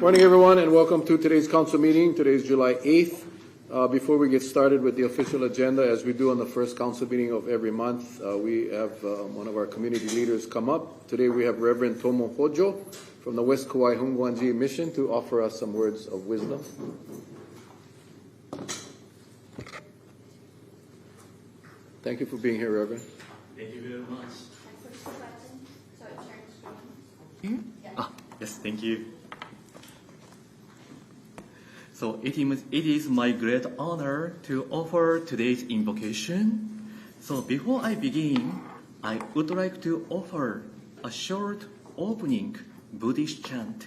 Morning, everyone, and welcome to today's council meeting. Today is July 8th. Before we get started with the official agenda, as we do on the first council meeting of every month, we have one of our community leaders come up. Today we have Reverend Tomo Hojo from the West Kauaʻi Hungwanji Mission to offer us some words of wisdom. Thank you for being here, Reverend. Thank you very much. Yes, thank you. So it is my great honor to offer today's invocation. So before I begin, I would like to offer a short opening Buddhist chant.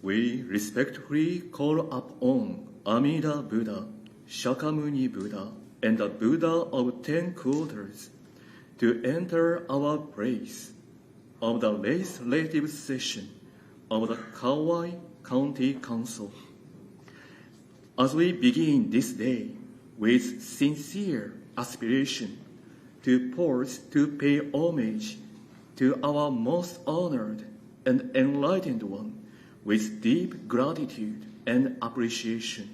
We respectfully call upon Amida Buddha, Shakyamuni Buddha, and the Buddha of 10 Quarters to enter our place of the legislative session of the Kauaʻi County Council. As we begin this day with sincere aspiration to pause to pay homage to our most honored and enlightened one, with deep gratitude and appreciation.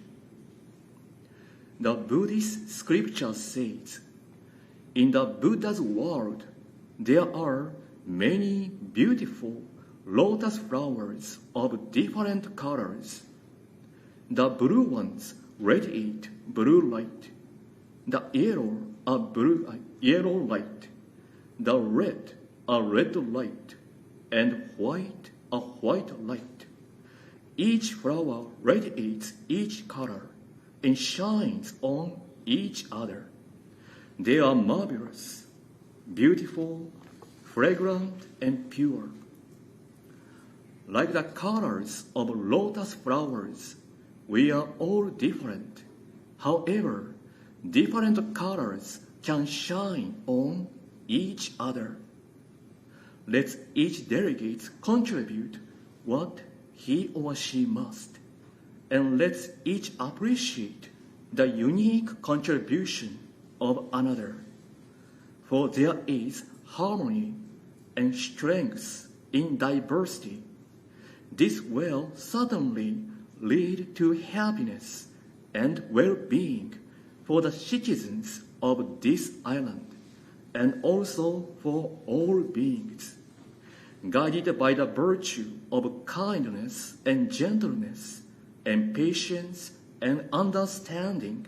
The Buddhist scripture says, in the Buddha's world, there are many beautiful lotus flowers of different colors. The blue ones radiate blue light, the yellow a yellow light, the red a red light, and white a white light. Each flower radiates each color and shines on each other. They are marvelous, beautiful, fragrant, and pure. Like the colors of lotus flowers, we are all different. However, different colors can shine on each other. Let each delegate contribute what he or she must, and let's each appreciate the unique contribution of another. For there is harmony and strength in diversity. This will certainly lead to happiness and well-being for the citizens of this island, and also for all beings. Guided by the virtue of kindness and gentleness and patience and understanding,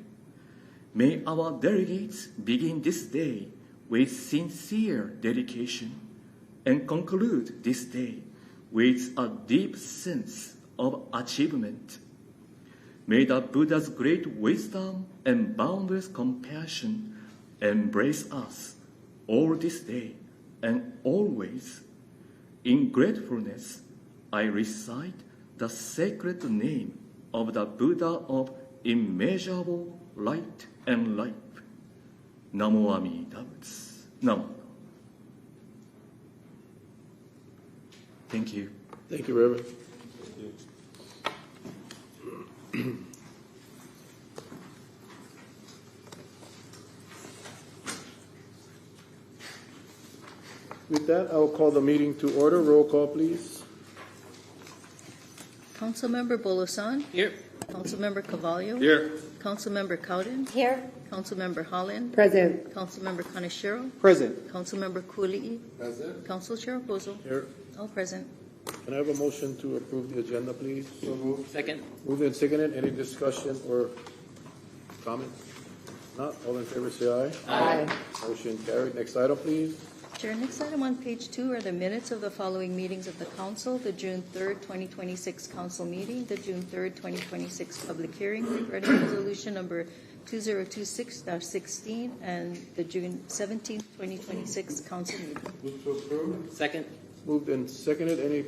may our delegates begin this day with sincere dedication and conclude this day with a deep sense of achievement. May the Buddha's great wisdom and boundless compassion embrace us all this day and always. In gratefulness, I recite the sacred name of the Buddha of immeasurable light and life. Namo Amida Butsu. Namo. Thank you. Thank you, Reverend. With that, I will call the meeting to order. Roll call, please. Councilmember Bolosan. Here. Councilmember Cavallo. Here. Councilmember Cowden. Here. Councilmember Holland. Present. Councilmember Kaneshiro. Present. Councilmember Kuli'i. Present. Council Chair Opozo. Here. All present. Can I have a motion to approve the agenda, please? So moved. Second. Moved and seconded. Any discussion or comment? Not. All in favor, say aye. Aye. Motion carried. Next item, please. Chair, next item on page 2 are the minutes of the following meetings of the council: the June 3rd, 2026 council meeting, the June 3rd, 2026 public hearing regarding resolution number 2026-16, and the June 17th, 2026 council meeting. Move to approve. Second. Moved and seconded. Any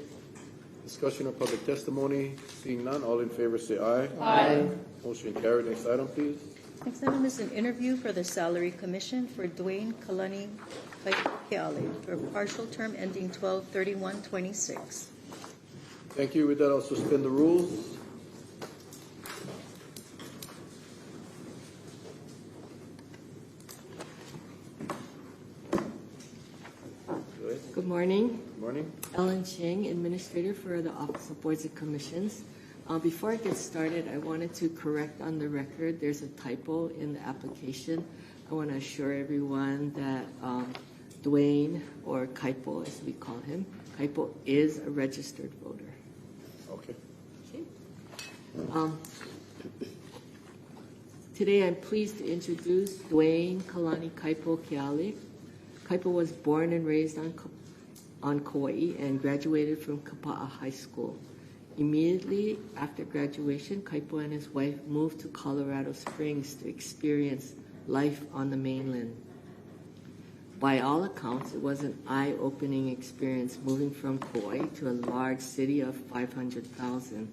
discussion or public testimony? Seeing none, all in favor say aye. Aye. Motion carried. Next item, please. Next item is an interview for the Salary Commission for Dwayne Kalani Keale for a partial term ending 12/31/26. Thank you. With that, I'll suspend the rules. Go ahead. Good morning. Good morning. Ellen Ching, Administrator for the Office of Boards and Commissions. Before I get started, I wanted to correct on the record. There's a typo in the application. I want to assure everyone that Dwayne, or Kaipo as we call him, Kaipo is a registered voter. Okay. Okay. Today I'm pleased to introduce Dwayne Kalani Kaipo Keale. Kaipo was born and raised on Kauaʻi and graduated from Kapa'a High School. Immediately after graduation, Kaipo and his wife moved to Colorado Springs to experience life on the mainland. By all accounts, it was an eye-opening experience moving from Kauaʻi to a large city of 500,000.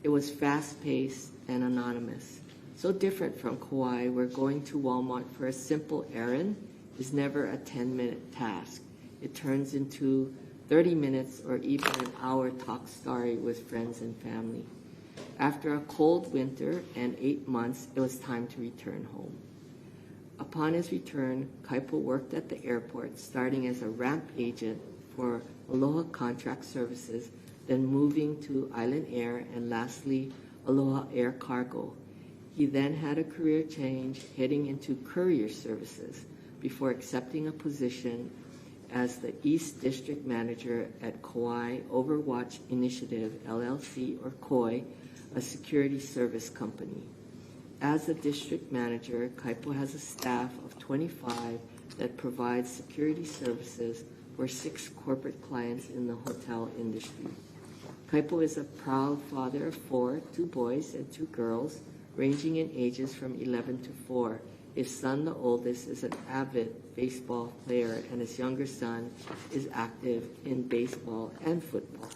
It was fast-paced and anonymous. So different from Kauaʻi, where going to Walmart for a simple errand is never a 10-minute task. It turns into 30 minutes or even an hour talk story with friends and family. After a cold winter and 8 months, it was time to return home. Upon his return, Kaipo worked at the airport, starting as a ramp agent for Aloha Contract Services, then moving to Island Air, and lastly, Aloha Air Cargo. He then had a career change, heading into courier services, before accepting a position as the East District Manager at Kauaʻi Overwatch Initiative, LLC, or KOI, a security service company. As a district manager, Kaipo has a staff of 25 that provides security services for 6 corporate clients in the hotel industry. Kaipo is a proud father of 4, 2 boys and 2 girls, ranging in ages from 11 to 4. His son, the oldest, is an avid baseball player, and his younger son is active in baseball and football.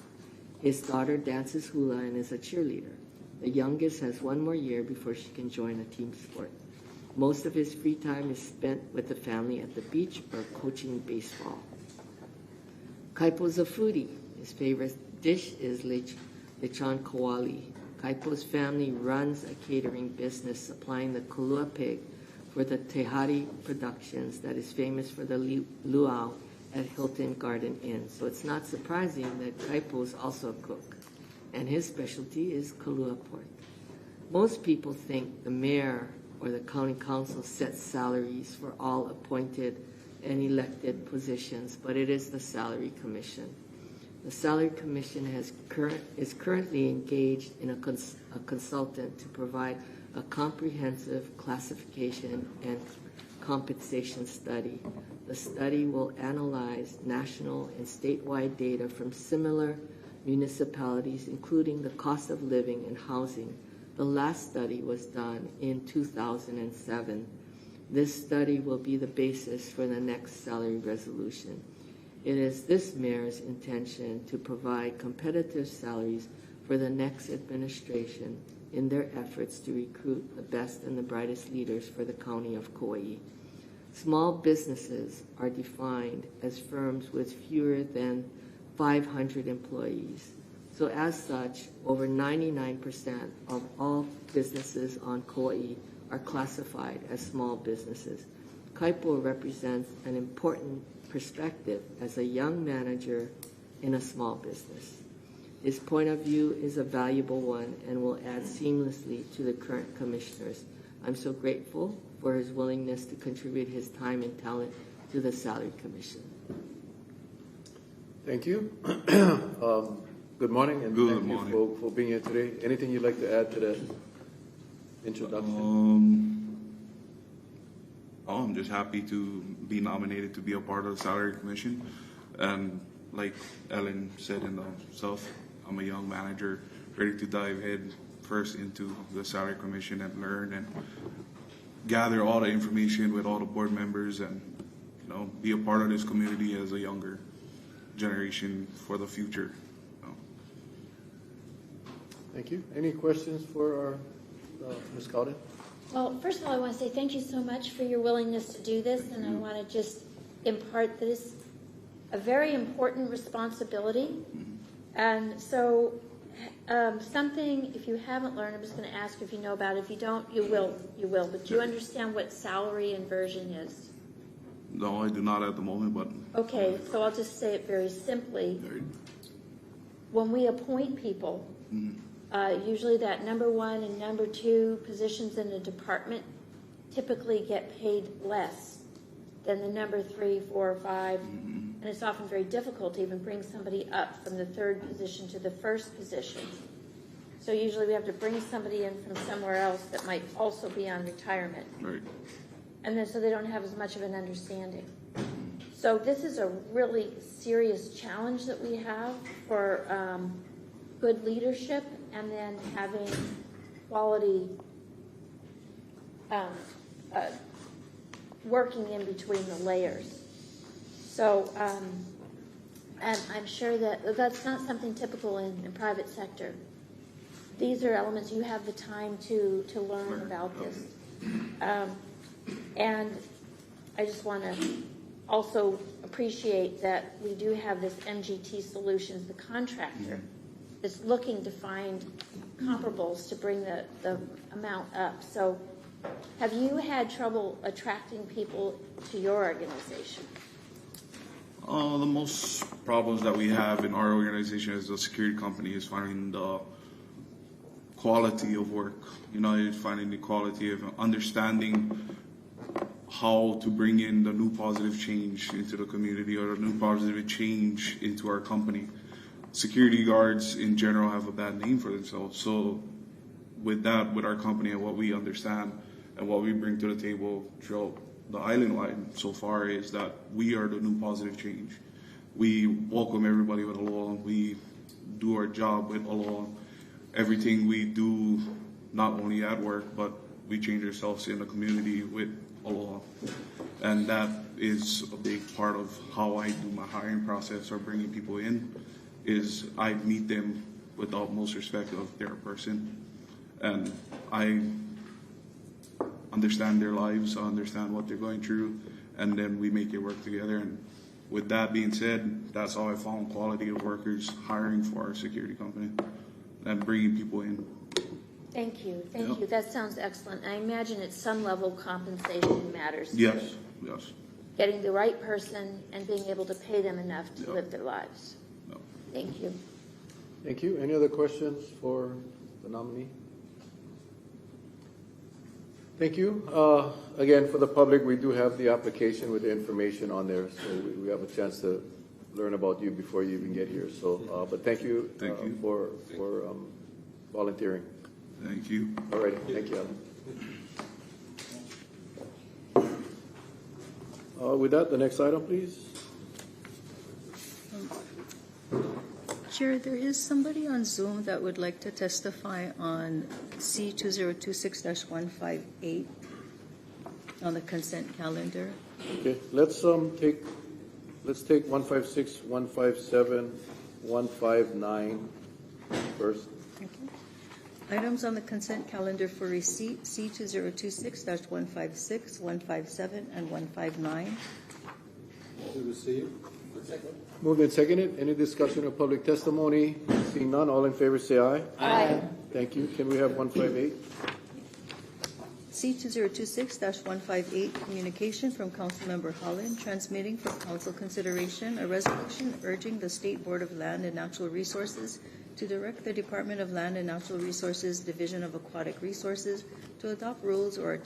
His daughter dances hula and is a cheerleader. The youngest has 1 more year before she can join a team sport. Most of his free time is spent with the family at the beach or coaching baseball. Kaipo's a foodie. His favorite dish is lechon kawali. Kaipo's family runs a catering business supplying the kalua pig for the Tehari Productions that is famous for the luau at Hilton Garden Inn. So it's not surprising that Kaipo is also a cook, and his specialty is kalua pork. Most people think the mayor or the county council sets salaries for all appointed and elected positions, but it is the Salary Commission. The Salary Commission is currently engaged in a consultant to provide a comprehensive classification and compensation study. The study will analyze national and statewide data from similar municipalities, including the cost of living and housing. The last study was done in 2007. This study will be the basis for the next salary resolution. It is this mayor's intention to provide competitive salaries for the next administration in their efforts to recruit the best and the brightest leaders for the County of Kauaʻi. Small businesses are defined as firms with fewer than 500 employees. So as such, over 99% of all businesses on Kauaʻi are classified as small businesses. Kaipo represents an important perspective as a young manager in a small business. His point of view is a valuable one and will add seamlessly to the current commissioners. I'm so grateful for his willingness to contribute his time and talent to the Salary Commission. Thank you. Good morning, and Good thank morning. you for being here today. Anything you'd like to add to that introduction? I'm just happy to be nominated to be a part of the Salary Commission. And like Ellen said in the South, I'm a young manager ready to dive head first into the Salary Commission and learn and gather all the information with all the board members and, you know, be a part of this community as a younger generation for the future. Thank you. Any questions for our Ms. Cowden? Well, first of all, I want to say thank you so much for your willingness to do this, and I want to just impart this a very important responsibility. And so something, if you haven't learned, I'm just going to ask if you know about it. If you don't, you will. But do you understand what salary inversion is? No, I do not at the moment, but Okay, so I'll just say it very simply. When we appoint people, usually that number 1 and number 2 positions in a department typically get paid less than the number 3, 4, 5. And it's often very difficult to even bring somebody up from the 3rd position to the 1st position. So usually we have to bring somebody in from somewhere else that might also be on retirement. right. And then so they don't have as much of an understanding. So this is a really serious challenge that we have for good leadership and then having quality working in between the layers. So, and I'm sure that that's not something typical in private sector. These are elements you have the time to learn about this. And I just want to also appreciate that we do have this MGT Solutions, the contractor, that's looking to find comparables to bring the amount up. So have you had trouble attracting people to your organization? The most problems that we have in our organization as a security company is finding the quality of work. You know, finding the quality of understanding how to bring in the new positive change into the community or the new positive change into our company. Security guards in general have a bad name for themselves. So with that, with our company and what we understand and what we bring to the table throughout the island-wide so far is that we are the new positive change. We welcome everybody with aloha. We do our job with aloha. Everything we do, not only at work, but we change ourselves in the community with aloha. And that is a big part of how I do my hiring process or bringing people in, is I meet them with the utmost respect of their person. And I understand their lives, I understand what they're going through, and then we make it work together. And with that being said, that's how I found quality of workers hiring for our security company and bringing people in. Thank you. Thank Yep. you. That sounds excellent. I imagine at some level compensation matters. Yes, yes. Getting the right person and being able to pay them enough to Yep. live their lives. Yep. Thank you. Thank you. Any other questions for the nominee? Thank you. Again, for the public, we do have the application with the information on there, so we have a chance to learn about you before you even get here. So, but thank you, Thank you. for volunteering. Thank you. All right. Thank you, Alan. With that, the next item, please. Chair, there is somebody on Zoom that would like to testify on C2026-158 on the consent calendar. Okay, let's take 156, 157, 159 first. Okay. Items on the consent calendar for receipt, C2026-156, 157, and 159. To receive. Moved and seconded. Any discussion or public testimony? Seeing none, all in favor say aye. Aye. Thank you. Can we have 158? C2026-158, communication from Councilmember Holland, transmitting for council consideration a resolution urging the State Board of Land and Natural Resources to direct the Department of Land and Natural Resources Division of Aquatic Resources to adopt rules or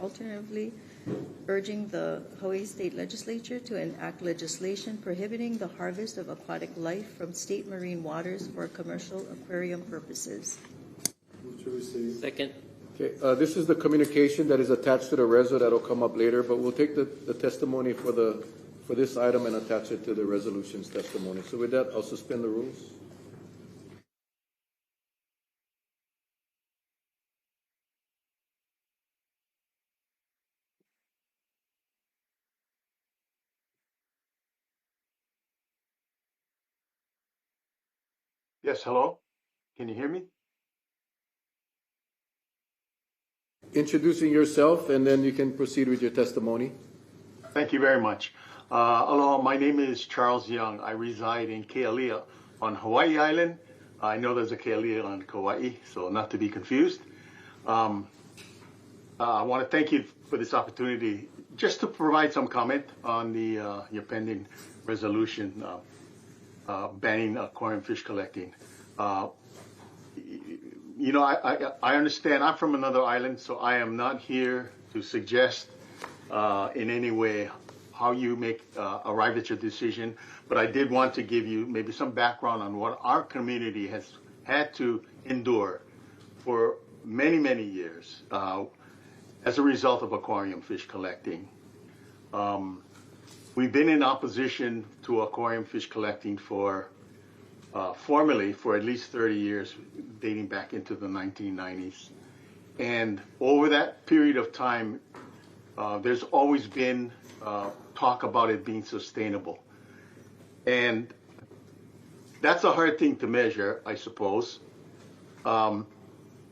alternatively urging the Hawaii State Legislature to enact legislation prohibiting the harvest of aquatic life from state marine waters for commercial aquarium purposes. Move to receive. Second. Okay, this is the communication that is attached to the reso that'll come up later, but we'll take the testimony for this item and attach it to the resolution's testimony. So with that, I'll suspend the rules. Yes, hello? Can you hear me? Introducing yourself, and then you can proceed with your testimony. Thank you very much. Aloha, my name is Charles Young. I reside in Kealia on Hawaii Island. I know there's a Kealia on Kauaʻi, so not to be confused. I want to thank you for this opportunity just to provide some comment on your pending resolution banning aquarium fish collecting. You know, I understand. I'm from another island, so I am not here to suggest in any way how you arrive at your decision. But I did want to give you maybe some background on what our community has had to endure for many, many years as a result of aquarium fish collecting. We've been in opposition to aquarium fish collecting formally for at least 30 years, dating back into the 1990s. And over that period of time, there's always been talk about it being sustainable. And that's a hard thing to measure, I suppose. But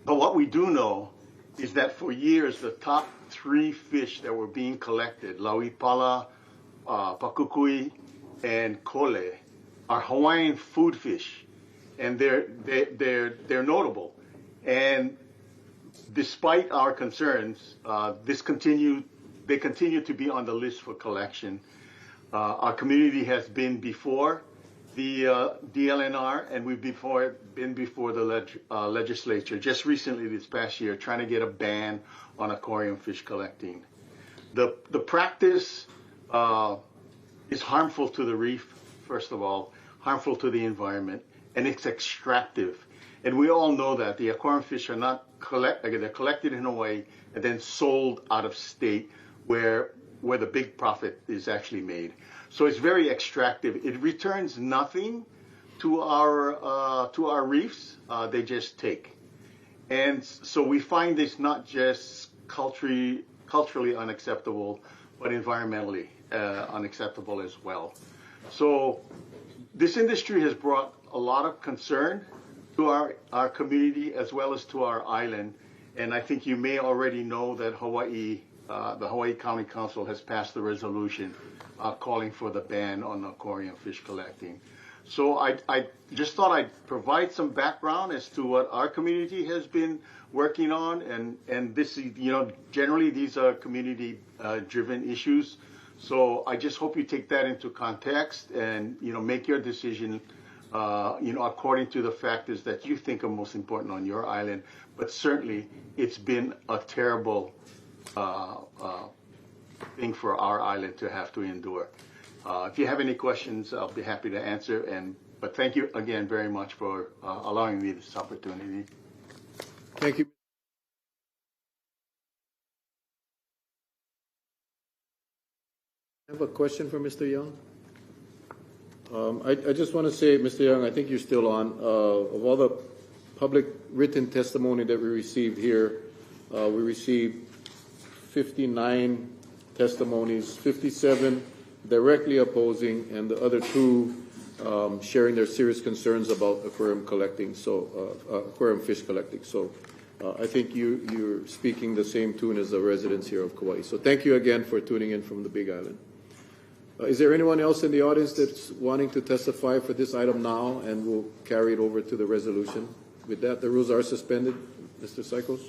what we do know is that for years, the top 3 fish that were being collected, lauipala, pakukui, and kole, are Hawaiian food fish, and they're notable. And despite our concerns, they continue to be on the list for collection. Our community has been before the DLNR, and we've been before the legislature just recently this past year, trying to get a ban on aquarium fish collecting. The practice is harmful to the reef, first of all, harmful to the environment, and it's extractive. And we all know that the aquarium fish are not they're collected in Hawaii and then sold out of state where the big profit is actually made. So it's very extractive. It returns nothing to our reefs. They just take. And so we find this not just culturally unacceptable, but environmentally unacceptable as well. So this industry has brought a lot of concern to our community as well as to our island. And I think you may already know that the Hawaii County Council has passed a resolution calling for the ban on aquarium fish collecting. So I just thought I'd provide some background as to what our community has been working on, and this, generally these are community driven issues. So I just hope you take that into context and make your decision according to the factors that you think are most important on your island. But certainly it's been a terrible thing for our island to have to endure. If you have any questions, I'll be happy to answer. But thank you again very much for allowing me this opportunity. Thank you. I have a question for Mr. Young. I just want to say, Mr. Young, I think you're still on. Of all the public written testimony that we received here, we received 59 testimonies, 57 directly opposing, and the other 2 sharing their serious concerns about aquarium collecting, aquarium fish collecting. So I think you're speaking the same tune as the residents here of Kauaʻi. So thank you again for tuning in from the Big Island. Is there anyone else in the audience that's wanting to testify for this item now, and we'll carry it over to the resolution? With that, the rules are suspended. Mr. Sykos?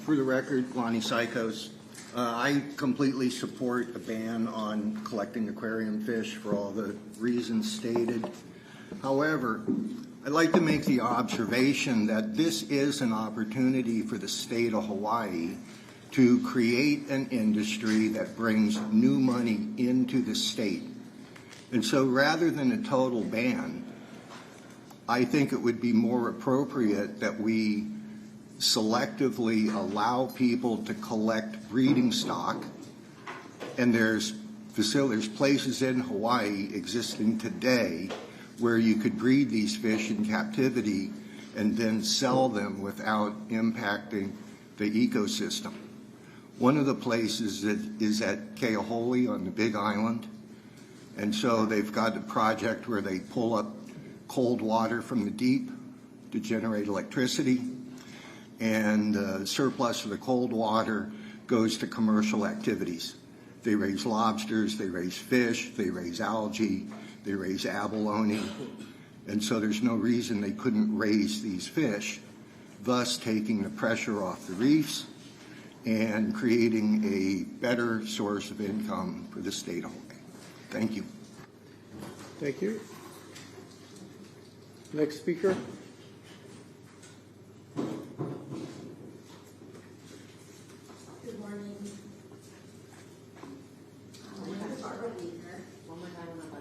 For the record, Lonnie Sykos. I completely support a ban on collecting aquarium fish for all the reasons stated. However, I'd like to make the observation that this is an opportunity for the state of Hawaii to create an industry that brings new money into the state. And so rather than a total ban, I think it would be more appropriate that we selectively allow people to collect breeding stock. And there's places in Hawaii existing today where you could breed these fish in captivity and then sell them without impacting the ecosystem. One of the places that is at Kauaʻi on the Big Island. And so they've got a project where they pull up cold water from the deep to generate electricity. And surplus of the cold water goes to commercial activities. They raise lobsters, they raise fish, they raise algae, they raise abalone. And so there's no reason they couldn't raise these fish, thus taking the pressure off the reefs and creating a better source of income for the state of Hawaii. Thank you. Thank you. Next speaker. Good morning.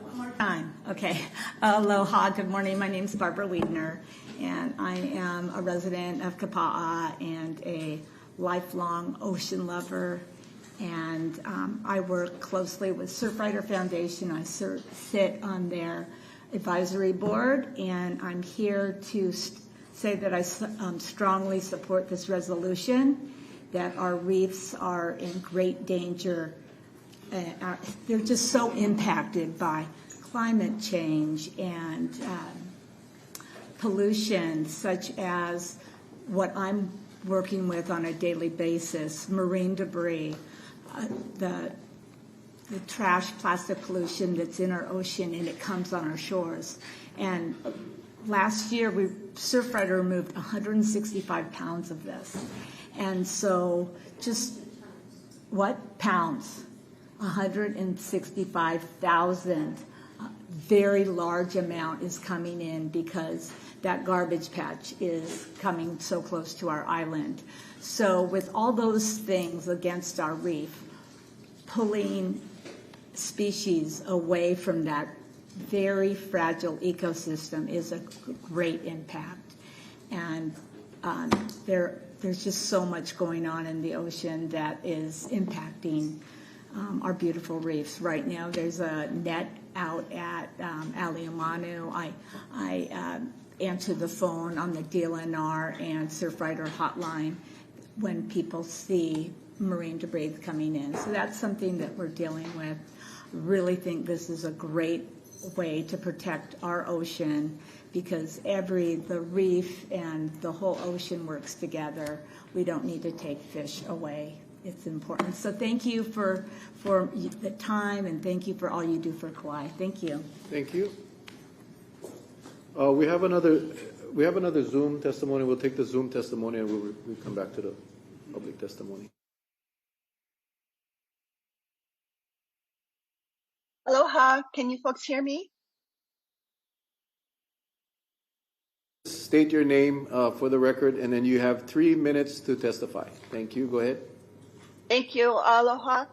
One more time. Okay. Aloha. Good morning. My name is Barbara Wiedner, and I am a resident of Kapa'a and a lifelong ocean lover. And I work closely with Surfrider Foundation. I sit on their advisory board, and I'm here to say that I strongly support this resolution, that our reefs are in great danger. They're just so impacted by climate change and pollution, such as what I'm working with on a daily basis, marine debris, the trash, plastic pollution that's in our ocean, and it comes on our shores. And last year, Surfrider removed 165 pounds of this. And so just, what? Pounds. 165,000. Very large amount is coming in because that garbage patch is coming so close to our island. So with all those things against our reef, pulling species away from that very fragile ecosystem is a great impact. And there's just so much going on in the ocean that is impacting our beautiful reefs. Right now, there's a net out at Aliamanu. I answer the phone on the DLNR and Surfrider hotline when people see marine debris coming in. So that's something that we're dealing with. Really think this is a great way to protect our ocean, because the reef and the whole ocean works together. We don't need to take fish away. It's important. So thank you for the time, and thank you for all you do for Kauai. Thank you. Thank you. We have another Zoom testimony. We'll take the Zoom testimony and we'll come back to the public testimony. Aloha, can you folks hear me? State your name for the record, and then you have 3 minutes to testify. Thank you. Go ahead. Thank you. Aloha.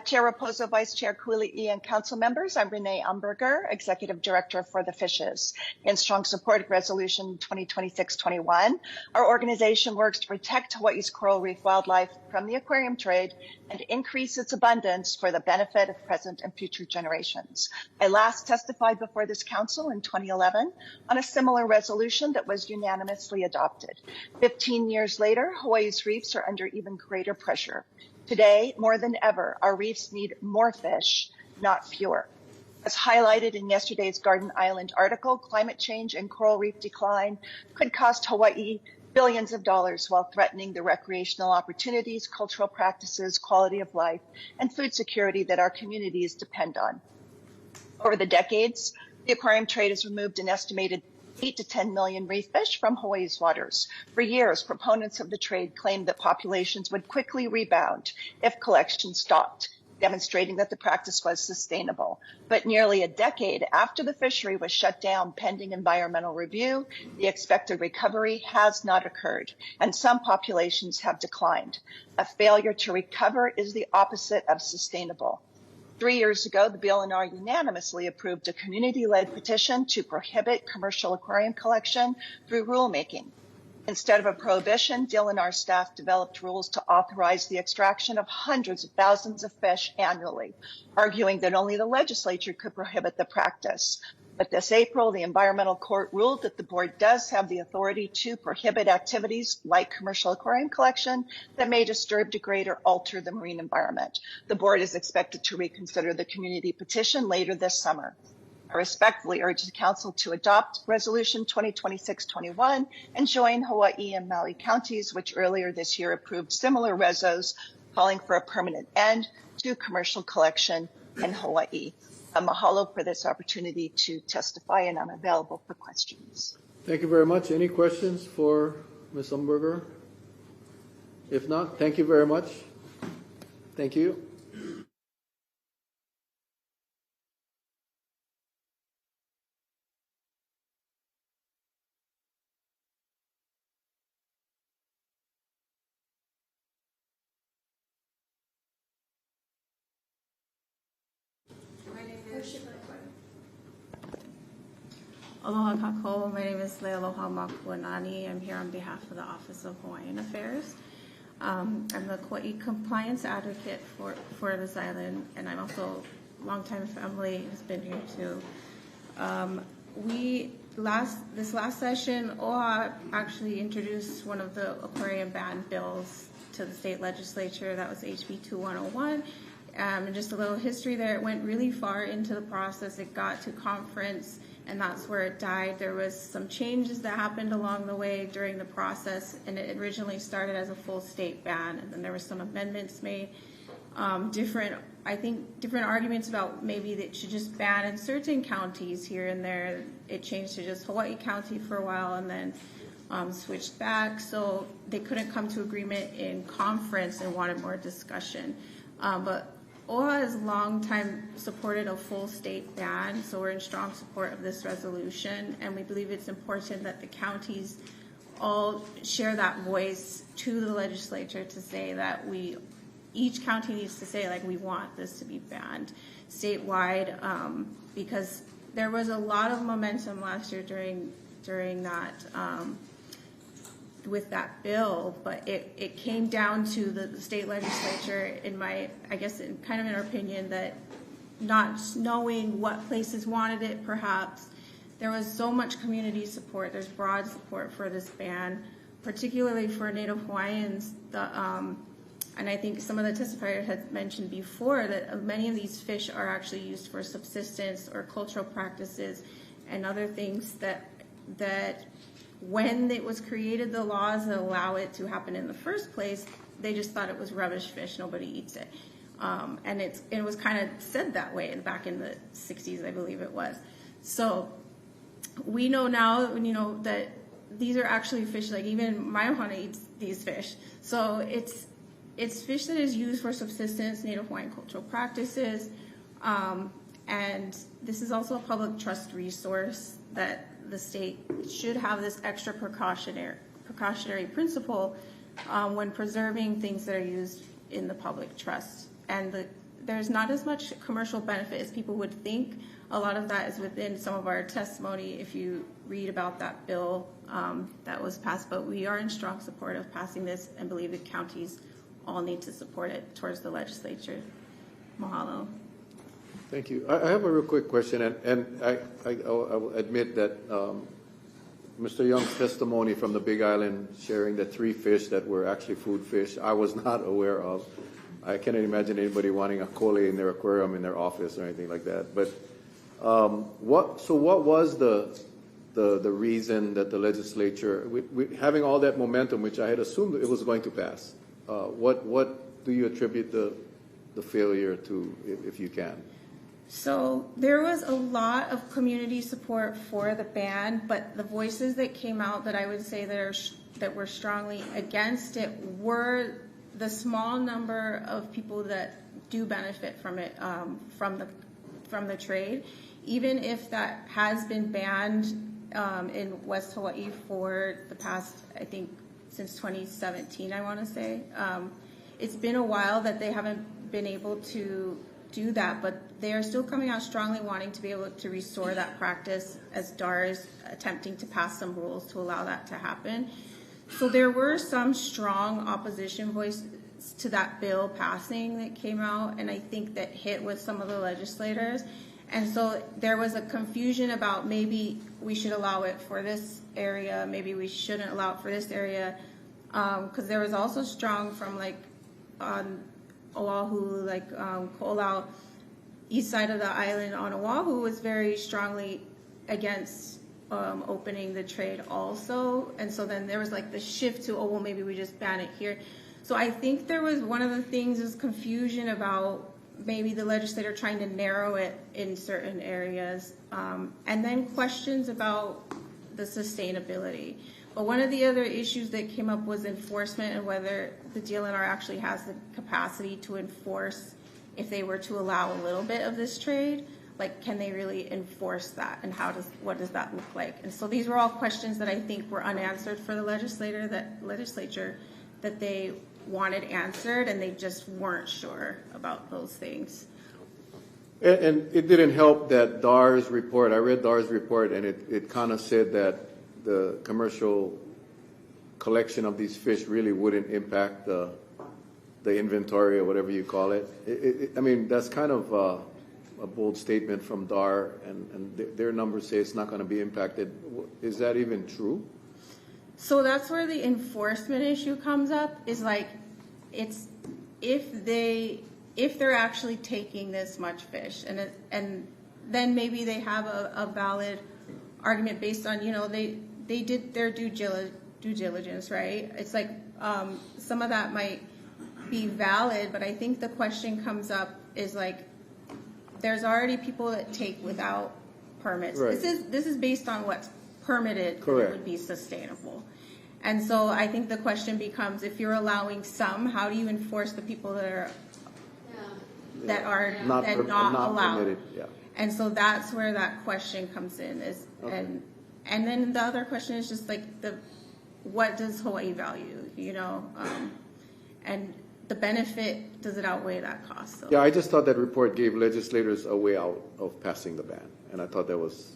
Chair Raposo, Vice Chair Kauaʻi, and council members, I'm Renee Umberger, Executive Director for the Fishes. In strong support of Resolution 2026-21, our organization works to protect Hawaii's coral reef wildlife from the aquarium trade and increase its abundance for the benefit of present and future generations. I last testified before this council in 2011 on a similar resolution that was unanimously adopted. 15 years later, Hawaii's reefs are under even greater pressure. Today, more than ever, our reefs need more fish, not fewer. As highlighted in yesterday's Garden Island article, climate change and coral reef decline could cost Hawaii billions of dollars while threatening the recreational opportunities, cultural practices, quality of life, and food security that our communities depend on. Over the decades, the aquarium trade has removed an estimated 8 to 10 million reef fish from Hawaii's waters. For years, proponents of the trade claimed that populations would quickly rebound if collection stopped, demonstrating that the practice was sustainable. But nearly a decade after the fishery was shut down pending environmental review, the expected recovery has not occurred, and some populations have declined. A failure to recover is the opposite of sustainable. 3 years ago, the BLNR unanimously approved a community-led petition to prohibit commercial aquarium collection through rulemaking. Instead of a prohibition, DLNR staff developed rules to authorize the extraction of hundreds of thousands of fish annually, arguing that only the legislature could prohibit the practice. But this April, the Environmental Court ruled that the board does have the authority to prohibit activities like commercial aquarium collection that may disturb, degrade, or alter the marine environment. The board is expected to reconsider the community petition later this summer. I respectfully urge the Council to adopt Resolution 2026-21 and join Hawaii and Maui counties, which earlier this year approved similar resos calling for a permanent end to commercial collection in Hawaii. Mahalo for this opportunity to testify, and I'm available for questions. Thank you very much. Any questions for Ms. Umberger? If not, thank you very much. Thank you. Aloha kako, my name is Lealoha Makuanani. I'm here on behalf of the Office of Hawaiian Affairs. I'm the Kauaʻi compliance advocate for this island, and I'm also a longtime family who's been here too. This last session, OHA actually introduced one of the aquarium ban bills to the state legislature. That was HB 2101. And just a little history there, it went really far into the process. It got to conference, and that's where it died. There was some changes that happened along the way during the process, and it originally started as a full state ban, and then there were some amendments made. Different arguments about maybe that it should just ban in certain counties here and there. It changed to just Hawaii County for a while, and then switched back. So they couldn't come to agreement in conference and wanted more discussion. But OHA has long time supported a full state ban, so we're in strong support of this resolution, and we believe it's important that the counties all share that voice to the legislature to say that each county needs to say, like, we want this to be banned statewide, because there was a lot of momentum last year during that with that bill, but it came down to the state legislature, in our opinion, that not knowing what places wanted it, perhaps. There was so much community support. There's broad support for this ban, particularly for Native Hawaiians. And I think some of the testifiers had mentioned before that many of these fish are actually used for subsistence or cultural practices and other things that when it was created, the laws that allow it to happen in the first place, they just thought it was rubbish fish, nobody eats it. And it was kind of said that way back in the 60s, I believe it was. So we know now, that these are actually fish, like even my ohana eats these fish. So it's fish that is used for subsistence, Native Hawaiian cultural practices, and this is also a public trust resource that the state should have this extra precautionary principle when preserving things that are used in the public trust. And there's not as much commercial benefit as people would think. A lot of that is within some of our testimony if you read about that bill that was passed. But we are in strong support of passing this and believe the counties all need to support it towards the legislature. Mahalo. Thank you. I have a real quick question, and I will admit that Mr. Young's testimony from the Big Island sharing the 3 fish that were actually food fish, I was not aware of. I cannot imagine anybody wanting a kole in their aquarium in their office or anything like that. But what was the reason that the legislature, having all that momentum, which I had assumed it was going to pass, what do you attribute the failure to, if you can? So there was a lot of community support for the ban, but the voices that came out that I would say that were strongly against it were the small number of people that do benefit from it, from the trade. Even if that has been banned in West Hawaii for the past, I think, since 2017, I want to say. It's been a while that they haven't been able to do that, but they are still coming out strongly wanting to be able to restore that practice, as DAR is attempting to pass some rules to allow that to happen. So there were some strong opposition voices to that bill passing that came out, and I think that hit with some of the legislators. And so there was a confusion about maybe we should allow it for this area, maybe we shouldn't allow it for this area, because there was also strong from like on Oahu, like Ko'olau, east side of the island on Oahu was very strongly against opening the trade also. And so then there was like the shift to, oh, well, maybe we just ban it here. So I think there was one of the things is confusion about maybe the legislator trying to narrow it in certain areas, and then questions about the sustainability. But one of the other issues that came up was enforcement and whether the DLNR actually has the capacity to enforce if they were to allow a little bit of this trade. Like, can they really enforce that, and what does that look like? And so these were all questions that I think were unanswered for the legislature that they wanted answered, and they just weren't sure about those things. And it didn't help that DAR's report, I read DAR's report, and it kind of said that the commercial collection of these fish really wouldn't impact the inventory or whatever you call it. I mean, that's kind of a bold statement from DAR, and their numbers say it's not going to be impacted. Is that even true? So that's where the enforcement issue comes up, is like, it's if they're actually taking this much fish, and then maybe they have a valid argument based on, they did their due diligence, right? It's like some of that might be valid, but I think the question comes up is like, there's already people that take without permits. Right. This is based on what's permitted. Correct. That it would be sustainable. And so I think the question becomes, if you're allowing some, how do you enforce the people that are not allowed? Permitted, yeah. And so that's where that question comes in, is Okay. and then the other question is just like what does Hawaii value, and the benefit, does it outweigh that cost? So. Yeah, I just thought that report gave legislators a way out of passing the ban, and I thought that was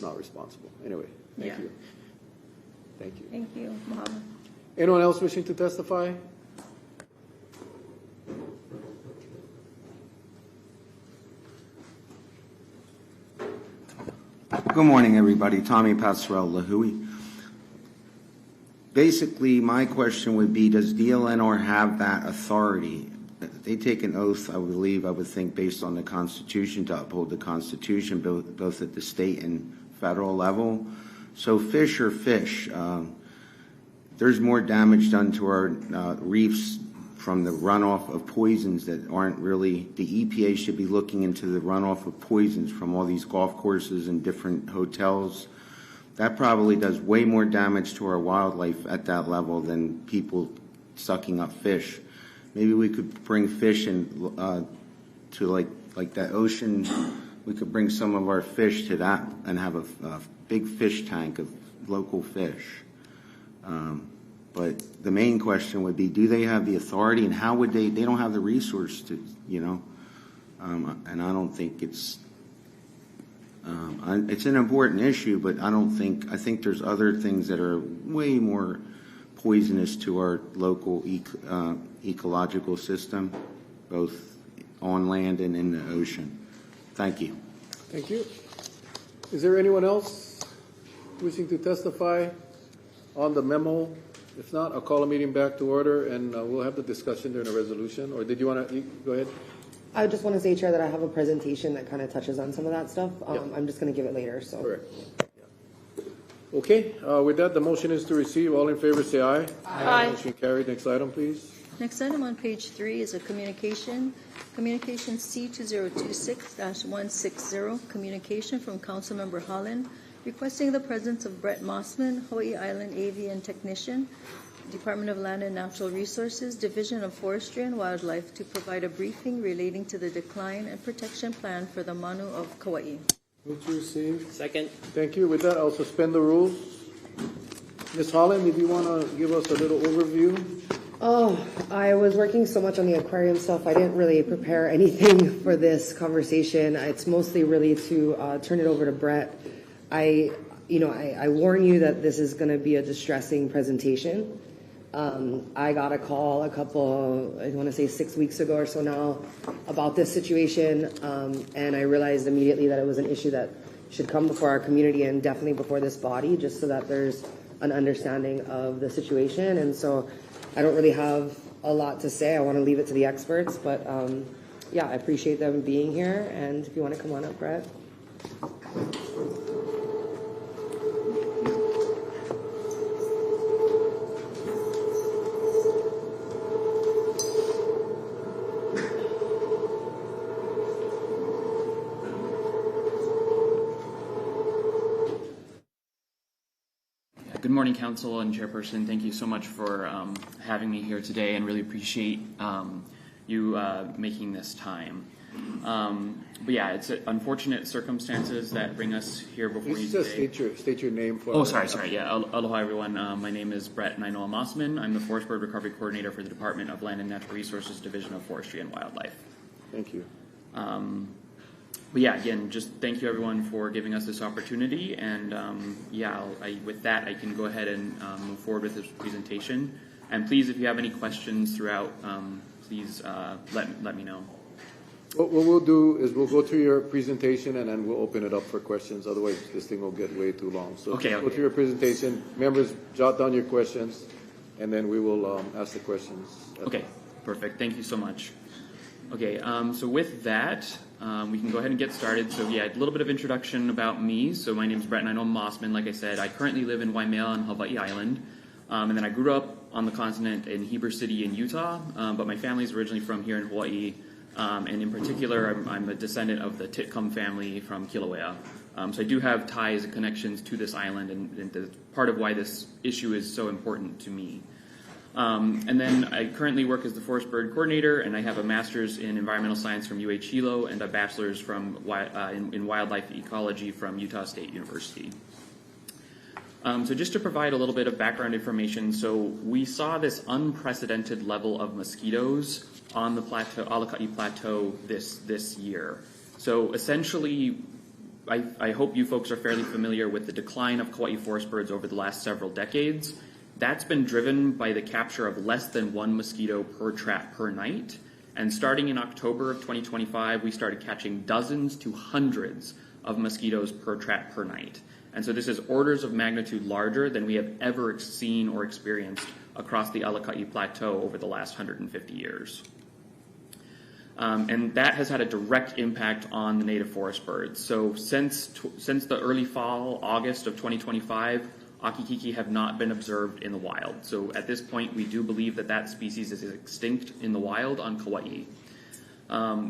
not responsible. Anyway, thank you. Thank you. Thank you, Mohammed. Anyone else wishing to testify? Good morning, everybody. Tommy Passerell, Lahui. Basically, my question would be, does DLNR have that authority? They take an oath, I believe, I would think, based on the Constitution, to uphold the Constitution, both at the state and federal level. So fish are fish. There's more damage done to our reefs from the runoff of poisons that aren't really, the EPA should be looking into the runoff of poisons from all these golf courses and different hotels. That probably does way more damage to our wildlife at that level than people sucking up fish. Maybe we could bring fish in to like that ocean. We could bring some of our fish to that and have a big fish tank of local fish. But the main question would be, do they have the authority, and how would they don't have the resource to, And I don't think it's an important issue, but I think there's other things that are way more poisonous to our local ecological system, both on land and in the ocean. Thank you. Thank you. Is there anyone else wishing to testify on the memo? If not, I'll call a meeting back to order, and we'll have the discussion during a resolution. Or did you want to go ahead? I just want to say, Chair, that I have a presentation that kind of touches on some of that stuff. I'm just going to give it later. So. Correct. Yeah. Okay. With that, the motion is to receive. All in favor, say aye. Aye. Motion carried. Next item, please. Next item on page 3 is a communication C2026-160, communication from Councilmember Holland requesting the presence of Brett Mossman, Hōʻike Island Avian Technician, Department of Land and Natural Resources, Division of Forestry and Wildlife, to provide a briefing relating to the decline and protection plan for the Manu of Kauaʻi. Move to receive. Second. Thank you. With that, I'll suspend the rules. Ms. Holland, if you want to give us a little overview. Oh, I was working so much on the aquarium stuff, I didn't really prepare anything for this conversation. It's mostly really to turn it over to Brett. I warn you that this is going to be a distressing presentation. I got a call I want to say 6 weeks ago or so now, about this situation, and I realized immediately that it was an issue that should come before our community and definitely before this body, just so that there's an understanding of the situation. And so I don't really have a lot to say. I want to leave it to the experts, but yeah, I appreciate them being here. And if you want to come on up, Brett. Good morning, Council and Chairperson. Thank you so much for having me here today, and really appreciate you making this time. But yeah, it's unfortunate circumstances that bring us here before you today. Just state your name for. Oh, sorry. Yeah, aloha everyone. My name is Brett Nainoa Mossman. I'm the Forest Bird Recovery Coordinator for the Department of Land and Natural Resources Division of Forestry and Wildlife. Thank you. But yeah, again, just thank you everyone for giving us this opportunity, and with that I can go ahead and move forward with this presentation. And please, if you have any questions throughout, please let me know. What we'll do is we'll go through your presentation and then we'll open it up for questions. Otherwise, this thing will get way too long. So okay. Go through your presentation. Members, jot down your questions, and then we will ask the questions. Okay, perfect. Thank you so much. Okay, so with that, we can go ahead and get started. So yeah, a little bit of introduction about me. So my name is Brett Nainoa Mossman. Like I said, I currently live in Waimea on Hawaii Island. And then I grew up on the continent in Heber City in Utah, but my family is originally from here in Hawaii. And in particular, I'm a descendant of the Titcomb family from Kilauea. So I do have ties and connections to this island, and the part of why this issue is so important to me. And then I currently work as the Forest Bird Coordinator, and I have a master's in environmental science from UH Hilo and a bachelor's in wildlife ecology from Utah State University. So just to provide a little bit of background information, so we saw this unprecedented level of mosquitoes on the plateau, Kauaʻi Plateau this year. So essentially, I hope you folks are fairly familiar with the decline of Kauaʻi forest birds over the last several decades. That's been driven by the capture of less than one mosquito per trap per night. And starting in October of 2025, we started catching dozens to hundreds of mosquitoes per trap per night. And so this is orders of magnitude larger than we have ever seen or experienced across the Kauaʻi Plateau over the last 150 years. And that has had a direct impact on the native forest birds. So since the early fall, August of 2025, Akikiki have not been observed in the wild. So at this point, we do believe that species is extinct in the wild on Kauaʻi.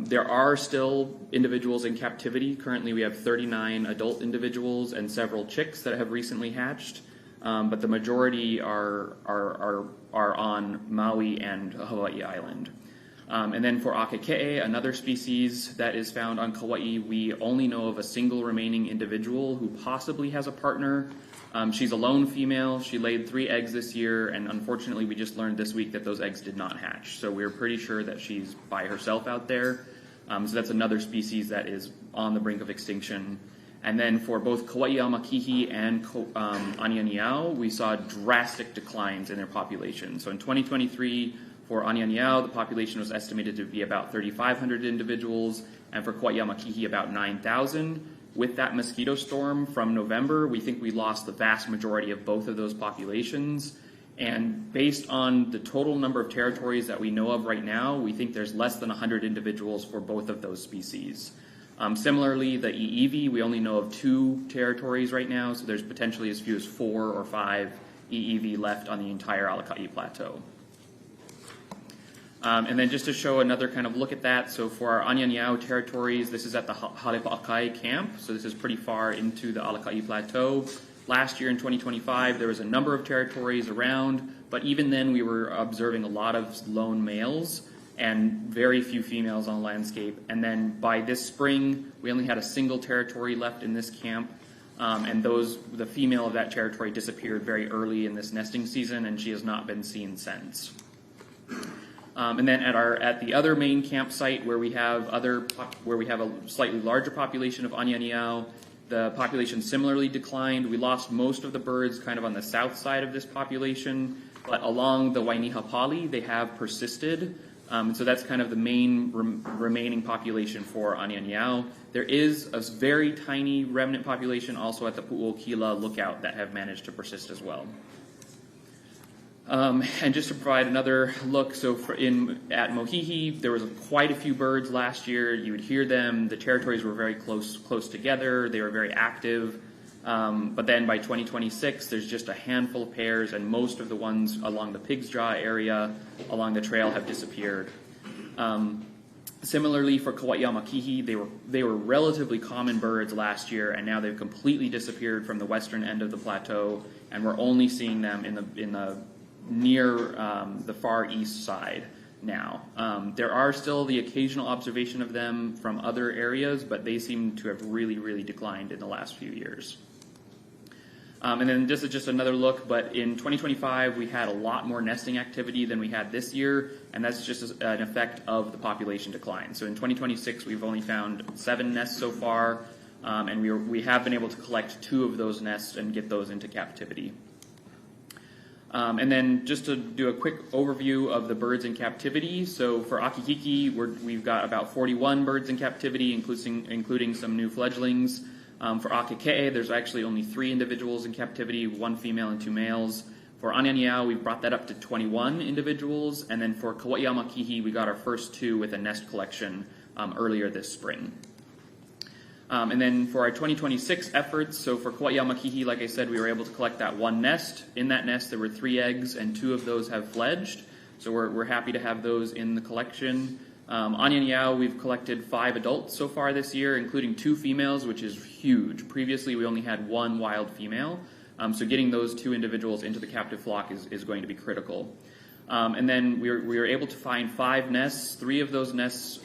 There are still individuals in captivity. Currently, we have 39 adult individuals and several chicks that have recently hatched, but the majority are on Maui and Hawaii Island. And then for ʻākekee, another species that is found on Kauaʻi, we only know of a single remaining individual who possibly has a partner. She's a lone female. She laid 3 eggs this year, and unfortunately we just learned this week that those eggs did not hatch. So we're pretty sure that she's by herself out there. So that's another species that is on the brink of extinction. And then for both Kauaʻi amakihi and anianiao, we saw drastic declines in their population. So in 2023, for anianiao, the population was estimated to be about 3,500 individuals, and for Kauaʻi amakihi, about 9,000. With that mosquito storm from November, we think we lost the vast majority of both of those populations. And based on the total number of territories that we know of right now, we think there's less than 100 individuals for both of those species. Similarly, the EEV, we only know of 2 territories right now, so there's potentially as few as 4 or 5 EEV left on the entire Kauaʻi Plateau. And then just to show another kind of look at that, so for our anianiao territories, this is at the Halepaʻakai camp, so this is pretty far into the Kauaʻi Plateau. Last year in 2025, there was a number of territories around, but even then we were observing a lot of lone males and very few females on the landscape. And then by this spring, we only had a single territory left in this camp, and the female of that territory disappeared very early in this nesting season, and she has not been seen since. And then at the other main campsite where we have a slightly larger population of anianiao, the population similarly declined. We lost most of the birds kind of on the south side of this population, but along the Wainihapali, they have persisted. So that's kind of the main remaining population for anianiao. There is a very tiny remnant population also at the Pu'uokila lookout that have managed to persist as well. And just to provide another look, so at Mohihi, there was quite a few birds last year. You would hear them. The territories were very close together. They were very active. But then by 2026, there's just a handful of pairs, and most of the ones along the Pig's Jaw area along the trail have disappeared. Similarly, for Kauaʻi amakihi, they were relatively common birds last year, and now they've completely disappeared from the western end of the plateau, and we're only seeing them in the near the far east side now. There are still the occasional observation of them from other areas, but they seem to have really declined in the last few years. And then this is just another look, but in 2025 we had a lot more nesting activity than we had this year, and that's just an effect of the population decline. So in 2026 we've only found 7 nests so far, and we have been able to collect 2 of those nests and get those into captivity. And then just to do a quick overview of the birds in captivity. So for Akikiki, we've got about 41 birds in captivity, including some new fledglings. For Akike'e, there's actually only 3 individuals in captivity, 1 female and 2 males. For anianiao, we've brought that up to 21 individuals. And then for Kauaʻi amakihi, we got our first 2 with a nest collection earlier this spring. And then for our 2026 efforts, so for Kauaʻi amakihi, like I said, we were able to collect that 1 nest. In that nest, there were 3 eggs, and 2 of those have fledged. So we're happy to have those in the collection. Anianiao, we've collected 5 adults so far this year, including 2 females, which is huge. Previously, we only had 1 wild female. So getting those 2 individuals into the captive flock is going to be critical. And then we were able to find 5 nests. 3 of those nests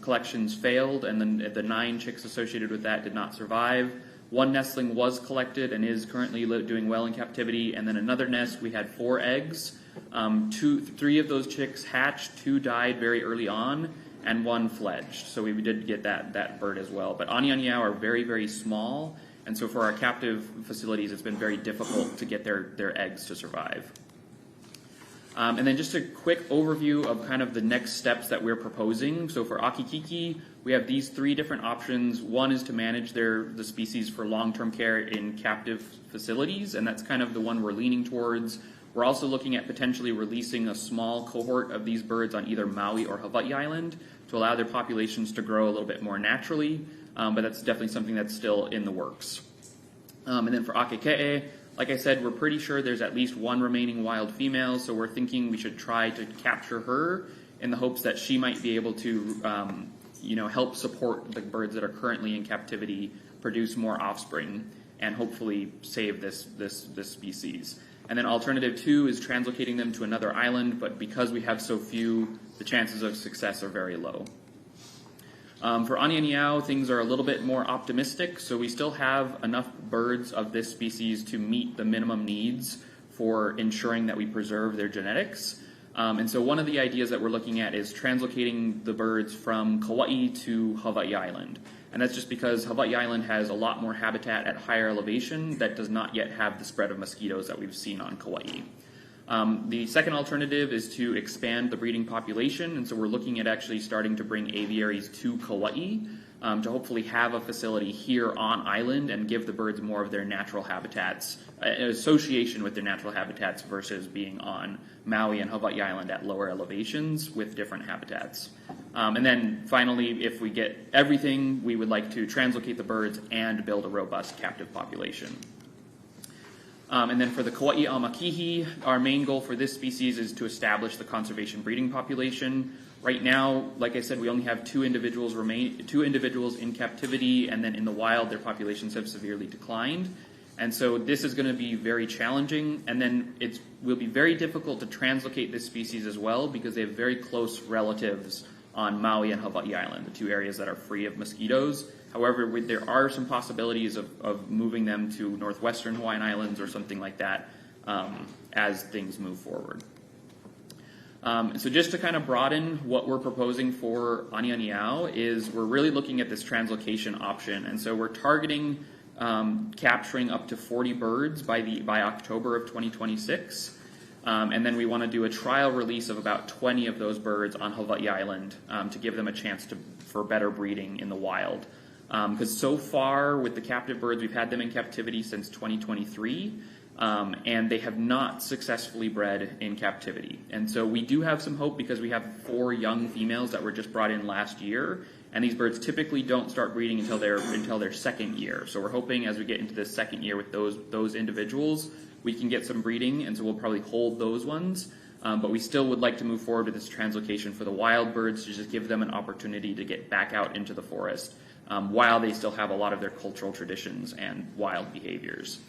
collections failed, and then the 9 chicks associated with that did not survive. 1 nestling was collected and is currently doing well in captivity, and then another nest, we had 4 eggs. 3 of those chicks hatched, 2 died very early on, and 1 fledged. So we did get that bird as well. But anianiao are very small, and so for our captive facilities, it's been very difficult to get their eggs to survive. And then just a quick overview of kind of the next steps that we're proposing. So for Akikiki, we have these 3 different options. One is to manage the species for long-term care in captive facilities, and that's kind of the one we're leaning towards. We're also looking at potentially releasing a small cohort of these birds on either Maui or Hawaii Island to allow their populations to grow a little bit more naturally, but that's definitely something that's still in the works. And then for Akike'e, like I said, we're pretty sure there's at least 1 remaining wild female, so we're thinking we should try to capture her in the hopes that she might be able to help support the birds that are currently in captivity, produce more offspring, and hopefully save this species. And then alternative 2 is translocating them to another island, but because we have so few, the chances of success are very low. For anianiao, things are a little bit more optimistic, so we still have enough birds of this species to meet the minimum needs for ensuring that we preserve their genetics. And so one of the ideas that we're looking at is translocating the birds from Kauaʻi to Hawaii Island. And that's just because Hawaii Island has a lot more habitat at higher elevation that does not yet have the spread of mosquitoes that we've seen on Kauaʻi. The second alternative is to expand the breeding population, and so we're looking at actually starting to bring aviaries to Kauaʻi to hopefully have a facility here on island and give the birds more of their natural habitats, association with their natural habitats versus being on Maui and Hawaii Island at lower elevations with different habitats. And then finally, if we get everything, we would like to translocate the birds and build a robust captive population. And then for the Kauaʻi Amakihi, our main goal for this species is to establish the conservation breeding population. Right now, like I said, we only have two individuals in captivity, and then in the wild, their populations have severely declined. And so this is going to be very challenging, and then it will be very difficult to translocate this species as well because they have very close relatives on Maui and Hawaii Island, the two areas that are free of mosquitoes. However, there are some possibilities of moving them to northwestern Hawaiian Islands or something like that as things move forward. So just to kind of broaden what we're proposing for Anianiao is we're really looking at this translocation option. And so we're targeting capturing up to 40 birds by October of 2026. And then we want to do a trial release of about 20 of those birds on Hawaii Island to give them a chance for better breeding in the wild. Because so far with the captive birds, we've had them in captivity since 2023, and they have not successfully bred in captivity. And so we do have some hope because we have 4 young females that were just brought in last year, and these birds typically don't start breeding until their second year. So we're hoping as we get into this second year with those individuals, we can get some breeding, and so we'll probably hold those ones. But we still would like to move forward with this translocation for the wild birds to just give them an opportunity to get back out into the forest while they still have a lot of their cultural traditions and wild behaviors.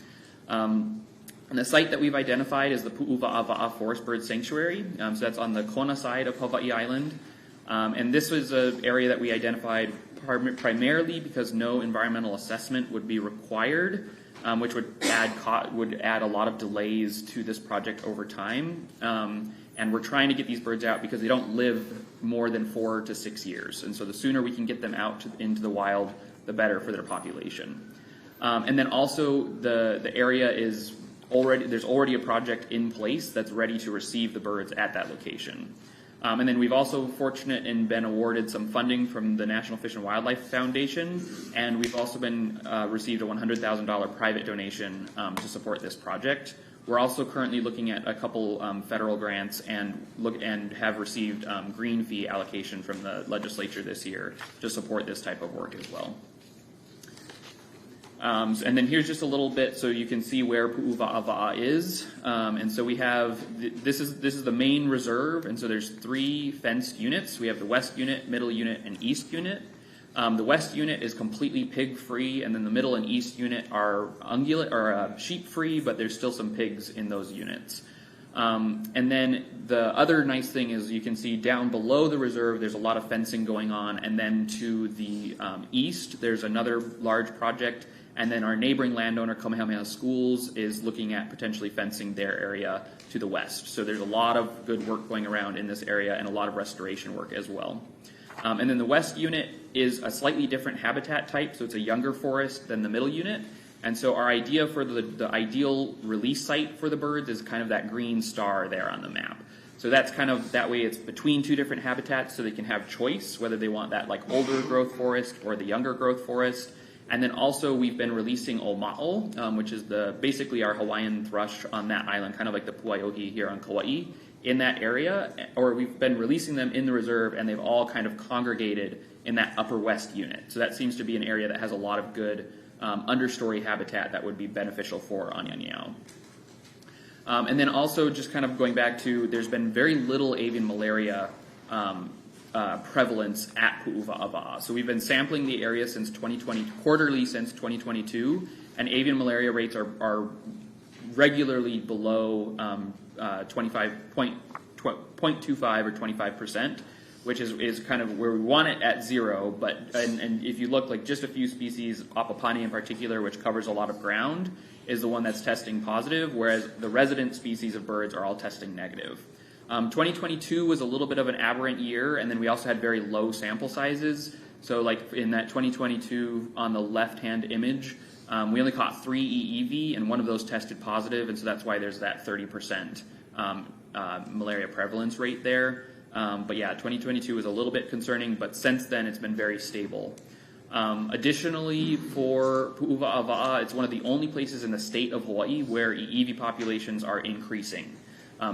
And the site that we've identified is the Pu'uva'awa'a Forest Bird Sanctuary. So that's on the Kona side of Hawaii Island. And this was an area that we identified primarily because no environmental assessment would be required, which would add a lot of delays to this project over time. And we're trying to get these birds out because they don't live more than 4 to 6 years. And so the sooner we can get them out into the wild, the better for their population. And then also the area is there's already a project in place that's ready to receive the birds at that location. And then we've also fortunate and been awarded some funding from the National Fish and Wildlife Foundation, and we've also been received a $100,000 private donation to support this project. We're also currently looking at a couple federal grants and have received green fee allocation from the legislature this year to support this type of work as well. And then here's just a little bit so you can see where Pu'uva'awa'a is. And so we have, this is the main reserve, and so there's 3 fenced units. We have the west unit, middle unit, and east unit. The west unit is completely pig-free, and then the middle and east unit are sheep-free, but there's still some pigs in those units. And then the other nice thing is you can see down below the reserve there's a lot of fencing going on, and then to the east there's another large project, and then our neighboring landowner, Kamehameha Schools, is looking at potentially fencing their area to the west. So there's a lot of good work going around in this area and a lot of restoration work as well. And then the west unit is a slightly different habitat type, so it's a younger forest than the middle unit. And so our idea for the ideal release site for the birds is kind of that green star there on the map. So that's kind of, that way it's between 2 different habitats so they can have choice, whether they want that like older growth forest or the younger growth forest. And then also we've been releasing Oma'o, which is basically our Hawaiian thrush on that island, kind of like the Puaiohi here on Kauaʻi, in that area, or we've been releasing them in the reserve, and they've all kind of congregated in that upper west unit. So that seems to be an area that has a lot of good understory habitat that would be beneficial for Anianiao. And then also just kind of going back to, there's been very little avian malaria prevalence at Pu'uva'awa'a. So we've been sampling the area since 2020, quarterly since 2022, and avian malaria rates are regularly below 0.25 or 25%, which is kind of where we want it at 0. But and if you look, like just a few species, Apapani in particular, which covers a lot of ground, is the one that's testing positive, whereas the resident species of birds are all testing negative. 2022 was a little bit of an aberrant year, and then we also had very low sample sizes. So like in that 2022 on the left-hand image, we only caught 3 EEV, and one of those tested positive, and so that's why there's that 30% malaria prevalence rate there. But yeah, 2022 was a little bit concerning, but since then it's been very stable. Additionally, for Pu'uwa'awa'a, it's one of the only places in the state of Hawaii where EEV populations are increasing.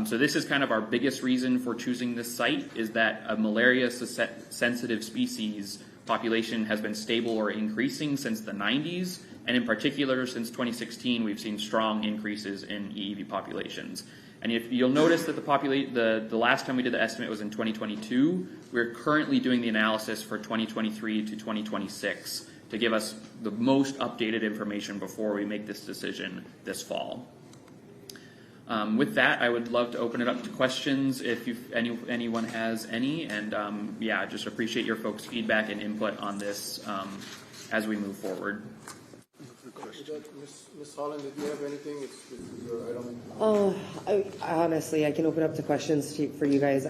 So this is kind of our biggest reason for choosing this site, is that a malaria-sensitive species population has been stable or increasing since the 90s, and in particular since 2016 we've seen strong increases in EEV populations. And if you'll notice that the last time we did the estimate was in 2022, we're currently doing the analysis for 2023 to 2026 to give us the most updated information before we make this decision this fall. With that, I would love to open it up to questions if anyone has any, and yeah, just appreciate your folks' feedback and input on this as we move forward. Ms. Holland, did you have anything? It's your item. Oh, honestly, I can open up to questions for you guys.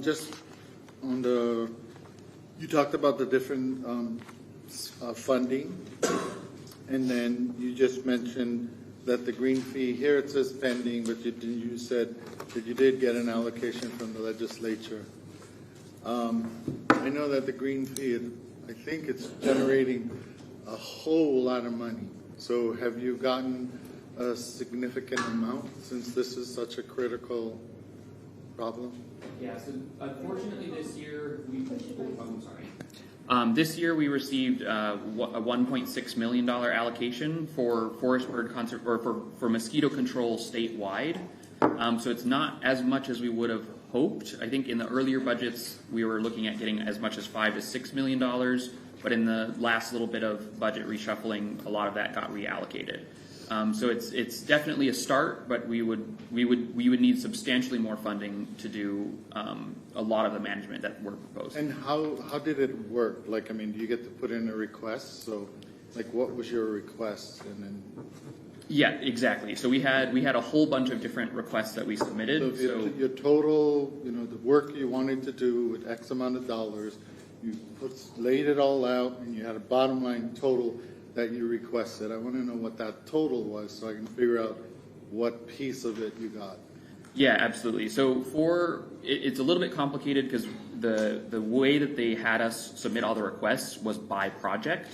Just on the, you talked about the different funding, and then you just mentioned that the green fee, here it says pending, but you said that you did get an allocation from the legislature. I know that the green fee, I think it's generating a whole lot of money. So have you gotten a significant amount since this is such a critical problem? Yeah, so unfortunately this year this year we received a $1.6 million allocation for forest bird for mosquito control statewide. So it's not as much as we would have hoped. I think in the earlier budgets we were looking at getting as much as $5 to $6 million, but in the last little bit of budget reshuffling, a lot of that got reallocated. So it's definitely a start, but we would need substantially more funding to do a lot of the management that we're proposing. And how did it work? Like, I mean, do you get to put in a request? So, like, what was your request? And then yeah, exactly. So we had a whole bunch of different requests that we submitted. So your total, the work you wanted to do with X amount of dollars, you laid it all out, and you had a bottom line total that you requested. I want to know what that total was so I can figure out what piece of it you got. Yeah, absolutely. So it's a little bit complicated because the way that they had us submit all the requests was by project.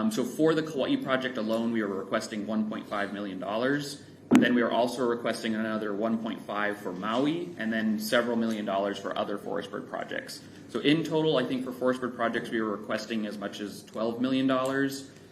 So for the Kauaʻi project alone, we were requesting $1.5 million. But then we were also requesting another 1.5 for Maui, and then several $million for other forest bird projects. So in total, I think for forest bird projects, we were requesting as much as $12 million.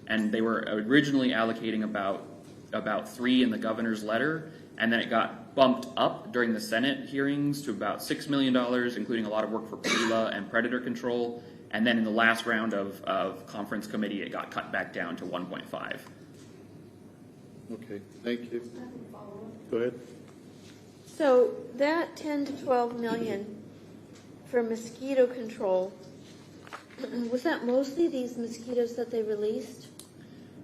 And they were originally allocating about $3 in the governor's letter, and then it got bumped up during the Senate hearings to about $6 million, including a lot of work for PILA and predator control. And then in the last round of conference committee, it got cut back down to 1.5. Okay, thank you. Go ahead. So that 10 to 12 million for mosquito control, was that mostly these mosquitoes that they released?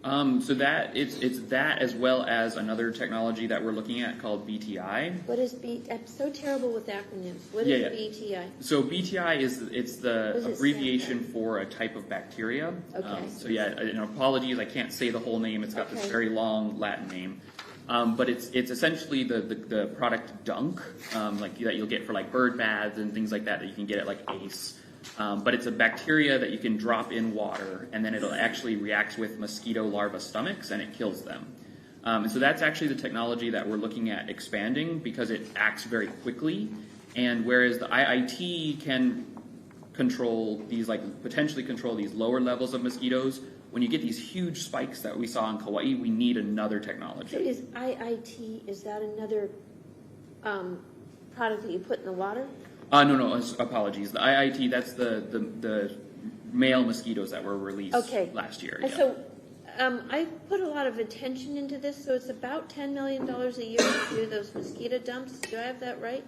So that it's that as well as another technology that we're looking at called BTI. What is I'm so terrible with acronyms. What is BTI? So BTI it's the abbreviation for a type of bacteria. Okay. So yeah, and apologies, I can't say the whole name. It's got this very long Latin name. But it's essentially the product dunk, like that you'll get for like bird baths and things like that you can get at like Ace. But it's a bacteria that you can drop in water, and then it'll actually react with mosquito larva stomachs, and it kills them. And so that's actually the technology that we're looking at expanding because it acts very quickly. And whereas the IIT can potentially control these lower levels of mosquitoes, when you get these huge spikes that we saw in Kauaʻi, we need another technology. So is IIT, is that another product that you put in the water? No, apologies. The IIT, that's the male mosquitoes that were released last year. Yeah. So I put a lot of attention into this, so it's about $10 million a year to do those mosquito dumps. Do I have that right?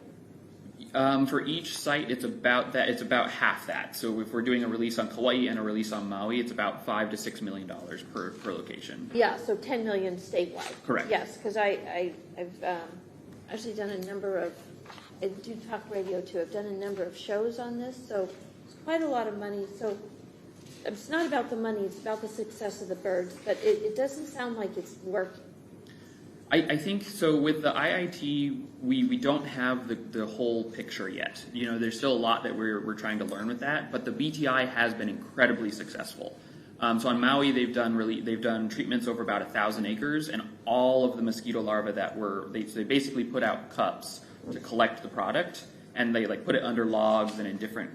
For each site, it's about that. It's about half that. So if we're doing a release on Kauaʻi and a release on Maui, it's about $5 to $6 million per location. Yeah, so $10 million statewide. Correct. Yes, because I've actually done a number of, I do talk radio too, I've done a number of shows on this, so it's quite a lot of money. So it's not about the money, it's about the success of the birds, but it doesn't sound like it's working. I think so. With the IIT, we don't have the whole picture yet. You know, there's still a lot that we're trying to learn with that. But the BTI has been incredibly successful. So on Maui, they've done treatments over about 1,000 acres, and all of the mosquito larvae that they basically put out cups to collect the product, and they like put it under logs and in different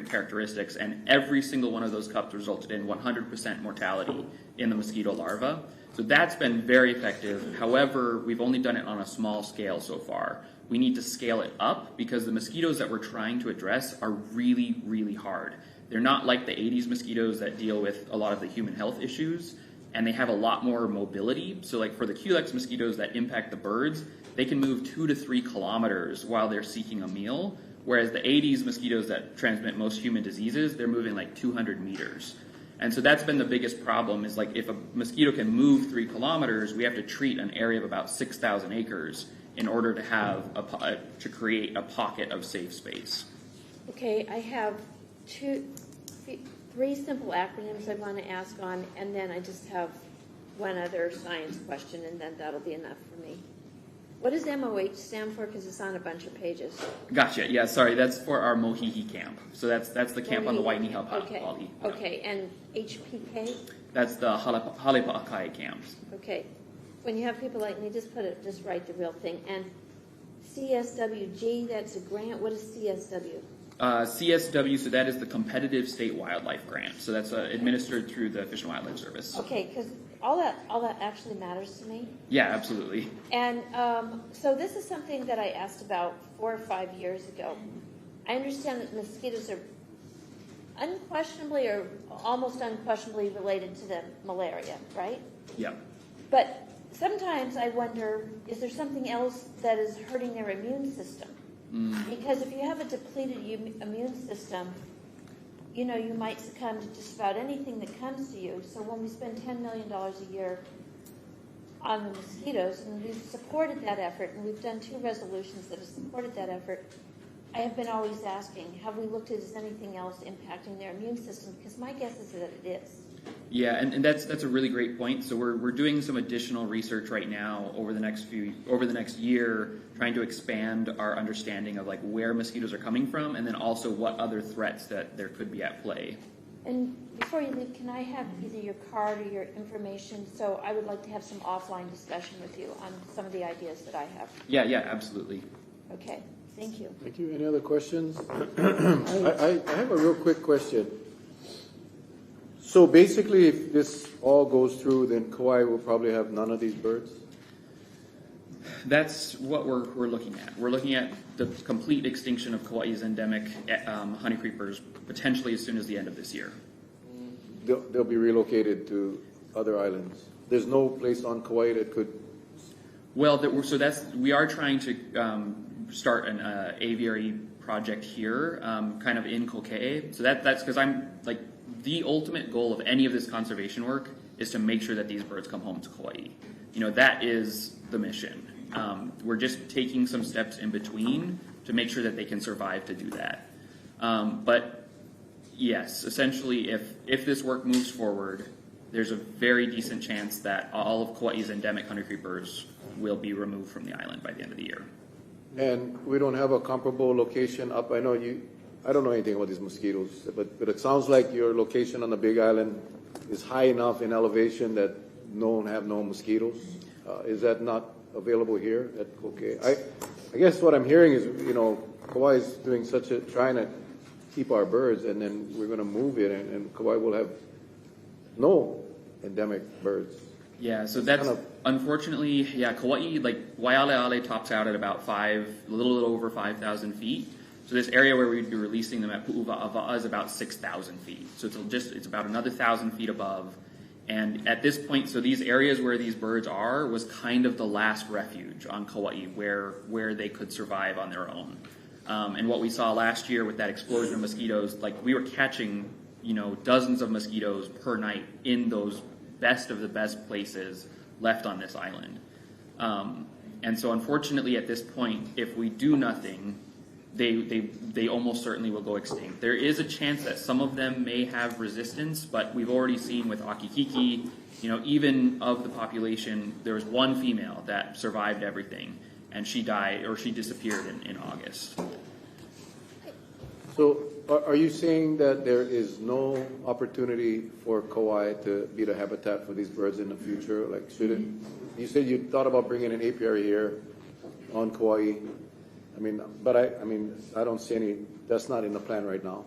characteristics, and every single one of those cups resulted in 100% mortality in the mosquito larva. So that's been very effective. However, we've only done it on a small scale so far. We need to scale it up because the mosquitoes that we're trying to address are really, really hard. They're not like the 80s mosquitoes that deal with a lot of the human health issues, and they have a lot more mobility. So like for the Culex mosquitoes that impact the birds, they can move 2 to 3 kilometers while they're seeking a meal, whereas the 80s mosquitoes that transmit most human diseases, they're moving like 200 meters. And so that's been the biggest problem is like if a mosquito can move 3 kilometers, we have to treat an area of about 6,000 acres in order to have to create a pocket of safe space. Okay, I have 3 simple acronyms I want to ask on, and then I just have one other science question, and then that'll be enough for me. What does MOH stand for? Because it's on a bunch of pages. Gotcha. Yeah, sorry. That's for our Mohihi camp. So that's the camp on the Wainiha Pāʻawi. Okay, and HPK? That's the Halepa'akai camps. Okay. When you have people like me, just write the real thing. And CSWG, that's a grant. What is CSW? CSW, so that is the Competitive State Wildlife Grant. So that's administered through the Fish and Wildlife Service. Okay, because all that actually matters to me. Yeah, absolutely. And so this is something that I asked about 4 or 5 years ago. I understand that mosquitoes are unquestionably or almost unquestionably related to the malaria, right? Yeah. But sometimes I wonder, is there something else that is hurting their immune system? Because if you have a depleted immune system, you know, you might succumb to just about anything that comes to you. So when we spend $10 million a year on the mosquitoes, and we've supported that effort, and we've done 2 resolutions that have supported that effort, I have been always asking, have we looked at is anything else impacting their immune system? Because my guess is that it is. Yeah, and that's a really great point. So we're doing some additional research right now over the next year, trying to expand our understanding of like where mosquitoes are coming from, and then also what other threats that there could be at play. And before you leave, can I have either your card or your information? So I would like to have some offline discussion with you on some of the ideas that I have. Yeah, absolutely. Okay, thank you. Thank you. Any other questions? I have a real quick question. So basically, if this all goes through, then Kauaʻi will probably have none of these birds? That's what we're looking at. We're looking at the complete extinction of Kauaʻi's endemic honey creepers, potentially as soon as the end of this year. They'll be relocated to other islands. There's no place on Kauaʻi that could... Well, we are trying to start an aviary project here, kind of in Kokee. So that's because I'm like, the ultimate goal of any of this conservation work is to make sure that these birds come home to Kauaʻi. You know, that is the mission. We're just taking some steps in between to make sure that they can survive to do that. But yes, essentially, if this work moves forward, there's a very decent chance that all of Kauaʻi's endemic honey creepers will be removed from the island by the end of the year. And we don't have a comparable location up. I don't know anything about these mosquitoes, but it sounds like your location on the Big Island is high enough in elevation that have no mosquitoes. Is that not available here at Kokee? I guess what I'm hearing is, you know, Kauai is doing trying to keep our birds, and then we're going to move it, and Kauai will have no endemic birds. Yeah, so that's unfortunately, Kauaʻi, like Waialeale tops out at about a little over 5,000 feet. So this area where we'd be releasing them at Pu'uva'ava'a is about 6,000 feet. So it's about another 1,000 feet above. And at this point, so these areas where these birds are was kind of the last refuge on Kauaʻi where they could survive on their own. And what we saw last year with that explosion of mosquitoes, like we were catching, you know, dozens of mosquitoes per night in those best of the best places left on this island. And so unfortunately at this point, if we do nothing, they almost certainly will go extinct. There is a chance that some of them may have resistance, but we've already seen with Akikiki, even of the population, there was one female that survived everything, and she died, or she disappeared in August. So are you saying that there is no opportunity for Kauaʻi to be the habitat for these birds in the future? Like, should it? You said you thought about bringing an apiary here on Kauaʻi. I don't see any. That's not in the plan right now.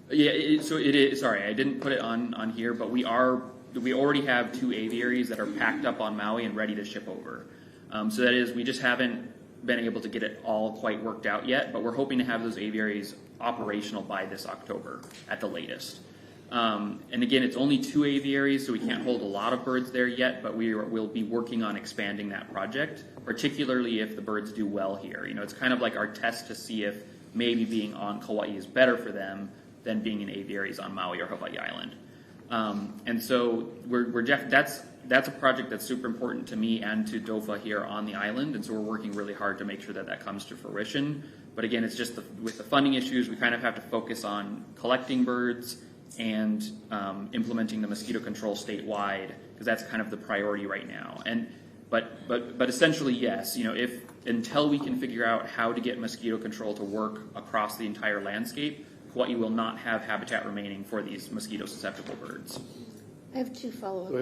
Yeah, so it is. Sorry, I didn't put it on here, but we already have 2 aviaries that are packed up on Maui and ready to ship over. So that is, we just haven't been able to get it all quite worked out yet, but we're hoping to have those aviaries operational by this October at the latest. And again, it's only 2 aviaries, so we can't hold a lot of birds there yet, but we'll be working on expanding that project, particularly if the birds do well here. It's kind of like our test to see if maybe being on Kauaʻi is better for them than being in aviaries on Maui or Hawaii Island. And so that's a project that's super important to me and to DOFA here on the island, and so we're working really hard to make sure that comes to fruition. But again, it's just with the funding issues, we kind of have to focus on collecting birds and implementing the mosquito control statewide, because that's kind of the priority right now. But essentially, yes, until we can figure out how to get mosquito control to work across the entire landscape, Kauaʻi will not have habitat remaining for these mosquito-susceptible birds. I have 2 follow-ups. Go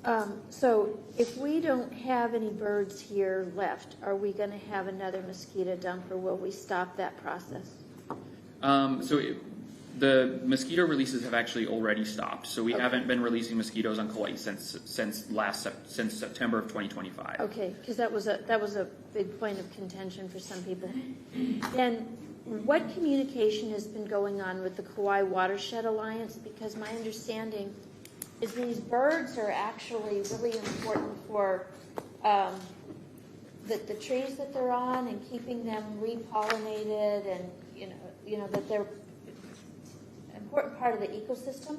ahead. So if we don't have any birds here left, are we going to have another mosquito dump, or will we stop that process? The mosquito releases have actually already stopped. So we haven't been releasing mosquitoes on Kauaʻi since September of 2025. Okay, because that was a big point of contention for some people. And what communication has been going on with the Kauai Watershed Alliance? Because my understanding is these birds are actually really important for the trees that they're on, and keeping them repollinated, and that they're an important part of the ecosystem,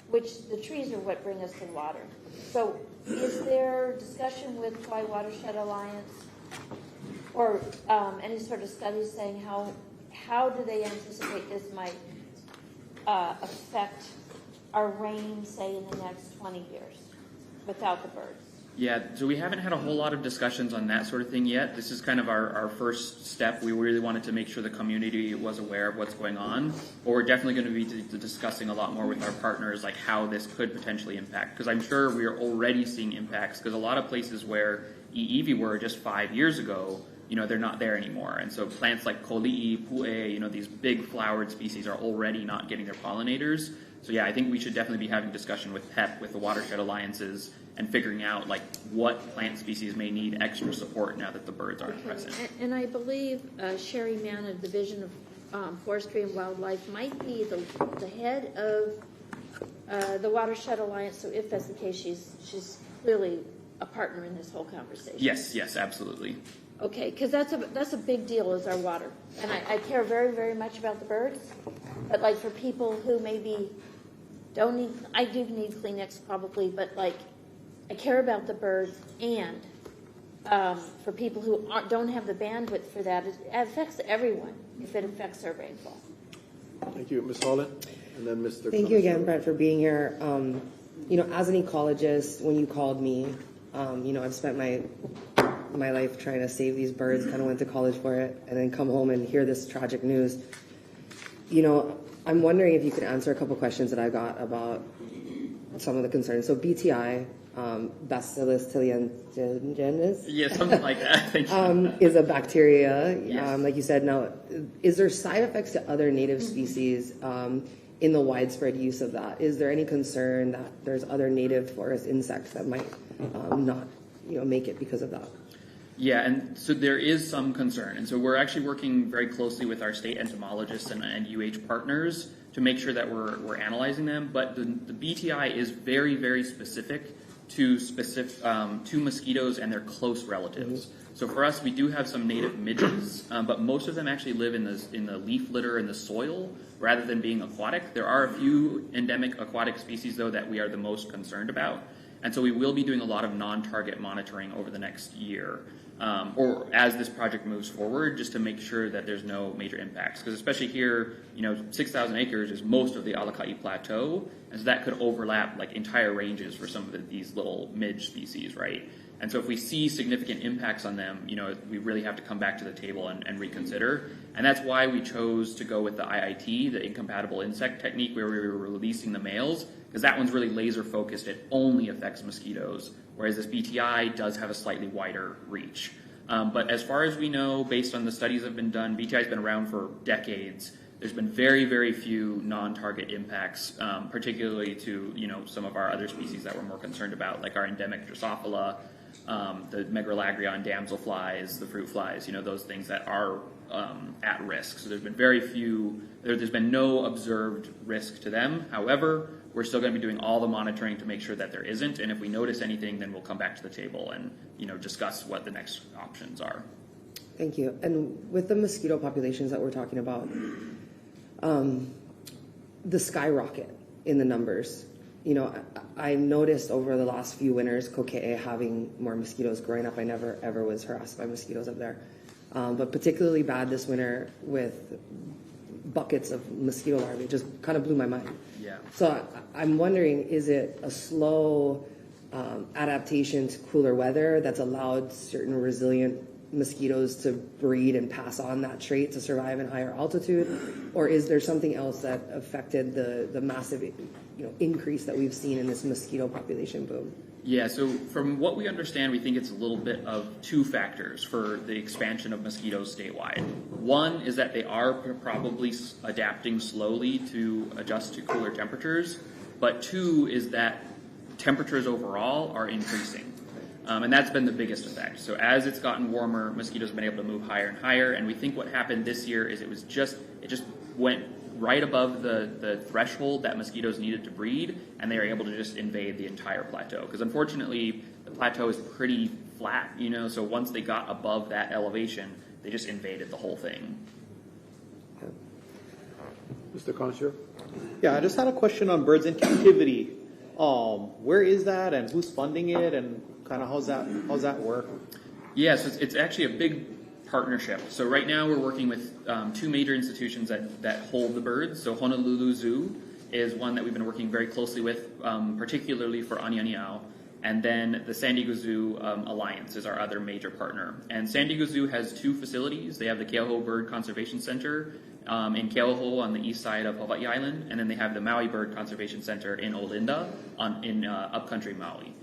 which the trees are what bring us the water. So is there discussion with Kauai Watershed Alliance or any sort of studies saying how do they anticipate this might affect our rain, say, in the next 20 years without the birds? Yeah, so we haven't had a whole lot of discussions on that sort of thing yet. This is kind of our first step. We really wanted to make sure the community was aware of what's going on. But we're definitely going to be discussing a lot more with our partners, like how this could potentially impact. Because I'm sure we are already seeing impacts, because a lot of places where i'iwi were just 5 years ago, they're not there anymore. And so plants like koli'i, pu'e, these big flowered species are already not getting their pollinators. So yeah, I think we should definitely be having discussion with PEP, with the watershed alliances, and figuring out what plant species may need extra support now that the birds aren't present. And I believe Sherry Mann of the Division of Forestry and Wildlife might be the head of the Watershed Alliance. So if that's the case, she's clearly a partner in this whole conversation. Yes, absolutely. Okay, because that's a big deal, is our water, and I care very, very much about the birds. But for people who maybe don't need, I do need Kleenex probably, but I care about the birds, and for people who don't have the bandwidth for that, it affects everyone if it affects our rainfall. Thank you, Ms. Holland, and then Mr. Thank you again, Brett, for being here. As an ecologist, when you called me, I've spent my life trying to save these birds, kind of went to college for it, and then come home and hear this tragic news. I'm wondering if you could answer a couple questions that I got about some of the concerns. So BTI, Bacillus thuringiensis. Yeah, something like that. Thank you. Is a bacteria, Yes. like you said. Now, is there side effects to other native species in the widespread use of that? Is there any concern that there's other native forest insects that might not, make it because of that? Yeah, and so there is some concern. And so we're actually working very closely with our state entomologists and UH partners to make sure that we're analyzing them. But the BTI is very, very specific to mosquitoes and their close relatives. So for us, we do have some native midges, but most of them actually live in the leaf litter in the soil rather than being aquatic. There are a few endemic aquatic species, though, that we are the most concerned about. And so we will be doing a lot of non-target monitoring over the next year, or as this project moves forward, just to make sure that there's no major impacts. Because especially here, 6,000 acres is most of the Kauaʻi Plateau, and so that could overlap like entire ranges for some of these little midge species, right? And so if we see significant impacts on them, we really have to come back to the table and reconsider. And that's why we chose to go with the IIT, the incompatible insect technique, where we were releasing the males, because that one's really laser focused. It only affects mosquitoes, whereas this BTI does have a slightly wider reach. But as far as we know, based on the studies that have been done, BTI's been around for decades. There's been very, very few non-target impacts, particularly to some of our other species that we're more concerned about, like our endemic Drosophila, the Megalagrion damselflies, the fruit flies, those things that are at risk. So there's been very few, there's been no observed risk to them. However, we're still going to be doing all the monitoring to make sure that there isn't. And if we notice anything, then we'll come back to the table and discuss what the next options are. Thank you. And with the mosquito populations that we're talking about, the skyrocket in the numbers. I noticed over the last few winters, Koke'e having more mosquitoes. Growing up, I never ever was harassed by mosquitoes up there. But particularly bad this winter with buckets of mosquito larvae. It just kind of blew my mind. Yeah. So I'm wondering, is it a slow adaptation to cooler weather that's allowed certain resilient mosquitoes to breed and pass on that trait to survive in higher altitude? Or is there something else that affected the massive increase that we've seen in this mosquito population boom? Yeah, so from what we understand, we think it's a little bit of two factors for the expansion of mosquitoes statewide. One is that they are probably adapting slowly to adjust to cooler temperatures, but two is that temperatures overall are increasing. And that's been the biggest effect. So as it's gotten warmer, mosquitoes have been able to move higher and higher, and we think what happened this year is it just went right above the threshold that mosquitoes needed to breed, and they were able to just invade the entire plateau. Because unfortunately, the plateau is pretty flat, so once they got above that elevation, they just invaded the whole thing. Mr. Concher? Yeah, I just had a question on birds in captivity. Where is that, and who's funding it, and kind of how's that work? Yes, it's actually a big partnership. So right now we're working with two major institutions that hold the birds. So Honolulu Zoo is one that we've been working very closely with, particularly for Anianiao. And then the San Diego Zoo Alliance is our other major partner. And San Diego Zoo has two facilities. They have the Keauhou Bird Conservation Center in Keauhou on the east side of Hawaii Island, and then they have the Maui Bird Conservation Center in Olinda in upcountry Maui.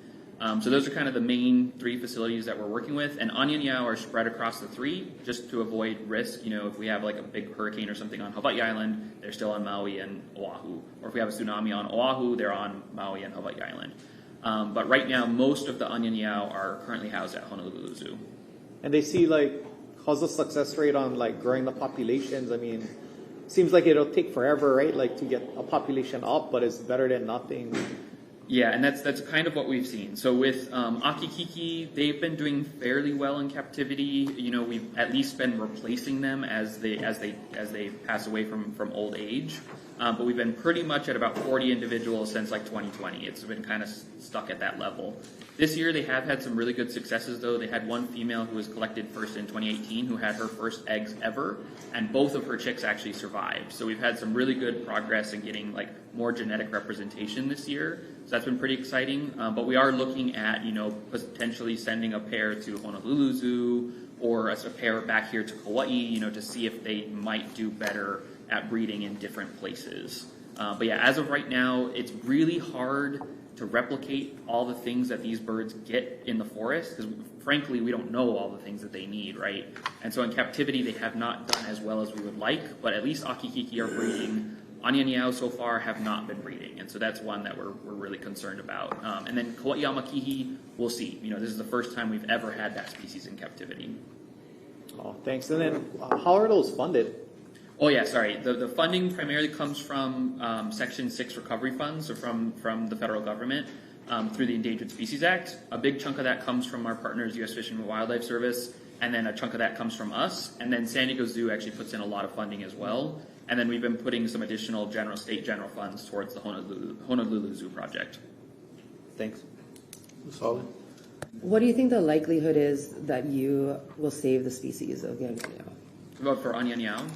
So those are kind of the main three facilities that we're working with, and Anianiao are spread across the three just to avoid risk. If we have like a big hurricane or something on Hawaii Island, they're still on Maui and Oahu. Or if we have a tsunami on Oahu, they're on Maui and Hawaii Island. But right now, most of the Anianiao are currently housed at Honolulu Zoo. And they see how's the success rate on growing the populations? I mean, seems like it'll take forever, right? To get a population up, but it's better than nothing. Yeah, and that's kind of what we've seen. So with Akikiki, they've been doing fairly well in captivity. We've at least been replacing them as they pass away from old age. But we've been pretty much at about 40 individuals since 2020. It's been kind of stuck at that level. This year they have had some really good successes though. They had one female who was collected first in 2018 who had her first eggs ever, and both of her chicks actually survived. So we've had some really good progress in getting more genetic representation this year. So that's been pretty exciting. But we are looking at, potentially sending a pair to Honolulu Zoo or as a pair back here to Kauaʻi, to see if they might do better at breeding in different places. But yeah, as of right now, it's really hard to replicate all the things that these birds get in the forest, because frankly, we don't know all the things that they need, right? And so in captivity, they have not done as well as we would like, but at least Akikiki are breeding. Anianiao so far have not been breeding, and so that's one that we're really concerned about. And then Kauaʻi Amakihi, we'll see. This is the first time we've ever had that species in captivity. Oh, thanks. And then how are those funded? Oh yeah, sorry. The funding primarily comes from Section 6 recovery funds, so from the federal government through the Endangered Species Act. A big chunk of that comes from our partners, U.S. Fish and Wildlife Service, and then a chunk of that comes from us. And then San Diego Zoo actually puts in a lot of funding as well. And then we've been putting some additional state general funds towards the Honolulu Zoo project. Thanks. Ms. Holland? What do you think the likelihood is that you will save the species of Anyanyao? About for Anyanyao,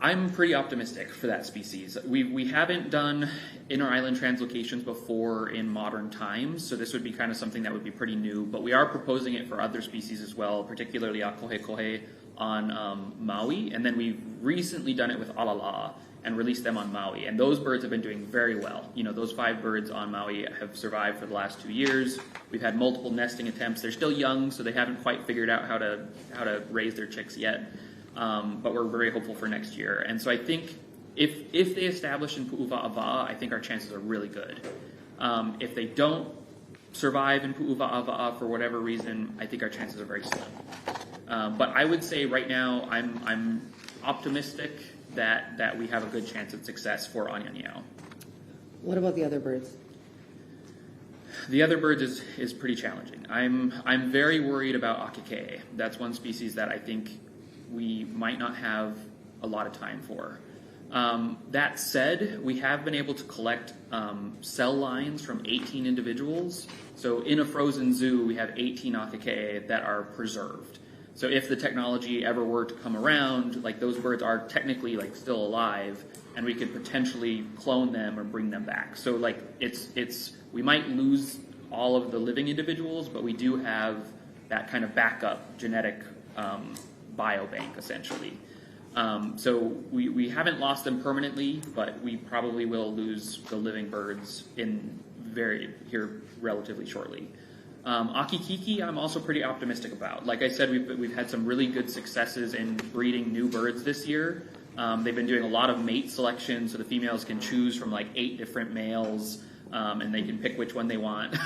I'm pretty optimistic for that species. We haven't done inner island translocations before in modern times, so this would be kind of something that would be pretty new, but we are proposing it for other species as well, particularly Akohe on Maui, and then we've recently done it with Alala and released them on Maui, and those birds have been doing very well. You know, those 5 birds on Maui have survived for the last 2 years. We've had multiple nesting attempts. They're still young, so they haven't quite figured out how to raise their chicks yet. But we're very hopeful for next year. And so I think if they establish in Pu'uva'awa'a, I think our chances are really good. If they don't survive in Pu'uva'awa'a for whatever reason, I think our chances are very slim. But I would say right now I'm optimistic that we have a good chance of success for Anyanyao. What about the other birds? The other birds is pretty challenging. I'm very worried about Hōʻike. That's one species that I think we might not have a lot of time for. That said, we have been able to collect cell lines from 18 individuals. So in a frozen zoo, we have 18 Hōʻike that are preserved. So if the technology ever were to come around, like those birds are technically like still alive, and we could potentially clone them or bring them back. So like we might lose all of the living individuals, but we do have that kind of backup genetic biobank essentially. So we haven't lost them permanently, but we probably will lose the living birds here relatively shortly. Akikiki, I'm also pretty optimistic about. Like I said, we've had some really good successes in breeding new birds this year. They've been doing a lot of mate selection, so the females can choose from like 8 different males, and they can pick which one they want.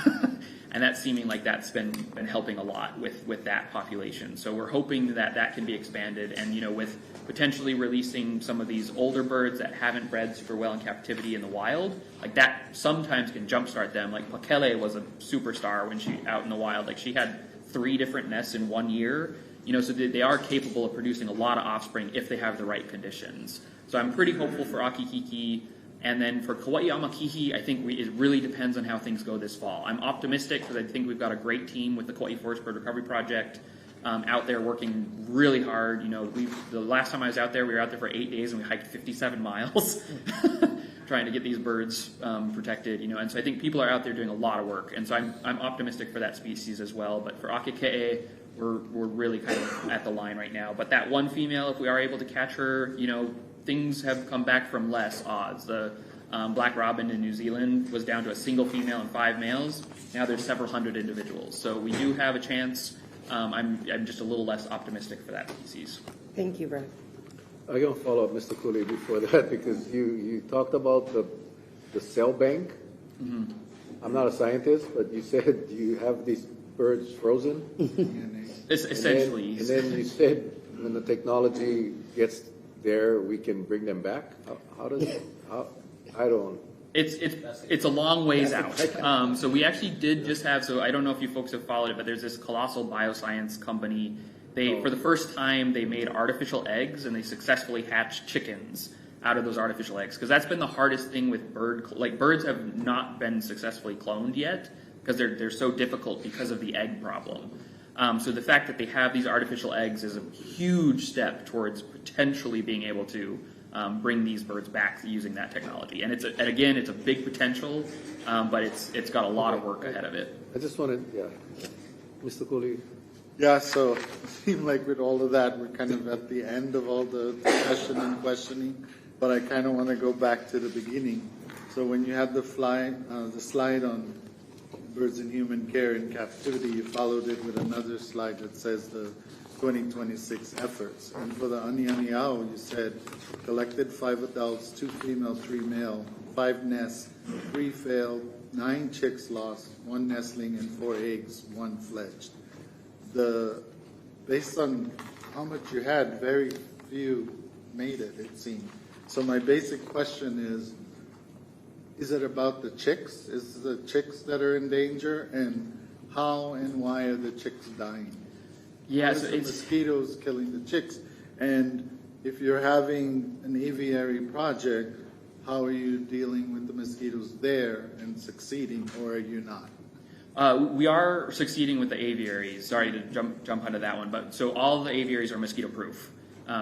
And that's seeming like that's been helping a lot with that population. So we're hoping that can be expanded, and with potentially releasing some of these older birds that haven't bred super well in captivity in the wild, like that sometimes can jumpstart them. Like Pakele was a superstar when she out in the wild. Like she had 3 different nests in 1 year. So they are capable of producing a lot of offspring if they have the right conditions. So I'm pretty hopeful for Akikiki. And then for Kauaʻi Amakihi, I think it really depends on how things go this fall. I'm optimistic because I think we've got a great team with the Kauaʻi Forest Bird Recovery Project out there working really hard. The last time I was out there, we were out there for 8 days and we hiked 57 miles trying to get these birds protected. And so I think people are out there doing a lot of work. And so I'm optimistic for that species as well. But for Akike'e, we're really kind of at the line right now. But that one female, if we are able to catch her, things have come back from less odds. The black robin in New Zealand was down to a single female and 5 males. Now there's several hundred individuals. So we do have a chance. I'm just a little less optimistic for that species. Thank you, Brett. I'm going to follow up Mr. Cooley before that because you talked about the cell bank. Mm-hmm. I'm not a scientist, but you said you have these birds frozen. Essentially. And then you said when the technology gets there, we can bring them back. I don't. It's a long ways out. So we actually did just have. So I don't know if you folks have followed it, but there's this colossal bioscience company. For the first time, they made artificial eggs and they successfully hatched chickens out of those artificial eggs. Because that's been the hardest thing with birds have not been successfully cloned yet because they're so difficult because of the egg problem. So the fact that they have these artificial eggs is a huge step towards potentially being able to bring these birds back using that technology. And again, it's a big potential, but it's got a lot of work ahead of it. I just wanted, Mr. Cooley. Yeah, so it seems like with all of that, we're kind of at the end of all the discussion and questioning, but I kind of want to go back to the beginning. So when you had the slide on birds in human care in captivity, you followed it with another slide that says the 2026 efforts. And for the Anyanyao, you said collected 5 adults, 2 female, 3 male, 5 nests, 3 failed, 9 chicks lost, 1 nestling, and 4 eggs, 1 fledged. Based on how much you had, very few made it seemed. So my basic question is it about the chicks? Is the chicks that are in danger? And how and why are the chicks dying? Yeah, so it's mosquitoes killing the chicks. And if you're having an aviary project, how are you dealing with the mosquitoes there and succeeding, or are you not? We are succeeding with the aviaries. Sorry to jump onto that one, but so all the aviaries are mosquito proof.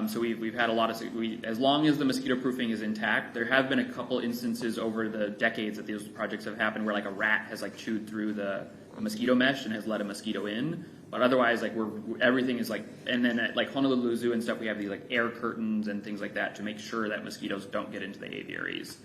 So we've had a lot of, as long as the mosquito proofing is intact, there have been a couple instances over the decades that these projects have happened where like a rat has like chewed through the mosquito mesh and has let a mosquito in. But otherwise, like everything is like, and then at like Honolulu Zoo and stuff, we have these like air curtains and things like that to make sure that mosquitoes don't get into the aviaries.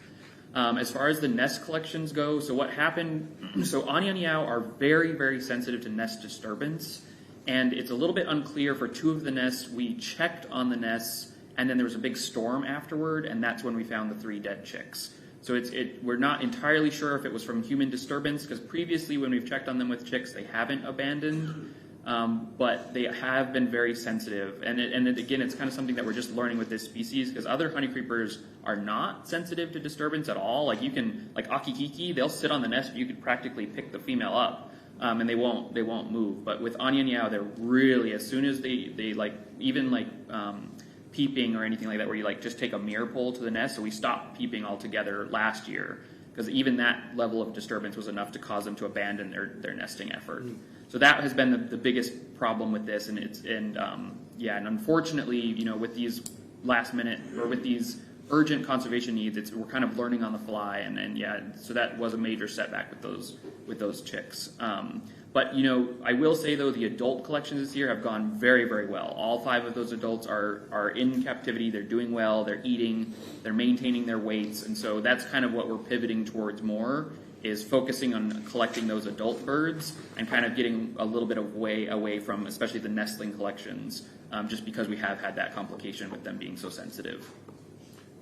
As far as the nest collections go, so what happened, so Anianiao are very, very sensitive to nest disturbance, and it's a little bit unclear for 2 of the nests. We checked on the nests, and then there was a big storm afterward, and that's when we found the 3 dead chicks. So we're not entirely sure if it was from human disturbance, because previously when we've checked on them with chicks, they haven't abandoned. But they have been very sensitive, and again, it's kind of something that we're just learning with this species, because other honey creepers are not sensitive to disturbance at all. Like you can, like akikiki, they'll sit on the nest, but you could practically pick the female up, and they won't move. But with Anianiao, they're really, as soon as they like, even like peeping or anything like that, where you like just take a mirror pole to the nest. So we stopped peeping altogether last year, because even that level of disturbance was enough to cause them to abandon their nesting effort. So that has been the biggest problem with this, and and unfortunately, you know, with these last minute or with these urgent conservation needs, we're kind of learning on the fly, and so that was a major setback with those chicks. But you know, I will say though, the adult collections this year have gone very, very well. All 5 of those adults are in captivity. They're doing well. They're eating. They're maintaining their weights, and so that's kind of what we're pivoting towards more, is focusing on collecting those adult birds and kind of getting a little bit of way away from especially the nestling collections, just because we have had that complication with them being so sensitive.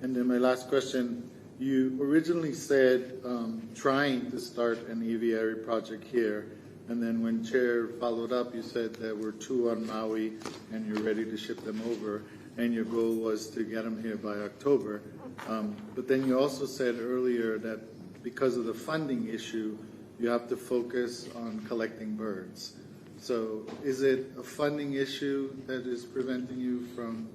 And then my last question, you originally said trying to start an aviary project here, and then when Chair followed up, you said there were 2 on Maui and you're ready to ship them over, and your goal was to get them here by October. But then you also said earlier that because of the funding issue, you have to focus on collecting birds. So is it a funding issue that is preventing you from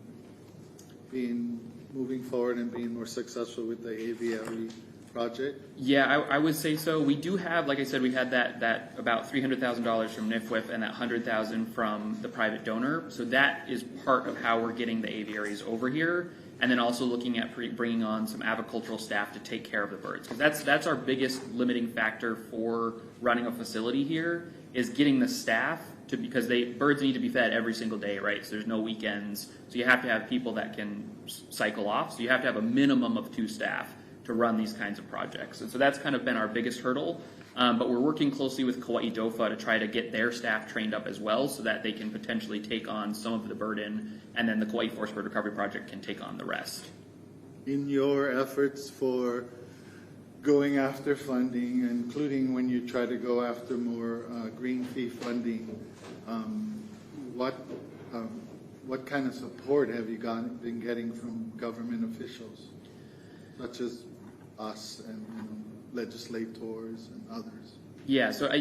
moving forward and being more successful with the aviary project? Yeah, I would say so. We do have, like I said, we had that about $300,000 from NIFWIF and that $100,000 from the private donor. So that is part of how we're getting the aviaries over here. And then also looking at bringing on some avicultural staff to take care of the birds. Because that's our biggest limiting factor for running a facility here, is getting the staff to, because birds need to be fed every single day, right? So there's no weekends. So you have to have people that can cycle off. So you have to have a minimum of 2 staff to run these kinds of projects. And so that's kind of been our biggest hurdle. But we're working closely with Kauaʻi DOFA to try to get their staff trained up as well, so that they can potentially take on some of the burden, and then the Kauaʻi Forest Bird Recovery Project can take on the rest. In your efforts for going after funding, including when you try to go after more green fee funding, what kind of support have you been getting from government officials, such as us and legislators and others? Yeah, so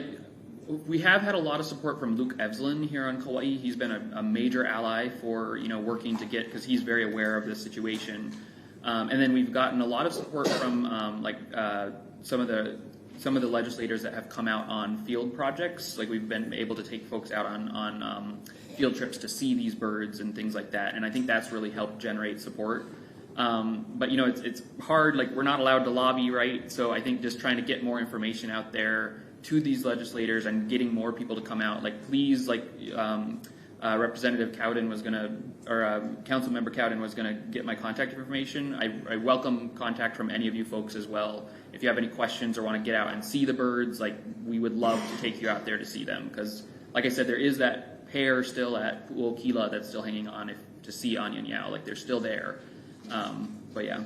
we have had a lot of support from Luke Evslin here on Kauaʻi. He's been a major ally for working to get, because he's very aware of the situation. And then we've gotten a lot of support from some of the legislators that have come out on field projects. Like, we've been able to take folks out on field trips to see these birds and things like that. And I think that's really helped generate support. But it's hard. Like, we're not allowed to lobby, right? So I think just trying to get more information out there to these legislators and getting more people to come out. Like, please, Representative Cowden was gonna, or Council Member Cowden was gonna get my contact information. I welcome contact from any of you folks as well. If you have any questions or want to get out and see the birds, we would love to take you out there to see them. Because, like I said, there is that pair still at Pu'okila that's still hanging on to see Anianiao. They're still there. But yeah.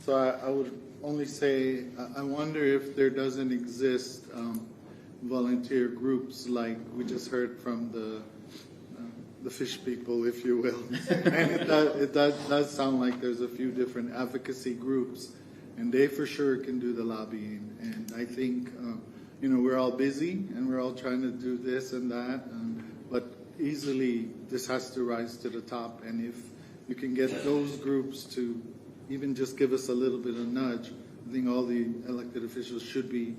So I would only say, I wonder if there doesn't exist volunteer groups like we just heard from the fish people, if you will. And it does sound like there's a few different advocacy groups, and they for sure can do the lobbying. And I think, we're all busy and we're all trying to do this and that, but easily this has to rise to the top. And if you can get those groups to even just give us a little bit of nudge, I think all the elected officials should be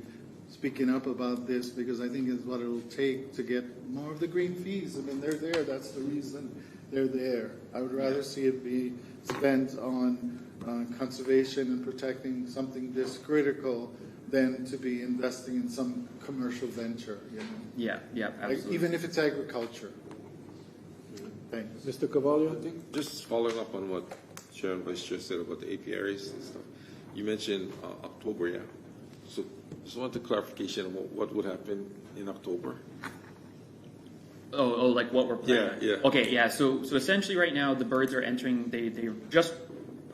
speaking up about this, because I think it's what it'll take to get more of the green fees. I mean, they're there. That's the reason they're there. I would rather see it be spent on conservation and protecting something this critical than to be investing in some commercial venture. You know? Yeah, absolutely. Like, even if it's agriculture. Thanks. Mr. Cavallo? I think just following up on what Chair and Vice Chair said about the apiaries and stuff. You mentioned October, yeah. So just want a clarification on what would happen in October. Oh, like what we're planning. Yeah. Okay, yeah. So essentially, right now the birds are entering. They're just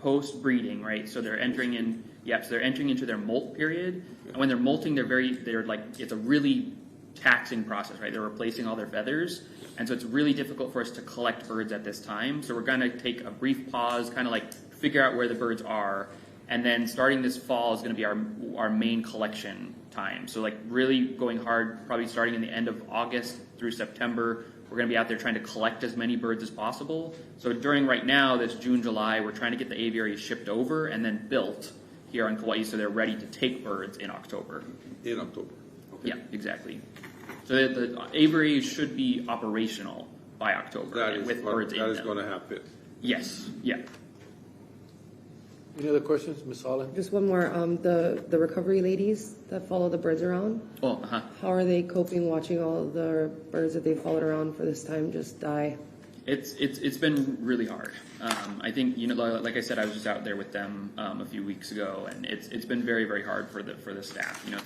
post breeding, right? So they're entering in. Yeah, so they're entering into their molt period, and when they're molting, they're like it's a really taxing process, right? They're replacing all their feathers, and so it's really difficult for us to collect birds at this time. So we're going to take a brief pause, kind of like figure out where the birds are, and then starting this fall is going to be our main collection time. So like really going hard, probably starting in the end of August through September. We're going to be out there trying to collect as many birds as possible. So during right now, this June, July, we're trying to get the aviaries shipped over and then built here on Kauaʻi so they're ready to take birds in October. In October. Okay. Yeah, exactly. So the aviary should be operational by October with birds in them. That is going to happen. Yes, yeah. Any other questions, Ms. Holland? Just one more. The recovery ladies that follow the birds around. Oh, How are they coping watching all the birds that they followed around for this time just die? It's been really hard. I think, you know, like I said, I was just out there with them a few weeks ago, and it's been very, very hard for the staff. You know,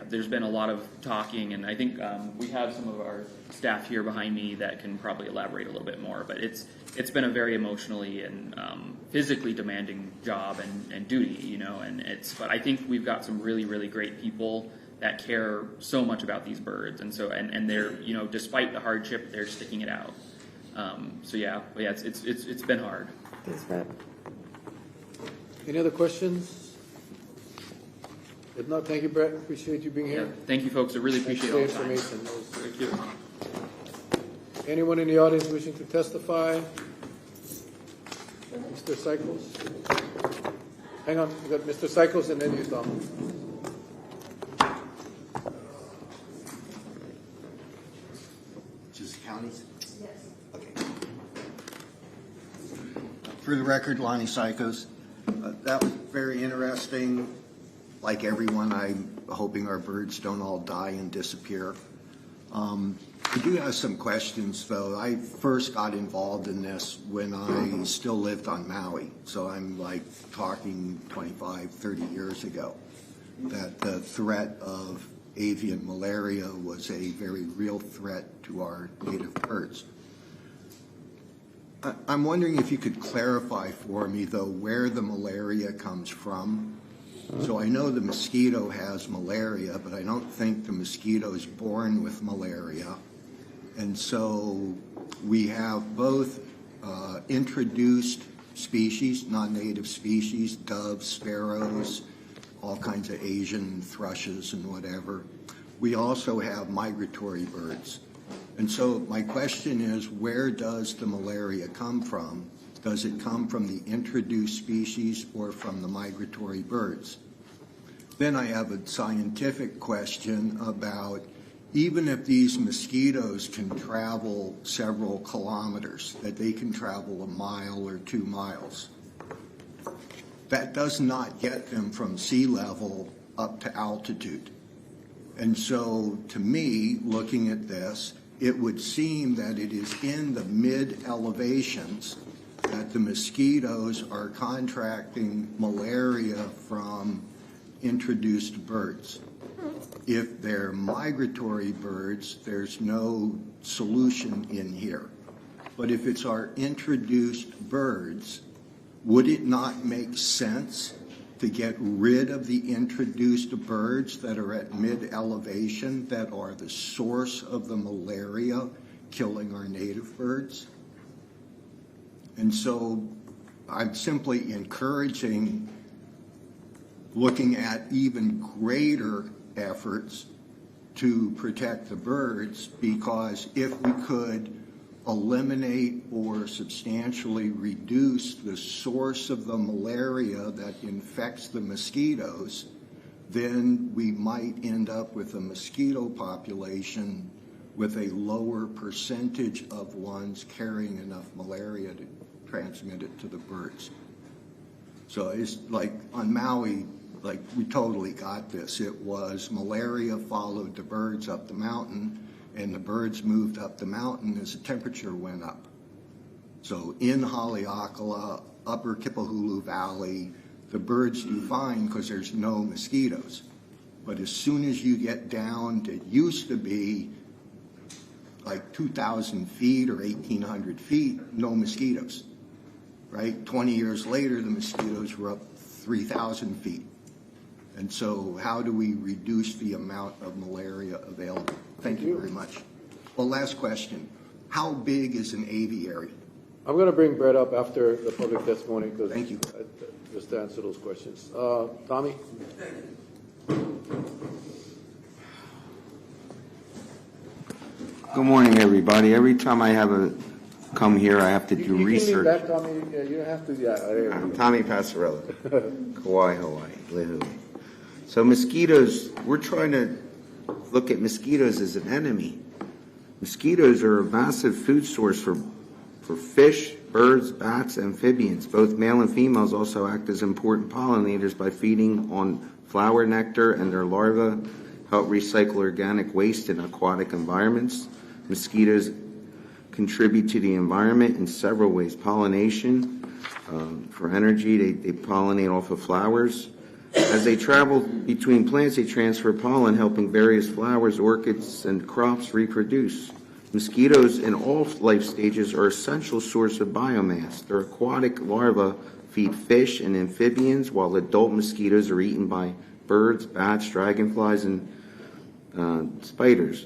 there's been a lot of talking, and I think we have some of our staff here behind me that can probably elaborate a little bit more. But it's been a very emotionally and physically demanding job and duty, you know. But I think we've got some really, really great people that care so much about these birds, and they're, you know, despite the hardship, they're sticking it out. It's been hard. Thanks, Brett. Any other questions? If not, thank you, Brett. Appreciate you being here. Yeah, thank you, folks. I really appreciate all the time. information. Thank you. Anyone in the audience wishing to testify? Mr. Cycles? Hang on, we got Mr. Cycles and then you, Tom. Just counties? Yes. Okay. For the record, Lonnie Psychos. That was very interesting. Like everyone, I'm hoping our birds don't all die and disappear. I do have some questions, though. I first got involved in this when I still lived on Maui, so I'm like talking 25, 30 years ago, that the threat of avian malaria was a very real threat to our native birds. I'm wondering if you could clarify for me, though, where the malaria comes from. So I know the mosquito has malaria, but I don't think the mosquito is born with malaria. And so we have both introduced species, non-native species, doves, sparrows, all kinds of Asian thrushes and whatever. We also have migratory birds. And so my question is, where does the malaria come from? Does it come from the introduced species or from the migratory birds? Then I have a scientific question about, even if these mosquitoes can travel several kilometers, that they can travel a mile or 2 miles, that does not get them from sea level up to altitude. And so to me, looking at this, it would seem that it is in the mid-elevations that the mosquitoes are contracting malaria from introduced birds. If they're migratory birds, there's no solution in here. But if it's our introduced birds, would it not make sense to get rid of the introduced birds that are at mid-elevation, that are the source of the malaria killing our native birds? And so I'm simply encouraging looking at even greater efforts to protect the birds, because if we could eliminate or substantially reduce the source of the malaria that infects the mosquitoes, then we might end up with a mosquito population with a lower percentage of ones carrying enough malaria to transmit it to the birds. So it's like on Maui, like we totally got this. It was malaria followed the birds up the mountain, and the birds moved up the mountain as the temperature went up. So in Haleakala, upper Kipahulu Valley, the birds do fine because there's no mosquitoes. But as soon as you get down to, it used to be like 2,000 feet or 1,800 feet, no mosquitoes, right? 20 years later, the mosquitoes were up 3,000 feet. And so how do we reduce the amount of malaria available? Thank you very much. Well, last question. How big is an aviary? I'm going to bring Brett up after the public testimony because thank you. Just to answer those questions. Tommy? Good morning, everybody. Every time I have come here, I have to do research. Can you leave that, Tommy? Yeah, you don't have to. Yeah, I'm Tommy Passarella, Kauaʻi, Hawaii, Lehui. So mosquitoes, we're trying to look at mosquitoes as an enemy. Mosquitoes are a massive food source for fish, birds, bats, amphibians. Both male and females also act as important pollinators by feeding on flower nectar, and their larvae help recycle organic waste in aquatic environments. Mosquitoes contribute to the environment in several ways. Pollination, for energy, they pollinate off of flowers. As they travel between plants, they transfer pollen, helping various flowers, orchids, and crops reproduce. Mosquitoes in all life stages are an essential source of biomass. Their aquatic larvae feed fish and amphibians, while adult mosquitoes are eaten by birds, bats, dragonflies, and spiders.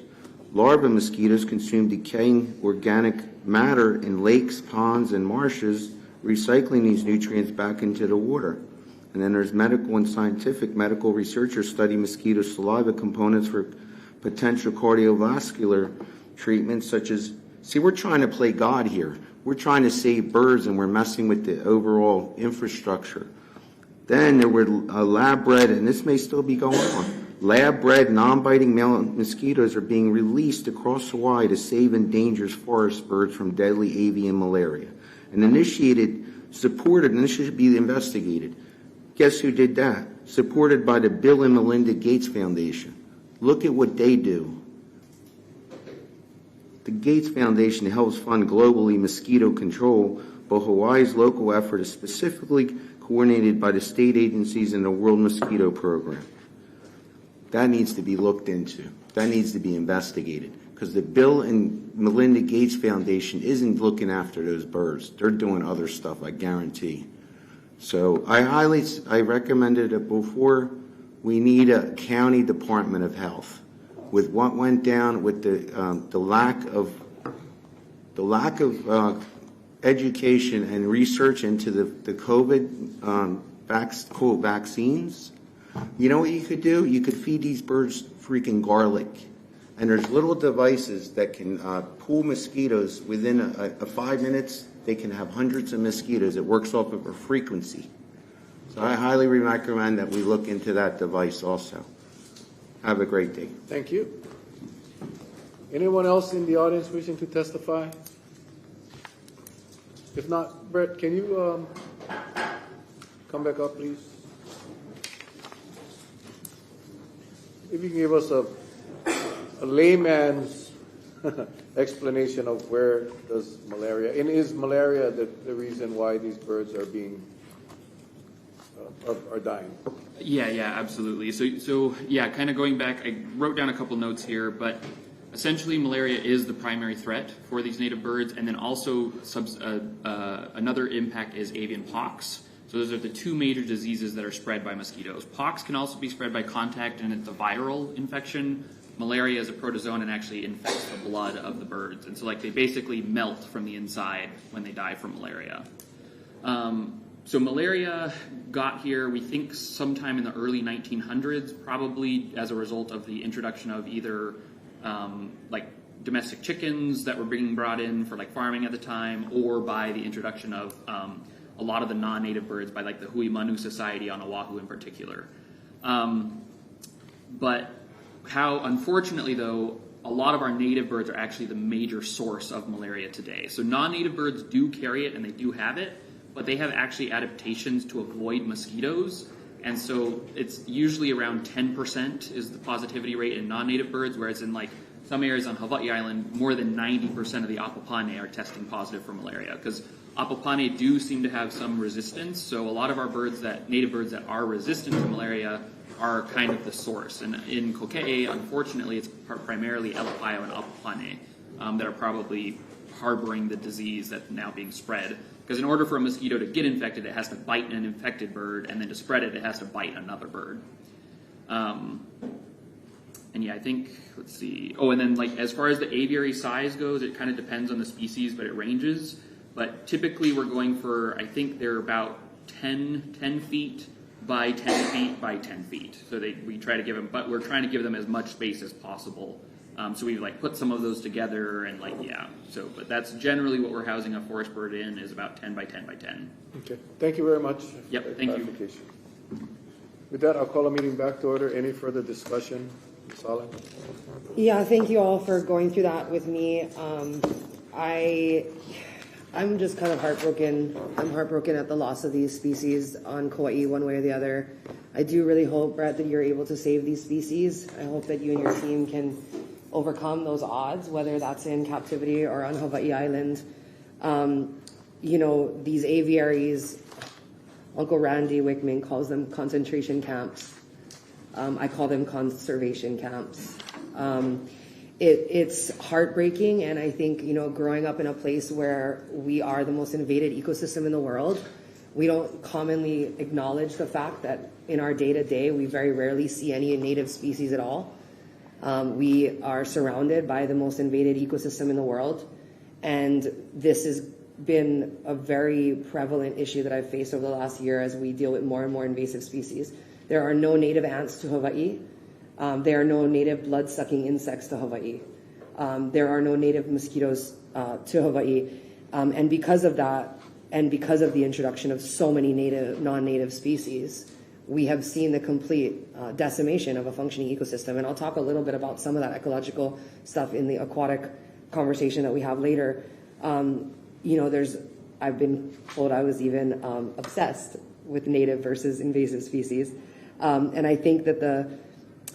Larva mosquitoes consume decaying organic matter in lakes, ponds, and marshes, recycling these nutrients back into the water. And then there's medical and scientific. Medical researchers study mosquito saliva components for potential cardiovascular treatments, such as, see, we're trying to play God here. We're trying to save birds, and we're messing with the overall infrastructure. Then there were lab-bred, and this may still be going on, lab-bred non-biting male mosquitoes are being released across Hawaii to save endangered forest birds from deadly avian malaria. And supported, and this should be investigated. Guess who did that? Supported by the Bill and Melinda Gates Foundation. Look at what they do. The Gates Foundation helps fund globally mosquito control, but Hawaii's local effort is specifically coordinated by the state agencies in the World Mosquito Program. That needs to be looked into. That needs to be investigated, because the Bill and Melinda Gates Foundation isn't looking after those birds. They're doing other stuff, I guarantee. So I recommended it before. We need a county Department of Health. With what went down with the lack of education and research into the COVID vaccines, you know what you could do? You could feed these birds freaking garlic. And there's little devices that can pull mosquitoes within 5 minutes. They can have hundreds of mosquitoes. It works off of a frequency. So I highly recommend that we look into that device also. Have a great day. Thank you. Anyone else in the audience wishing to testify? If not, Brett, can you come back up, please? If you can give us a layman's explanation of where does malaria, and is malaria the reason why these birds are being are dying? Yeah, absolutely. So yeah, kind of going back, I wrote down a couple notes here, but essentially malaria is the primary threat for these native birds, and then also another impact is avian pox. So those are the two major diseases that are spread by mosquitoes. Pox can also be spread by contact, and it's a viral infection. Malaria is a protozoan and actually infects the blood of the birds. And so they basically melt from the inside when they die from malaria. So malaria got here, we think, sometime in the early 1900s, probably as a result of the introduction of either domestic chickens that were being brought in for farming at the time, or by the introduction of a lot of the non-native birds by the Hui Manu Society on Oahu in particular. But how, unfortunately though, a lot of our native birds are actually the major source of malaria today. So non-native birds do carry it and they do have it, but they have actually adaptations to avoid mosquitoes. And so it's usually around 10% is the positivity rate in non-native birds, whereas in like some areas on Hawaii Island, more than 90% of the apopane are testing positive for malaria, because apopane do seem to have some resistance. So a lot of our birds native birds that are resistant to malaria are kind of the source. And in Kokee, unfortunately, it's primarily Elapaio and apopane that are probably harboring the disease that's now being spread. Because in order for a mosquito to get infected, it has to bite an infected bird, and then to spread it, it has to bite another bird. And yeah, I think, let's see. Oh, and then like as far as the aviary size goes, it kind of depends on the species, but it ranges. But typically we're going for, I think they're about 10 feet by 10 feet by 10 feet. So we try to give them, but we're trying to give them as much space as possible. So we like put some of those together and like, yeah. So, but that's generally what we're housing a forest bird in, is about 10 by 10 by 10. Okay, thank you very much. Yep, thank you. With that, I'll call a meeting back to order. Any further discussion? Ms. Holland? Yeah, thank you all for going through that with me. I'm just kind of heartbroken. I'm heartbroken at the loss of these species on Kauaʻi one way or the other. I do really hope, Brett, that you're able to save these species. I hope that you and your team can overcome those odds, whether that's in captivity or on Hawaii Island. You know, these aviaries, Uncle Randy Wickman calls them concentration camps. I call them conservation camps. It's heartbreaking, and I think, you know, growing up in a place where we are the most invaded ecosystem in the world, we don't commonly acknowledge the fact that in our day-to-day, we very rarely see any native species at all. We are surrounded by the most invaded ecosystem in the world, and this has been a very prevalent issue that I've faced over the last year as we deal with more and more invasive species. There are no native ants to Hawaii. There are no native blood-sucking insects to Hawaii. There are no native mosquitoes to Hawaii. And because of that, and because of the introduction of so many non-native species, we have seen the complete decimation of a functioning ecosystem. And I'll talk a little bit about some of that ecological stuff in the aquatic conversation that we have later. You know, I've been told I was even obsessed with native versus invasive species. And I think that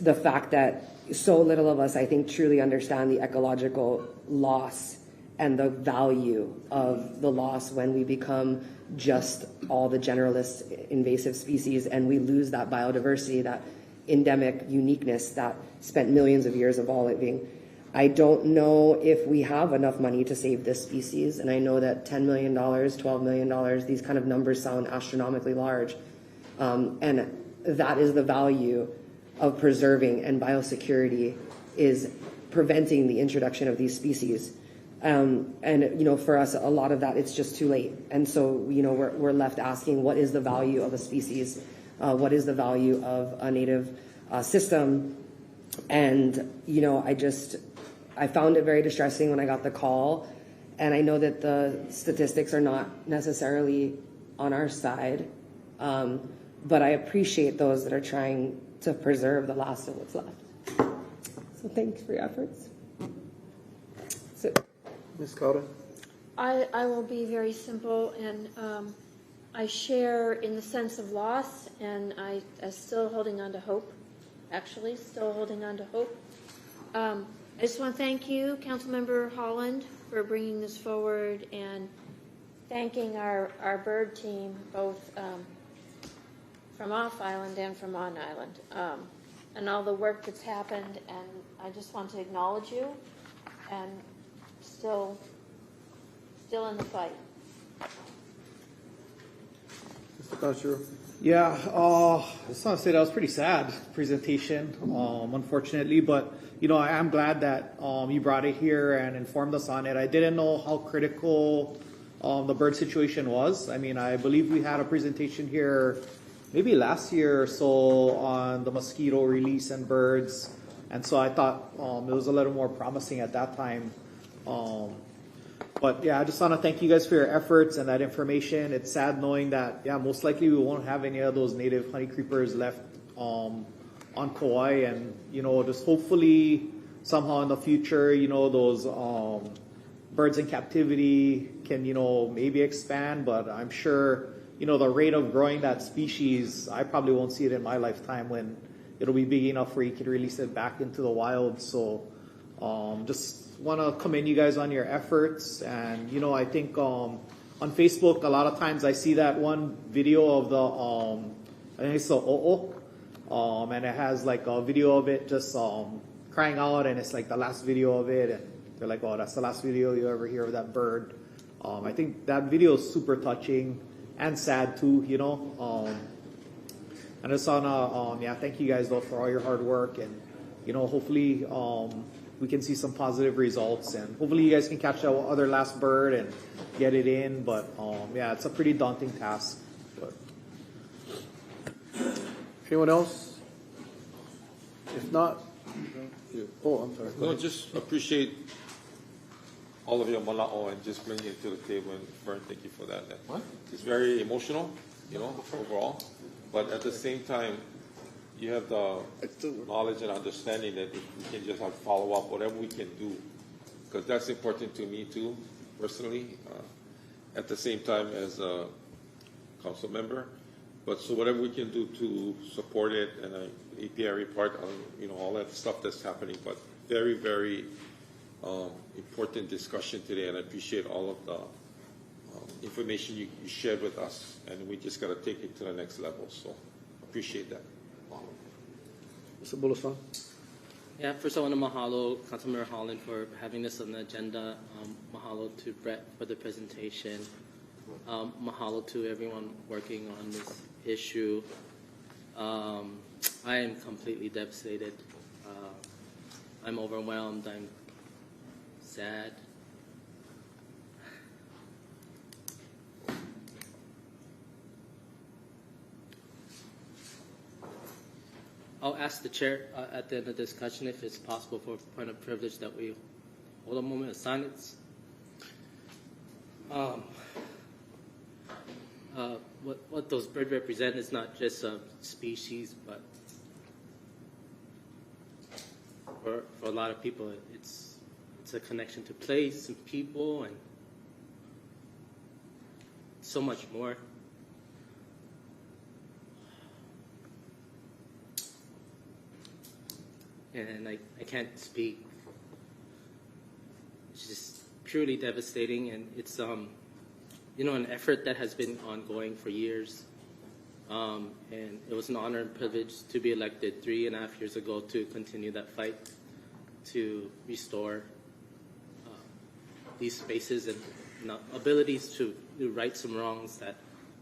the fact that so little of us, I think, truly understand the ecological loss and the value of the loss when we become just all the generalist invasive species and we lose that biodiversity, that endemic uniqueness that spent millions of years evolving. I don't know if we have enough money to save this species, and I know that $10 million, $12 million, these kind of numbers sound astronomically large, and that is the value of preserving, and biosecurity is preventing the introduction of these species. And, you know, for us, a lot of that, it's just too late. And so, you know, we're left asking, what is the value of a species? What is the value of a native system? And, you know, I found it very distressing when I got the call. And I know that the statistics are not necessarily on our side. But I appreciate those that are trying to preserve the last of what's left. So thanks for your efforts. That's it. Ms. Kaua? I will be very simple, and I share in the sense of loss, and I am still holding on to hope, actually, still holding on to hope. I just want to thank you, Councilmember Holland, for bringing this forward, and thanking our bird team, both from off island and from on island, and all the work that's happened. And I just want to acknowledge you, and still in the fight. Mr. Kanshiro? Yeah, I just want to say that was pretty sad presentation, unfortunately, but you know, I am glad that you brought it here and informed us on it. I didn't know how critical the bird situation was. I mean, I believe we had a presentation here maybe last year or so on the mosquito release and birds, and so I thought it was a little more promising at that time. But yeah, I just want to thank you guys for your efforts and that information. It's sad knowing that, yeah, most likely we won't have any of those native honey creepers left on Kauaʻi, and just hopefully somehow in the future, those birds in captivity can maybe expand. But I'm sure the rate of growing that species, I probably won't see it in my lifetime when it'll be big enough where you can release it back into the wild. So just want to commend you guys on your efforts. And I think on Facebook a lot of times I see that one video of the I think it's the O'o, and it has like a video of it just crying out, and it's like the last video of it, and they're like, oh, that's the last video you ever hear of that bird. I think that video is super touching and sad too, and it's on thank you guys though for all your hard work, and hopefully we can see some positive results, and hopefully you guys can catch that other last bird and get it in. But it's a pretty daunting task. But anyone else? If not, I'm sorry. No, just appreciate all of your mala'o and just bringing it to the table. And Fern, thank you for that. What? It's very emotional, overall. But at the same time, you have the knowledge and understanding that if we can just have follow up, whatever we can do, because that's important to me too, personally. At the same time as a council member, but so whatever we can do to support it, and APRE part on all that stuff that's happening. But very, very important discussion today, and I appreciate all of the information you shared with us, and we just got to take it to the next level. So appreciate that. Mr. Bulasan? Yeah, first I want to mahalo Councilmember Holland for having this on the agenda. Mahalo to Brett for the presentation. Mahalo to everyone working on this issue. I am completely devastated. I'm overwhelmed. I'm sad. I'll ask the chair at the end of the discussion if it's possible for a point of privilege that we hold a moment of silence. What those birds represent is not just a species, but for a lot of people, it's a connection to place and people and so much more. And I can't speak. It's just purely devastating, and it's an effort that has been ongoing for years. And it was an honor and privilege to be elected 3.5 years ago to continue that fight to restore these spaces and abilities to right some wrongs that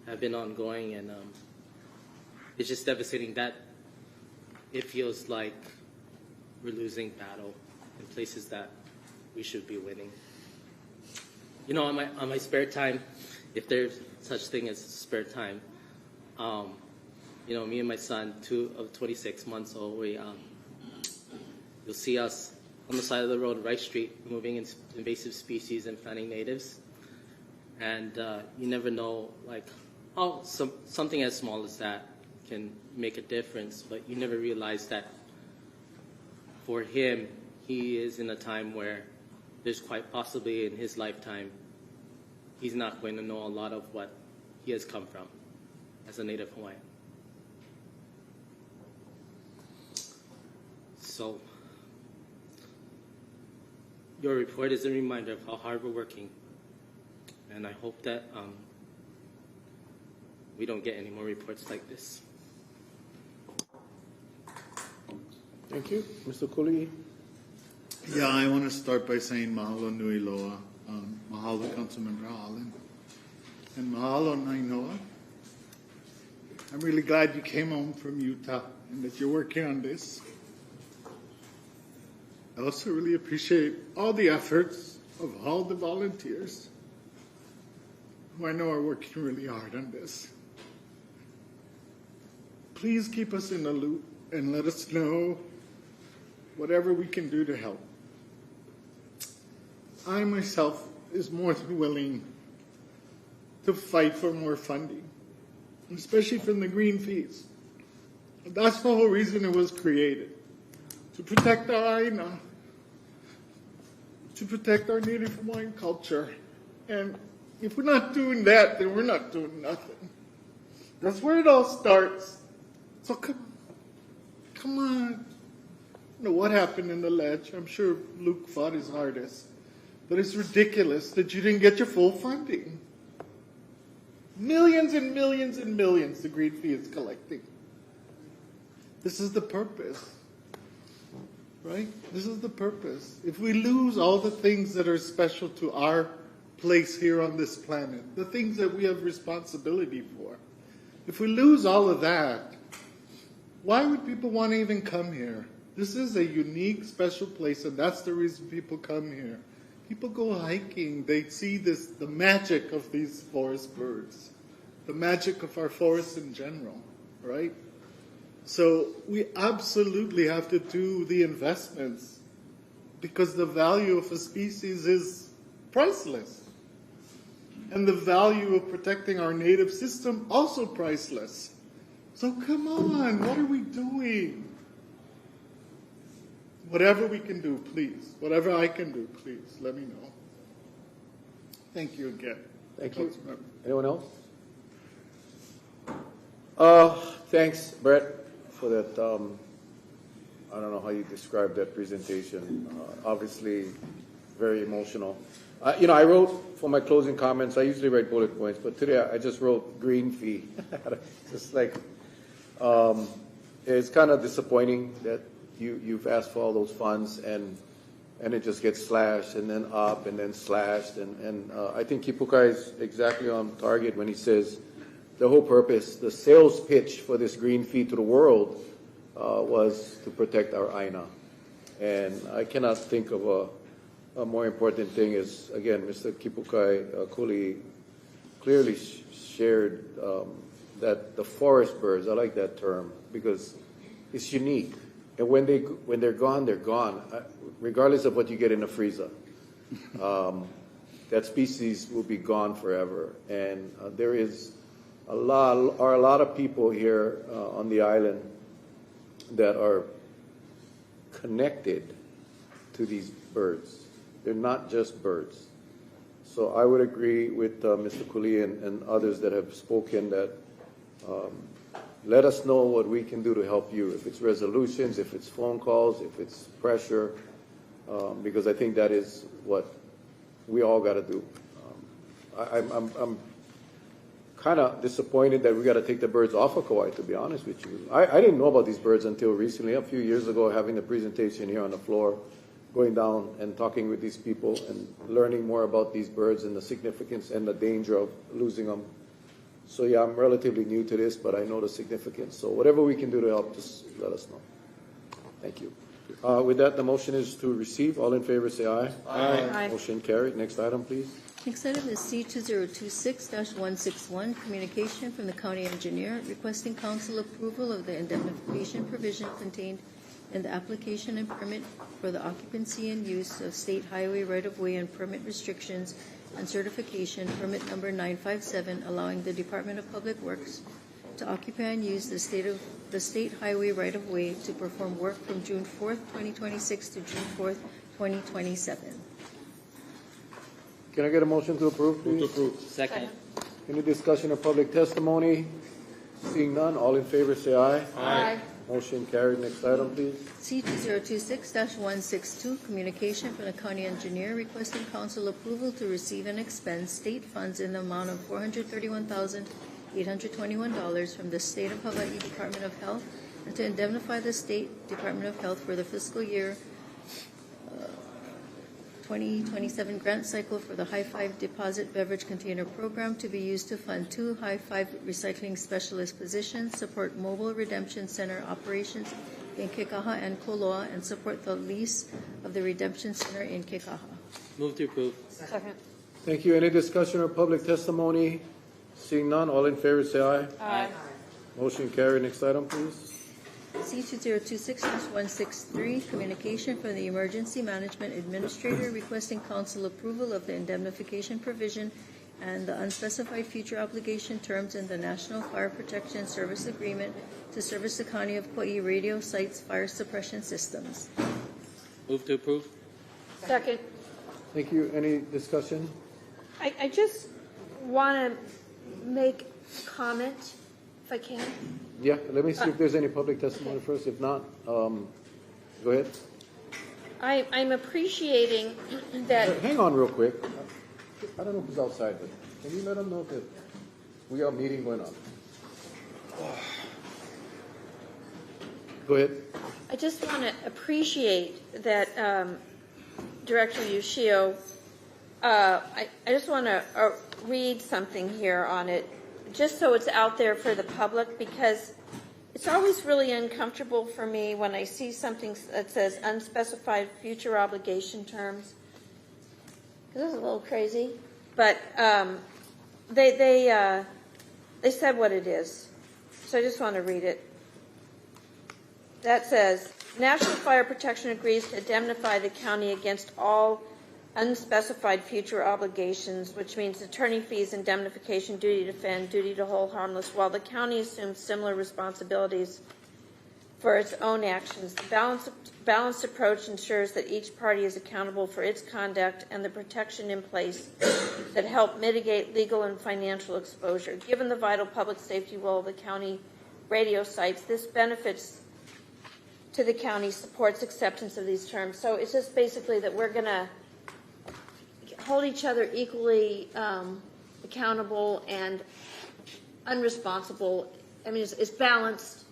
have been ongoing. And it's just devastating that it feels like we're losing battle in places that we should be winning. On my spare time, if there's such thing as spare time, me and my son, 26 months old, you'll see us on the side of the road, Rice Street, removing invasive species and planting natives. And you never know, how something as small as that can make a difference, but you never realize that for him, he is in a time where there's quite possibly in his lifetime, he's not going to know a lot of what he has come from as a native Hawaiian. So, your report is a reminder of how hard we're working, and I hope that we don't get any more reports like this. Thank you. Mr. Kuli? Yeah, I want to start by saying mahalo nui loa. Mahalo Councilmember Holland. And mahalo Nainoa. I'm really glad you came home from Utah and that you're working on this. I also really appreciate all the efforts of all the volunteers who I know are working really hard on this. Please keep us in the loop and let us know whatever we can do to help. I myself is more than willing to fight for more funding, especially from the green fees. That's the whole reason it was created. To protect our Aina, to protect our Native Hawaiian culture. And if we're not doing that, then we're not doing nothing. That's where it all starts. So come on. I don't know what happened in the ledge. I'm sure Luke fought his hardest. But it's ridiculous that you didn't get your full funding. Millions and millions and millions the green fee is collecting. This is the purpose, right? This is the purpose. If we lose all the things that are special to our place here on this planet, the things that we have responsibility for, if we lose all of that, why would people want to even come here? This is a unique, special place, and that's the reason people come here. People go hiking. They see the magic of these forest birds, the magic of our forests in general, right? So we absolutely have to do the investments because the value of a species is priceless. And the value of protecting our native system also priceless. So come on, what are we doing? Whatever we can do, please. Whatever I can do, please, let me know. Thank you again. Thank you. Anyone else? Thanks, Brett, for that. I don't know how you describe that presentation. Obviously, very emotional. I wrote for my closing comments. I usually write bullet points, but today I just wrote green fee. Just like it's kind of disappointing that you've asked for all those funds and it just gets slashed and then up and then slashed. And I think Kipukai is exactly on target when he says the whole purpose, the sales pitch for this green fee to the world was to protect our Aina. And I cannot think of a more important thing is, again, Mr. Kipukai Kuli clearly shared that the forest birds, I like that term because it's unique. And when they're gone, they're gone, regardless of what you get in the freezer. That species will be gone forever. And there are a lot of people here on the island that are connected to these birds. They're not just birds. So I would agree with Mr. Kuli and others that have spoken that let us know what we can do to help you. If it's resolutions, if it's phone calls, if it's pressure, because I think that is what we all got to do. I'm kind of disappointed that we got to take the birds off of Kauaʻi, to be honest with you. I didn't know about these birds until recently, a few years ago, having the presentation here on the floor, going down and talking with these people and learning more about these birds and the significance and the danger of losing them. So yeah, I'm relatively new to this, but I know the significance. So whatever we can do to help, just let us know. Thank you. With that, the motion is to receive. All in favor say aye. Aye. Motion carried. Next item, please. Next item is C2026-161, communication from the county engineer requesting council approval of the indemnification provision contained in the application and permit for the occupancy and use of state highway right-of-way and permit restrictions and certification, permit number 957, allowing the Department of Public Works to occupy and use the state highway right-of-way to perform work from June 4th, 2026 to June 4th, 2027. Can I get a motion to approve, please? Move to approve. Second. Any discussion or public testimony? Seeing none, all in favor say aye. Aye. Motion carried. Next item, please. C2026-162, communication from the county engineer requesting council approval to receive and expend state funds in the amount of $431,821 from the State of Hawaii Department of Health and to indemnify the State Department of Health for the fiscal year 2027 grant cycle for the High Five Deposit Beverage Container Program to be used to fund 2 High Five recycling specialist positions, support mobile redemption center operations in Kekaha and Koloa, and support the lease of the redemption center in Kekaha. Move to approve. Second. Thank you. Any discussion or public testimony? Seeing none, all in favor say aye. Aye. Motion carried. Next item, please. C2026-163, communication from the Emergency Management Administrator requesting council approval of the indemnification provision and the unspecified future obligation terms in the National Fire Protection Service Agreement to service the County of Kauaʻi radio sites fire suppression systems. Move to approve. Second. Thank you. Any discussion? I just want to make a comment, if I can. Yeah, let me see if there's any public testimony first. If not, go ahead. I'm appreciating that. Hang on real quick. I don't know who's outside, but can you let them know that we have a meeting going on? Go ahead. I just want to appreciate that Director Yoshio, I just want to read something here on it, just so it's out there for the public, because it's always really uncomfortable for me when I see something that says unspecified future obligation terms. This is a little crazy, but they said what it is, so I just want to read it. That says, National Fire Protection agrees to indemnify the county against all unspecified future obligations, which means attorney fees, indemnification, duty to defend, duty to hold harmless, while the county assumes similar responsibilities for its own actions. The balanced approach ensures that each party is accountable for its conduct and the protection in place that help mitigate legal and financial exposure. Given the vital public safety role of the county radio sites, this benefits to the county, supports acceptance of these terms. So it's just basically that we're going to hold each other equally accountable and unresponsible. I mean, it's balanced,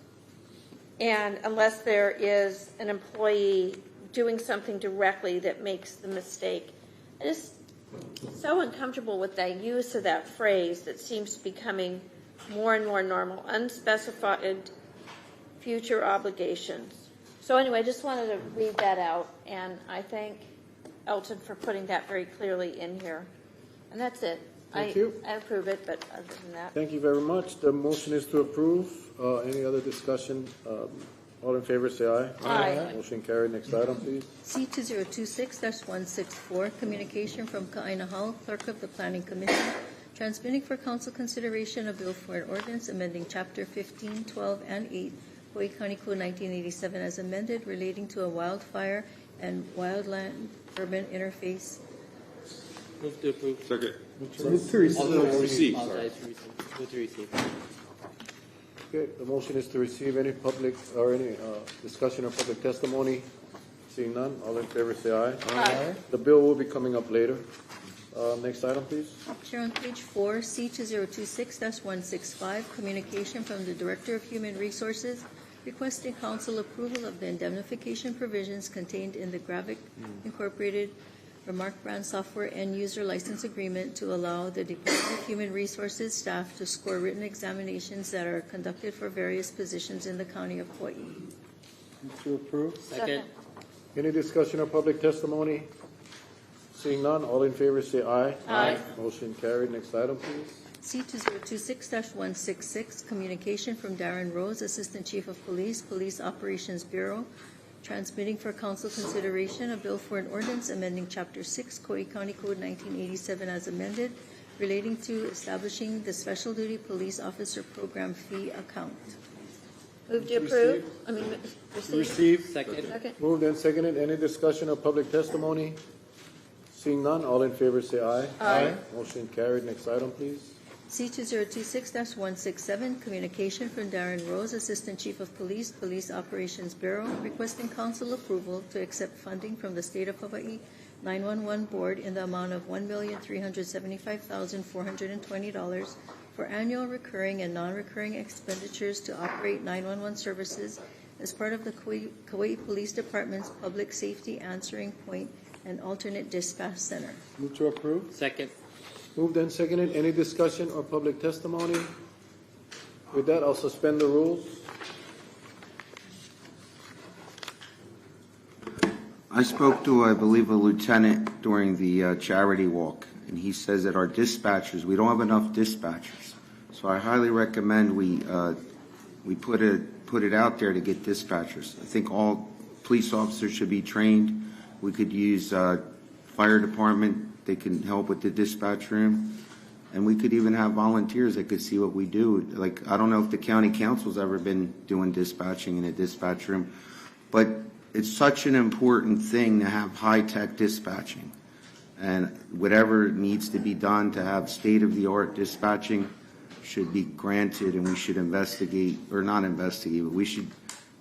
and unless there is an employee doing something directly that makes the mistake. I just so uncomfortable with that use of that phrase that seems to be becoming more and more normal, unspecified future obligations. So anyway, I just wanted to read that out, and I thank Elton for putting that very clearly in here. And that's it. Thank you. I approve it, but other than that. Thank you very much. The motion is to approve. Any other discussion? All in favor, say aye. Aye. Motion carried. Next item, please. C2026-164, communication from Ka'aina Hall, Clerk of the Planning Commission, transmitting for council consideration a bill for an ordinance amending Chapter 15, 12, and 8, Kauaʻi County Code 1987 as amended, relating to a wildfire and wildland urban interface. Move to approve. Second. Move to receive. Move to receive. Okay, the motion is to receive. Any public or any discussion or public testimony? Seeing none, all in favor say aye. Aye. The bill will be coming up later. Next item, please. Chair, on page 4, C2026-165, communication from the Director of Human Resources requesting council approval of the indemnification provisions contained in the Gravic Incorporated Remark Brand Software End User License Agreement to allow the Department of Human Resources staff to score written examinations that are conducted for various positions in the County of Kauaʻi. Move to approve. Second. Any discussion or public testimony? Seeing none, all in favor say aye. Aye. Motion carried. Next item, please. C2026-166, communication from Darren Rose, Assistant Chief of Police, Police Operations Bureau, transmitting for council consideration a bill for an ordinance amending Chapter 6, Kauaʻi County Code 1987 as amended, relating to establishing the Special Duty Police Officer Program Fee Account. Move to approve. Receive. Second. Moved and seconded. Any discussion or public testimony? Seeing none, all in favor say aye. Aye. Motion carried. Next item, please. C2026-167, communication from Darren Rose, Assistant Chief of Police, Police Operations Bureau, requesting council approval to accept funding from the State of Hawaii 911 Board in the amount of $1,375,420 for annual recurring and non-recurring expenditures to operate 911 services as part of the Kauaʻi Police Department's Public Safety Answering Point and Alternate Dispatch Center. Move to approve. Second. Moved and seconded. Any discussion or public testimony? With that, I'll suspend the rules. I spoke to, I believe, a lieutenant during the charity walk, and he says that our dispatchers, we don't have enough dispatchers. So I highly recommend we put it out there to get dispatchers. I think all police officers should be trained. We could use fire department. They can help with the dispatch room. And we could even have volunteers that could see what we do. Like, I don't know if the county council's ever been doing dispatching in a dispatch room, but it's such an important thing to have high-tech dispatching. And whatever needs to be done to have state-of-the-art dispatching should be granted, and we should investigate, or not investigate, but we should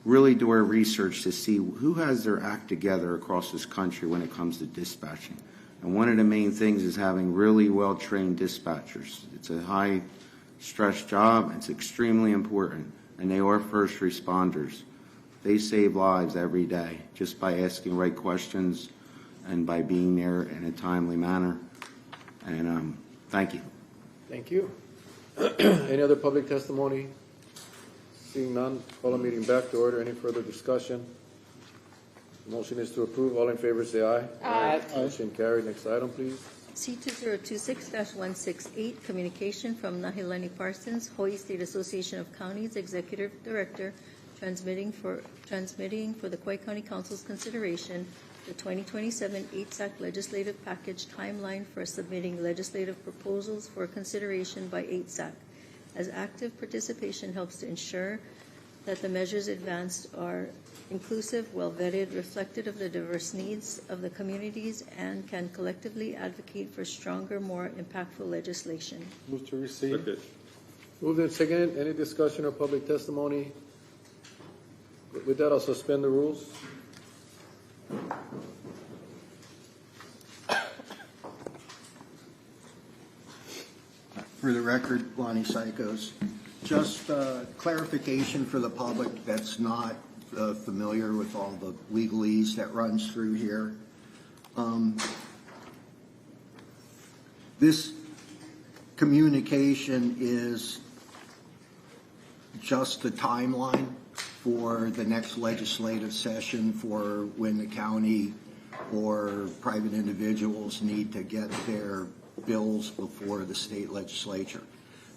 really do our research to see who has their act together across this country when it comes to dispatching. And one of the main things is having really well-trained dispatchers. It's a high-stress job. It's extremely important. And they are first responders. They save lives every day just by asking right questions and by being there in a timely manner. And thank you. Thank you. Any other public testimony? Seeing none, call the meeting back to order. Any further discussion? The motion is to approve. All in favor say aye. Aye. Motion carried. Next item, please. C2026-168, communication from Nahilani Parsons, Hawaii State Association of Counties Executive Director, transmitting for the Kauai County Council's consideration the 2027 8SAC legislative package timeline for submitting legislative proposals for consideration by 8SAC, as active participation helps to ensure that the measures advanced are inclusive, well-vetted, reflective of the diverse needs of the communities, and can collectively advocate for stronger, more impactful legislation. Move to receive. Moved and seconded. Any discussion or public testimony? With that, I'll suspend the rules. For the record, Lonnie Psychos. Just clarification for the public that's not familiar with all the legalese that runs through here. This communication is just the timeline for the next legislative session for when the county or private individuals need to get their bills before the state legislature.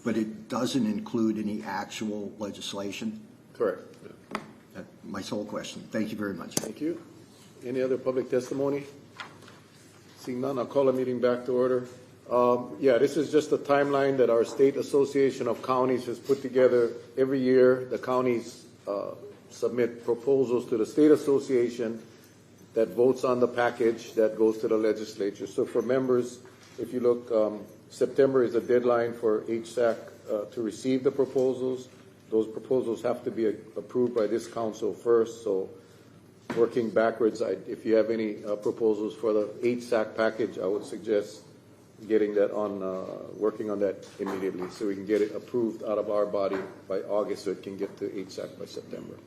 But it doesn't include any actual legislation? Correct. My sole question. Thank you very much. Thank you. Any other public testimony? Seeing none, I'll call the meeting back to order. This is just a timeline that our State Association of Counties has put together. Every year, the counties submit proposals to the State Association that votes on the package that goes to the legislature. So for members, if you look, September is the deadline for HSAC to receive the proposals. Those proposals have to be approved by this council first. So working backwards, if you have any proposals for the HSAC package, I would suggest getting that on, working on that immediately so we can get it approved out of our body by August so it can get to HSAC by September.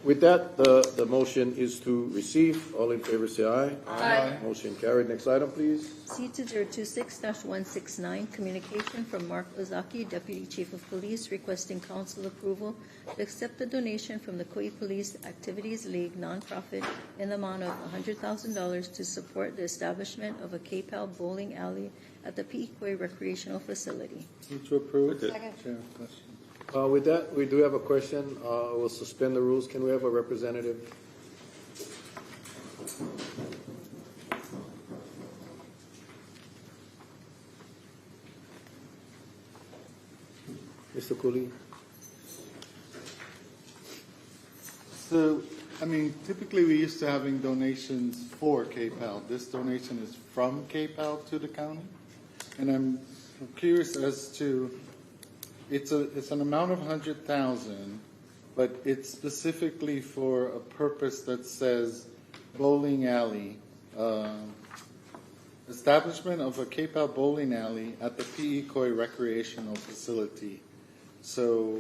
With that, the motion is to receive. All in favor say aye. Aye. Motion carried. Next item, please. C2026-169, communication from Mark Ozaki, Deputy Chief of Police, requesting council approval to accept the donation from the Kauai Police Activities League nonprofit in the amount of $100,000 to support the establishment of a KPAL bowling alley at the Pi'ikoi Recreational Facility. Move to approve. Second. Chair, question. With that, we do have a question. We'll suspend the rules. Can we have a representative? Mr. Cooley. So, typically we used to having donations for KPAL. This donation is from KPAL to the county. And I'm curious as to, it's an amount of 100,000, but it's specifically for a purpose that says bowling alley, establishment of a KPAL bowling alley at the Pi'ikoi Recreational Facility. So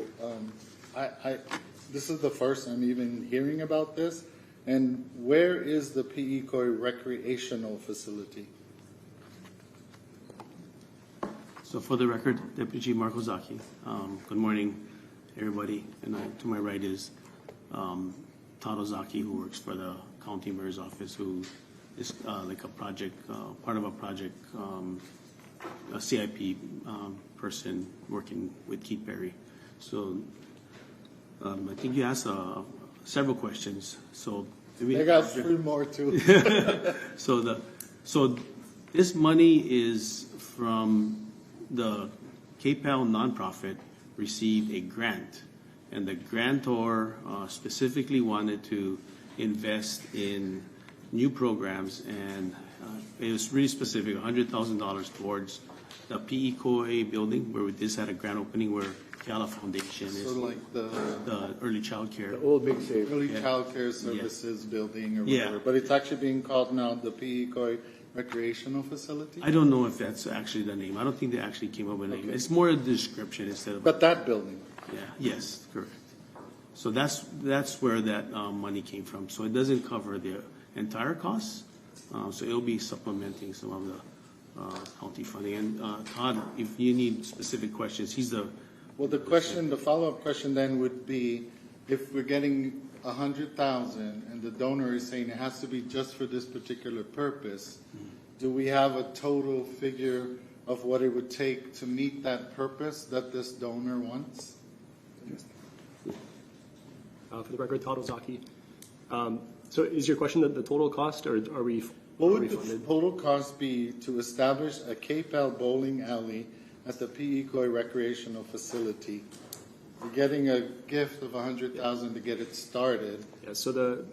this is the first I'm even hearing about this. And where is the Pi'ikoi Recreational Facility? So for the record, Deputy Chief Mark Ozaki. Good morning, everybody. And to my right is Todd Ozaki, who works for the County Mayor's Office, who is like a project, part of a project, a CIP person working with Keith Perry. So I think you asked several questions. So I got three more too. So This money is from the KPAL nonprofit received a grant, and the grantor specifically wanted to invest in new programs, and it was really specific, $100,000 towards the PE Kauaʻi building, where we just had a grand opening where Kiala Foundation is. So like the early child care. The old Big Save. Early Yeah. child care services building or Yeah. whatever. But it's actually being called now the PE Kauaʻi Recreational Facility? I don't know if that's actually the name. I don't think they actually came up with a name. Okay. It's more a description instead of. But that building? Yeah, yes, correct. So that's where that money came from. So it doesn't cover the entire costs. So it'll be supplementing some of the county funding. And Todd, if you need specific questions, he's the. Well, the follow-up question then would be, if we're getting 100,000 and the donor is saying it has to be just for this particular purpose, do we have a total figure of what it would take to meet that purpose that this donor wants? For the record, Todd Ozaki. So is your question the total cost, or are we What would refunded? the total cost be to establish a KPAL bowling alley at the PE Kauaʻi Recreational Facility? We're getting a gift of 100,000 to get it started. Yeah, so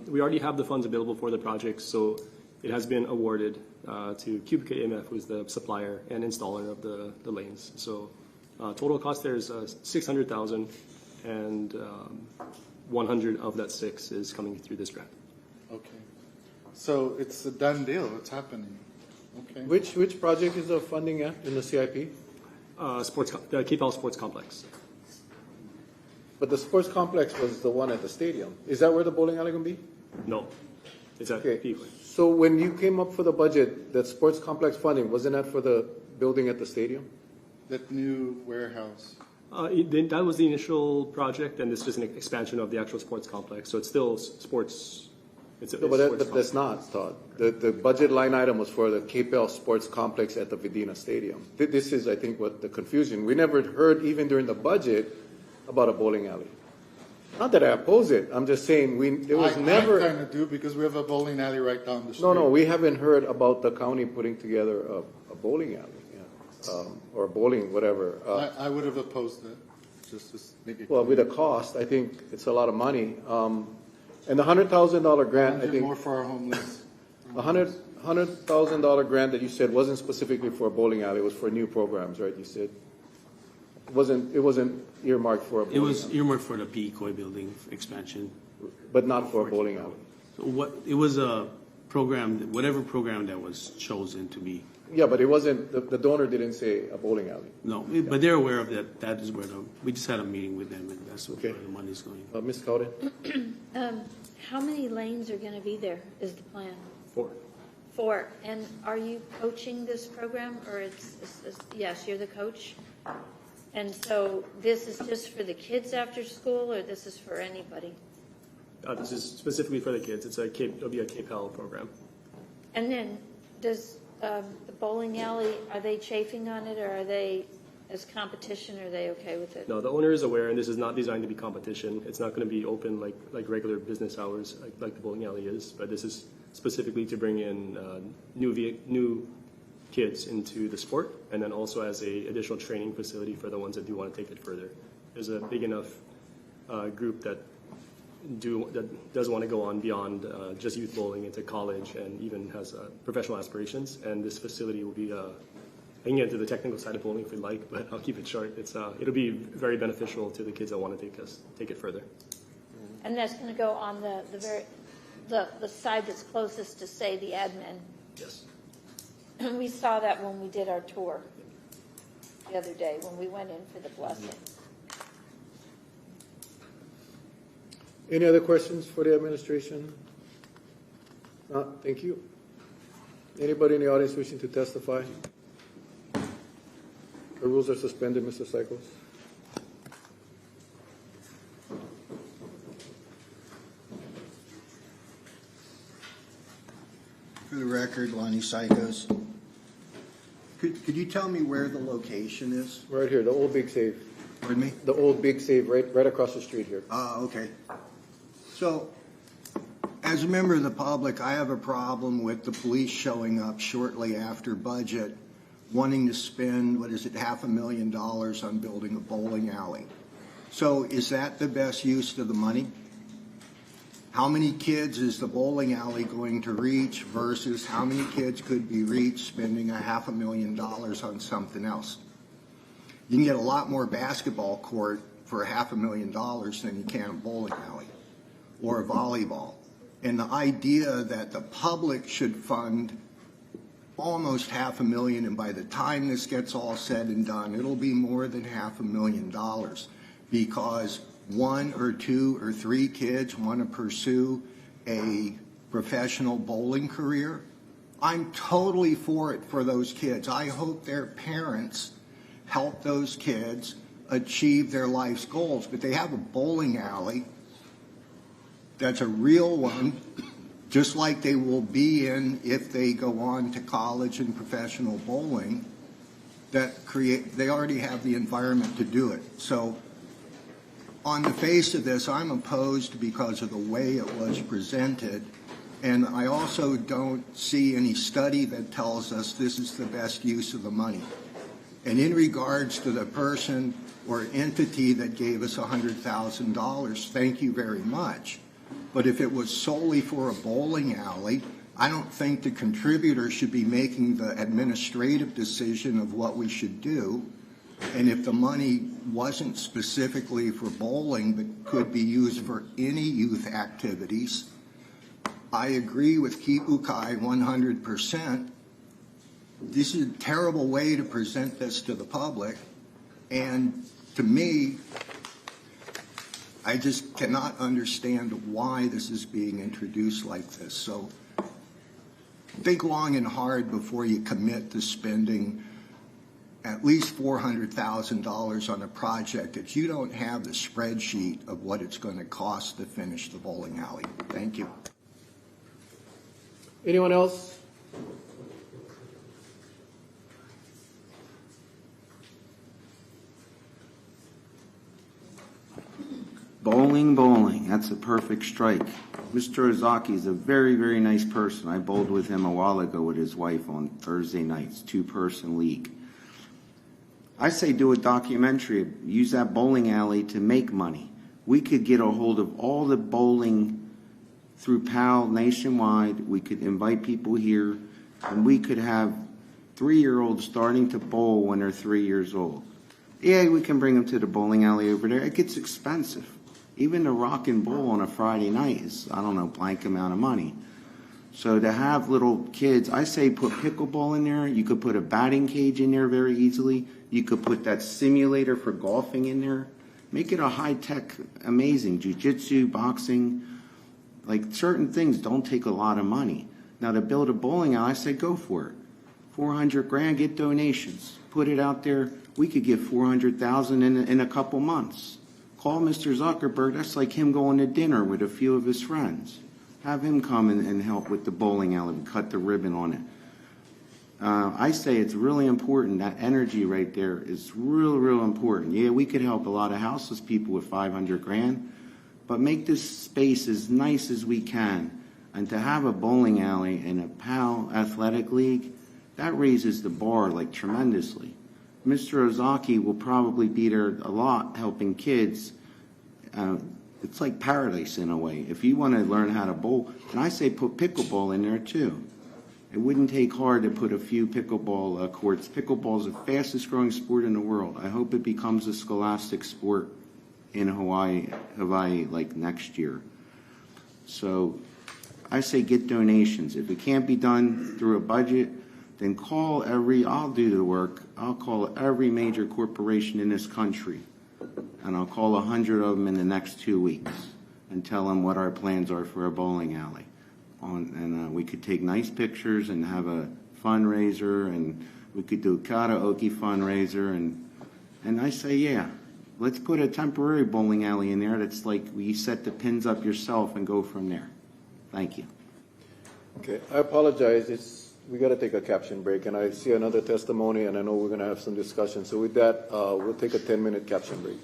we already have the funds available for the project, so it has been awarded to Civic AMF, who's the supplier and installer of the lanes. So total cost there is 600,000, and 100 of that 6 is coming through this grant. Okay. So it's a done deal. It's happening. Okay. Which project is the funding at in the CIP? The KPAL Sports Complex. But the sports complex was the one at the stadium. Is that where the bowling alley going to be? No, it's at Okay. PE. So when you came up for the budget, that sports complex funding, wasn't that for the building at the stadium? That new warehouse. That was the initial project, and this is an expansion of the actual sports complex. So it's still sports. No, but that's not, Todd. The budget line item was for the KPL Sports Complex at the Vidina Stadium. This is, I think, what the confusion. We never heard, even during the budget, about a bowling alley. Not that I oppose it. I'm just saying it was never. I kind of do, because we have a bowling alley right down the street. No, we haven't heard about the county putting together a bowling alley, or bowling, whatever. I would have opposed it, just to make it Well, with the cost, I think it's a lot of money. And the $100,000 grant, I think. more for our homeless. The $100,000 grant that you said wasn't specifically for a bowling alley. It was for new programs, right? You said it wasn't earmarked for a bowling It was alley. earmarked for the PE Kauaʻi building expansion. But not for a bowling alley. So it was a program, whatever program that was chosen to be. Yeah, but it wasn't, the donor didn't say a bowling alley. No, but they're aware of that. That is where we just had a meeting with them, and that's where Okay. the money's going. Ms. Cowden? How many lanes are going to be there, is the plan? 4. 4. And are you coaching this program, or it's yes, you're the coach? And so this is just for the kids after school, or this is for anybody? This is specifically for the kids. It'll be a KPAL program. And then does the bowling alley, are they chafing on it, or are they, as competition, are they okay with it? No, the owner is aware, and this is not designed to be competition. It's not going to be open like regular business hours, like the bowling alley is. But this is specifically to bring in new kids into the sport, and then also as a additional training facility for the ones that do want to take it further. There's a big enough group that does want to go on beyond just youth bowling into college, and even has professional aspirations. And this facility will be. I can get into the technical side of bowling if we'd like, but I'll keep it short. It'll be very beneficial to the kids that want to take it further. And that's going to go on the side that's closest to, say, the admin. Yes. We saw that when we did our tour the other day, when we went in for the blessing. Any other questions for the administration? Thank you. Anybody in the audience wishing to testify? The rules are suspended, Mr. Cycles. For the record, Lonnie Psychos. Could you tell me where the location is? Right here, the old Big Save. Pardon me? The old Big Save, right across the street here. Okay. So, As a member of the public, I have a problem with the police showing up shortly after budget, wanting to spend, $500,000 on building a bowling alley. So is that the best use of the money? How many kids is the bowling alley going to reach versus how many kids could be reached spending $500,000 on something else? You can get a lot more basketball court for $500,000 than you can a bowling alley or a volleyball. And the idea that the public should fund almost $500,000, and by the time this gets all said and done, it'll be more than $500,000 because 1 or 2 or 3 kids want to pursue a professional bowling career. I'm totally for it for those kids. I hope their parents help those kids achieve their life's goals, but they have a bowling alley that's a real one, just like they will be in if they go on to college and professional bowling, they already have the environment to do it. So on the face of this, I'm opposed because of the way it was presented, and I also don't see any study that tells us this is the best use of the money. And in regards to the person or entity that gave us $100,000, thank you very much. But if it was solely for a bowling alley, I don't think the contributor should be making the administrative decision of what we should do. And if the money wasn't specifically for bowling but could be used for any youth activities, I agree with Kipukai 100%. This is a terrible way to present this to the public. And to me, I just cannot understand why this is being introduced like this. So think long and hard before you commit to spending at least $400,000 on a project if you don't have the spreadsheet of what it's going to cost to finish the bowling alley. Thank you. Anyone else? Bowling, that's a perfect strike. Mr. Ozaki is a very, very nice person. I bowled with him a while ago with his wife on Thursday nights, 2-person league. I say do a documentary, use that bowling alley to make money. We could get a hold of all the bowling through PAL nationwide. We could invite people here, and we could have 3-year-olds starting to bowl when they're 3 years old. Yeah, we can bring them to the bowling alley over there. It gets expensive. Even the rock and bowl on a Friday night is, I don't know, blank amount of money. So to have little kids, I say put pickleball in there. You could put a batting cage in there very easily. You could put that simulator for golfing in there. Make it a high-tech, amazing jiu-jitsu, boxing. Like certain things don't take a lot of money. Now to build a bowling alley, I say go for it. $400,000, get donations. Put it out there. We could get $400,000 in a couple months. Call Mr. Zuckerberg. That's like him going to dinner with a few of his friends. Have him come and help with the bowling alley and cut the ribbon on it. I say it's really important. That energy right there is real, real important. Yeah, we could help a lot of houseless people with $500,000, but make this space as nice as we can. And to have a bowling alley in a PAL athletic league, that raises the bar like tremendously. Mr. Ozaki will probably be there a lot helping kids. It's like paradise in a way. If you want to learn how to bowl, and I say put pickleball in there too. It wouldn't take hard to put a few pickleball courts. Pickleball is the fastest growing sport in the world. I hope it becomes a scholastic sport in Hawaii like next year. So I say get donations. If it can't be done through a budget, then I'll do the work. I'll call every major corporation in this country, and I'll call 100 of them in the next 2 weeks and tell them what our plans are for a bowling alley. And we could take nice pictures and have a fundraiser, and we could do a karaoke fundraiser. And I say, yeah, let's put a temporary bowling alley in there that's like you set the pins up yourself and go from there. Thank you. Okay, I apologize. We got to take a caption break, and I see another testimony, and I know we're going to have some discussion. So with that, we'll take a 10-minute caption break.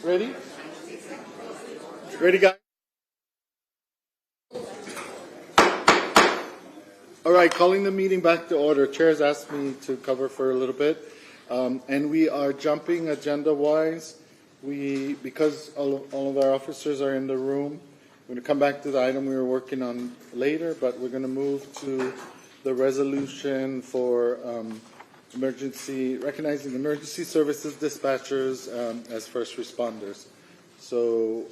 Ready? Ready, guys? All right, calling the meeting back to order. Chair's asked me to cover for a little bit, and we are jumping agenda-wise. Because all of our officers are in the room, we're going to come back to the item we were working on later, but we're going to move to the resolution for recognizing emergency services dispatchers as first responders. So,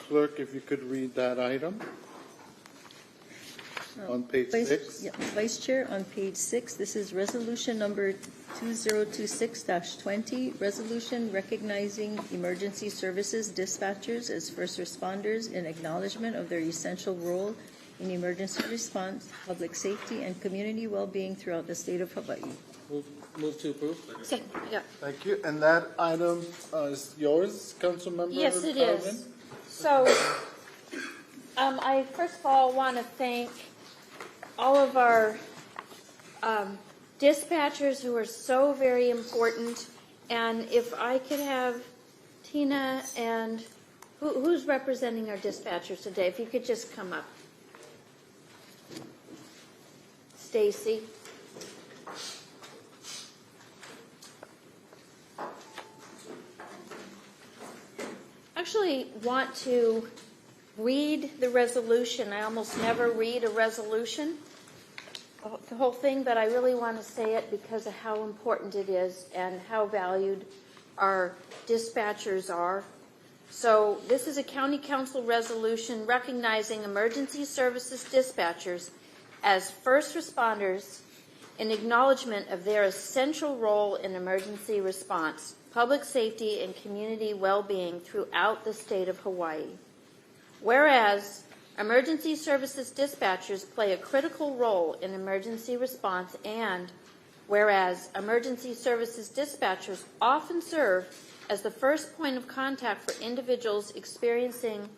clerk, if you could read that item on page 6. Yeah, Vice Chair, on page 6, this is resolution number 2026-20, resolution recognizing emergency services dispatchers as first responders in acknowledgement of their essential role in emergency response, public safety, and community well-being throughout the state of Hawaii. Move to approve. Second, yeah. Thank you. And that item is yours, Councilmember? Yes, it Calvin? is. So, I first of all want to thank all of our dispatchers who are so very important. And if I could have Tina and who's representing our dispatchers today, if you could just come up. Stacy. Actually want to read the resolution. I almost never read a resolution, the whole thing, but I really want to say it because of how important it is and how valued our dispatchers are. So this is a County Council resolution recognizing emergency services dispatchers as first responders in acknowledgement of their essential role in emergency response, public safety, and community well-being throughout the state of Hawaii. Whereas emergency services dispatchers play a critical role in emergency response, and whereas emergency services dispatchers often serve as the first point of contact for individuals experiencing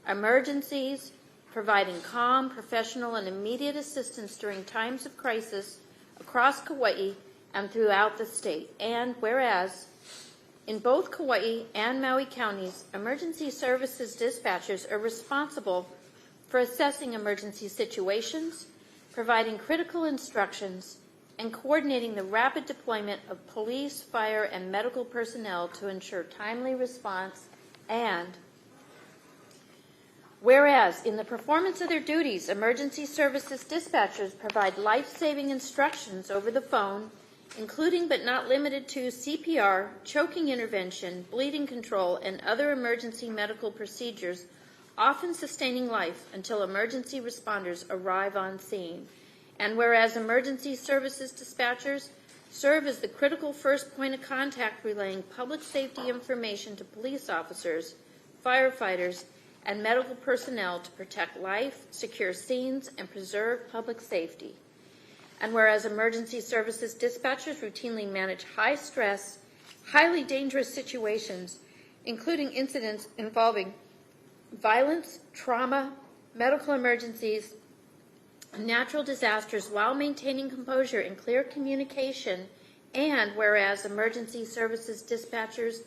emergencies, providing calm, professional, and immediate assistance during times of crisis across Kauaʻi and throughout the state. And whereas in both Kauaʻi and Maui counties, emergency services dispatchers are responsible for assessing emergency situations, providing critical instructions, and coordinating the rapid deployment of police, fire, and medical personnel to ensure timely response. And whereas in the performance of their duties, emergency services dispatchers provide life-saving instructions over the phone, including but not limited to CPR, choking intervention, bleeding control, and other emergency medical procedures, often sustaining life until emergency responders arrive on scene. And whereas emergency services dispatchers serve as the critical first point of contact relaying public safety information to police officers, firefighters, and medical personnel to protect life, secure scenes, and preserve public safety. And whereas emergency services dispatchers routinely manage high-stress, highly dangerous situations, including incidents involving violence, trauma, medical emergencies, and natural disasters while maintaining composure and clear communication, and whereas emergency services dispatchers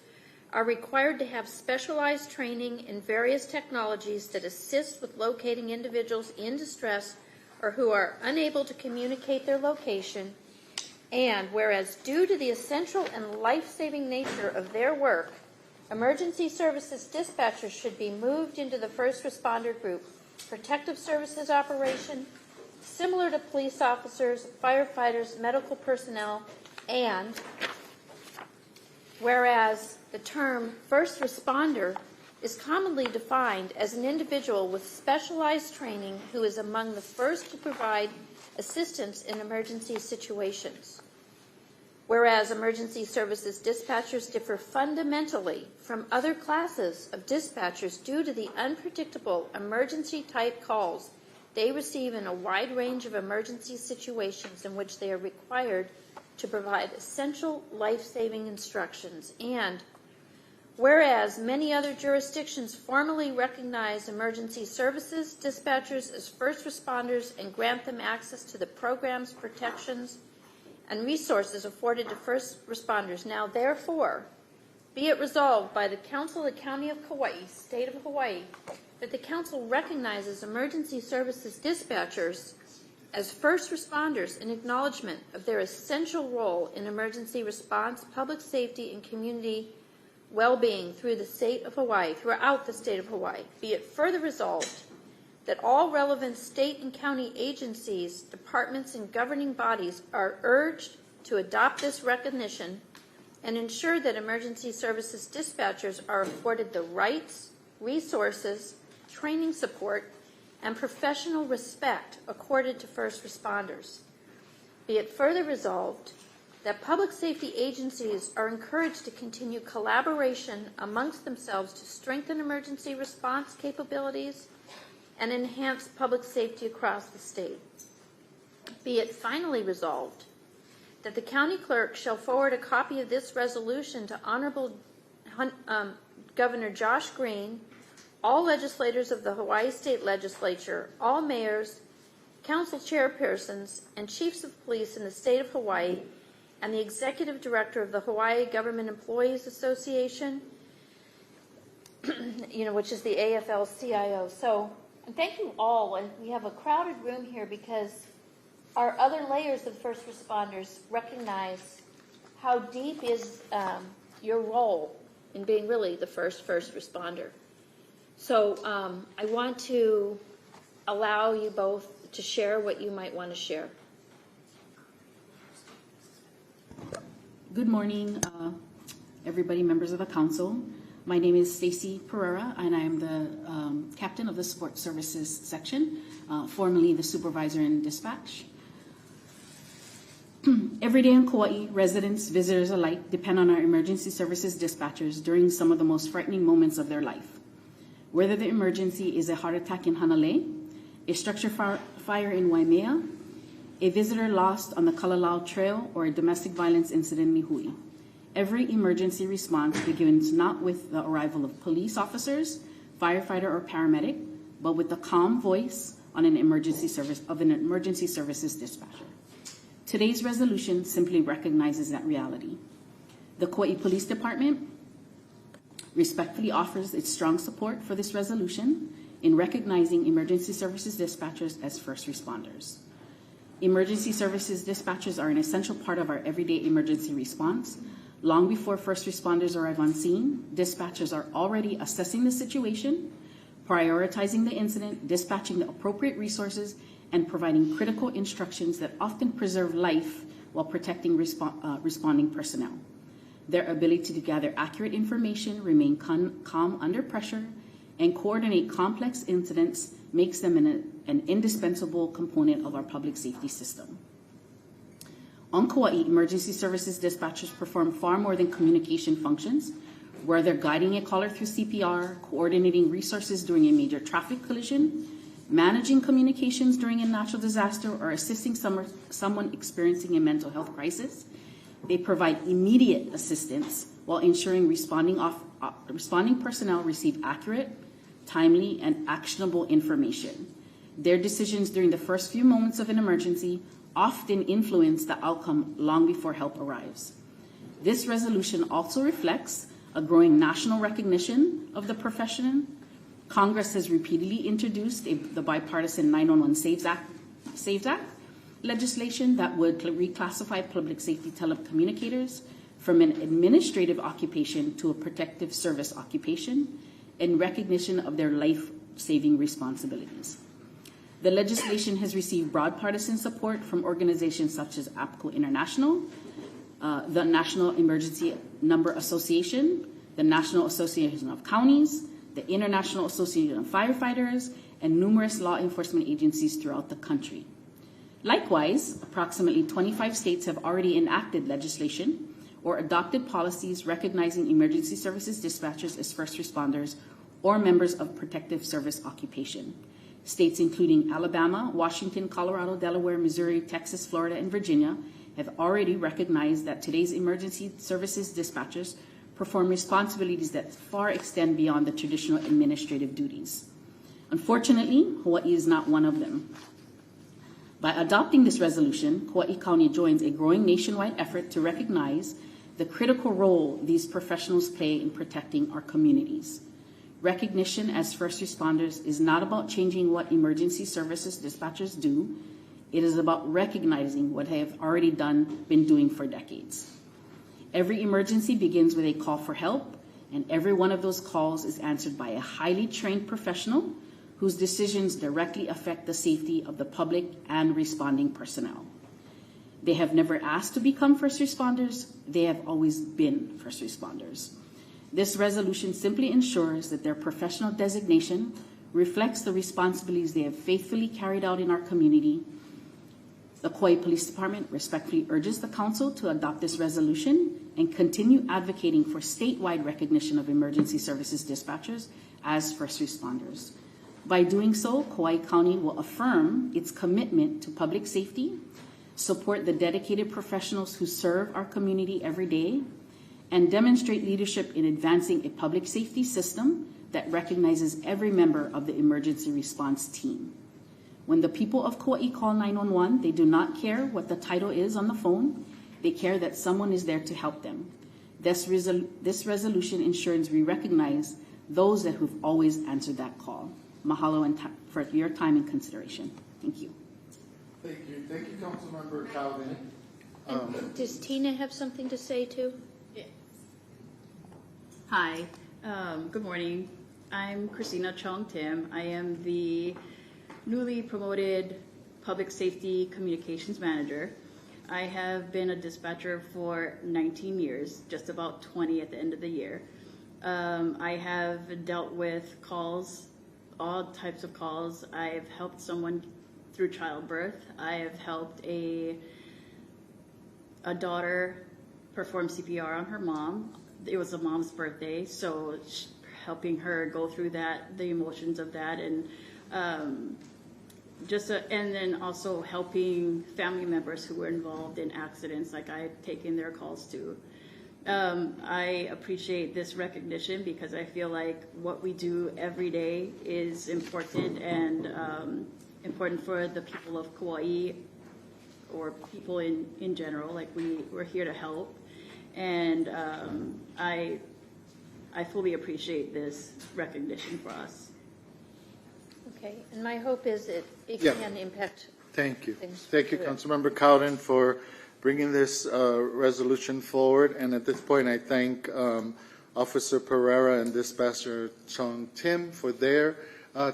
are required to have specialized training in various technologies that assist with locating individuals in distress or who are unable to communicate their location, and whereas due to the essential and life-saving nature of their work, emergency services dispatchers should be moved into the first responder group protective services operation, similar to police officers, firefighters, medical personnel, and whereas the term first responder is commonly defined as an individual with specialized training who is among the first to provide assistance in emergency situations. Whereas emergency services dispatchers differ fundamentally from other classes of dispatchers due to the unpredictable emergency-type calls they receive in a wide range of emergency situations in which they are required to provide essential life-saving instructions. And whereas many other jurisdictions formally recognize emergency services dispatchers as first responders and grant them access to the programs, protections, and resources afforded to first responders. Now, therefore, Be it resolved by the Council of the County of Kauaʻi, State of Hawaii, that the Council recognizes emergency services dispatchers as first responders in acknowledgement of their essential role in emergency response, public safety, and community well-being throughout the state of Hawaii. Be it further resolved that all relevant state and county agencies, departments, and governing bodies are urged to adopt this recognition and ensure that emergency services dispatchers are afforded the rights, resources, training support, and professional respect accorded to first responders. Be it further resolved that public safety agencies are encouraged to continue collaboration amongst themselves to strengthen emergency response capabilities and enhance public safety across the state. Be it finally resolved that the county clerk shall forward a copy of this resolution to Honorable Governor Josh Green, all legislators of the Hawaii State Legislature, all mayors, council chairpersons, and chiefs of police in the state of Hawaii, and the executive director of the Hawaii Government Employees Association, which is the AFL-CIO. So, and thank you all. And we have a crowded room here because our other layers of first responders recognize how deep is your role in being really the first responder. So I want to allow you both to share what you might want to share. Good morning, everybody, members of the council. My name is Stacy Pereira, and I am the captain of the Support Services section, formerly the supervisor in dispatch. Every day in Kauaʻi, residents, visitors alike depend on our emergency services dispatchers during some of the most frightening moments of their life. Whether the emergency is a heart attack in Hanalei, a structure fire in Waimea, a visitor lost on the Kalalau Trail, or a domestic violence incident in Nihui. Every emergency response begins not with the arrival of police officers, firefighter, or paramedic, but with the calm voice of an emergency services dispatcher. Today's resolution simply recognizes that reality. The Kauaʻi Police Department respectfully offers its strong support for this resolution in recognizing emergency services dispatchers as first responders. Emergency services dispatchers are an essential part of our everyday emergency response. Long before first responders arrive on scene, dispatchers are already assessing the situation, prioritizing the incident, dispatching the appropriate resources, and providing critical instructions that often preserve life while protecting responding personnel. Their ability to gather accurate information, remain calm under pressure, and coordinate complex incidents makes them an indispensable component of our public safety system. On Kauaʻi, emergency services dispatchers perform far more than communication functions, where they're guiding a caller through CPR, coordinating resources during a major traffic collision, managing communications during a natural disaster, or assisting someone experiencing a mental health crisis. They provide immediate assistance while ensuring responding personnel receive accurate, timely, and actionable information. Their decisions during the first few moments of an emergency often influence the outcome long before help arrives. This resolution also reflects a growing national recognition of the profession. Congress has repeatedly introduced the bipartisan 911 SAVES Act legislation that would reclassify public safety telecommunicators from an administrative occupation to a protective service occupation in recognition of their life-saving responsibilities. The legislation has received broad partisan support from organizations such as APCO International, the National Emergency Number Association, the National Association of Counties, the International Association of Firefighters, and numerous law enforcement agencies throughout the country. Likewise, approximately 25 states have already enacted legislation or adopted policies recognizing emergency services dispatchers as first responders or members of protective service occupation. States including Alabama, Washington, Colorado, Delaware, Missouri, Texas, Florida, and Virginia have already recognized that today's emergency services dispatchers perform responsibilities that far extend beyond the traditional administrative duties. Unfortunately, Hawaii is not one of them. By adopting this resolution, Kauaʻi County joins a growing nationwide effort to recognize the critical role these professionals play in protecting our communities. Recognition as first responders is not about changing what emergency services dispatchers do. It is about recognizing what they have already been doing for decades. Every emergency begins with a call for help, and every one of those calls is answered by a highly trained professional whose decisions directly affect the safety of the public and responding personnel. They have never asked to become first responders. They have always been first responders. This resolution simply ensures that their professional designation reflects the responsibilities they have faithfully carried out in our community. The Kauaʻi Police Department respectfully urges the Council to adopt this resolution and continue advocating for statewide recognition of emergency services dispatchers as first responders. By doing so, Kauaʻi County will affirm its commitment to public safety, support the dedicated professionals who serve our community every day, and demonstrate leadership in advancing a public safety system that recognizes every member of the emergency response team. When the people of Kauaʻi call 911, they do not care what the title is on the phone. They care that someone is there to help them. This resolution ensures we recognize those that who've always answered that call. Mahalo for your time and consideration. Thank you. Thank you. Thank you, Councilmember Calvin. Does Tina have something to say too? Hi, good morning. I'm Christina Chong Tim. I am the newly promoted Public Safety Communications Manager. I have been a dispatcher for 19 years, just about 20 at the end of the year. I have dealt with calls, all types of calls. I've helped someone through childbirth. I have helped a daughter perform CPR on her mom. It was a mom's birthday, so helping her go through that, the emotions of that, and and then also helping family members who were involved in accidents, like I've taken their calls too. I appreciate this recognition because I feel like what we do every day is important and important for the people of Kauaʻi or people in general. Like we're here to help. And I fully appreciate this recognition for us. Okay, and my hope is that it Yeah. can impact. Thank you. things Thank you, to it. Councilmember Cowden, for bringing this resolution forward. And at this point, I thank Officer Pereira and Dispatcher Chong Tim for their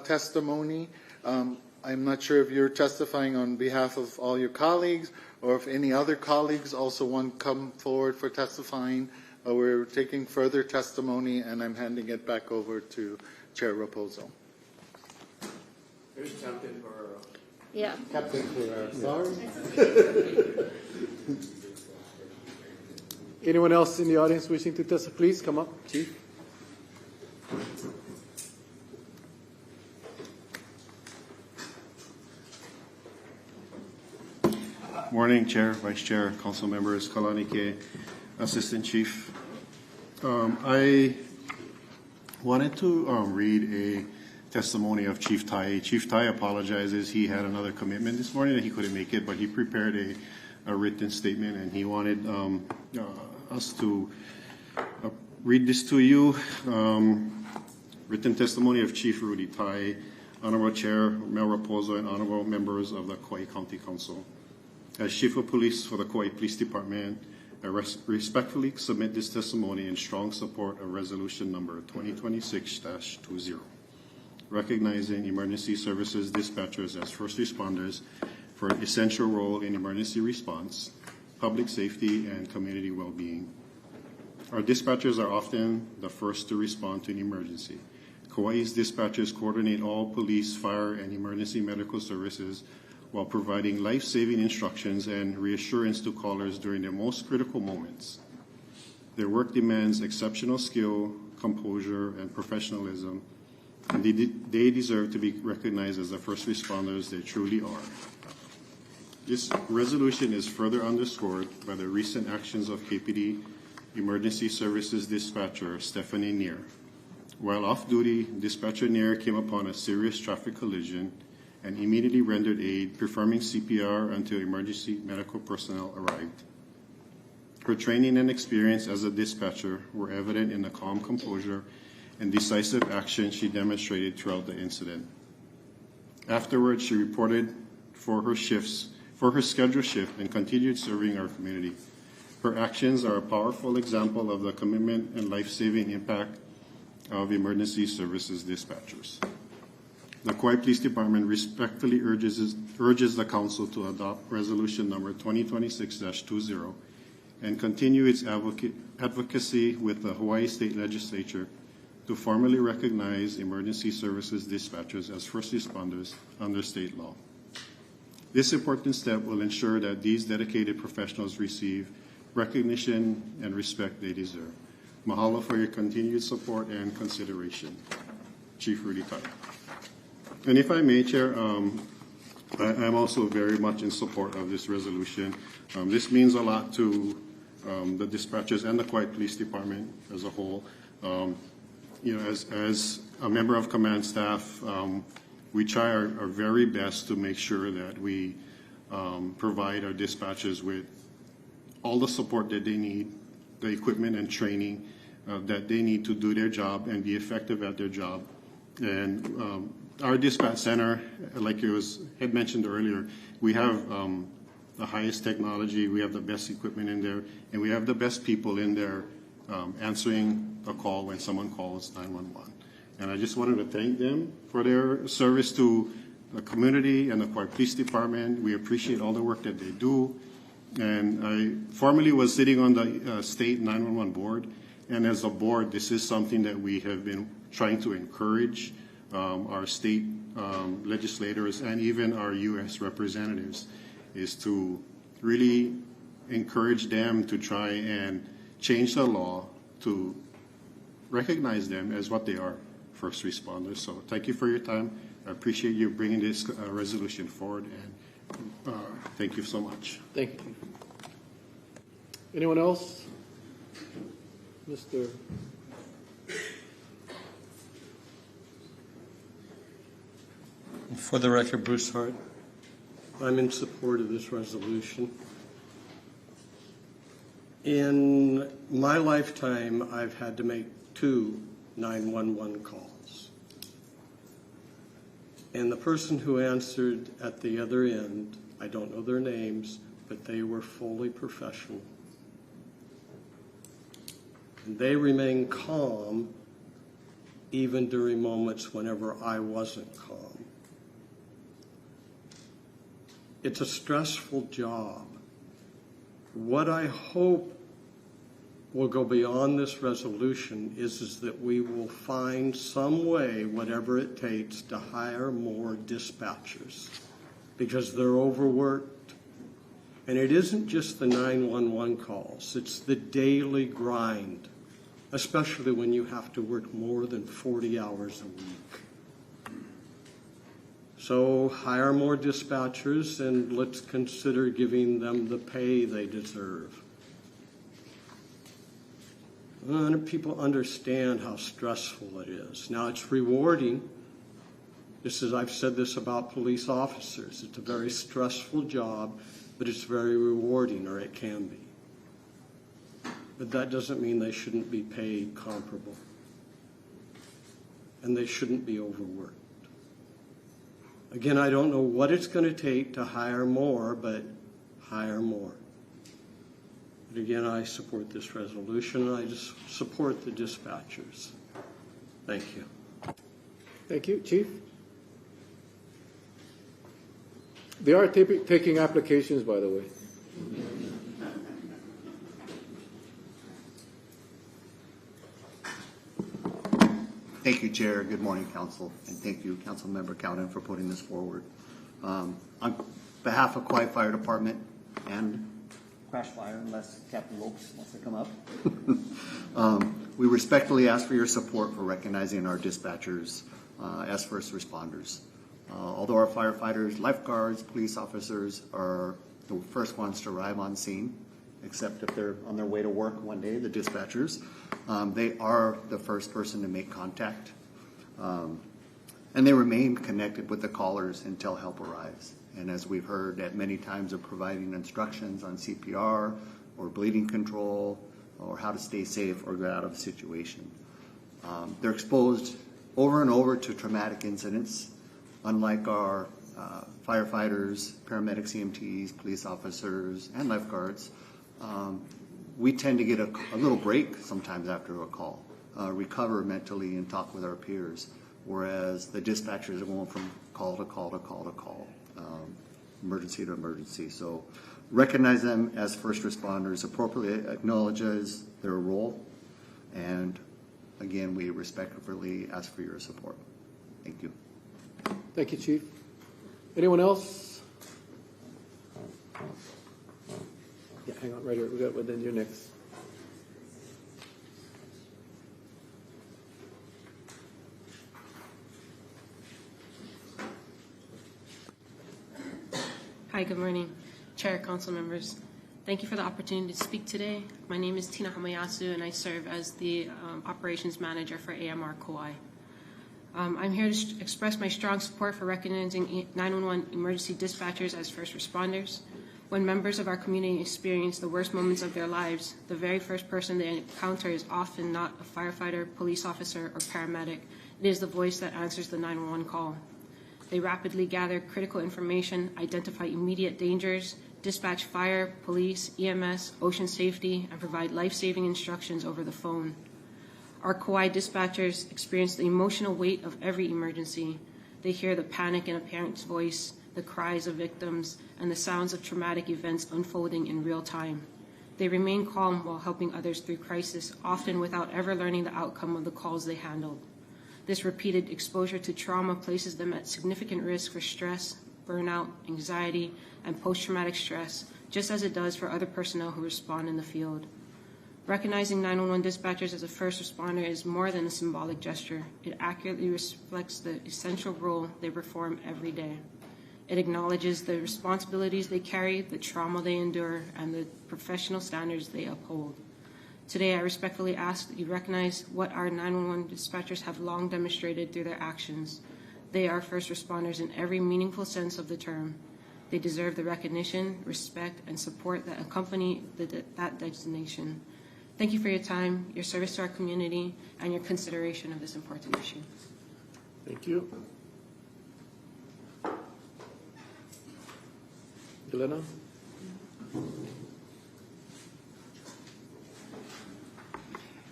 testimony. I'm not sure if you're testifying on behalf of all your colleagues or if any other colleagues also want to come forward for testifying. We're taking further testimony, and I'm handing it back over to Chair Raposo. Here's Captain Pereira. Yeah. Captain Pereira, sorry. Anyone else in the audience wishing to testify? Please come up, Chief. Morning, Chair, Vice Chair, Council members, Hōʻike, Assistant Chief. I wanted to read a testimony of Chief Tai. Chief Tai apologizes. He had another commitment this morning that he couldn't make it, but he prepared a written statement, and he wanted us to read this to you. Written testimony of Chief Rudy Tai, Honorable Chair Mel Raposo, and honorable members of the Kauaʻi County Council. As Chief of Police for the Kauaʻi Police Department, I respectfully submit this testimony in strong support of Resolution Number 2026-20, recognizing emergency services dispatchers as first responders for an essential role in emergency response, public safety, and community well-being. Our dispatchers are often the first to respond to an emergency. Kauaʻi's dispatchers coordinate all police, fire, and emergency medical services while providing life-saving instructions and reassurance to callers during their most critical moments. Their work demands exceptional skill, composure, and professionalism, and they deserve to be recognized as the first responders they truly are. This resolution is further underscored by the recent actions of KPD Emergency Services Dispatcher Stephanie Neer. While off-duty, Dispatcher Neer came upon a serious traffic collision and immediately rendered aid, performing CPR until emergency medical personnel arrived. Her training and experience as a dispatcher were evident in the calm composure and decisive action she demonstrated throughout the incident. Afterwards, she reported for her scheduled shift and continued serving our community. Her actions are a powerful example of the commitment and life-saving impact of emergency services dispatchers. The Kauaʻi Police Department respectfully urges the Council to adopt Resolution Number 2026-20 and continue its advocacy with the Hawaii State Legislature to formally recognize emergency services dispatchers as first responders under state law. This important step will ensure that these dedicated professionals receive recognition and respect they deserve. Mahalo for your continued support and consideration. Chief Rudy Kai. And if I may, Chair, I'm also very much in support of this resolution. This means a lot to the dispatchers and the Kauaʻi Police Department as a whole. As a member of command staff, we try our very best to make sure that we provide our dispatchers with all the support that they need, the equipment and training that they need to do their job and be effective at their job. And our dispatch center, like it had mentioned earlier, we have the highest technology, we have the best equipment in there, and we have the best people in there answering a call when someone calls 911. And I just wanted to thank them for their service to the community and the Kauaʻi Police Department. We appreciate all the work that they do. And I formerly was sitting on the state 911 board, and as a board, this is something that we have been trying to encourage our state legislators and even our U.S. representatives, is to really encourage them to try and change the law to recognize them as what they are, first responders. So thank you for your time. I appreciate you bringing this resolution forward, and thank you so much. Thank you. Anyone else? Mr. For the record, Bruce Hart. I'm in support of this resolution. In my lifetime, I've had to make 2 911 calls. And the person who answered at the other end, I don't know their names, but they were fully professional. And they remained calm even during moments whenever I wasn't calm. It's a stressful job. What I hope will go beyond this resolution is that we will find some way, whatever it takes, to hire more dispatchers, because they're overworked. And it isn't just the 911 calls, it's the daily grind, especially when you have to work more than 40 hours a week. So hire more dispatchers, and let's consider giving them the pay they deserve. People understand how stressful it is. Now, it's rewarding. I've said this about police officers. It's a very stressful job, but it's very rewarding, or it can be. But that doesn't mean they shouldn't be paid comparable. And they shouldn't be overworked. Again, I don't know what it's going to take to hire more, but hire more. But again, I support this resolution, and I just support the dispatchers. Thank you. Thank you. Chief? They are taking applications, by the way. Thank you, Chair. Good morning, Council. And thank you, Councilmember Cowden, for putting this forward. On behalf of Kauaʻi Fire Department and Crash Fire, unless Captain Wilkes wants to come up, we respectfully ask for your support for recognizing our dispatchers as first responders. Although our firefighters, lifeguards, police officers are the first ones to arrive on scene, except if they're on their way to work one day, the dispatchers, they are the first person to make contact. And they remain connected with the callers until help arrives. And as we've heard at many times of providing instructions on CPR, or bleeding control or how to stay safe or get out of a situation. They're exposed over and over to traumatic incidents, unlike our firefighters, paramedics, EMTs, police officers, and lifeguards. We tend to get a little break sometimes after a call, recover mentally and talk with our peers, whereas the dispatchers are going from call to call to call to call, emergency to emergency. So recognize them as first responders, appropriately acknowledges their role, and again, we respectfully ask for your support. Thank you. Thank you, Chief. Anyone else? Yeah, hang on, right here. We got, then you're next. Hi, good morning, Chair, Council members. Thank you for the opportunity to speak today. My name is Tina Hamayasu, and I serve as the Operations Manager for AMR Kauaʻi. I'm here to express my strong support for recognizing 911 emergency dispatchers as first responders. When members of our community experience the worst moments of their lives, the very first person they encounter is often not a firefighter, police officer, or paramedic. It is the voice that answers the 911 call. They rapidly gather critical information, identify immediate dangers, dispatch fire, police, EMS, ocean safety, and provide life-saving instructions over the phone. Our Kauaʻi dispatchers experience the emotional weight of every emergency. They hear the panic in a parent's voice, the cries of victims, and the sounds of traumatic events unfolding in real time. They remain calm while helping others through crisis, often without ever learning the outcome of the calls they handled. This repeated exposure to trauma places them at significant risk for stress, burnout, anxiety, and post-traumatic stress, just as it does for other personnel who respond in the field. Recognizing 911 dispatchers as a first responder is more than a symbolic gesture. It accurately reflects the essential role they perform every day. It acknowledges the responsibilities they carry, the trauma they endure, and the professional standards they uphold. Today, I respectfully ask that you recognize what our 911 dispatchers have long demonstrated through their actions. They are first responders in every meaningful sense of the term. They deserve the recognition, respect, and support that accompany that designation. Thank you for your time, your service to our community, and your consideration of this important issue. Thank you. Elena?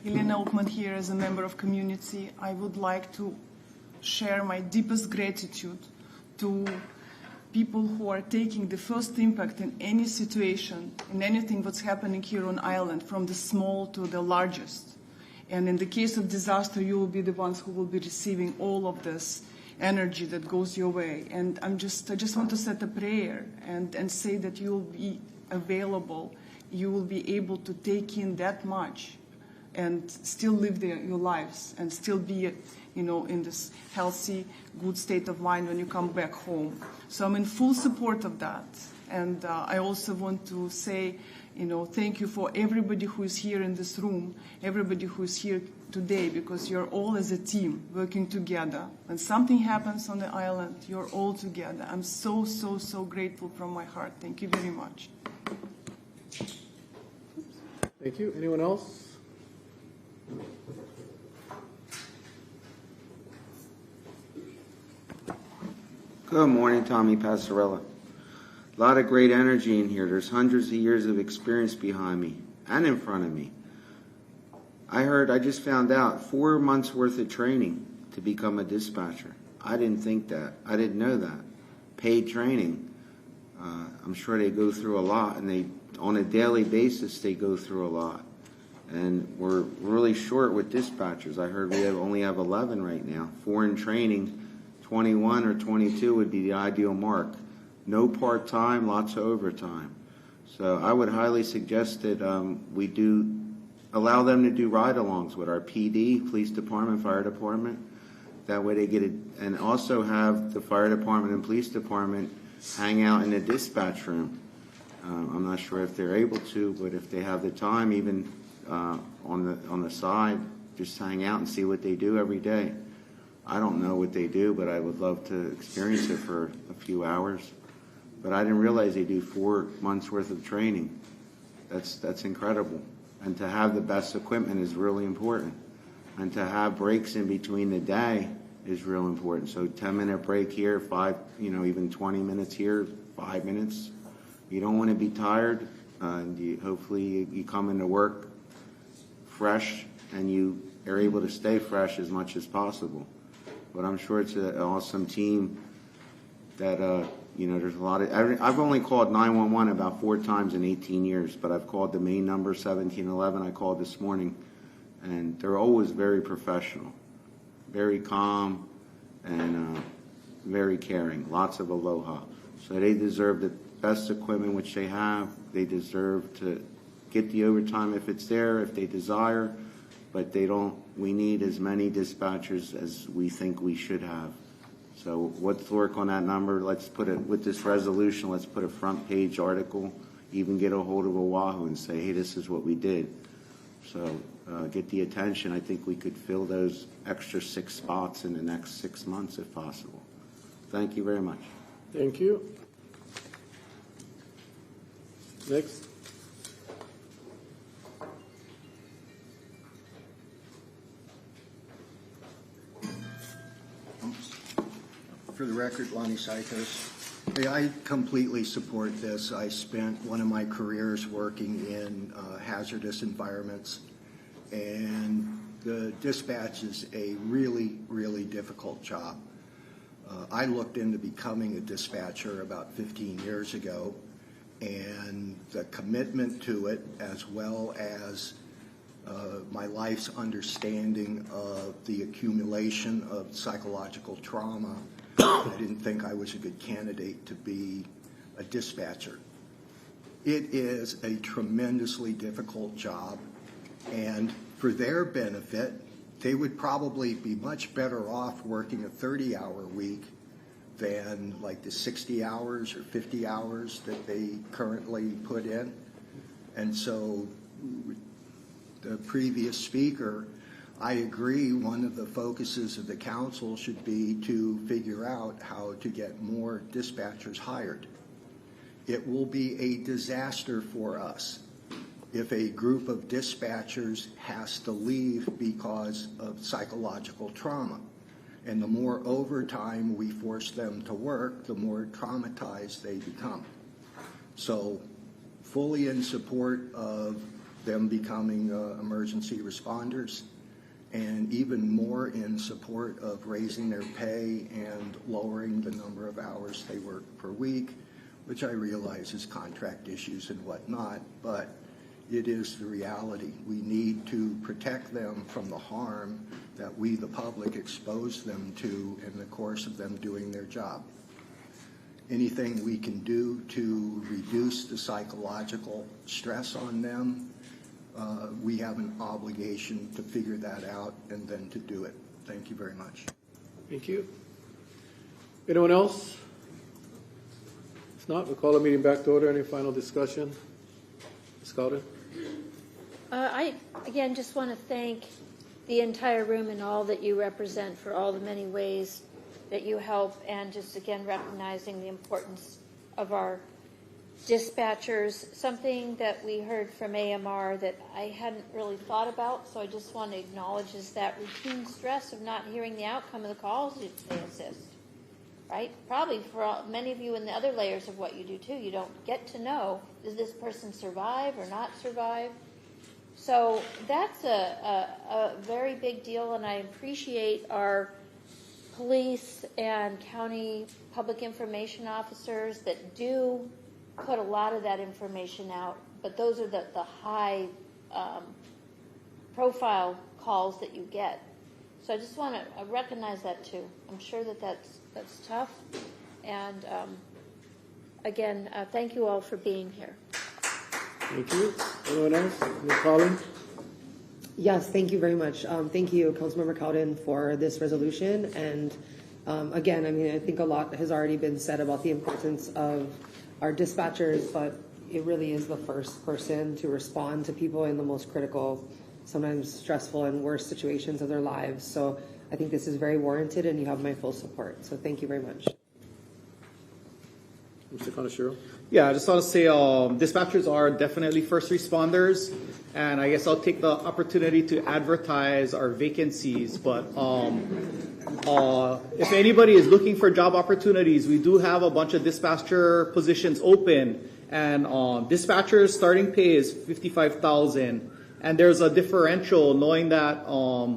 Elena Oakman here as a member of community. I would like to share my deepest gratitude to people who are taking the first impact in any situation, in anything that's happening here on island, from the small to the largest. And in the case of disaster, you will be the ones who will be receiving all of this energy that goes your way. And I just want to set a prayer and say that you will be available, you will be able to take in that much and still live your lives and still be, in this healthy, good state of mind when you come back home. So I'm in full support of that. And I also want to say, thank you for everybody who is here in this room, everybody who is here today, because you're all as a team working together. When something happens on the island, you're all together. I'm so, so, so grateful from my heart. Thank you very much. Thank you. Anyone else? Good morning, Tommy Passarella. A lot of great energy in here. There's hundreds of years of experience behind me and in front of me. I just found out 4 months worth of training to become a dispatcher. I didn't think that. I didn't know that. Paid training. I'm sure they go through a lot, and on a daily basis they go through a lot. And we're really short with dispatchers. I heard we only have 11 right now. 4 in training, 21 or 22 would be the ideal mark. No part-time, lots of overtime. So I would highly suggest that we do allow them to do ride-alongs with our PD, police department, fire department. That way they get it, and also have the fire department and police department hang out in the dispatch room. I'm not sure if they're able to, but if they have the time, even on the side, just hang out and see what they do every day. I don't know what they do, but I would love to experience it for a few hours. But I didn't realize they do 4 months worth of training. That's incredible. And to have the best equipment is really important. And to have breaks in between the day is real important. So 10-minute break here, even 20 minutes here, 5 minutes. You don't want to be tired. Hopefully you come into work fresh and you are able to stay fresh as much as possible. But I'm sure it's an awesome team that, there's a lot of, I've only called 911 about 4 times in 18 years, but I've called the main number, 1711, I called this morning, and they're always very professional, very calm, and very caring, lots of aloha. So they deserve the best equipment which they have. They deserve to get the overtime if it's there, if they desire, but we need as many dispatchers as we think we should have. So let's work on that number. Let's put it, with this resolution, let's put a front page article, even get a hold of Oahu and say, hey, this is what we did. So get the attention. I think we could fill those extra 6 spots in the next 6 months if possible. Thank you very much. Thank you. Next. For the record, Lonnie Sykos. I completely support this. I spent one of my careers working in hazardous environments, and the dispatch is a really, really difficult job. I looked into becoming a dispatcher about 15 years ago, and the commitment to it, as well as my life's understanding of the accumulation of psychological trauma, I didn't think I was a good candidate to be a dispatcher. It is a tremendously difficult job, and for their benefit, they would probably be much better off working a 30-hour week than like the 60 hours or 50 hours that they currently put in. And so the previous speaker, I agree, one of the focuses of the council should be to figure out how to get more dispatchers hired. It will be a disaster for us if a group of dispatchers has to leave because of psychological trauma. And the more overtime we force them to work, the more traumatized they become. So fully in support of them becoming emergency responders, and even more in support of raising their pay and lowering the number of hours they work per week, which I realize is contract issues and whatnot, but it is the reality. We need to protect them from the harm that we, the public, expose them to in the course of them doing their job. Anything we can do to reduce the psychological stress on them, we have an obligation to figure that out and then to do it. Thank you very much. Thank you. Anyone else? If not, we'll call the meeting back to order. Any final discussion? Ms. Calder? I, again, just want to thank the entire room and all that you represent for all the many ways that you help, and just, again, recognizing the importance of our dispatchers. Something that we heard from AMR that I hadn't really thought about, so I just want to acknowledge, is that routine stress of not hearing the outcome of the calls they assist, right? Probably for many of you in the other layers of what you do too, you don't get to know, does this person survive or not survive? So that's a very big deal, and I appreciate our police and county public information officers that do put a lot of that information out, but those are the high profile calls that you get. So I just want to recognize that too. I'm sure that that's tough, and again, thank you all for being here. Thank you. Anyone else? Ms. Collins? Yes, thank you very much. Thank you, Councilmember Cowden, for this resolution. And again, I mean, I think a lot has already been said about the importance of our dispatchers, but it really is the first person to respond to people in the most critical, sometimes stressful and worst situations of their lives. So I think this is very warranted, and you have my full support. So thank you very much. Mr. Kaneshiro? Yeah, I just want to say dispatchers are definitely first responders, and I guess I'll take the opportunity to advertise our vacancies. But if anybody is looking for job opportunities, we do have a bunch of dispatcher positions open, and dispatchers starting pay is $55,000, and there's a differential knowing that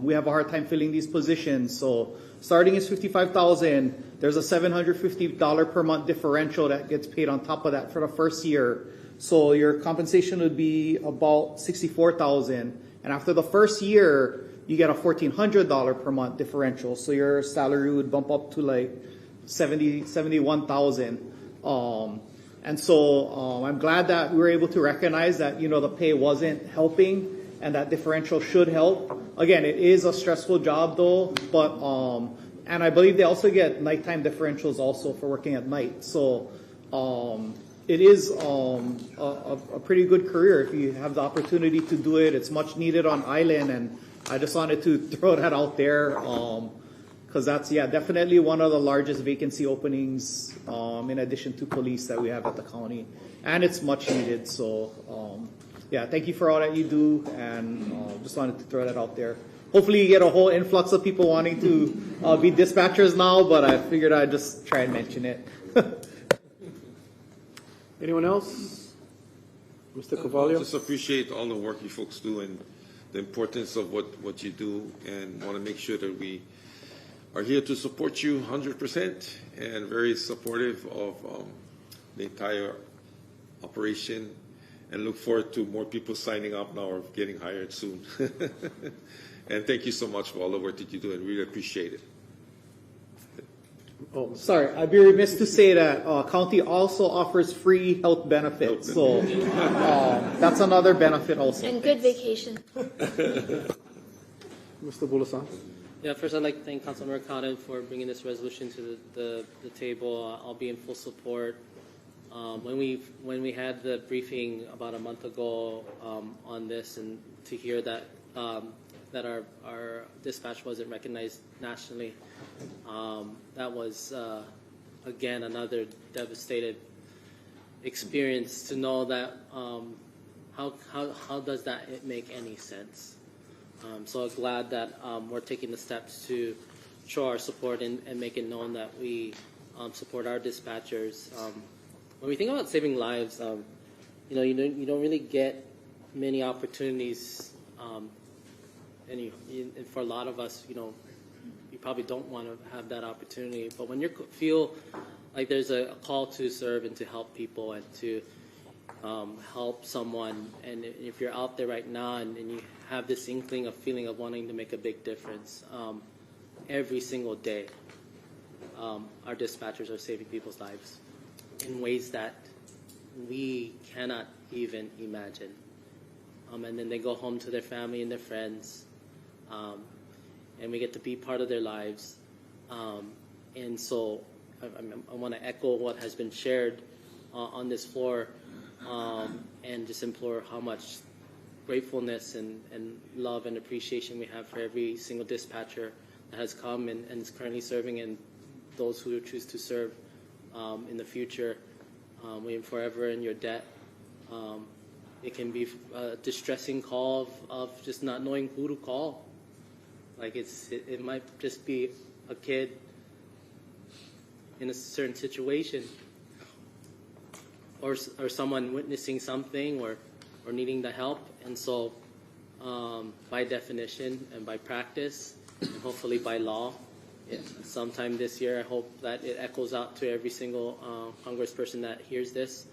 we have a hard time filling these positions. So starting is $55,000. There's a $750 per month differential that gets paid on top of that for the first year. So your compensation would be about $64,000. And after the first year, you get a $1,400 per month differential. So your salary would bump up to like $71,000. And so I'm glad that we were able to recognize that, the pay wasn't helping and that differential should help. Again, it is a stressful job though, but and I believe they also get nighttime differentials also for working at night. So it is a pretty good career if you have the opportunity to do it. It's much needed on island, and I just wanted to throw that out there because that's definitely one of the largest vacancy openings in addition to police that we have at the county, and it's much needed. So thank you for all that you do, and just wanted to throw that out there. Hopefully you get a whole influx of people wanting to be dispatchers now, but I figured I'd just try and mention it. Anyone else? Mr. Cavallo? Just appreciate all the work you folks do and the importance of what you do, and want to make sure that we are here to support you 100% and very supportive of the entire operation, and look forward to more people signing up now or getting hired soon. And thank you so much for all the work that you do, and really appreciate it. Oh, sorry, I'd be remiss to say that county also offers free health benefits. So that's another benefit also. And good vacation. Mr. Bulasan? Yeah, first I'd like to thank Councilmember Cotton for bringing this resolution to the table. I'll be in full support. When we had the briefing about a month ago on this, and to hear that that our dispatch wasn't recognized nationally, that was again another devastated experience to know that how does that make any sense? So I'm glad that we're taking the steps to show our support and make it known that we support our dispatchers. When we think about saving lives, you don't really get many opportunities, and for a lot of us, you probably don't want to have that opportunity. But when you feel like there's a call to serve and to help people and to help someone, and if you're out there right now and you have this inkling of feeling of wanting to make a big difference, every single day, our dispatchers are saving people's lives in ways that we cannot even imagine. And then they go home to their family and their friends, and we get to be part of their lives. And so I want to echo what has been shared on this floor, and just implore how much gratefulness and love and appreciation we have for every single dispatcher that has come and is currently serving, and those who choose to serve in the future. We are forever in your debt. It can be a distressing call of just not knowing who to call. Like it might just be a kid in a certain situation, or someone witnessing something or needing the help. And so by definition and by practice and hopefully by law, sometime this year, I hope that it echoes out to every single congressperson that hears this,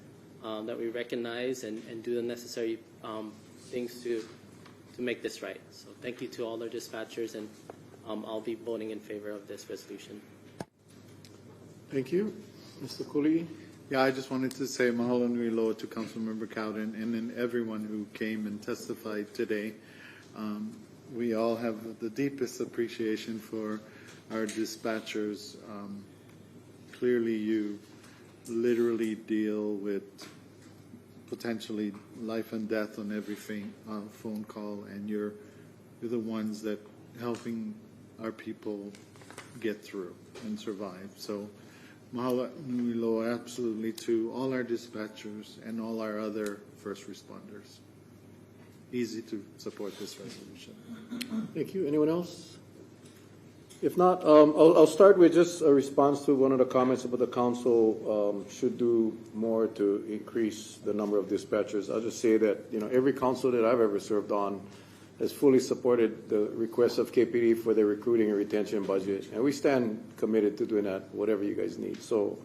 that we recognize and do the necessary things to make this right. So thank you to all our dispatchers, and I'll be voting in favor of this resolution. Thank you. Mr. Cooley? Yeah, I just wanted to say mahalo nui loa to Councilmember Cowden and then everyone who came and testified today. We all have the deepest appreciation for our dispatchers. Clearly you literally deal with potentially life and death on every phone call, and you're the ones that helping our people get through and survive. So Mahalo nui loa absolutely to all our dispatchers and all our other first responders. Easy to support this resolution. Thank you. Anyone else? If not, I'll start with just a response to one of the comments about the council should do more to increase the number of dispatchers. I'll just say that, you know, every council that I've ever served on has fully supported the request of KPD for their recruiting and retention budget, and we stand committed to doing that, whatever you guys need. So,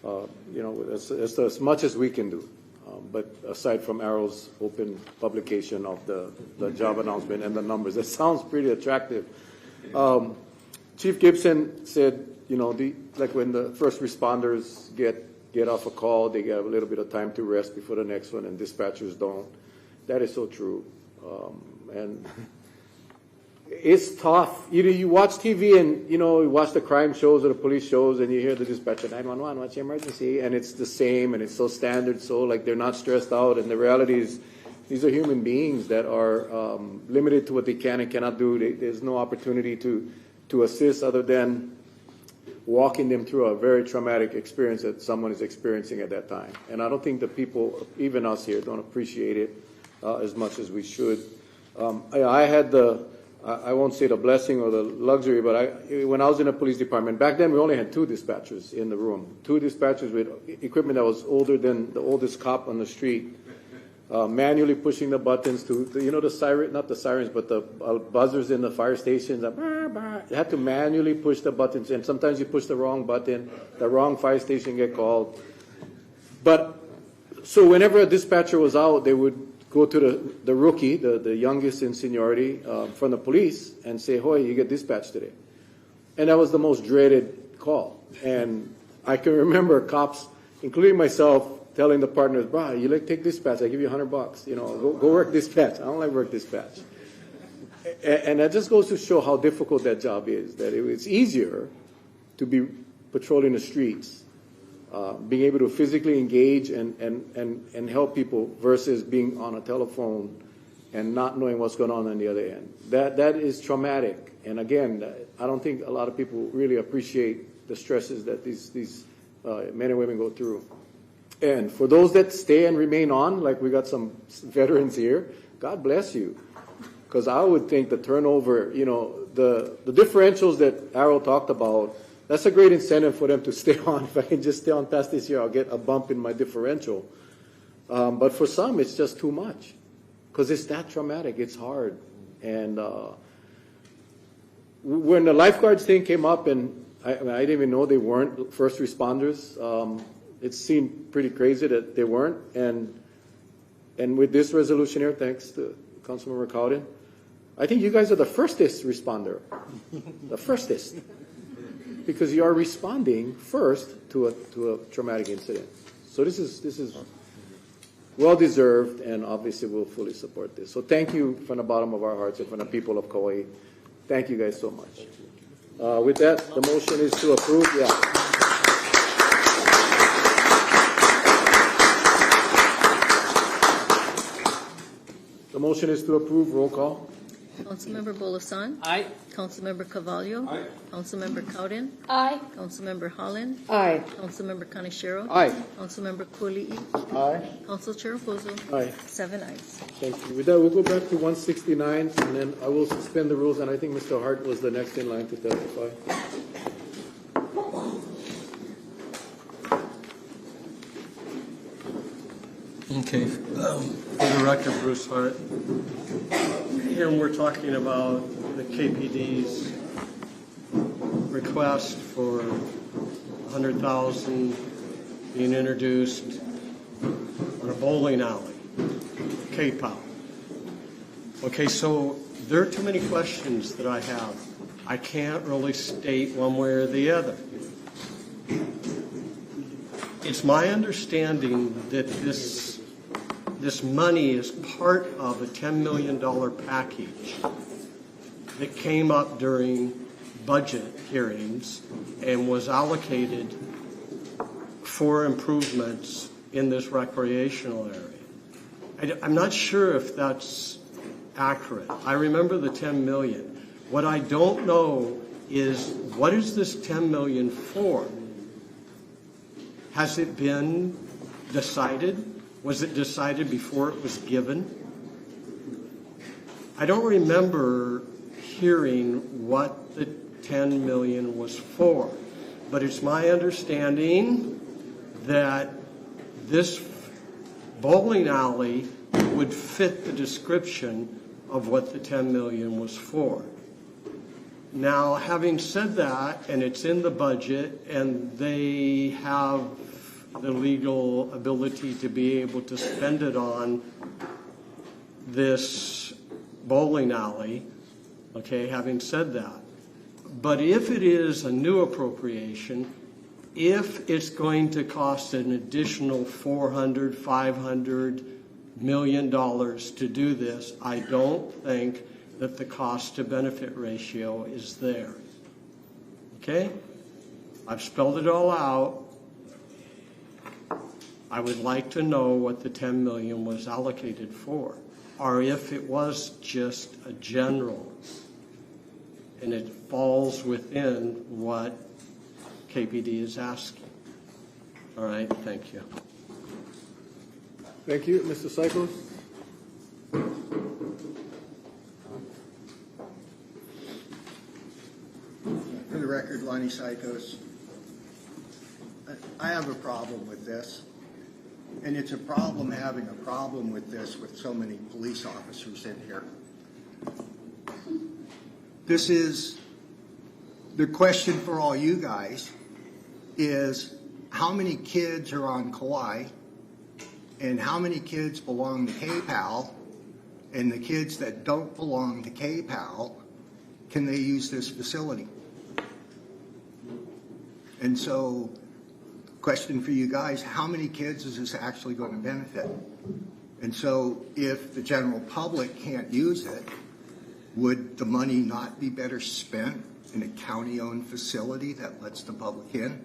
you know, that's as much as we can do. But aside from Arrow's open publication of the job announcement and the numbers, that sounds pretty attractive. Chief Gibson said, you know, like when the first responders get off a call, they get a little bit of time to rest before the next one, and dispatchers don't. That is so true. And it's tough. You watch TV and, you know, you watch the crime shows or the police shows and you hear the dispatcher, 911, what's your emergency? And it's the same and it's so standard, so like they're not stressed out. And the reality is these are human beings that are limited to what they can and cannot do. There's no opportunity to assist other than walking them through a very traumatic experience that someone is experiencing at that time. And I don't think the people, even us here, don't appreciate it as much as we should. I had I won't say the blessing or the luxury, but when I was in the police department, back then we only had 2 dispatchers in the room. 2 dispatchers with equipment that was older than the oldest cop on the street, manually pushing the buttons to you know, the siren, not the sirens, but the buzzers in the fire stations. You had to manually push the buttons, and sometimes you push the wrong button, the wrong fire station get called. But so whenever a dispatcher was out, they would go to the rookie, the youngest in seniority from the police, and say, "Hoy, you get dispatched today." And that was the most dreaded call. And I can remember cops, including myself, telling the partners, "Bro, you like take dispatch? I give you $100. You know, go work dispatch. I don't like work dispatch." And that just goes to show how difficult that job is. That it's easier to be patrolling the streets, being able to physically engage and help people versus being on a telephone and not knowing what's going on the other end. That is traumatic. And again, I don't think a lot of people really appreciate the stresses that these men and women go through. And for those that stay and remain on, like we got some veterans here, God bless you. Because I would think the turnover, you know, the differentials that Arrow talked about, that's a great incentive for them to stay on. If I can just stay on past this year, I'll get a bump in my differential. But for some, it's just too much because it's that traumatic. It's hard. And when the lifeguards thing came up, and I didn't even know they weren't first responders, it seemed pretty crazy that they weren't. And with this resolution here, thanks to Councilmember Cowden, I think you guys are the firstest responder. The firstest. Because you are responding first to a traumatic incident. So this is well deserved, and obviously we'll fully support this. So thank you from the bottom of our hearts and from the people of Kauaʻi. Thank you guys so much. With that, the motion is to approve. Yeah. The motion is to approve. Roll call. Councilmember Bolasan? Aye. Councilmember Carvalho? Aye. Councilmember Cowden? Aye. Councilmember Holland? Aye. Councilmember Kaneshiro? Aye. Councilmember Kuli'i? Aye. Council Chair Reposo? Aye. 7 ayes. Thank you. With that, we'll go back to 169, and then I will suspend the rules, and I think Mr. Hart was the next in line to testify. Okay. For the record, Bruce Hart. Here we're talking about the KPD's request for $100,000 being introduced on a bowling alley, K-POW. Okay, so there are too many questions that I have. I can't really state one way or the other. It's my understanding that this money is part of a $10 million package that came up during budget hearings and was allocated for improvements in this recreational area. I'm not sure if that's accurate. I remember the 10 million. What I don't know is what is this 10 million for? Has it been decided? Was it decided before it was given? I don't remember hearing what the 10 million was for, but it's my understanding that this bowling alley would fit the description of what the 10 million was for. Now, having said that, and it's in the budget, and they have the legal ability to be able to spend it on this bowling alley, okay, having said that. But if it is a new appropriation, if it's going to cost an additional $400, $500 million to do this, I don't think that the cost to benefit ratio is there. Okay? I've spelled it all out. I would like to know what the 10 million was allocated for, or if it was just a general and it falls within what KPD is asking. All right, thank you. Thank you. Mr. Psychos? For the record, Lonnie Psychos. I have a problem with this. And it's a problem having a problem with this with so many police officers in here. This is the question for all you guys is how many kids are on Kauaʻi and how many kids belong to KPAL, and the kids that don't belong to KPAL, can they use this facility? And so, question for you guys, how many kids is this actually going to benefit? And so if the general public can't use it, would the money not be better spent in a county-owned facility that lets the public in?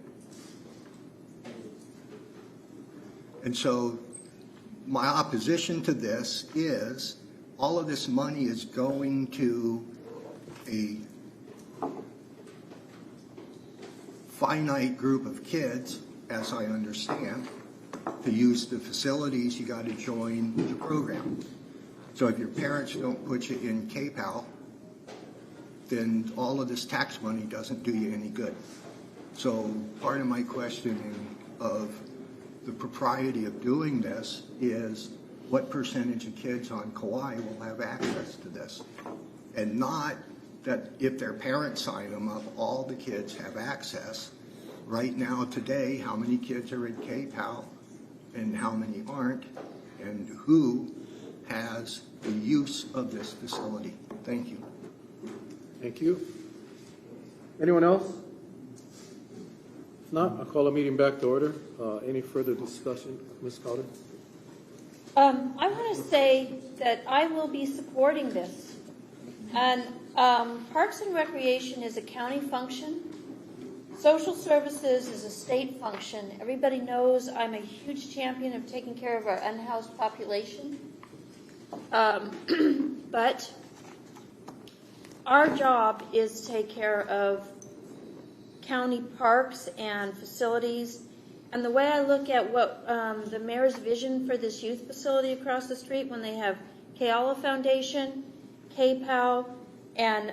And so my opposition to this is all of this money is going to a finite group of kids, as I understand. To use the facilities, you got to join the program. So if your parents don't put you in KPAL, then all of this tax money doesn't do you any good. So part of my questioning of the propriety of doing this is what percentage of kids on Kauaʻi will have access to this? And not that if their parents sign them up, all the kids have access. Right now, today, how many kids are in KPAL and how many aren't, and who has the use of this facility? Thank you. Thank you. Anyone else? If not, I'll call the meeting back to order. Any further discussion, Ms. Calder? I want to say that I will be supporting this. And Parks and Recreation is a county function. Social Services is a state function. Everybody knows I'm a huge champion of taking care of our unhoused population. But our job is to take care of county parks and facilities. And the way I look at what the mayor's vision for this youth facility across the street, when they have Kaua Foundation, KPAL, and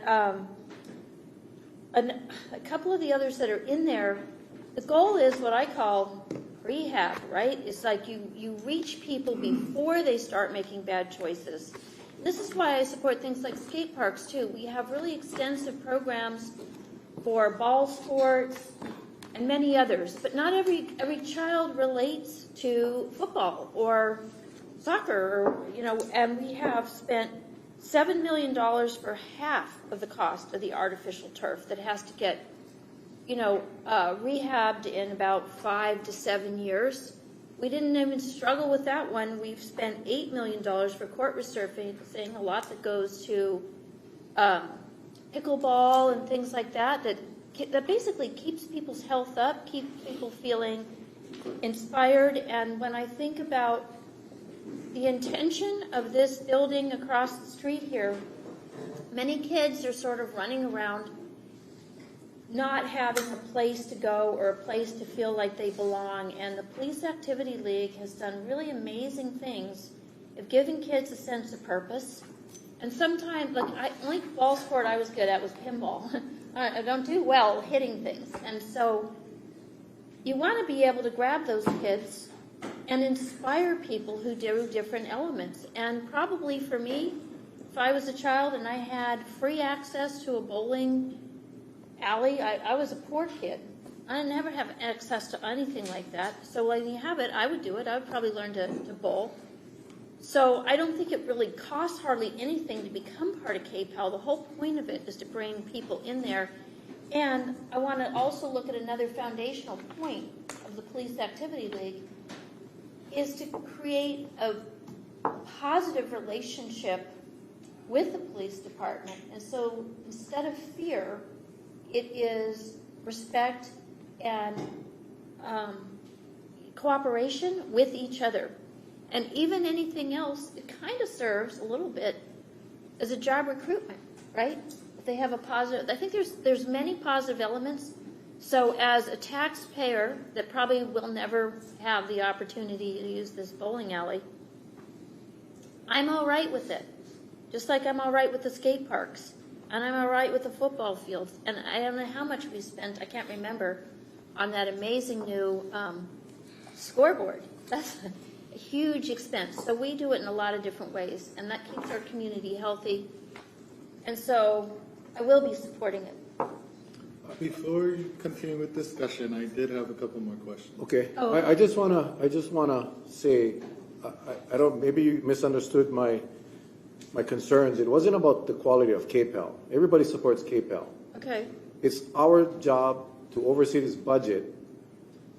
a couple of the others that are in there, the goal is what I call rehab, right? It's like you reach people before they start making bad choices. This is why I support things like skate parks too. We have really extensive programs for ball sports and many others, but not every child relates to football or soccer, or and we have spent $7 million for half of the cost of the artificial turf that has to get, rehabbed in about 5 to 7 years. We didn't even struggle with that one. We've spent $8 million for court resurfacing, a lot that goes to pickleball and things like that basically keeps people's health up, keeps people feeling inspired. And when I think about the intention of this building across the street here, many kids are sort of running around not having a place to go or a place to feel like they belong. And the Police Activity League has done really amazing things of giving kids a sense of purpose. And sometimes, only ball sport I was good at was pinball. I don't do well hitting things. And so you want to be able to grab those kids and inspire people who do different elements. And probably for me, if I was a child and I had free access to a bowling alley, I was a poor kid. I never have access to anything like that. So when you have it, I would do it. I would probably learn to bowl. So I don't think it really costs hardly anything to become part of KPAL. The whole point of it is to bring people in there. And I want to also look at another foundational point of the Police Activity League is to create a positive relationship with the police department. And so instead of fear, it is respect and cooperation with each other. And even anything else, it kind of serves a little bit as a job recruitment, right? If they have a positive, I think there's many positive elements. So as a taxpayer that probably will never have the opportunity to use this bowling alley, I'm all right with it. Just like I'm all right with the skate parks. And I'm all right with the football fields. And I don't know how much we spent, I can't remember, on that amazing new scoreboard. That's a huge expense. So we do it in a lot of different ways. And that keeps our community healthy. And so I will be supporting it. Before you continue with discussion, I did have a couple more questions. Okay. Oh. I just wanna say, I don't, maybe you misunderstood my concerns. It wasn't about the quality of KPAL. Everybody supports KPAL. Okay. It's our job to oversee this budget.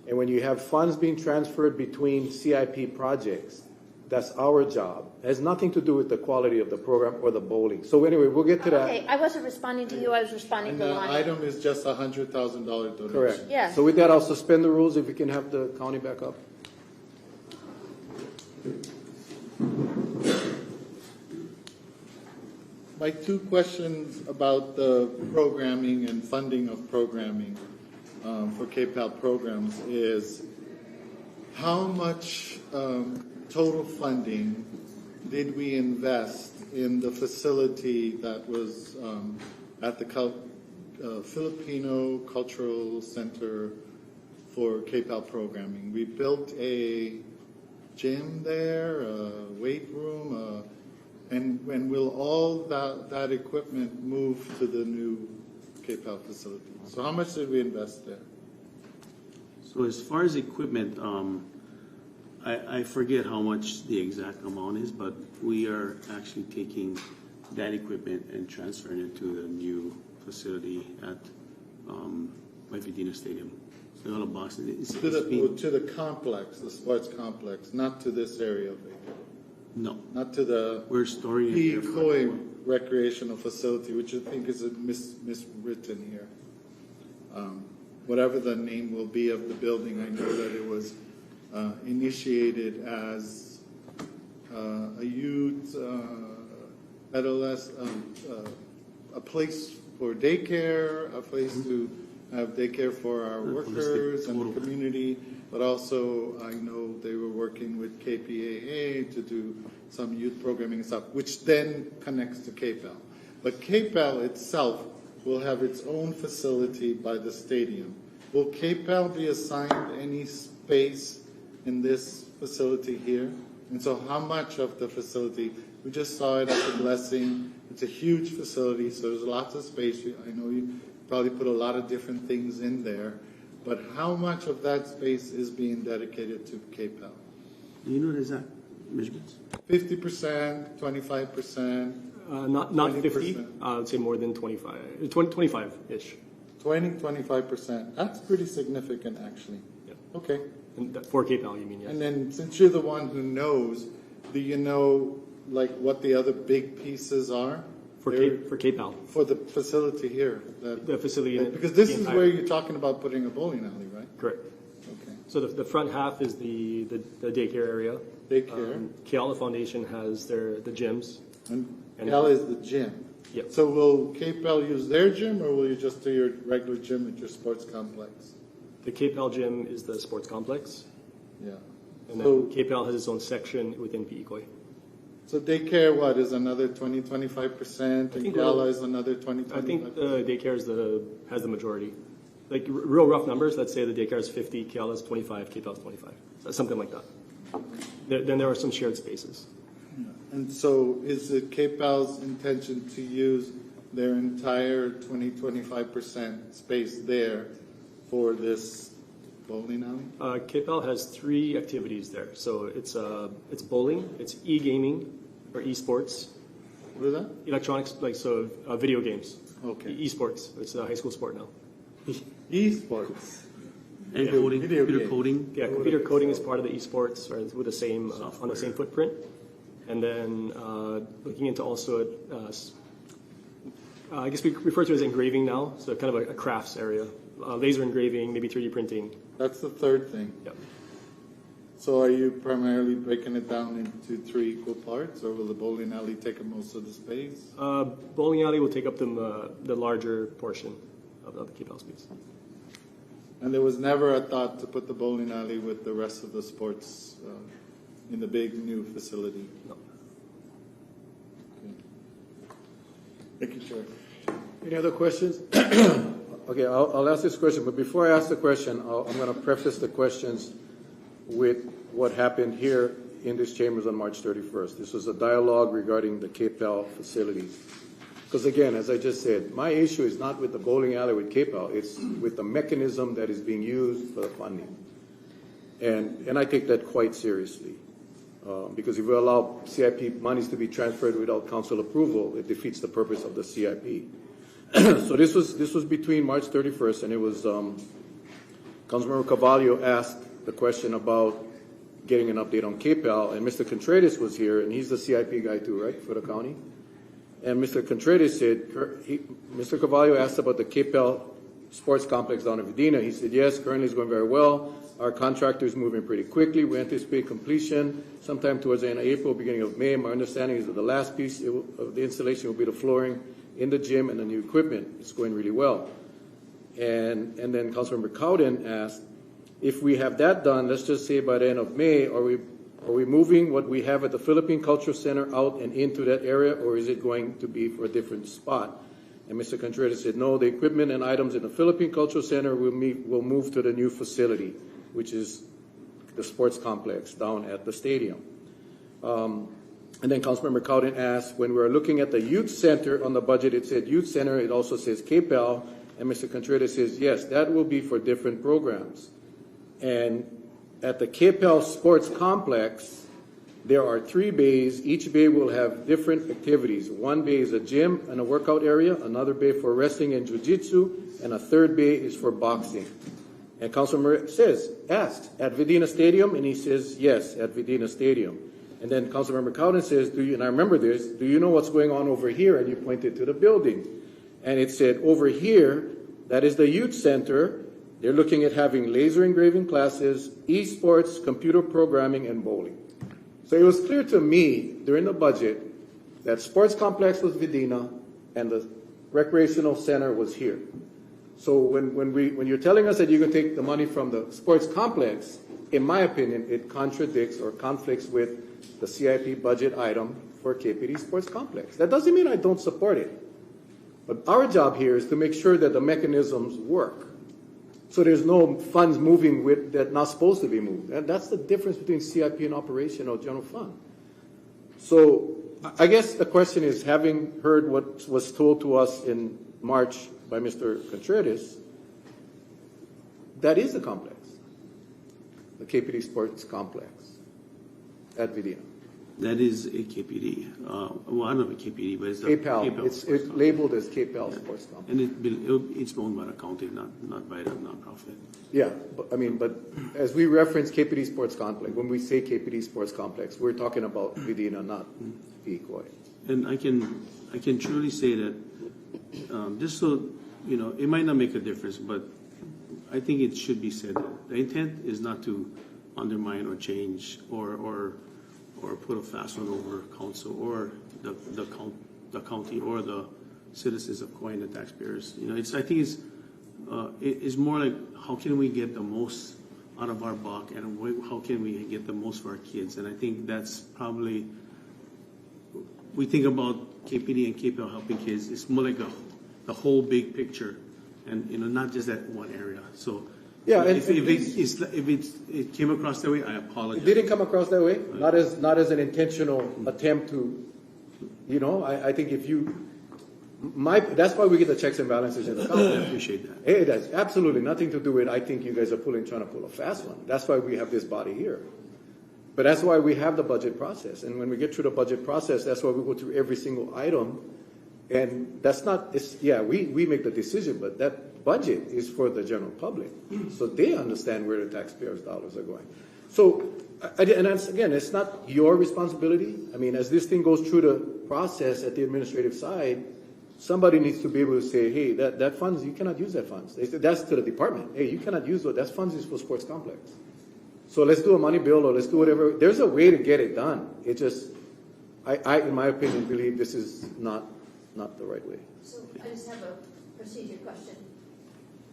And when you have funds being transferred between CIP projects, that's our job. It has nothing to do with the quality of the program or the bowling. So anyway, we'll get to that. Okay, I wasn't responding to you, I was responding And to the Lonnie. item is just $100,000 donation. Correct. Yeah. So with that, I'll suspend the rules if we can have the county back up. My two questions about the programming and funding of programming for KPAL programs is how much total funding did we invest in the facility that was at the Filipino Cultural Center for KPAL programming? We built a gym there, a weight room, and when will all that equipment move to the new KPAL facility? So how much did we invest there? So as far as equipment, I forget how much the exact amount is, but we are actually taking that equipment and transferring it to the new facility at Medina Stadium. So all the boxes. To the complex, the sports complex, not to this area of it. No. Not to the We're storing it there. Koi recreational facility, which I think is miswritten here. Whatever the name will be of the building, I know that it was initiated as a youth, adolescent, a place for daycare, a place to have daycare for our workers and the community, but also I know they were working with KPAA to do some youth programming and stuff, which then connects to KPAL. But KPAL itself will have its own facility by the stadium. Will KPAL be assigned any space in this facility here? And so how much of the facility, we just saw it at the Blessing, it's a huge facility, so there's lots of space. I know you probably put a lot of different things in there, but how much of that space is being dedicated to KPAL? Do you know the exact measurements? 50%, 25%? Not 20%. 50, I would say more than 25-ish. 25%. That's pretty significant, actually. Yeah. Okay. And that for KPAL, you mean, yes. And then since you're the one who knows, do you know like what the other big pieces are? For KPAL. For the facility here. The facility. Because this is where you're talking about putting a bowling alley, right? Correct. Okay. So the front half is the daycare Daycare. Keala Foundation has the gyms. And Keala is the gym. Yep. So will KPEL use their gym, or will you just do your regular gym at your sports complex? The KPEL gym is the sports complex. Yeah. And So- then KPEL has its own section within PECOI. So daycare, what, is another 25%, and Kaua is another 20, I think the daycare has the majority. Like real rough numbers, let's say the daycare is 50, KL is 25, KPEL is 25. So something like that. Then there are some shared spaces. And so is it KPEL's intention to use their entire 25% space there for this bowling alley? KPEL has 3 activities there. So it's bowling, it's e-gaming or esports. What is that? Electronics, video games. Okay. Esports. It's a high school sport now. Esports. And coding, computer coding. Yeah, computer coding is part of the esports, or with the same on the same footprint. And then looking into also, I guess we refer to it as engraving now, so kind of a crafts area, laser engraving, maybe 3D printing. That's the third thing. Yep. So are you primarily breaking it down into 3 equal parts, or will the bowling alley take up most of the space? Bowling alley will take up the larger portion of the KPEL space. And there was never a thought to put the bowling alley with the rest of the sports in the big new facility? No. Okay. Thank you, Chair. Any other questions? Okay, I'll ask this question, but before I ask the question, I'm going to preface the questions with what happened here in these chambers on March 31st. This was a dialogue regarding the KPEL facilities. Because again, as I just said, my issue is not with the bowling alley with KPEL, it's with the mechanism that is being used for the funding. And I take that quite seriously. Because if we allow CIP monies to be transferred without council approval, it defeats the purpose of the CIP. So this was between March 31st, and it was Councilmember Carvalho asked the question about getting an update on KPEL, and Mr. Contreras was here, and he's the CIP guy too, right, for the county? And Mr. Contreras said, Mr. Carvalho asked about the KPEL sports complex down in Medina. He said, yes, currently it's going very well. Our contractor is moving pretty quickly. We anticipate completion sometime towards the end of April, beginning of May. My understanding is that the last piece of the installation will be the flooring in the gym and the new equipment. It's going really well. And then Councilmember Cowden asked, if we have that done, let's just say by the end of May, are we moving what we have at the Philippine Cultural Center out and into that area, or is it going to be for a different spot? And Mr. Contreras said, no, the equipment and items in the Philippine Cultural Center will move to the new facility, which is the sports complex down at the stadium. And then Councilmember Cowden asked, when we were looking at the youth center on the budget, it said youth center, it also says KPEL, and Mr. Contreras says, yes, that will be for different programs. And at the KPEL Sports Complex, there are 3 bays. Each bay will have different activities. 1 bay is a gym and a workout area, another bay for wrestling and jiu-jitsu, and a 3rd bay is for boxing. And Councilmember asked, at Vidina Stadium? And he says, yes, at Vidina Stadium. And then Councilmember Cowden says, and I remember this, do you know what's going on over here? And you pointed to the building. And it said, over here, that is the youth center. They're looking at having laser engraving classes, esports, computer programming, and bowling. So it was clear to me during the budget that sports complex was Vidina and the recreational center was here. So when you're telling us that you're going to take the money from the sports complex, in my opinion, it contradicts or conflicts with the CIP budget item for KPD Sports Complex. That doesn't mean I don't support it. But our job here is to make sure that the mechanisms work. So there's no funds moving that not supposed to be moved. And that's the difference between CIP and operational general fund. So I guess the question is, having heard what was told to us in March by Mr. Contreras, that is the complex, the KPD Sports Complex at Vidina. That is a KPD. Well, I don't know a KPD, but it's a KPEL. It's labeled as KPEL Sports Complex. And it's owned by the county, not by the nonprofit. Yeah, but as we reference KPD Sports Complex, when we say KPD Sports Complex, we're talking about Vidina, not PECOI. And I can truly say that, just so, it might not make a difference, but I think it should be said that the intent is not to undermine or change or put a fast one over council or the county or the citizens of Kauaʻi and the taxpayers. You know, I think it's more like how can we get the most out of our buck and how can we get the most for our kids? And I think that's probably, we think about KPD and KPL helping kids. It's more like the whole big picture, and you know, not just that one area. So yeah, if it came across that way, I apologize. It didn't come across that way. Not as an intentional attempt to, you know. I think if you. That's why we get the checks and balances in the company. I appreciate that. It has absolutely nothing to do with, I think you guys are trying to pull a fast one. That's why we have this body here. But that's why we have the budget process. And when we get through the budget process, that's why we go through every single item. And that's not, we make the decision, but that budget is for the general public. So they understand where the taxpayers' dollars are going. So, and that's, again, it's not your responsibility. I mean, as this thing goes through the process at the administrative side, somebody needs to be able to say, hey, that funds, you cannot use that funds. That's to the department. Hey, you cannot use that funds is for sports complex. So let's do a money bill or let's do whatever. There's a way to get it done. It just, I in my opinion, believe this is not the right way. So I just have a procedure question.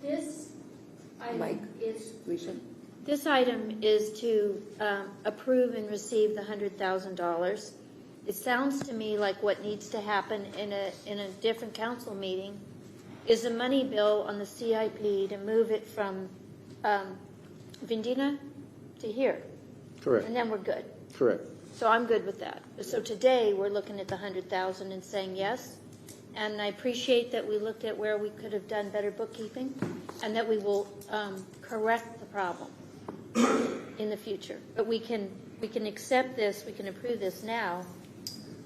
This item is to approve and receive the $100,000. It sounds to me like what needs to happen in a different council meeting is a money bill on the CIP to move it from Vindina to here. Correct. And then we're good. Correct. So I'm good with that. So today we're looking at the $100,000 and saying yes. And I appreciate that we looked at where we could have done better bookkeeping and that we will correct the problem in the future. But we can accept this, we can approve this now.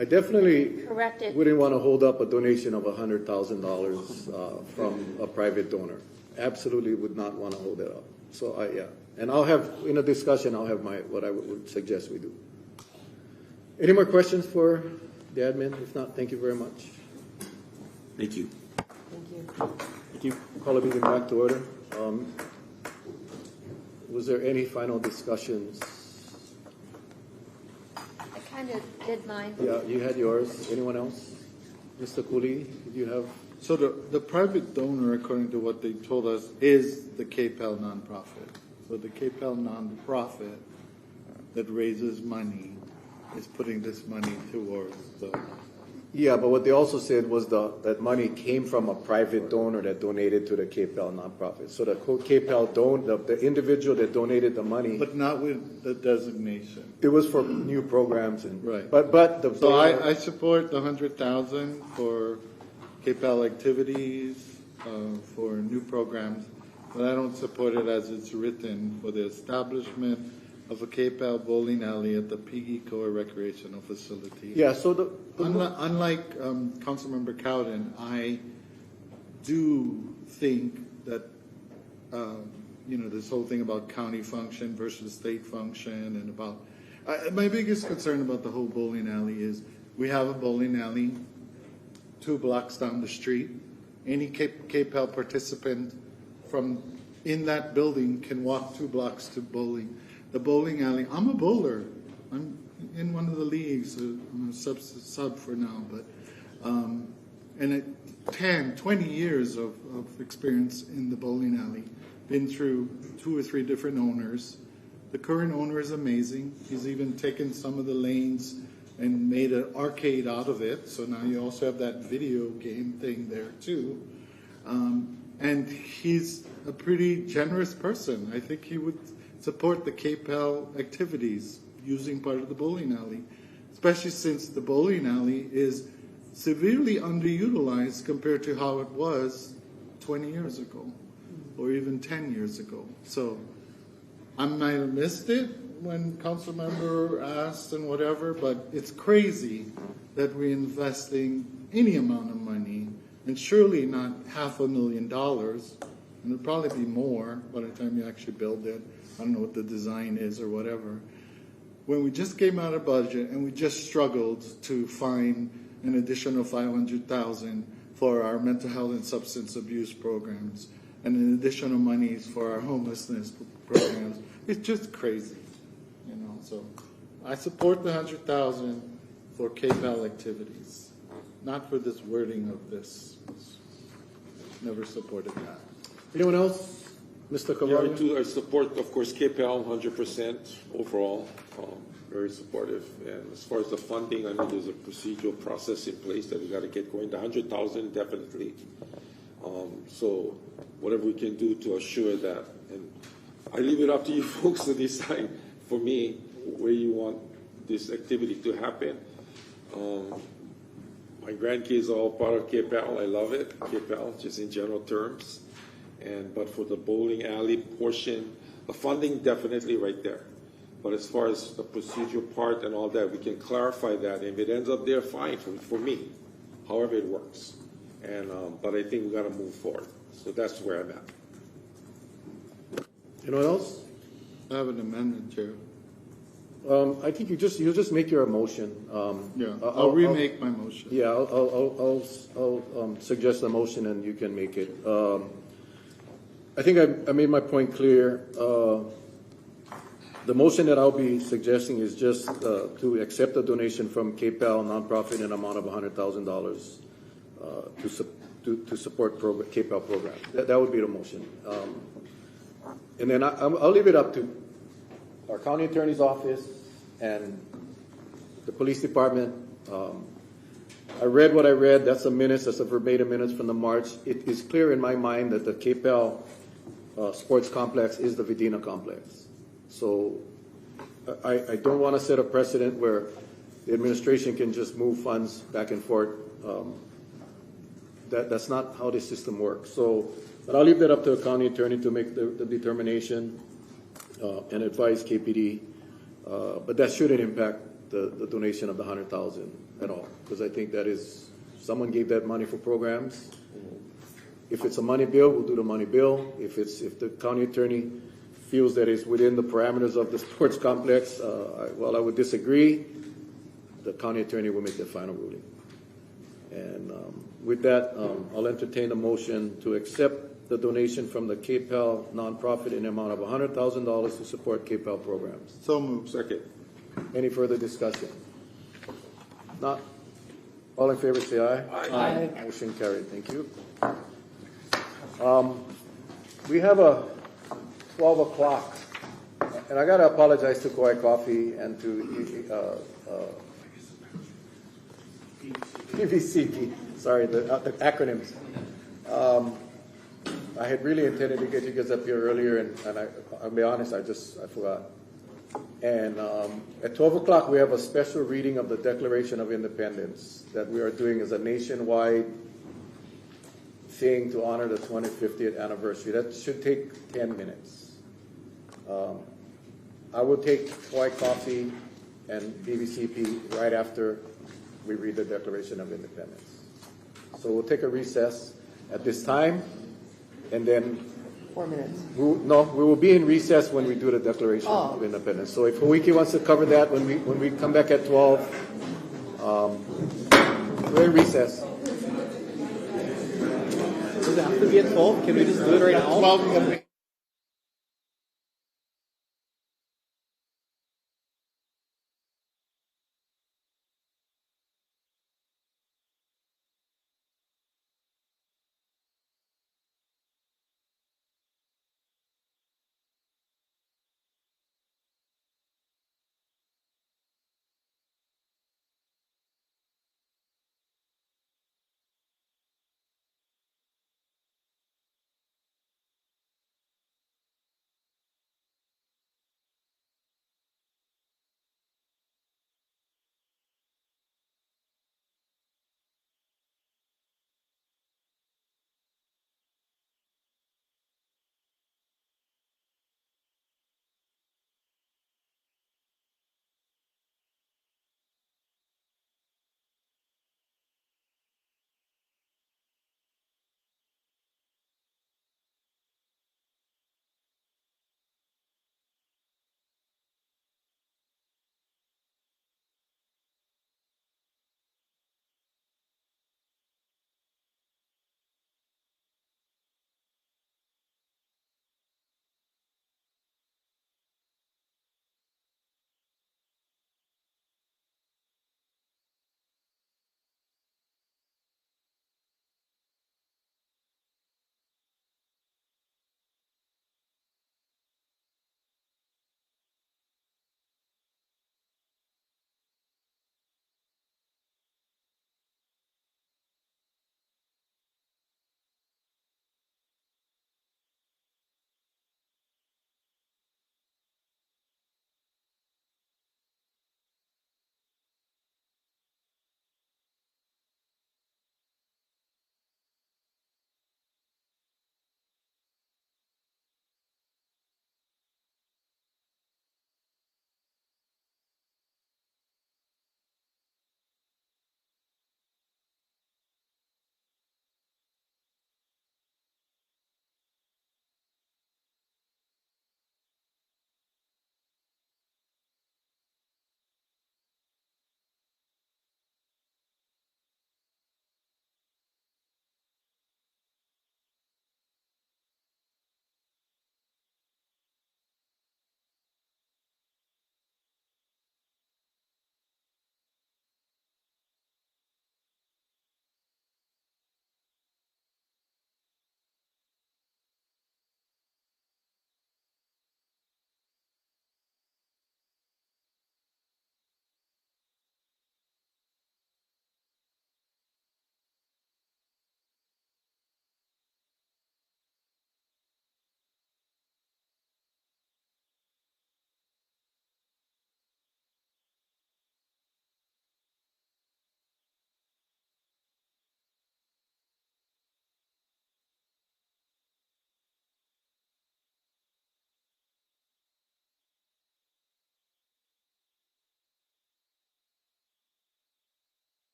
I definitely Correct it. wouldn't want to hold up a donation of $100,000 from a private donor. Absolutely would not want to hold it up. So and I'll have, in a discussion, I'll have what I would suggest we do. Any more questions for the admin? If not, thank you very much. Thank you. Thank you. Thank you. Call the meeting back to order. Was there any final discussions? I kind of did mine. Yeah, you had yours. Anyone else? Mr. Cooley, did you have? So the private donor, according to what they told us, is the KPEL nonprofit. So the KPEL nonprofit that raises money is putting this money towards the... Yeah, but what they also said was that money came from a private donor that donated to the KPEL nonprofit. So the KPEL the individual that donated the money, But not with the designation. it was for new programs and Right. But the So I support the $100,000 for KPEL activities, for new programs, but I don't support it as it's written for the establishment of a KPEL bowling alley at the Piggy Koa recreational facility. Yeah, so unlike Councilmember Cowden, I do think that this whole thing about county function versus state function and about my biggest concern about the whole bowling alley is we have a bowling alley 2 blocks down the street. Any KPEL participant from in that building can walk 2 blocks to bowling. The bowling alley, I'm a bowler. I'm in one of the leagues. I'm a sub for now, but and 20 years of experience in the bowling alley. Been through 2 or 3 different owners. The current owner is amazing. He's even taken some of the lanes and made an arcade out of it. So now you also have that video game thing there too. And he's a pretty generous person. I think he would support the KPEL activities using part of the bowling alley, especially since the bowling alley is severely underutilized compared to how it was 20 years ago or even 10 years ago. So I might have missed it when council member asked and whatever, but it's crazy that we're investing any amount of money, and surely not $500,000, and it'll probably be more by the time you actually build it. I don't know what the design is or whatever. When we just came out of budget and we just struggled to find an additional $500,000 for our mental health and substance abuse programs and an additional monies for our homelessness programs, it's just crazy, So I support the $100,000 for KPEL activities. not for this wording of this. Never supported that. Anyone else? Mr. Kaua? I support, of course, KPL 100% overall. Very supportive. And as far as the funding, I know there's a procedural process in place that we got to get going. The 100,000 definitely. So whatever we can do to assure that, and I leave it up to you folks to decide. For me, where you want this activity to happen. My grandkids are all part of KPL. I love it. KPL, just in general terms. But for the bowling alley portion, the funding definitely right there. But as far as the procedural part and all that, we can clarify that. If it ends up there, fine for me. However it works. But I think we got to move forward. So that's where I'm at. Anyone else? I have an amendment, Chair. I think you'll just make your motion. I'll remake my motion. Yeah, I'll suggest a motion and you can make it. I think I made my point clear. The motion that I'll be suggesting is just to accept a donation from KPAL nonprofit in an amount of $100,000 to support KPAL program. That would be the motion. And then I'll leave it up to our county attorney's office and the police department. I read what I read. That's the minutes. That's the verbatim minutes from the March. It is clear in my mind that the KPAL sports complex is the Vidina complex. So I don't want to set a precedent where the administration can just move funds back and forth. That's not how the system works. But I'll leave that up to the county attorney to make the determination and advise KPD. But that shouldn't impact the donation of the $100,000 at all, because I think that is, someone gave that money for programs. If it's a money bill, we'll do the money bill. If the county attorney feels that it's within the parameters of the sports complex, I would disagree. The county attorney will make the final ruling. And with that, I'll entertain a motion to accept the donation from the KPAL nonprofit in the amount of $100,000 to support KPAL programs. So moved. Second. Any further discussion? Not. All in favor say aye. Aye. Motion carried. Thank you. We have a 12 o'clock, and I got to apologize to Kauaʻi Coffee and to PVCP. Sorry, the acronyms. I had really intended to get you guys up here earlier, and I'll be honest, I forgot. And at 12 o'clock, we have a special reading of the Declaration of Independence that we are doing as a nationwide thing to honor the 250th anniversary. That should take 10 minutes. I will take Kauaʻi Coffee and BVCP right after we read the Declaration of Independence. So we'll take a recess at this time, and then 4 minutes. we will be in recess when we do the Declaration of Independence. So if Hōʻike wants to cover that when we come back at 12, we're in recess. Does it have to be at 12? Can we just do it right now? 12.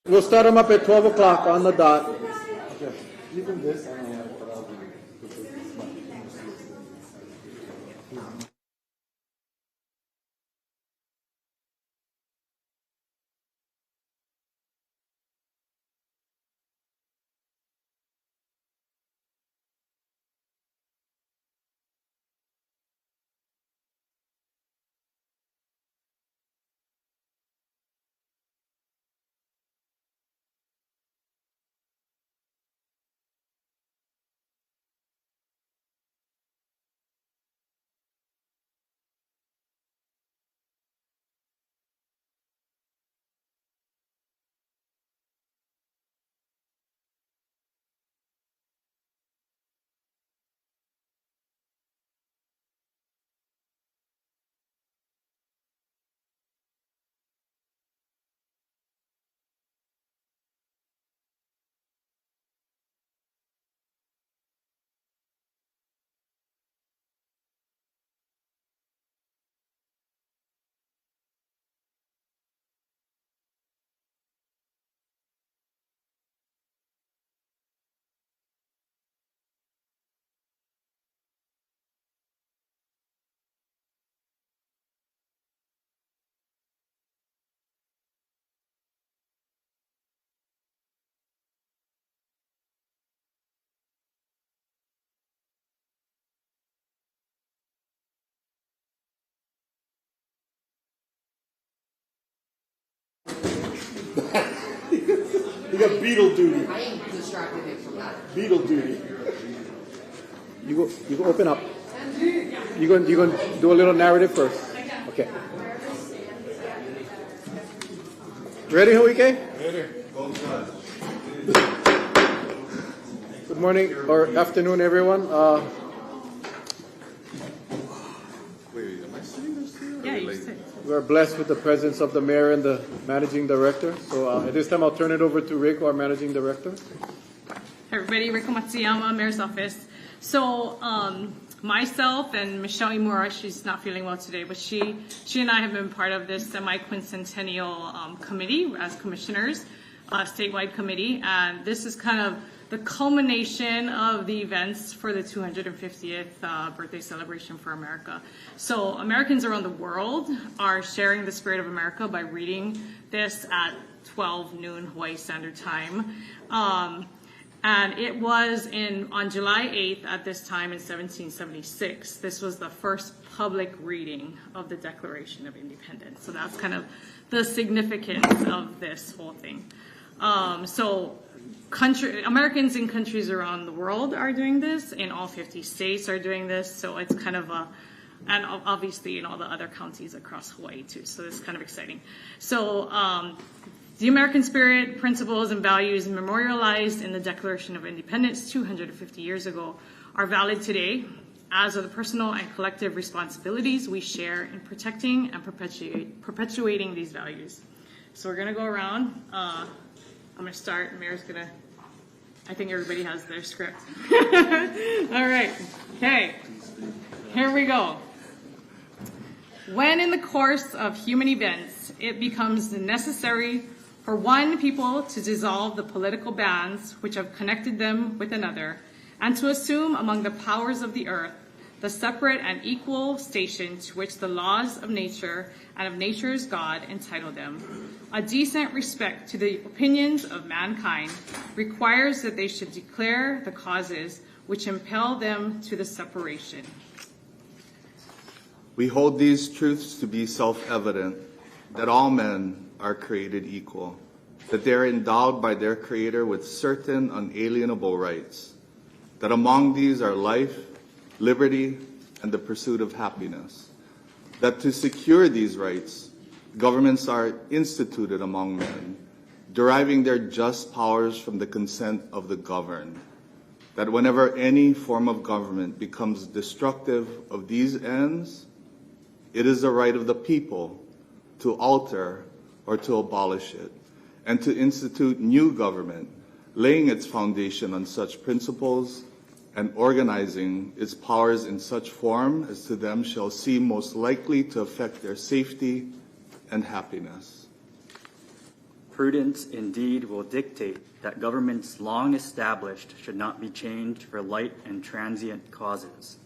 We'll start them up at 12 o'clock on the dot. You got beetle duty. I am distracted him from that. Beetle duty. You go open up. You going to do a little narrative first. Okay. Ready, Hōʻike? Ready. Good morning or afternoon, everyone. Wait, am I sitting this here? Yeah, you sit. We are blessed with the presence of the mayor and the managing director. So at this time, I'll turn it over to Rick, our managing director. Everybody, Rico Matsuyama, Mayor's Office. So myself and Michelle Imura, she's not feeling well today, but she and I have been part of this semi-quincentennial committee as commissioners, statewide committee, and this is kind of the culmination of the events for the 250th birthday celebration for America. So Americans around the world are sharing the spirit of America by reading this at 12 noon Hawaii Standard Time. And it was on July 8th at this time in 1776. This was the first public reading of the Declaration of Independence. So that's kind of the significance of this whole thing. Americans in countries around the world are doing this, in all 50 states are doing this, so it's kind of and obviously in all the other counties across Hawaii too, so it's kind of exciting. So the American spirit, principles, and values memorialized in the Declaration of Independence 250 years ago are valid today, as are the personal and collective responsibilities we share in protecting and perpetuating these values. So we're going to go around. I'm going to start. Mayor's going to, I think everybody has their script. All right. Okay. Here we go. When in the course of human events, it becomes necessary for one people to dissolve the political bands which have connected them with another, and to assume among the powers of the earth the separate and equal station to which the laws of nature and of nature's God entitle them. A decent respect to the opinions of mankind requires that they should declare the causes which impel them to the separation. We hold these truths to be self-evident, that all men are created equal, that they are endowed by their Creator with certain unalienable rights, that among these are life, liberty, and the pursuit of happiness, that to secure these rights, governments are instituted among men, deriving their just powers from the consent of the governed, that whenever any form of government becomes destructive of these ends, it is the right of the people to alter or to abolish it, and to institute new government, laying its foundation on such principles and organizing its powers in such form as to them shall seem most likely to affect their safety and happiness. prudence indeed will dictate that governments long established should not be changed for light and transient causes.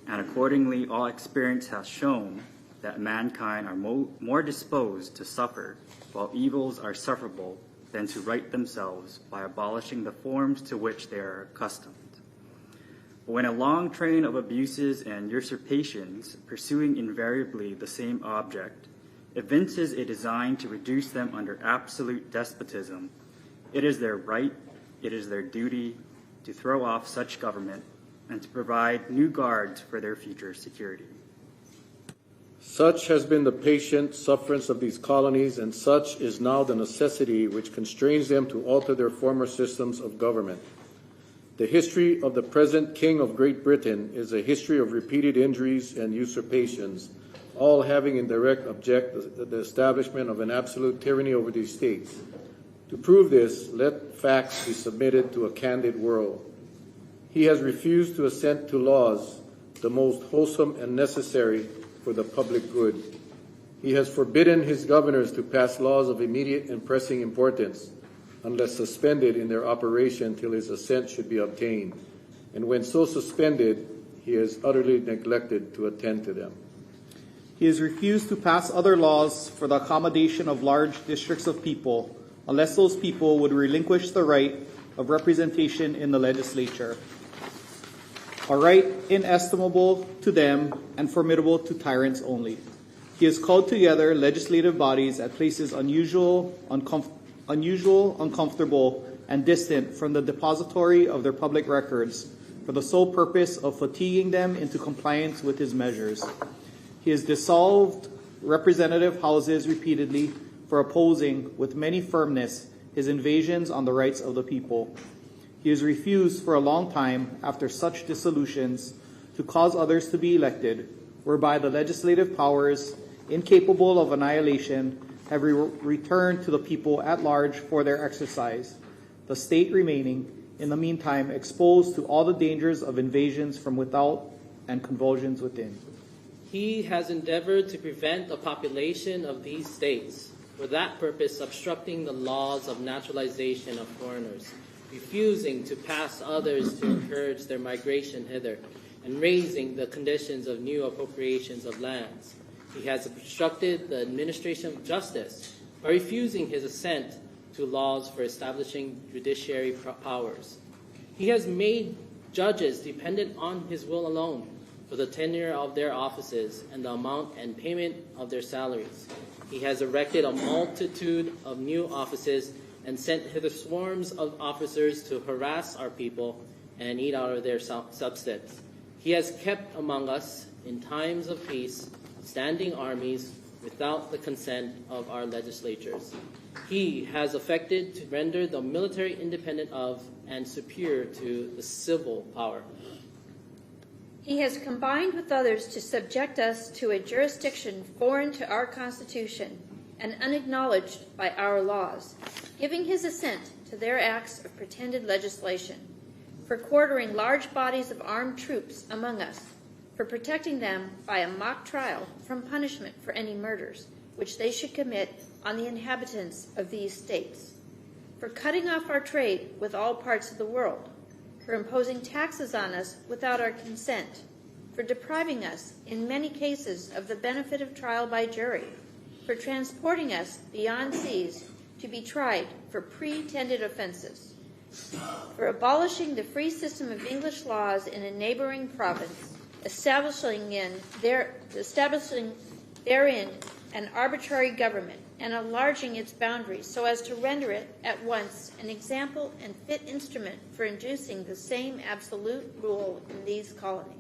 And accordingly, all experience has shown that mankind are more disposed to suffer while evils are sufferable than to right themselves by abolishing the forms to which they are accustomed. But when a long train of abuses and usurpations, pursuing invariably the same object, evinces a design to reduce them under absolute despotism, it is their right, it is their duty to throw off such government and to provide new guards for their future security. Such has been the patient sufferance of these colonies, and such is now the necessity which constrains them to alter their former systems of government. The history of the present King of Great Britain is a history of repeated injuries and usurpations, all having in direct object the establishment of an absolute tyranny over these states. To prove this, let facts be submitted to a candid world. He has refused to assent to laws, the most wholesome and necessary for the public good. He has forbidden his governors to pass laws of immediate and pressing importance, unless suspended in their operation till his assent should be obtained. And when so suspended, he has utterly neglected to attend to them. He has refused to pass other laws for the accommodation of large districts of people, unless those people would relinquish the right of representation in the legislature, a right inestimable to them and formidable to tyrants only. He has called together legislative bodies at places unusual, uncomfortable, and distant from the depository of their public records for the sole purpose of fatiguing them into compliance with his measures. He has dissolved representative houses repeatedly for opposing with many firmness his invasions on the rights of the people. He has refused for a long time, after such dissolutions, to cause others to be elected, whereby the legislative powers, incapable of annihilation, have returned to the people at large for their exercise, the state remaining, in the meantime, exposed to all the dangers of invasions from without and convulsions within. He has endeavored to prevent the population of these states, for that purpose obstructing the laws of naturalization of foreigners, refusing to pass others to encourage their migration hither, and raising the conditions of new appropriations of lands. He has obstructed the administration of justice by refusing his assent to laws for establishing judiciary powers. He has made judges dependent on his will alone for the tenure of their offices and the amount and payment of their salaries. He has erected a multitude of new offices and sent hither swarms of officers to harass our people and eat out of their substance. He has kept among us, in times of peace, standing armies without the consent of our legislatures. He has affected to render the military independent of and superior to the civil power. He has combined with others to subject us to a jurisdiction foreign to our Constitution and unacknowledged by our laws, giving his assent to their acts of pretended legislation, for quartering large bodies of armed troops among us, for protecting them by a mock trial from punishment for any murders which they should commit on the inhabitants of these states, for cutting off our trade with all parts of the world, for imposing taxes on us without our consent, for depriving us, in many cases, of the benefit of trial by jury, for transporting us beyond seas to be tried for pretended offenses, for abolishing the free system of English laws in a neighboring province, establishing therein an arbitrary government, and enlarging its boundaries so as to render it at once an example and fit instrument for inducing the same absolute rule in these colonies.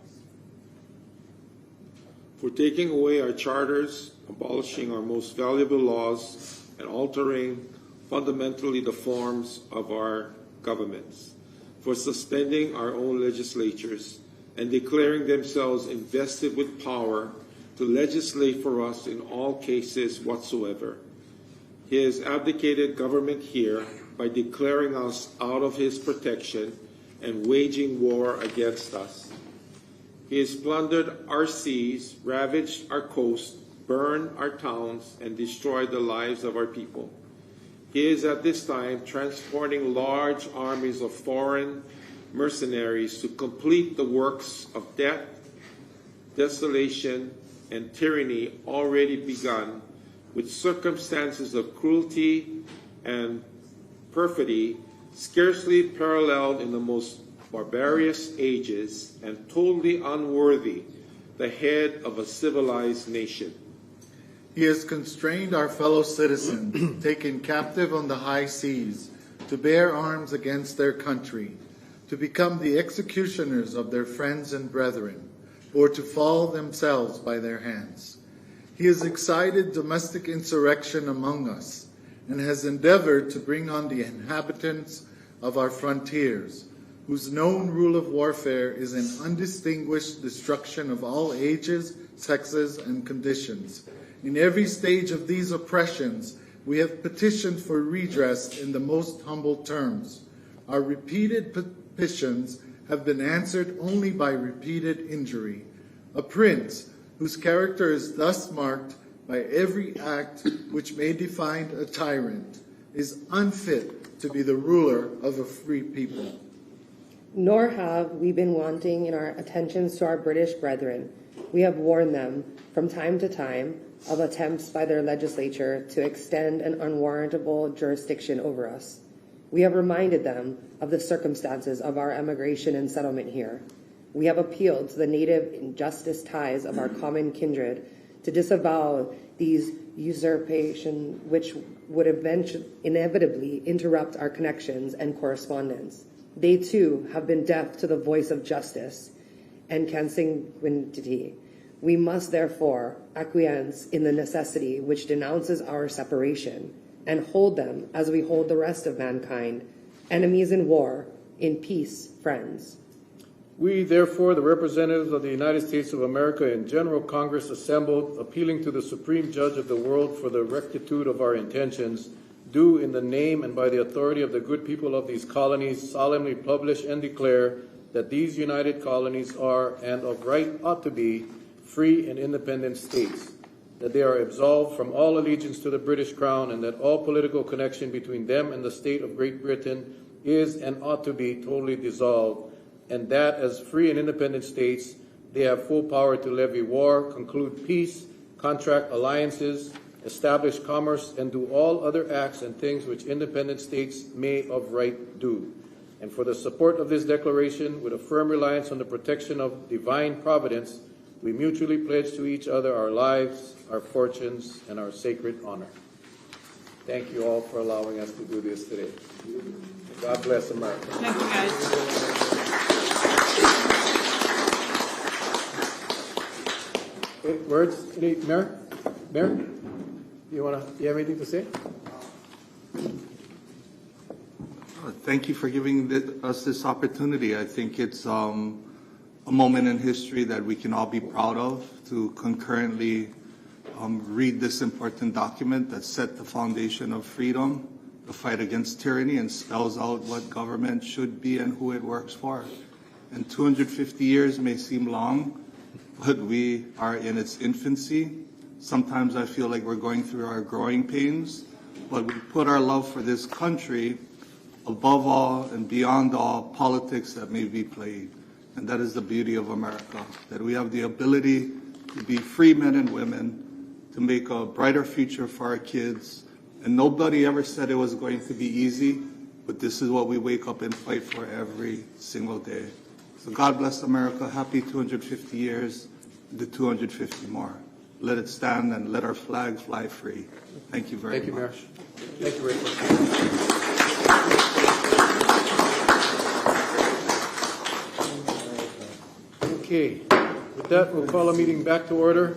For taking away our charters, abolishing our most valuable laws, and altering fundamentally the forms of our governments, for suspending our own legislatures and declaring themselves invested with power to legislate for us in all cases whatsoever. He has abdicated government here by declaring us out of his protection and waging war against us. He has plundered our seas, ravaged our coast, burned our towns, and destroyed the lives of our people. He is at this time transporting large armies of foreign mercenaries to complete the works of death, desolation, and tyranny already begun, with circumstances of cruelty and perfidy scarcely paralleled in the most barbarous ages and totally unworthy the head of a civilized nation. He has constrained our fellow citizens, taken captive on the high seas, to bear arms against their country, to become the executioners of their friends and brethren, or to fall themselves by their hands. He has excited domestic insurrection among us, and has endeavored to bring on the inhabitants of our frontiers, whose known rule of warfare is an undistinguished destruction of all ages, sexes, and conditions. In every stage of these oppressions, we have petitioned for redress in the most humble terms. Our repeated petitions have been answered only by repeated injury. A prince whose character is thus marked by every act which may define a tyrant is unfit to be the ruler of a free people. Nor have we been wanting in our attentions to our British brethren. We have warned them from time to time of attempts by their legislature to extend an unwarrantable jurisdiction over us. We have reminded them of the circumstances of our emigration and settlement here. We have appealed to the native injustice ties of our common kindred to disavow these usurpation which would inevitably interrupt our connections and correspondence. They too have been deaf to the voice of justice and consanguinity. We must therefore acquiesce in the necessity which denounces our separation, and hold them as we hold the rest of mankind, enemies in war, in peace, friends. We, therefore, the representatives of the United States of America in General Congress assembled, appealing to the Supreme Judge of the world for the rectitude of our intentions, do in the name and by the authority of the good people of these colonies solemnly publish and declare that these united colonies are, and of right ought to be, free and independent states, that they are absolved from all allegiance to the British Crown, and that all political connection between them and the state of Great Britain is and ought to be totally dissolved, and that as free and independent states, they have full power to levy war, conclude peace, contract alliances, establish commerce, and do all other acts and things which independent states may of right do. And for the support of this declaration, with a firm reliance on the protection of divine providence, we mutually pledge to each other our lives, our fortunes, and our sacred honor. Thank you all for allowing us to do this today. God bless America. Thank you, guys. Any words? Any, Mayor? Mayor? You have anything to say? Thank you for giving us this opportunity. I think it's a moment in history that we can all be proud of, to concurrently read this important document that set the foundation of freedom, the fight against tyranny, and spells out what government should be and who it works for. And 250 years may seem long, but we are in its infancy. Sometimes I feel like we're going through our growing pains, but we put our love for this country above all and beyond all politics that may be played. And that is the beauty of America, that we have the ability to be free men and women, to make a brighter future for our kids. And nobody ever said it was going to be easy, but this is what we wake up and fight for every single day. So God bless America. Happy 250 years, the 250 more. Let it stand and let our flag fly free. Thank you very much. Thank you, Mayor. Thank you, Rachel. Okay, with that, we'll call a meeting back to order.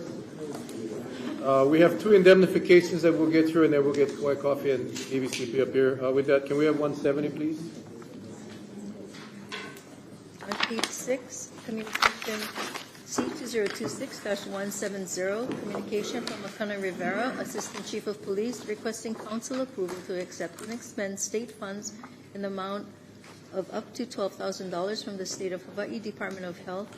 We have two indemnifications that we'll get through, and then we'll get Kauaʻi Coffee and ABCP up here. With that, can we have 170, please? On page 6, communication C2026-170, communication from Makana Rivera, Assistant Chief of Police, requesting council approval to accept and expend state funds in the amount of up to $12,000 from the State of Hawaii Department of Health,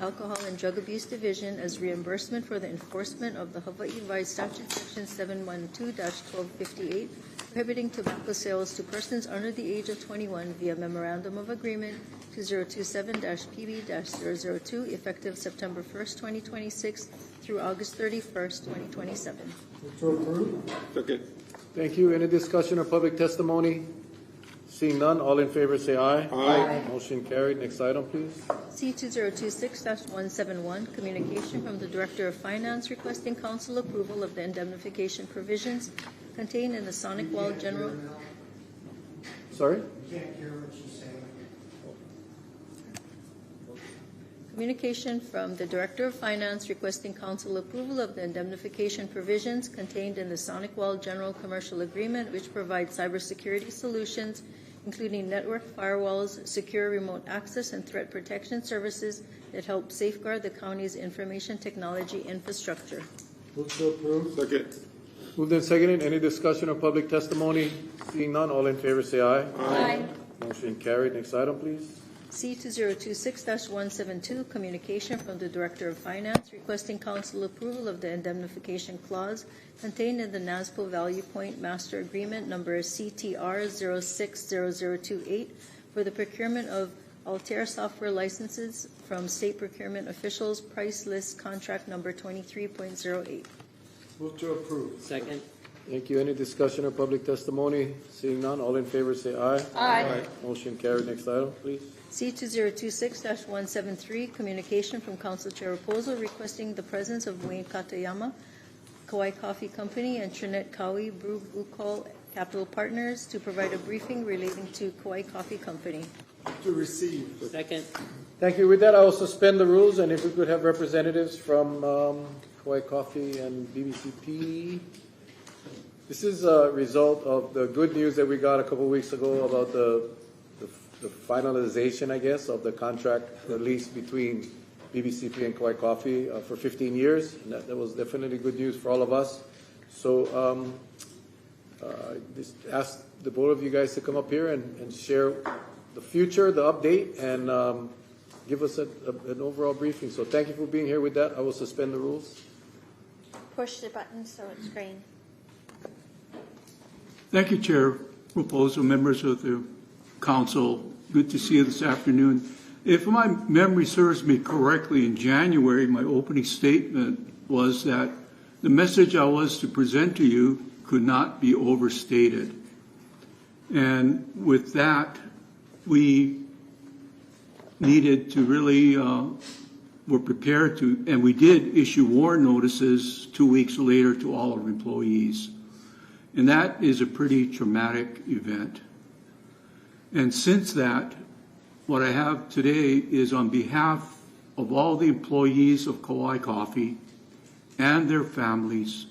Alcohol and Drug Abuse Division as reimbursement for the enforcement of the Hawaii Revised Statute Section 712-1258, prohibiting tobacco sales to persons under the age of 21 via Memorandum of Agreement 2027-PB-002, effective September 1st, 2026 through August 31st, 2027. To approve. Second. Thank you. Any discussion or public testimony? Seeing none, all in favor say aye. Aye. Motion carried. Next item, please. C2026-171, communication from the Director of Finance requesting council approval of the indemnification provisions contained in the Sonic Wall General. Sorry? Can't hear what she's saying. Communication from the Director of Finance requesting council approval of the indemnification provisions contained in the Sonic Wall General Commercial Agreement, which provides cybersecurity solutions, including network firewalls, secure remote access, and threat protection services that help safeguard the county's information technology infrastructure. Move to approve. Second. Moved and seconded. Any discussion or public testimony? Seeing none, all in favor say aye. Aye. Motion carried. Next item, please. C2026-172, communication from the Director of Finance requesting council approval of the indemnification clause contained in the NASPO Value Point Master Agreement number CTR 060028 for the procurement of Altair software licenses from state procurement officials, price list contract number 23.08. Move to approve. Second. Thank you. Any discussion or public testimony? Seeing none, all in favor say aye. Aye. Motion carried. Next item, please. C2026-173, communication from Council Chair Raposo requesting the presence of Wayne Katayama, Kauaʻi Coffee Company, and Trinette Kauaʻi Brew Bukol Capital Partners to provide a briefing relating to Kauaʻi Coffee Company. To receive. Second. Thank you. With that, I will suspend the rules, and if we could have representatives from Kauaʻi Coffee and BBCP. This is a result of the good news that we got a couple of weeks ago about the finalization, I guess, of the contract release between BBCP and Kauaʻi Coffee for 15 years. And that was definitely good news for all of us. So just ask the both of you guys to come up here and share the future, the update, and give us an overall briefing. So thank you for being here. With that, I will suspend the rules. Push the button so it's green. Thank you, Chair Raposo, members of the Council. Good to see you this afternoon. If my memory serves me correctly, in January, my opening statement was that the message I was to present to you could not be overstated. And with that, we needed to really, were prepared to, and we did issue warn notices 2 weeks later to all our employees. And that is a pretty traumatic event. And since that, what I have today is on behalf of all the employees of Kauaʻi Coffee and their families,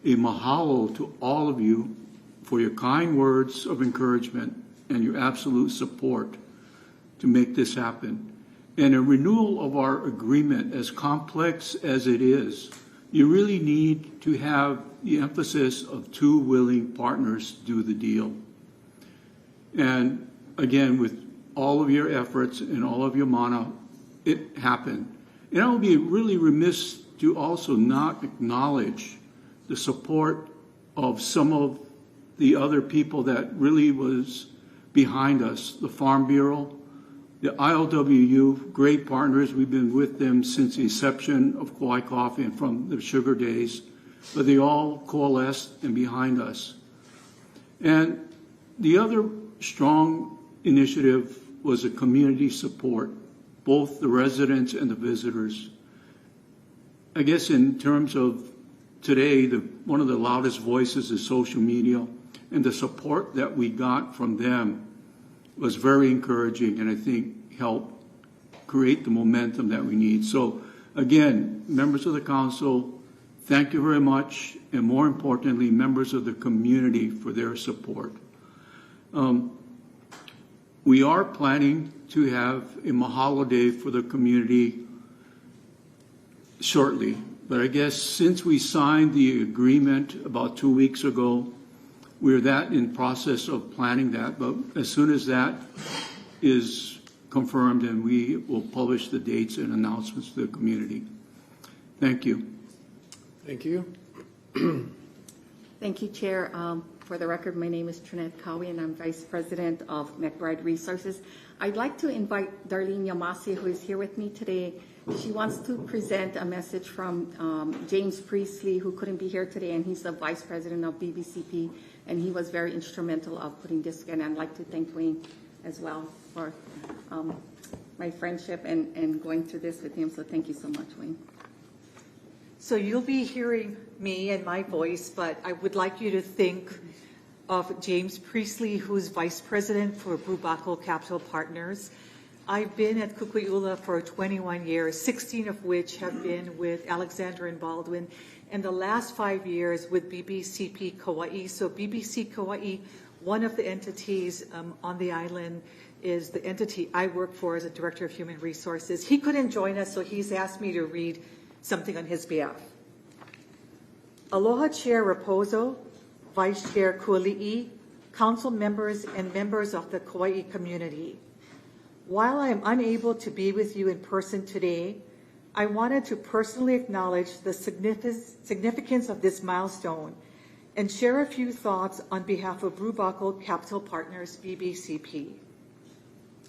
a mahalo to all of you for your kind words of encouragement and your absolute support to make this happen. And a renewal of our agreement, as complex as it is, you really need to have the emphasis of two willing partners do the deal. And again, with all of your efforts and all of your mana, it happened. And I would be really remiss to also not acknowledge the support of some of the other people that really was behind us. The Farm Bureau, the ILWU, great partners. We've been with them since the inception of Kauaʻi Coffee and from the sugar days, but they all coalesced and behind us. And the other strong initiative was a community support, both the residents and the visitors. I guess in terms of today, one of the loudest voices is social media, and the support that we got from them was very encouraging and I think helped create the momentum that we need. So again, members of the council, thank you very much, and more importantly, members of the community for their support. We are planning to have a mahalo day for the community shortly, but I guess since we signed the agreement about 2 weeks ago, we're in process of planning that, but as soon as that is confirmed, and we will publish the dates and announcements to the community. Thank you. Thank you. Thank you, Chair. For the record, my name is Trinette Kaua, and I'm Vice President of McBride Resources. I'd like to invite Darlene Yamasi, who is here with me today. She wants to present a message from James Priestley, who couldn't be here today, and he's the Vice President of BBCP, and he was very instrumental of putting this together. And I'd like to thank Wayne as well for my friendship and going through this with him. So thank you so much, Wayne. So you'll be hearing me and my voice, but I would like you to think of James Priestley, who's Vice President for Brubaco Capital Partners. I've been at Kukui'ula for 21 years, 16 of which have been with Alexander and Baldwin, and the last 5 years with BBCP Kauaʻi. So BBC Kauaʻi, one of the entities on the island, is the entity I work for as a Director of Human Resources. He couldn't join us, so he's asked me to read something on his behalf. Aloha Chair Raposo, Vice Chair Kuali'i, Council members and members of the Kauaʻi community. While I am unable to be with you in person today, I wanted to personally acknowledge the significance of this milestone and share a few thoughts on behalf of Brubaco Capital Partners, BBCP.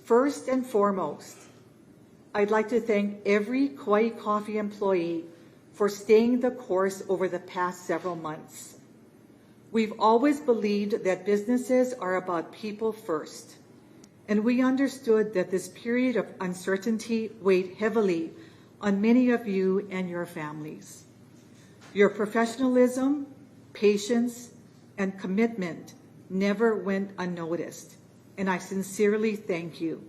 First and foremost, I'd like to thank every Kauaʻi Coffee employee for staying the course over the past several months. We've always believed that businesses are about people first, and we understood that this period of uncertainty weighed heavily on many of you and your families. Your professionalism, patience, and commitment never went unnoticed, and I sincerely thank you.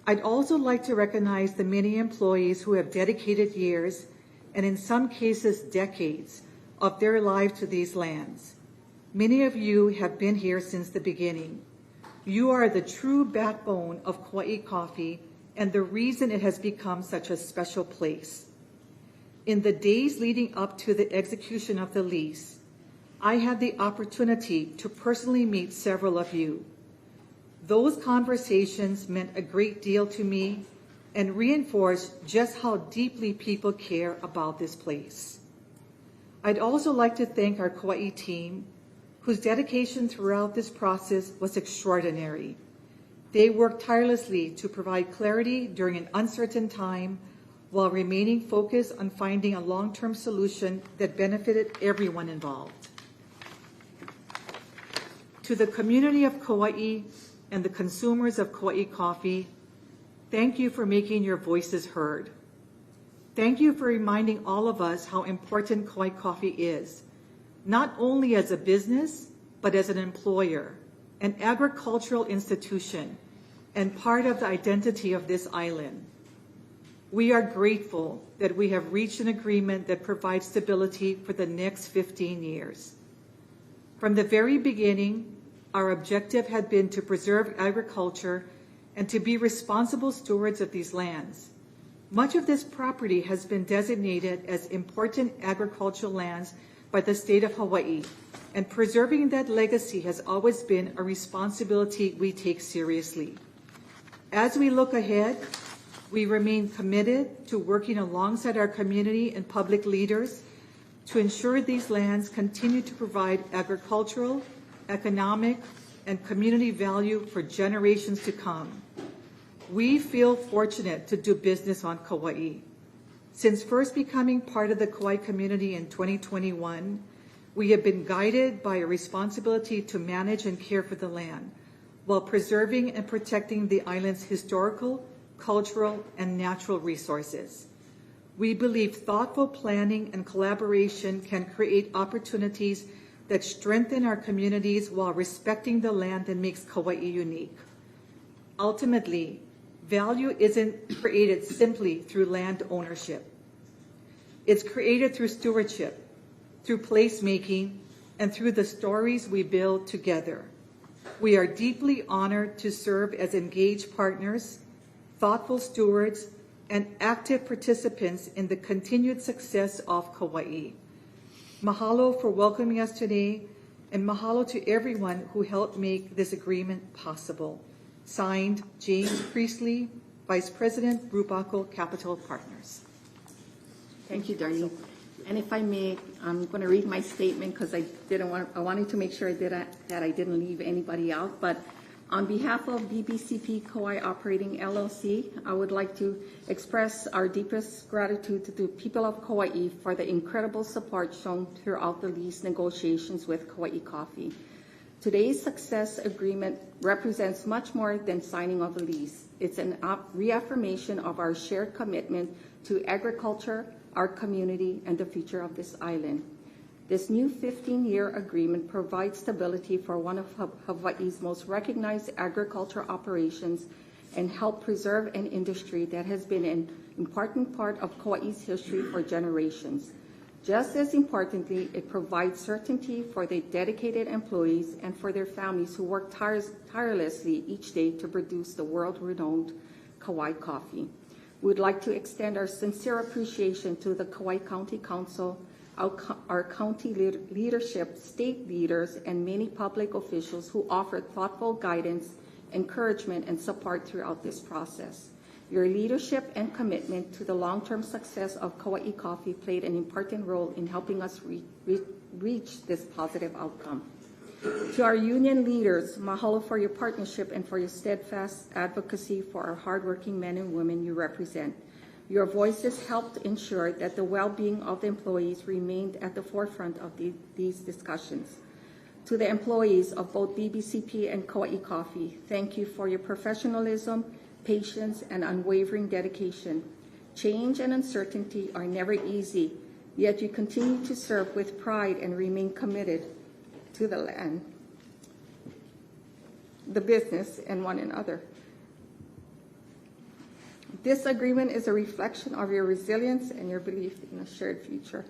I'd also like to recognize the many employees who have dedicated years, and in some cases decades, of their lives to these lands. Many of you have been here since the beginning. You are the true backbone of Kauaʻi Coffee and the reason it has become such a special place. In the days leading up to the execution of the lease, I had the opportunity to personally meet several of you. Those conversations meant a great deal to me and reinforced just how deeply people care about this place. I'd also like to thank our Kauaʻi team, whose dedication throughout this process was extraordinary. They worked tirelessly to provide clarity during an uncertain time while remaining focused on finding a long-term solution that benefited everyone involved. To the community of Kauaʻi and the consumers of Kauaʻi Coffee, thank you for making your voices heard. Thank you for reminding all of us how important Kauaʻi Coffee is, not only as a business, but as an employer, an agricultural institution, and part of the identity of this island. We are grateful that we have reached an agreement that provides stability for the next 15 years. From the very beginning, our objective had been to preserve agriculture and to be responsible stewards of these lands. Much of this property has been designated as important agricultural lands by the state of Hawaii, and preserving that legacy has always been a responsibility we take seriously. As we look ahead, we remain committed to working alongside our community and public leaders to ensure these lands continue to provide agricultural, economic, and community value for generations to come. We feel fortunate to do business on Kauaʻi. Since first becoming part of the Kauaʻi community in 2021, we have been guided by a responsibility to manage and care for the land, while preserving and protecting the island's historical, cultural, and natural resources. We believe thoughtful planning and collaboration can create opportunities that strengthen our communities while respecting the land that makes Kauaʻi unique. Ultimately, value isn't created simply through land ownership. It's created through stewardship, through placemaking, and through the stories we build together. We are deeply honored to serve as engaged partners, thoughtful stewards, and active participants in the continued success of Kauaʻi. Mahalo for welcoming us today, and mahalo to everyone who helped make this agreement possible. Signed, James Priestley, Vice President, Brubaco Capital Partners. Thank you, Darlene. And if I may, I'm going to read my statement because I wanted to make sure that I didn't leave anybody out. But on behalf of BBCP Kauaʻi Operating LLC, I would like to express our deepest gratitude to the people of Kauaʻi for the incredible support shown throughout the lease negotiations with Kauaʻi Coffee. Today's success agreement represents much more than signing of a lease. It's an reaffirmation of our shared commitment to agriculture, our community, and the future of this island. This new 15-year agreement provides stability for one of Hawaii's most recognized agriculture operations and help preserve an industry that has been an important part of Kauaʻi's history for generations. Just as importantly, it provides certainty for the dedicated employees and for their families who work tirelessly each day to produce the world-renowned Kauaʻi coffee. We would like to extend our sincere appreciation to the Kauai County Council, our county leadership, state leaders, and many public officials who offered thoughtful guidance, encouragement, and support throughout this process. Your leadership and commitment to the long-term success of Kauaʻi Coffee played an important role in helping us reach this positive outcome. To our union leaders, mahalo for your partnership and for your steadfast advocacy for our hardworking men and women you represent. Your voices helped ensure that the well-being of the employees remained at the forefront of these discussions. To the employees of both BBCP and Kauaʻi Coffee, thank you for your professionalism, patience, and unwavering dedication. Change and uncertainty are never easy, yet you continue to serve with pride and remain committed to the land, the business, and one another. This agreement is a reflection of your resilience and your belief in a shared future.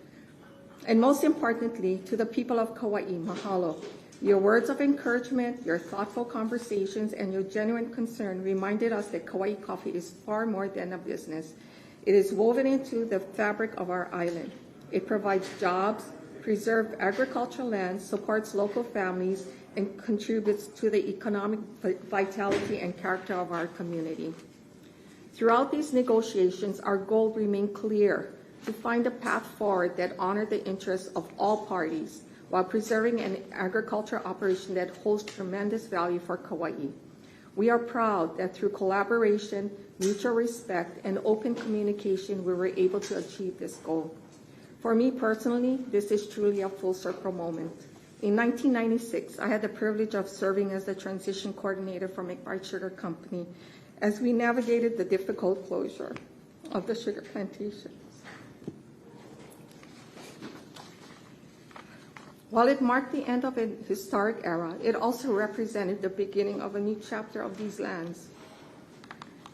And most importantly, to the people of Kauaʻi, mahalo. Your words of encouragement, your thoughtful conversations, and your genuine concern reminded us that Kauaʻi Coffee is far more than a business. It is woven into the fabric of our island. It provides jobs, preserves agricultural lands, supports local families, and contributes to the economic vitality and character of our community. Throughout these negotiations, our goal remained clear: to find a path forward that honored the interests of all parties, while preserving an agriculture operation that holds tremendous value for Kauaʻi. We are proud that through collaboration, mutual respect, and open communication, we were able to achieve this goal. For me personally, this is truly a full circle moment. In 1996, I had the privilege of serving as the transition coordinator for McBride Sugar Company as we navigated the difficult closure of the sugar plantations. While it marked the end of a historic era, it also represented the beginning of a new chapter of these lands.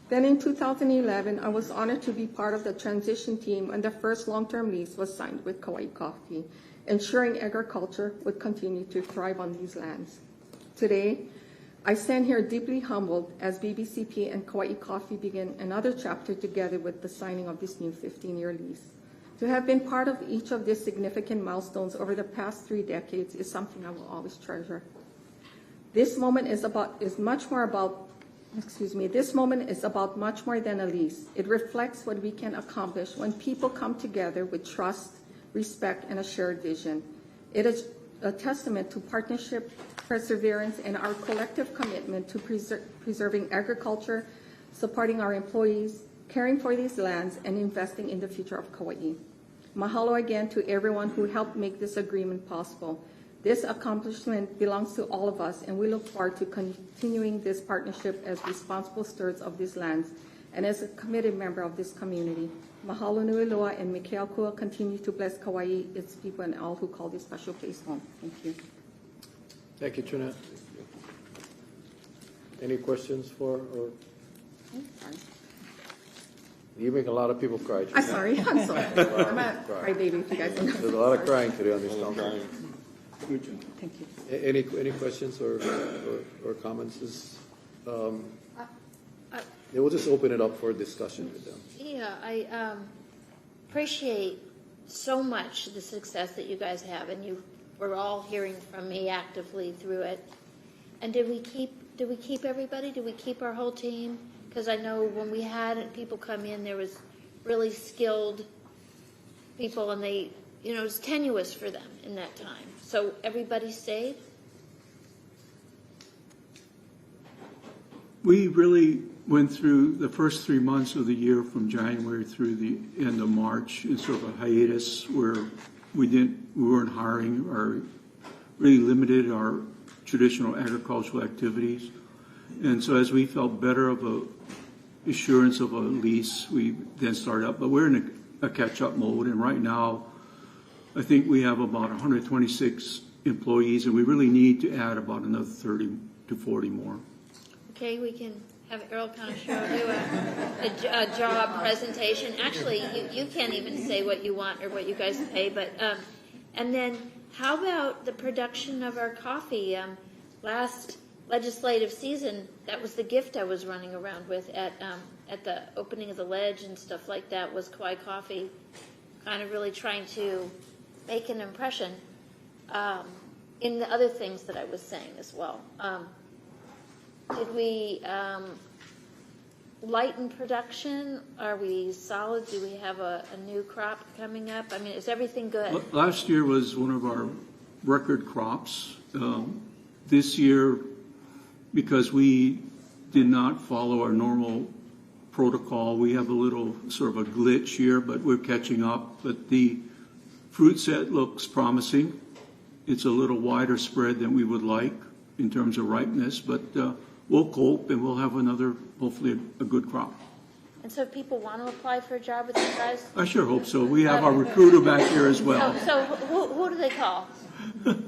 Then in 2011, I was honored to be part of the transition team when the first long-term lease was signed with Kauaʻi Coffee, ensuring agriculture would continue to thrive on these lands. Today, I stand here deeply humbled as BBCP and Kauaʻi Coffee begin another chapter together with the signing of this new 15-year lease. To have been part of each of these significant milestones over the past 3 decades is something I will always treasure. This moment is about much more than a lease. It reflects what we can accomplish when people come together with trust, respect, and a shared vision. It is a testament to partnership, perseverance, and our collective commitment to preserving agriculture, supporting our employees, caring for these lands, and investing in the future of Kauaʻi. Mahalo again to everyone who helped make this agreement possible. This accomplishment belongs to all of us, and we look forward to continuing this partnership as responsible stewards of these lands and as a committed member of this community. Mahalo nui loa, and Mikael Kua continue to bless Kauaʻi, its people, and all who call this special place home. Thank you. Thank you, Trinette. Any questions for, or? You make a lot of people cry. I'm sorry. I'm a crybaby, if you guys don't know. There's a lot of crying today on this council. Thank you. Any questions or comments? We'll just open it up for discussion with them. Yeah, I appreciate so much the success that you guys have, and we're all hearing from me actively through it. And did we keep do we keep everybody? Do we keep our whole team? Because I know when we had people come in, there was really skilled people, and they, you know, it was tenuous for them in that time. So everybody stayed? We really went through the first 3 months of the year from January through the end of March in sort of a hiatus where we weren't hiring or really limited our traditional agricultural activities. And so as we felt better of a assurance of a lease, we then started up. But we're in a catch-up mode, and right now I think we have about 126 employees, and we really need to add about another 30 to 40 more. Okay, we can have Earl kind of show you a job presentation. Actually, you can't even say what you want or what you guys pay, but and then how about the production of our coffee? Last legislative season, that was the gift I was running around with at the opening of the ledge and stuff like that, was Kauaʻi coffee, kind of really trying to make an impression in the other things that I was saying as well. Did we lighten production? Are we solid? Do we have a new crop coming up? I mean, is everything good? Last year was one of our record crops. This year, because we did not follow our normal protocol, we have a little sort of a glitch here, but we're catching up. But the fruit set looks promising. It's a little wider spread than we would like in terms of ripeness, but we'll cope and we'll have another, hopefully, a good crop. And so if people want to apply for a job with you guys? I sure hope so. We have our recruiter back here as well. So who do they call?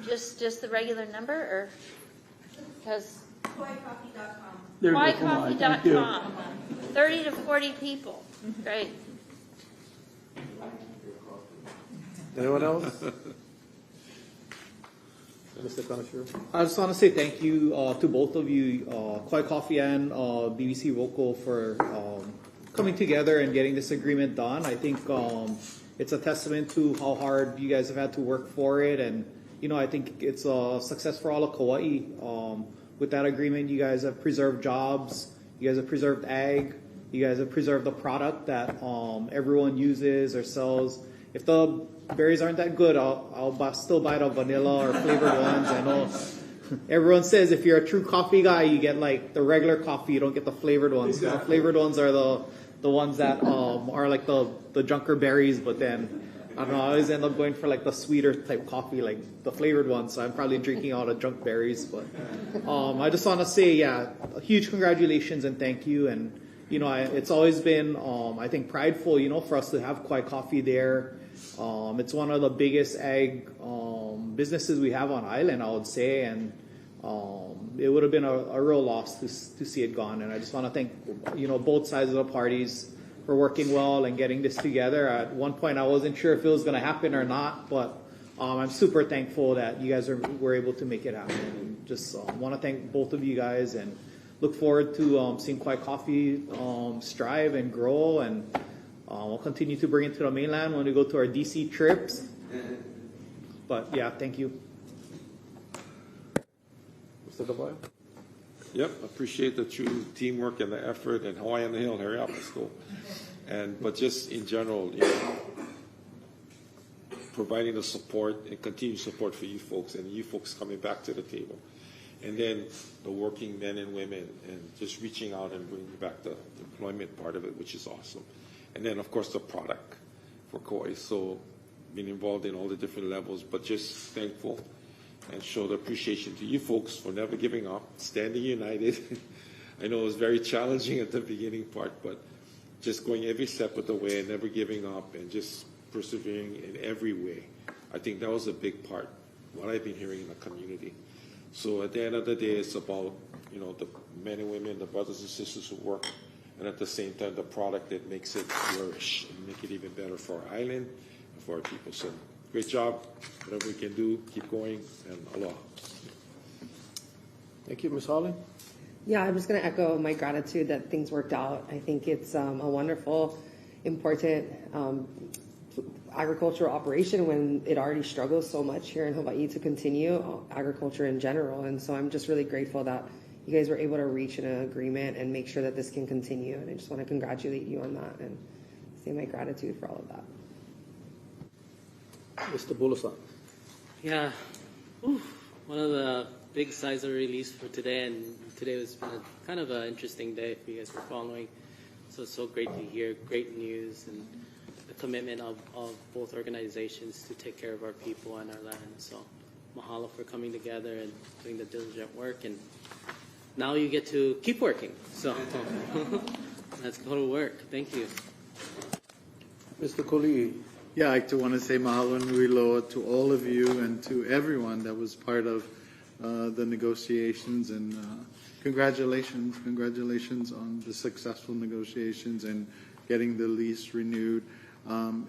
just the regular number, or because KauaiCoffee.com. KauaiCoffee.com. 30 to 40 people. Great. Anyone else? I just want to say thank you to both of you, Kauai Coffee and BBC Vocal, for coming together and getting this agreement done. I think it's a testament to how hard you guys have had to work for it, and I think it's a success for all of Kauaʻi. With that agreement, you guys have preserved jobs, you guys have preserved ag, you guys have preserved the product that everyone uses or sells. If the berries aren't that good, I'll still buy the vanilla or flavored ones. I know everyone says if you're a true coffee guy, you get like the regular coffee, you don't get the flavored ones. Exactly. The flavored ones are the ones that are like the junker berries, but then I don't know, I always end up going for like the sweeter type coffee, like the flavored ones. So I'm probably drinking all the junk berries. But I just want to say, a huge congratulations and thank you. And it's always been, I think, prideful, for us to have Kauai Coffee there. It's one of the biggest ag businesses we have on island, I would say, and it would have been a real loss to see it gone. And I just want to thank both sides of the parties for working well and getting this together. At one point, I wasn't sure if it was going to happen or not, but I'm super thankful that you guys were able to make it happen. And just want to thank both of you guys and look forward to seeing Kauai Coffee strive and grow, and we'll continue to bring it to the mainland when we go to our DC trips. But thank you. Mr. Kaua? Yep, appreciate the true teamwork and the effort, and Hawaii on the Hill, hurry up, let's go. But just in general, providing the support and continued support for you folks, and you folks coming back to the table. And then the working men and women, and just reaching out and bringing back the employment part of it, which is awesome. And then, of course, the product for Kauaʻi. So being involved in all the different levels, but just thankful and show the appreciation to you folks for never giving up, standing united. I know it was very challenging at the beginning part, but just going every step of the way and never giving up and just persevering in every way. I think that was a big part, what I've been hearing in the community. So at the end of the day, it's about, the men and women, the brothers and sisters who work, and at the same time, the product that makes it flourish and make it even better for our island and for our people. So great job. Whatever we can do, keep going, and aloha. Thank you, Ms. Holland. Yeah, I'm just going to echo my gratitude that things worked out. I think it's a wonderful, important agricultural operation when it already struggles so much here in Hawaii to continue agriculture in general. And so I'm just really grateful that, you guys were able to reach an agreement and make sure that this can continue. And I just want to congratulate you on that and say my gratitude for all of that. Mr. Bulasan. Yeah, one of the big sighs of release for today, and today was kind of an interesting day if you guys were following. So it's so great to hear great news and the commitment of both organizations to take care of our people and our land. So mahalo for coming together and doing the diligent work, and now you get to keep working. So let's go to work. Thank you. Mr. Koli'i. Yeah, I too want to say mahalo and nui loa to all of you and to everyone that was part of the negotiations, and congratulations on the successful negotiations and getting the lease renewed.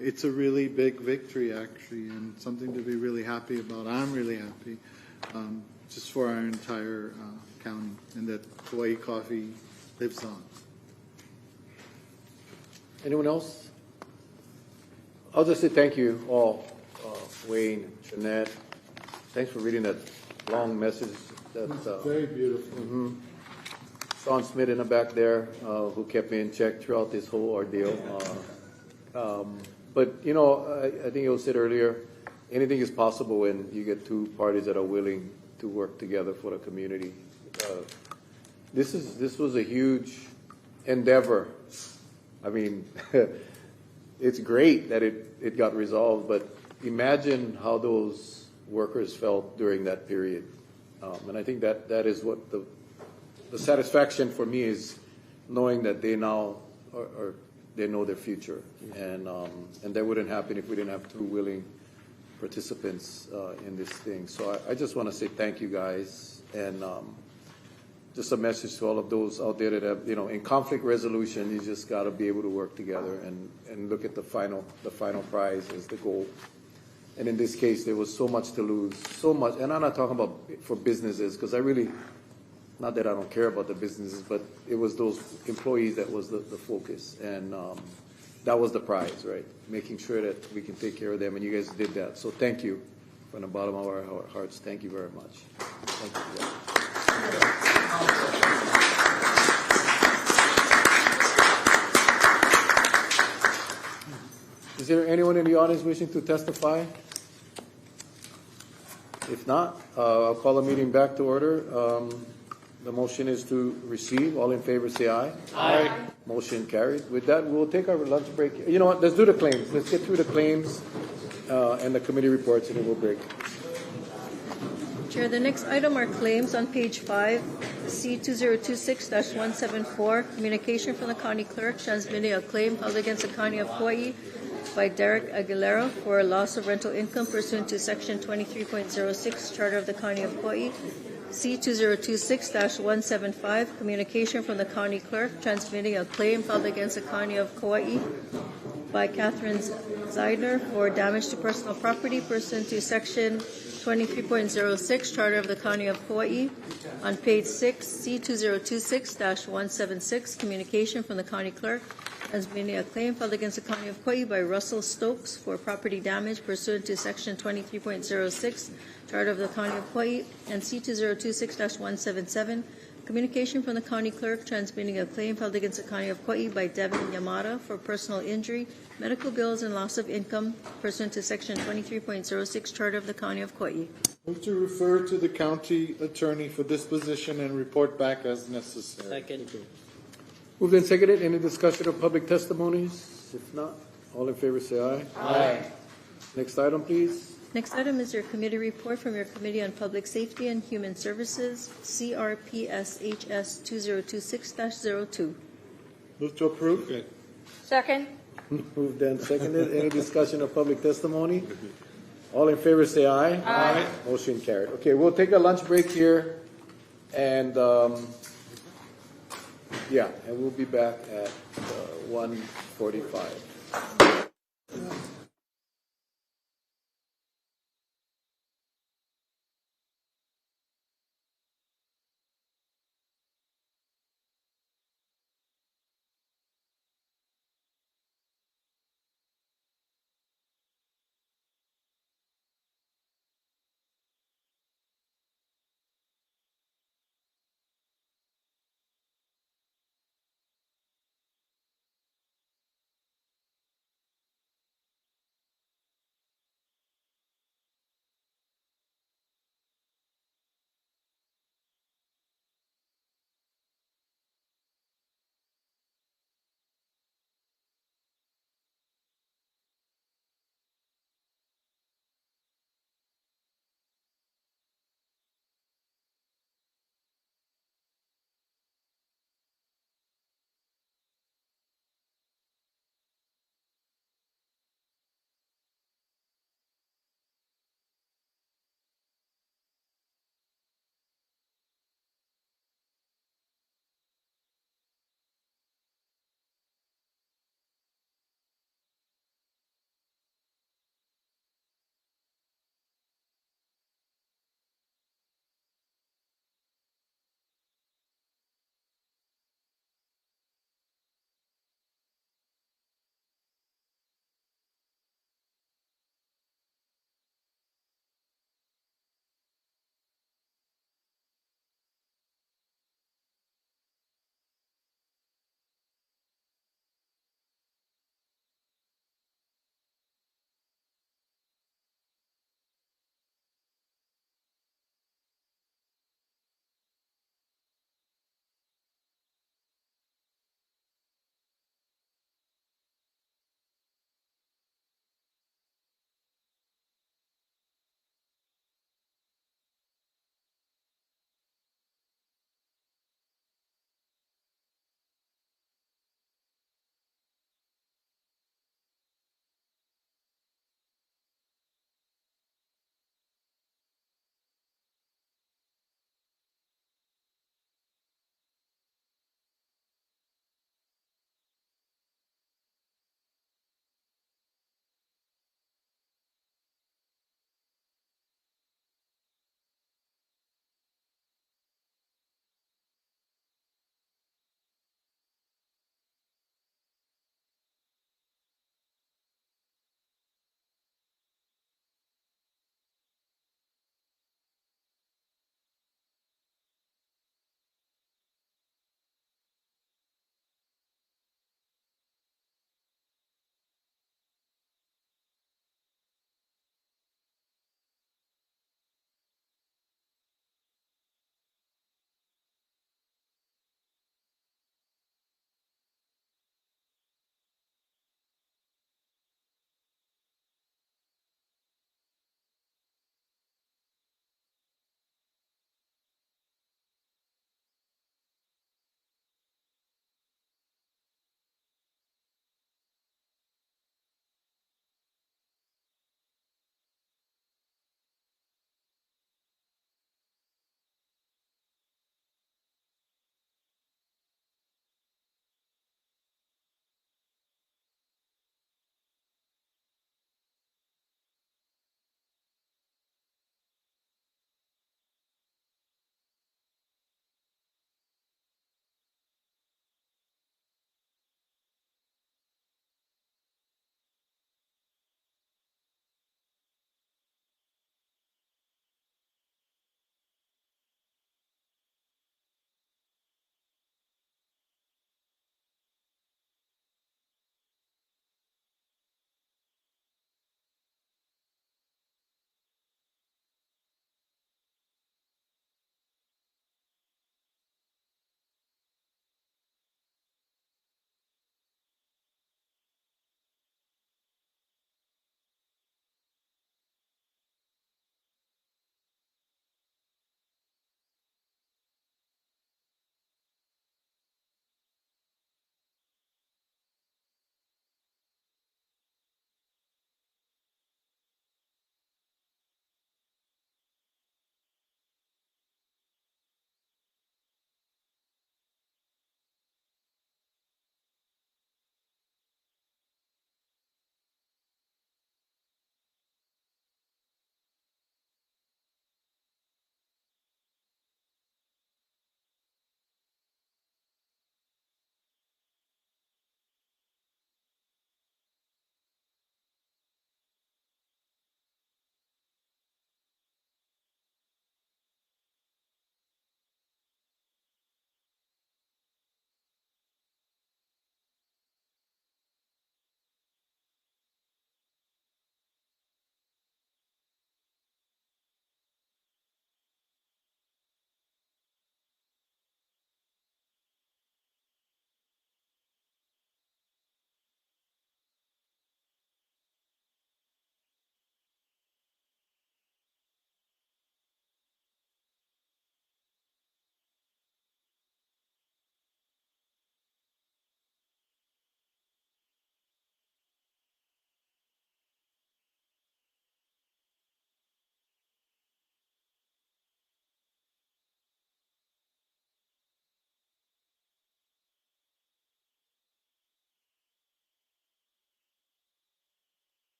It's a really big victory, actually, and something to be really happy about. I'm really happy, just for our entire county, and that Kauaʻi coffee lives on. Anyone else? I'll just say thank you all, Wayne, Jeanette. Thanks for reading that long message. That's very beautiful. Sean Smith in the back there, who kept me in check throughout this whole ordeal. But, you know, I think it was said earlier, anything is possible when you get two parties that are willing to work together for the community. This was a huge endeavor. I mean, it's great that it got resolved, but imagine how those workers felt during that period. And I think that is what the satisfaction for me is, knowing that they now they know their future, and that wouldn't happen if we didn't have two willing participants in this thing. So I just want to say thank you guys, and just a message to all of those out there that have, you know, in conflict resolution, you just got to be able to work together and look at the final prize as the goal. And in this case, there was so much to lose, so much. And I'm not talking about for businesses, because I really, not that I don't care about the businesses, but it was those employees that was the focus. And that was the prize, right? Making sure that we can take care of them. And you guys did that. So thank you from the bottom of our hearts. Thank you very much. Thank you. Is there anyone in the audience wishing to testify? If not, I'll call the meeting back to order. The motion is to receive. All in favor say aye. Aye. Motion carried. With that, we'll take our lunch break. You know what? Let's do the claims. Let's get through the claims and the committee reports, and then we'll break. Chair, the next item are claims on page 5, C2026-174, communication from the county clerk transmitting a claim filed against the county of Kauaʻi by Derek Aguilera for loss of rental income pursuant to section 23.06 Charter of the County of Kauaʻi. C2026-175, communication from the county clerk transmitting a claim filed against the county of Kauaʻi by Catherine Zeidner for damage to personal property pursuant to section 23.06 Charter of the County of Kauaʻi. On page 6, C2026-176, communication from the county clerk transmitting a claim filed against the County of Kauaʻi by Russell Stokes for property damage pursuant to section 23.06 Charter of the County of Kauaʻi. And C2026-177, communication from the county clerk transmitting a claim filed against the County of Kauaʻi by Devin Yamada for personal injury, medical bills, and loss of income pursuant to section 23.06 Charter of the County of Kauaʻi. Move to refer to the county attorney for disposition and report back as necessary. Second. Moved and seconded. Any discussion of public testimonies? If not, all in favor say aye. Aye. Next item, please. Next item is your committee report from your Committee on Public Safety and Human Services, CRPSHS 2026-02. Move to approve. Second. Moved and seconded. Any discussion of public testimony? All in favor say aye. Aye. Motion carried. Okay, we'll take a lunch break here, and we'll be back at 1:45.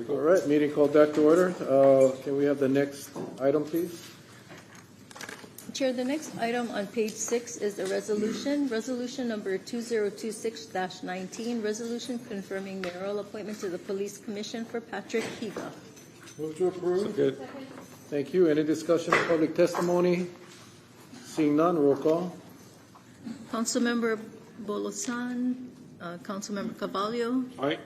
All right, meeting called back to order. Can we have the next item, please? Chair, the next item on page 6 is a resolution number 2026-19, resolution confirming mayoral appointment to the Police Commission for Patrick Higa. Move to approve. Good. Thank you. Any discussion or public testimony? Seeing none, roll call. Councilmember Bolosan, Councilmember Carvalho, Aye.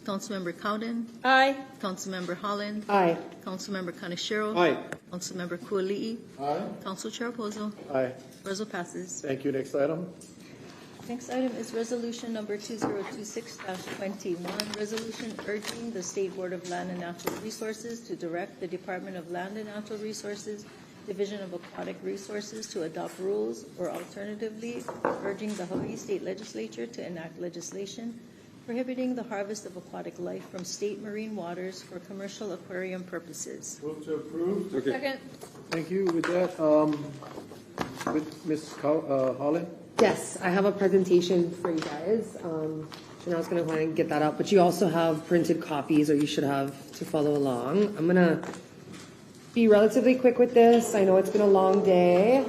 Councilmember Cowden, Aye. Councilmember Holland, Aye. Councilmember Kaneshiro, Aye. Councilmember Kuali'i, Aye. Council Chair Pozo, Aye. Resolution passes. Thank you. Next item. Next item is resolution number 2026-21, resolution urging the State Board of Land and Natural Resources to direct the Department of Land and Natural Resources, Division of Aquatic Resources to adopt rules, or alternatively, urging the Hawaii State Legislature to enact legislation prohibiting the harvest of aquatic life from state marine waters for commercial aquarium purposes. Move to approve. Okay. Second. Thank you. With that, with Ms. Holland? Yes, I have a presentation for you guys. Janelle's going to go ahead and get that up, but you also have printed copies, or you should have, to follow along. I'm going to be relatively quick with this. I know it's been a long day.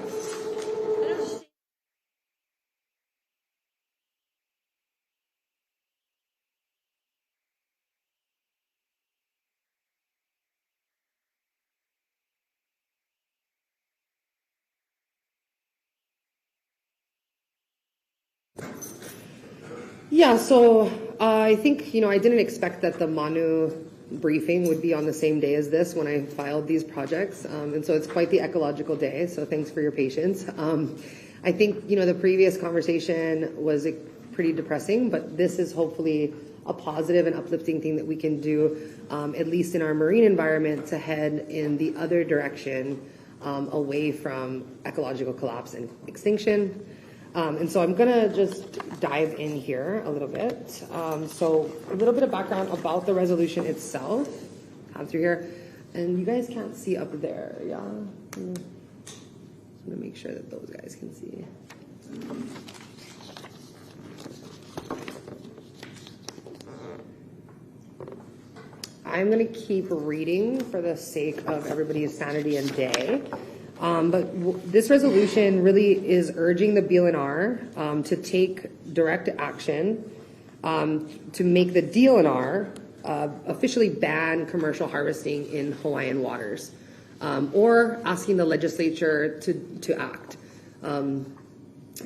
Yeah, so I think, I didn't expect that the Manu briefing would be on the same day as this when I filed these projects. And so it's quite the ecological day, so thanks for your patience. I think, the previous conversation was pretty depressing, but this is hopefully a positive and uplifting thing that we can do, at least in our marine environment, to head in the other direction, away from ecological collapse and extinction. And so I'm going to just dive in here a little bit. So a little bit of background about the resolution itself. Through here. And you guys can't see up there, yeah? I'm going to make sure that those guys can see. I'm going to keep reading for the sake of everybody's sanity and day. But this resolution really is urging the BLNR to take direct action to make the DLNR officially ban commercial harvesting in Hawaiian waters, or asking the legislature to act.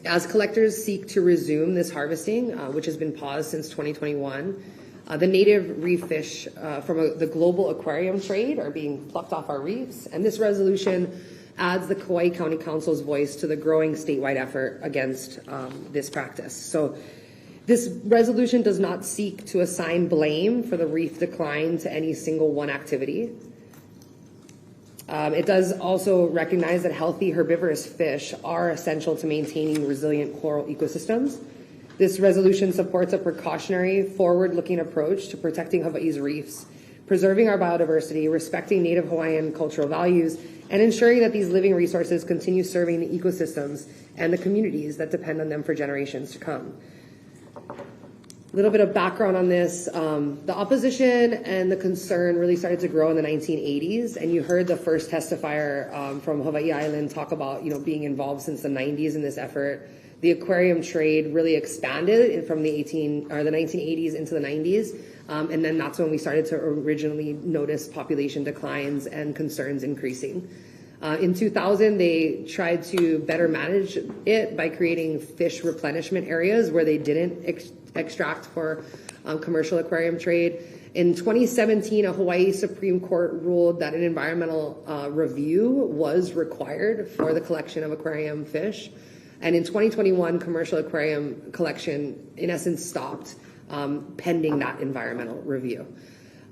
As collectors seek to resume this harvesting, which has been paused since 2021, the native reef fish from the global aquarium trade are being plucked off our reefs, and this resolution adds the Kauaʻi County Council's voice to the growing statewide effort against this practice. So this resolution does not seek to assign blame for the reef decline to any single one activity. It does also recognize that healthy herbivorous fish are essential to maintaining resilient coral ecosystems. This resolution supports a precautionary, forward-looking approach to protecting Hawaii's reefs, preserving our biodiversity, respecting Native Hawaiian cultural values, and ensuring that these living resources continue serving the ecosystems and the communities that depend on them for generations to come. A little bit of background on this. The opposition and the concern really started to grow in the 1980s, and you heard the first testifier from Hawaii Island talk about being involved since the 90s in this effort. The aquarium trade really expanded from the 1980s into the 90s, and then that's when we started to originally notice population declines and concerns increasing. In 2000, they tried to better manage it by creating fish replenishment areas where they didn't extract for commercial aquarium trade. In 2017, a Hawaii Supreme Court ruled that an environmental review was required for the collection of aquarium fish. And in 2021, commercial aquarium collection, in essence, stopped pending that environmental review.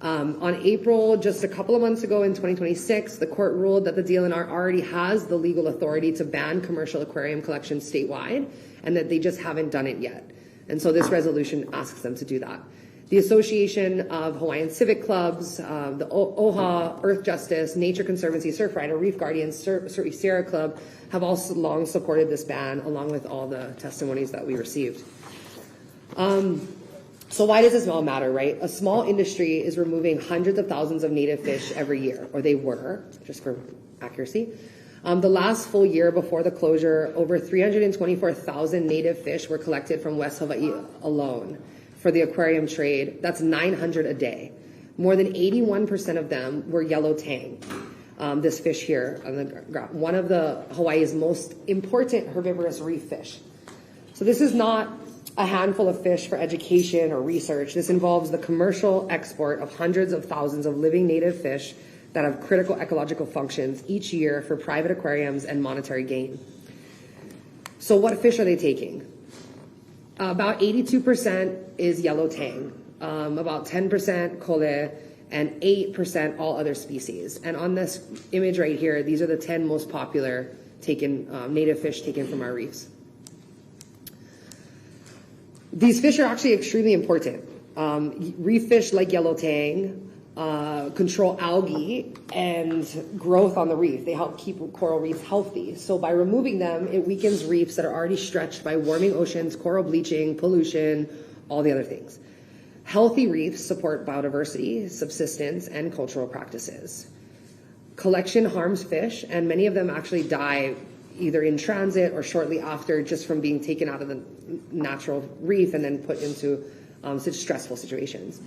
On April, just a couple of months ago in 2026, the court ruled that the DLNR already has the legal authority to ban commercial aquarium collection statewide, and that they just haven't done it yet. And so this resolution asks them to do that. The Association of Hawaiian Civic Clubs, the OHA, Earth Justice, Nature Conservancy, Surfrider, Reef Guardians, Sierra Club have also long supported this ban, along with all the testimonies that we received. So why does this all matter, right? A small industry is removing hundreds of thousands of native fish every year, or they were, just for accuracy. The last full year before the closure, over 324,000 native fish were collected from West Hawaii alone for the aquarium trade. That's 900 a day. More than 81% of them were yellow tang, this fish here on the graph, one of the Hawaii's most important herbivorous reef fish. So this is not a handful of fish for education or research. This involves the commercial export of hundreds of thousands of living native fish that have critical ecological functions each year for private aquariums and monetary gain. So what fish are they taking? About 82% is yellow tang, about 10% kole, and 8% all other species. And on this image right here, these are the 10 most popular native fish taken from our reefs. These fish are actually extremely important. Reef fish like yellow tang control algae and growth on the reef. They help keep coral reefs healthy. So by removing them, it weakens reefs that are already stretched by warming oceans, coral bleaching, pollution, all the other things. Healthy reefs support biodiversity, subsistence, and cultural practices. Collection harms fish, and many of them actually die either in transit or shortly after, just from being taken out of the natural reef and then put into such stressful situations.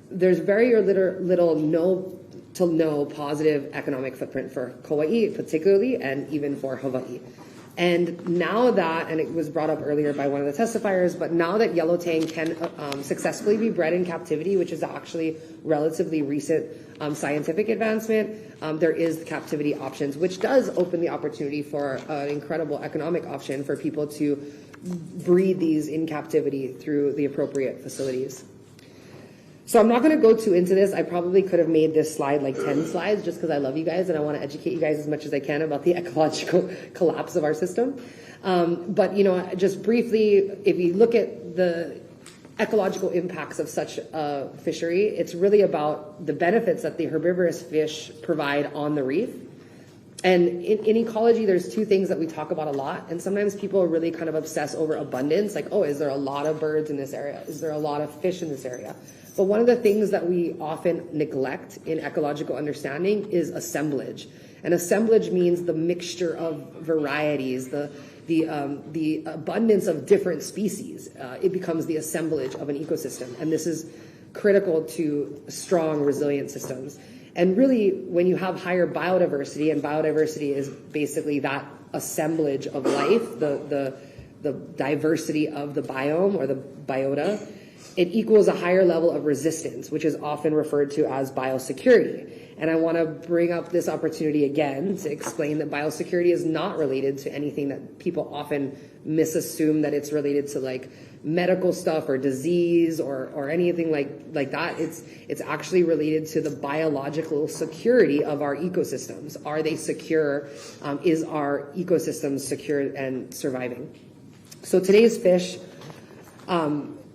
There's very little to no positive economic footprint for Kauaʻi particularly, and even for Hawaii. And now that, and it was brought up earlier by one of the testifiers, but now that yellow tang can successfully be bred in captivity, which is actually relatively recent scientific advancement, there is captivity options, which does open the opportunity for an incredible economic option for people to breed these in captivity through the appropriate facilities. So I'm not going to go too into this. I probably could have made this slide like 10 slides just because I love you guys and I want to educate you guys as much as I can about the ecological collapse of our system. But, just briefly, if you look at the ecological impacts of such a fishery, it's really about the benefits that the herbivorous fish provide on the reef. And in ecology, there's two things that we talk about a lot. And sometimes people really kind of obsess over abundance, like, oh, is there a lot of birds in this area? Is there a lot of fish in this area? But one of the things that we often neglect in ecological understanding is assemblage. And assemblage means the mixture of varieties, the abundance of different species. It becomes the assemblage of an ecosystem. And this is critical to strong, resilient systems. And really, when you have higher biodiversity, and biodiversity is basically that assemblage of life, the diversity of the biome or the biota, it equals a higher level of resistance, which is often referred to as biosecurity. And I want to bring up this opportunity again to explain that biosecurity is not related to anything that people often misassume that it's related to, like medical stuff or disease or anything like that. It's actually related to the biological security of our ecosystems. Are they secure? Is our ecosystem secure and surviving? So today's fish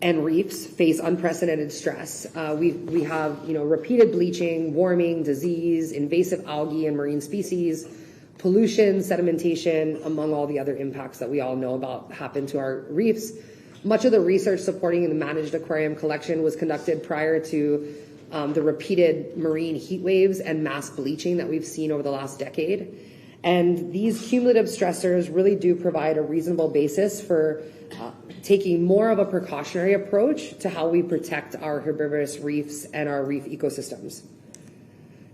and reefs face unprecedented stress. We have repeated bleaching, warming, disease, invasive algae and marine species, pollution, sedimentation, among all the other impacts that we all know about happen to our reefs. Much of the research supporting the managed aquarium collection was conducted prior to the repeated marine heat waves and mass bleaching that we've seen over the last decade. And these cumulative stressors really do provide a reasonable basis for taking more of a precautionary approach to how we protect our herbivorous reefs and our reef ecosystems.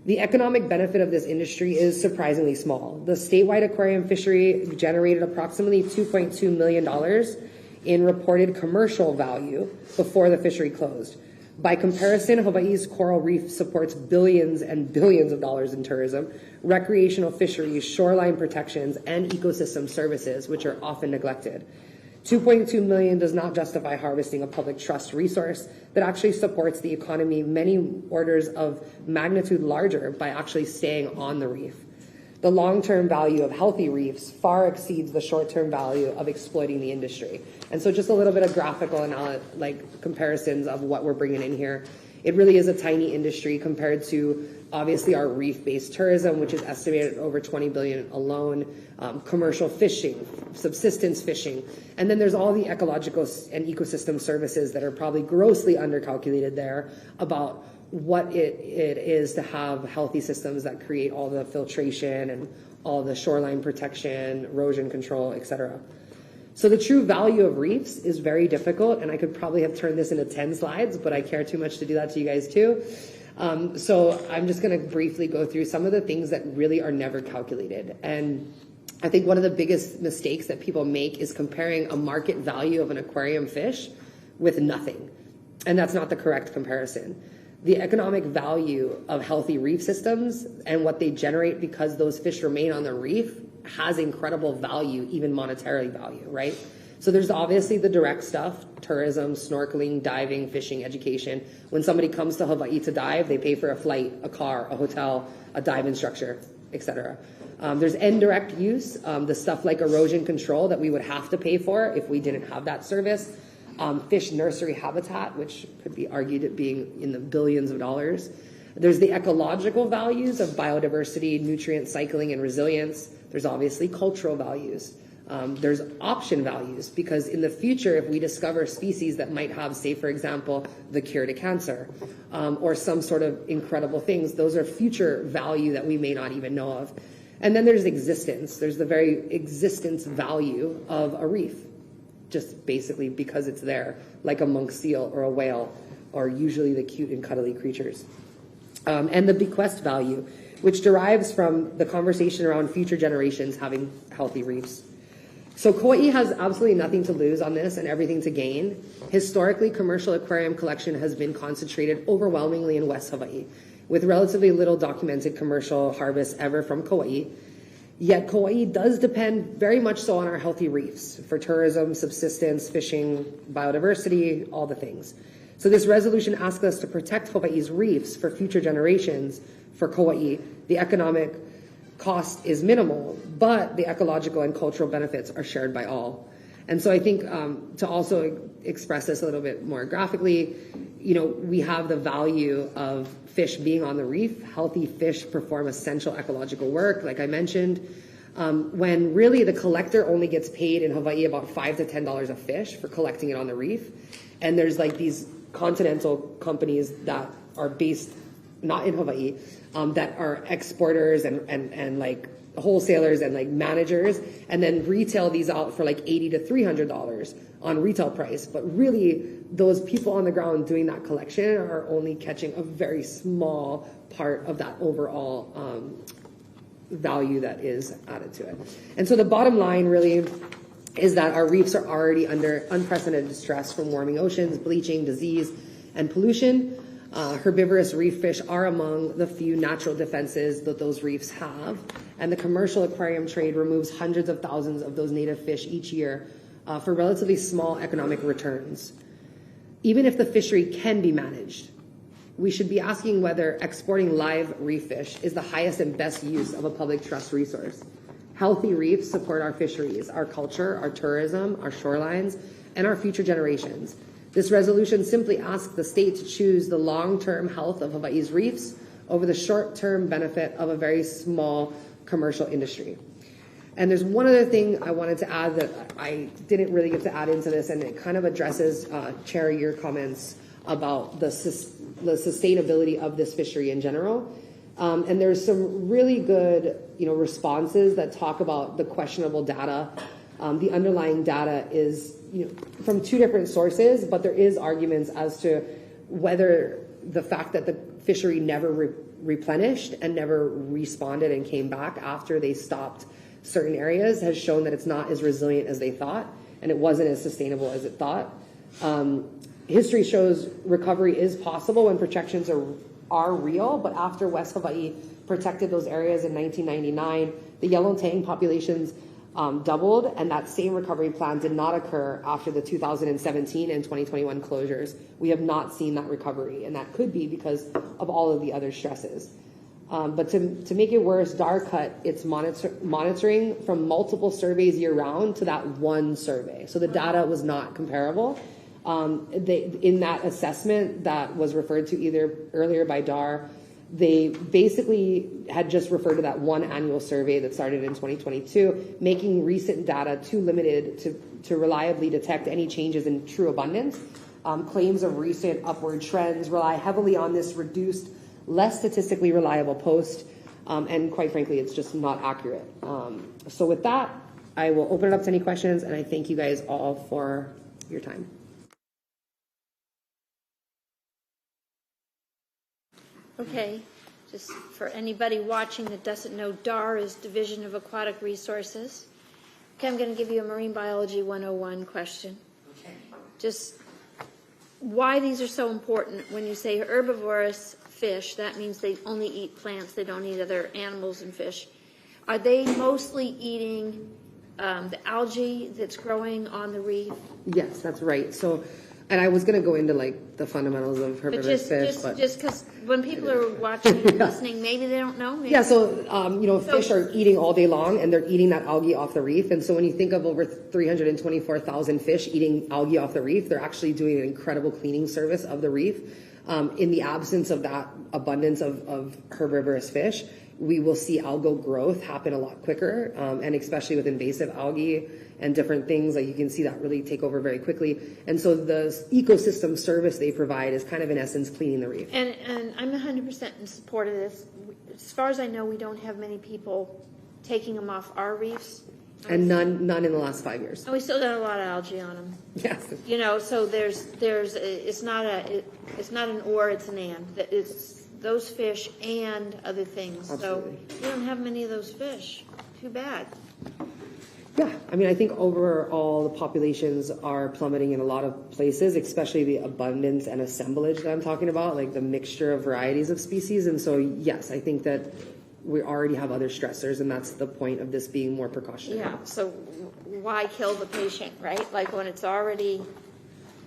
The economic benefit of this industry is surprisingly small. The statewide aquarium fishery generated approximately $2.2 million in reported commercial value before the fishery closed. By comparison, Hawaii's coral reef supports billions and billions of dollars in tourism, recreational fisheries, shoreline protections, and ecosystem services, which are often neglected. $2.2 million does not justify harvesting a public trust resource that actually supports the economy many orders of magnitude larger by actually staying on the reef. The long-term value of healthy reefs far exceeds the short-term value of exploiting the industry. And so just a little bit of graphical comparisons of what we're bringing in here. It really is a tiny industry compared to obviously our reef-based tourism, which is estimated at over 20 billion alone, commercial fishing, subsistence fishing, and then there's all the ecological and ecosystem services that are probably grossly undercalculated there about what it is to have healthy systems that create all the filtration and all the shoreline protection, erosion control, etc. So the true value of reefs is very difficult, and I could probably have turned this into 10 slides, but I care too much to do that to you guys too. So I'm just going to briefly go through some of the things that really are never calculated. And I think one of the biggest mistakes that people make is comparing a market value of an aquarium fish with nothing. And that's not the correct comparison. The economic value of healthy reef systems and what they generate because those fish remain on the reef has incredible value, even monetarily value, right? So there's obviously the direct stuff, tourism, snorkeling, diving, fishing, education. When somebody comes to Hawaii to dive, they pay for a flight, a car, a hotel, a dive instructor, etc. There's indirect use, the stuff like erosion control that we would have to pay for if we didn't have that service. Fish nursery habitat, which could be argued at being in the billions of dollars. There's the ecological values of biodiversity, nutrient cycling, and resilience. There's obviously cultural values. There's option values, because in the future, if we discover species that might have, say, for example, the cure to cancer, or some sort of incredible things, those are future value that we may not even know of. And then there's existence. There's the very existence value of a reef, just basically because it's there, like a monk seal or a whale, or usually the cute and cuddly creatures. And the bequest value, which derives from the conversation around future generations having healthy reefs. So Kauaʻi has absolutely nothing to lose on this and everything to gain. Historically, commercial aquarium collection has been concentrated overwhelmingly in West Hawaii, with relatively little documented commercial harvests ever from Kauaʻi. Yet Kauaʻi does depend very much so on our healthy reefs for tourism, subsistence, fishing, biodiversity, all the things. So this resolution asks us to protect Hawaii's reefs for future generations. For Kauaʻi, the economic cost is minimal, but the ecological and cultural benefits are shared by all. And so I think to also express this a little bit more graphically, we have the value of fish being on the reef. Healthy fish perform essential ecological work, like I mentioned, when really the collector only gets paid in Hawaii about $5 to $10 a fish for collecting it on the reef. And there's like these continental companies that are based not in Hawaii, that are exporters and like wholesalers and like managers, and then retail these out for like $80 to $300 on retail price. But really, those people on the ground doing that collection are only catching a very small part of that overall value that is added to it. And so the bottom line really is that our reefs are already under unprecedented stress from warming oceans, bleaching, disease, and pollution. Herbivorous reef fish are among the few natural defenses that those reefs have, and the commercial aquarium trade removes hundreds of thousands of those native fish each year for relatively small economic returns. Even if the fishery can be managed, we should be asking whether exporting live reef fish is the highest and best use of a public trust resource. Healthy reefs support our fisheries, our culture, our tourism, our shorelines, and our future generations. This resolution simply asks the state to choose the long-term health of Hawaii's reefs over the short-term benefit of a very small commercial industry. And there's one other thing I wanted to add that I didn't really get to add into this, and it kind of addresses, Chair, your comments about the sustainability of this fishery in general. And there's some really good, responses that talk about the questionable data. The underlying data is, from two different sources, but there is arguments as to whether the fact that the fishery never replenished and never responded and came back after they stopped certain areas has shown that it's not as resilient as they thought, and it wasn't as sustainable as it thought. History shows recovery is possible when protections are real, but after West Hawaii protected those areas in 1999, the yellow tang populations doubled, and that same recovery plan did not occur after the 2017 and 2021 closures. We have not seen that recovery, and that could be because of all of the other stresses. But to make it worse, DAR cut its monitoring from multiple surveys year-round to that one survey. So the data was not comparable. In that assessment that was referred to either earlier by Dar, they basically had just referred to that one annual survey that started in 2022, making recent data too limited to reliably detect any changes in true abundance. Claims of recent upward trends rely heavily on this reduced, less statistically reliable post, and quite frankly, it's just not accurate. So with that, I will open it up to any questions, and I thank you guys all for your time. Okay, just for anybody watching that doesn't know, DAR is Division of Aquatic Resources. Okay, I'm going to give you a Marine Biology 101 question. Okay. Just why these are so important. When you say herbivorous fish, that means they only eat plants, they don't eat other animals and fish. Are they mostly eating the algae that's growing on the reef? Yes, that's right. So, and I was going to go into like the fundamentals of herbivorous fish, but just because when people are watching and listening, maybe they don't know. Maybe. Yeah, so fish are eating all day long, and they're eating that algae off the reef. And so when you think of over 324,000 fish eating algae off the reef, they're actually doing an incredible cleaning service of the reef. In the absence of that abundance of herbivorous fish, we will see algal growth happen a lot quicker, and especially with invasive algae and different things, like you can see that really take over very quickly. And so the ecosystem service they provide is kind of in essence cleaning the reef. And I'm 100% in support of this. As far as I know, we don't have many people taking them off our reefs. And none in the last 5 years. And we still got a lot of algae on them. Yes. You know, so it's not an or, it's an and. It's those fish and other things. Absolutely. So we don't have many of those fish. Too bad. Yeah, I mean, I think overall the populations are plummeting in a lot of places, especially the abundance and assemblage that I'm talking about, like the mixture of varieties of species. And so, yes, I think that we already have other stressors, and that's the point of this being more precautionary. Yeah, so why kill the patient, right? Like when it's already,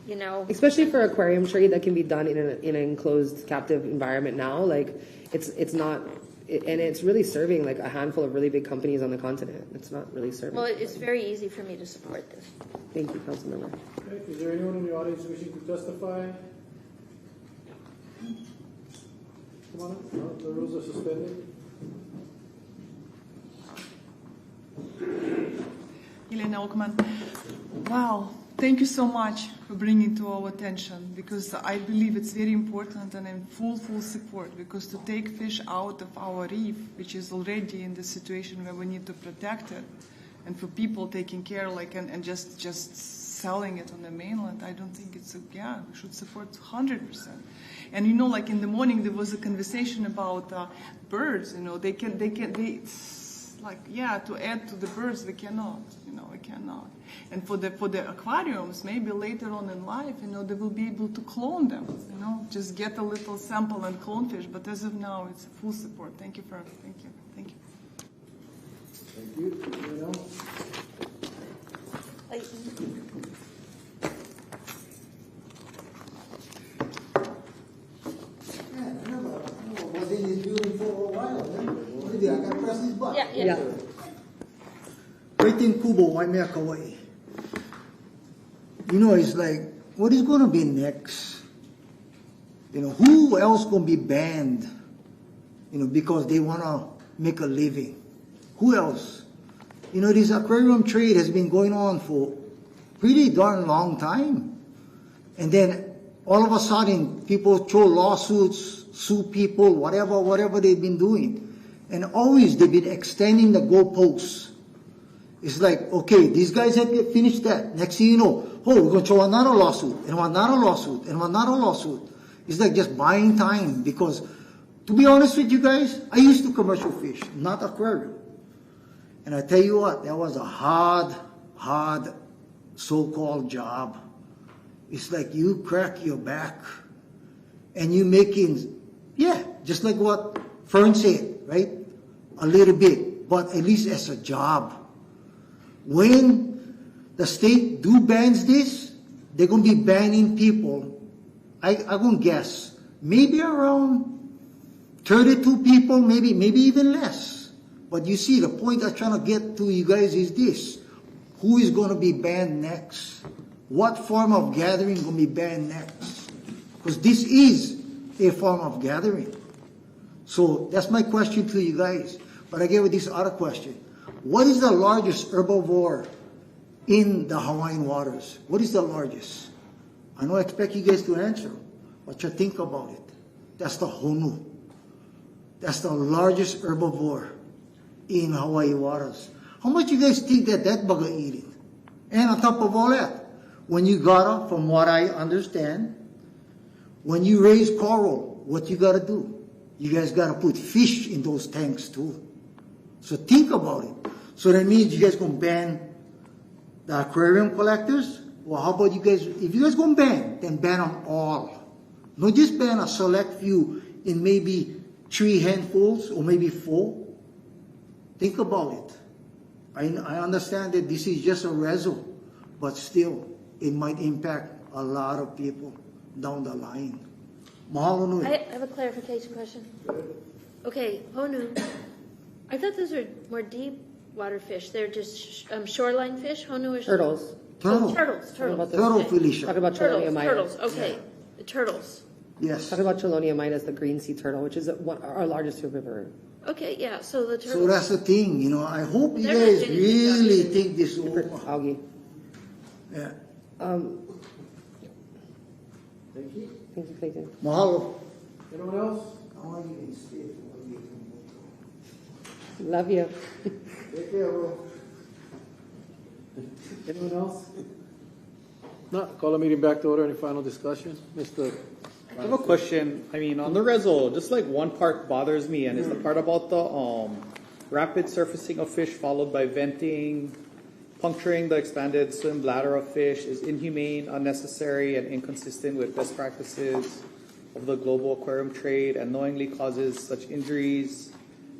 you know. Especially for aquarium trade that can be done in an enclosed captive environment now, like it's not, and it's really serving like a handful of really big companies on the continent. It's not really serving. Well, it's very easy for me to support this. Thank you, Councilmember. Okay, is there anyone in the audience wishing to testify? Come on up. No, the rules are suspended. Elena Ockman. Wow, thank you so much for bringing to our attention, because I believe it's very important, and I'm full support, because to take fish out of our reef, which is already in the situation where we need to protect it, and for people taking care and just selling it on the mainland, I don't think it's we should support 100%. And you know, like in the morning there was a conversation about birds. You know, they to add to the birds, we cannot, we cannot. And for the aquariums, maybe later on in life, they will be able to clone them, just get a little sample and clone fish. But as of now, it's full support. Thank you. Thank you. Thank you. Anyone else? I was in this building for a while. What did I got to press this button? Yeah. Right in Kubo, Waimea, Kauaʻi. It's like, what is going to be next? Who else going to be banned? Because they want to make a living. Who else? This aquarium trade has been going on for pretty darn long time. And then all of a sudden, people throw lawsuits, sue people, whatever they've been doing. And always they've been extending the goalposts. It's like, okay, these guys have finished that. Next thing you know, we're going to throw another lawsuit, and another lawsuit, and another lawsuit. It's like just buying time, because to be honest with you guys, I used to commercial fish, not aquarium. And I tell you what, that was a hard so-called job. It's like you crack your back and you making, just like what Fern said, right? A little bit, but at least as a job. When the state bans this, they're going to be banning people. I'm going to guess, maybe around 32 people, maybe even less. But you see, the point I'm trying to get to you guys is this. Who is going to be banned next? What form of gathering gonna be banned next? Because this is a form of gathering. So that's my question to you guys. But I get with this other question. What is the largest herbivore in the Hawaiian waters? What is the largest? I don't expect you guys to answer, but you think about it. That's the honu. That's the largest herbivore in Hawaii waters. How much you guys think that bugger eating? And on top of all that, when you gotta, from what I understand, when you raise coral, what you gotta do? You guys gotta put fish in those tanks too. So think about it. So that means you guys gonna ban the aquarium collectors? Well, how about you guys, if you guys gonna ban, then ban them all. Not just ban a select few in maybe 3 handfuls or maybe 4. Think about it. I understand that this is just a reso, but still, it might impact a lot of people down the line. Mahalo nui. I have a clarification question. Okay, honu. I thought those are more deep water fish. They're just shoreline fish. Honu is Turtles. Oh, turtles. Turtle, Felicia. Talk about Chelonia mitis. Turtles. Okay, the turtles. Yes. Talk about Chelonia mitis, the green sea turtle, which is our largest herbivore. Okay, yeah. So the turtles. So that's the thing, you know. I hope you They're not guys getting really adopted. think this over. Algae. Yeah. Thank you, Clayton. Mahalo. Anyone else? I want you to stay. Love you. Take care, bro. Anyone else? No, call the meeting back to order. Any final discussion? Mr. I have a question. I mean, on the reso, just like one part bothers me, and it's the part about the rapid surfacing of fish followed by venting, puncturing the expanded swim bladder of fish is inhumane, unnecessary, and inconsistent with best practices of the global aquarium trade, and knowingly causes such injuries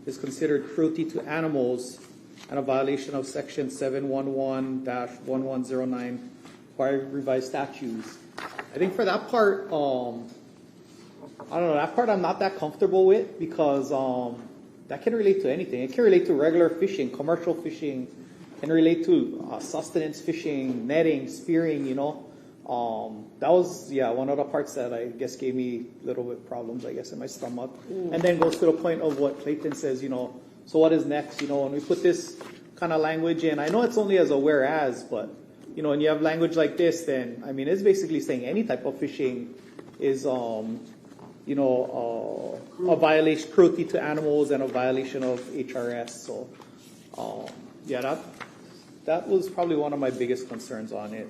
is considered cruelty to animals and a violation of Section 711-1109 required revised statutes. I think for that part, I don't know, that part I'm not that comfortable with because that can relate to anything. It can relate to regular fishing, commercial fishing, can relate to sustenance fishing, netting, spearing, you know. That was, one of the parts that I guess gave me a little bit problems, I guess, in my stomach. And then goes to the point of what Clayton says, you know, so what is next? You know, when we put this kind of language in, I know it's only as a whereas, but, you know, when you have language like this, then, I mean, it's basically saying any type of fishing is, you know, a violation, cruelty to animals and a violation of HRS. So, that was probably one of my biggest concerns on it.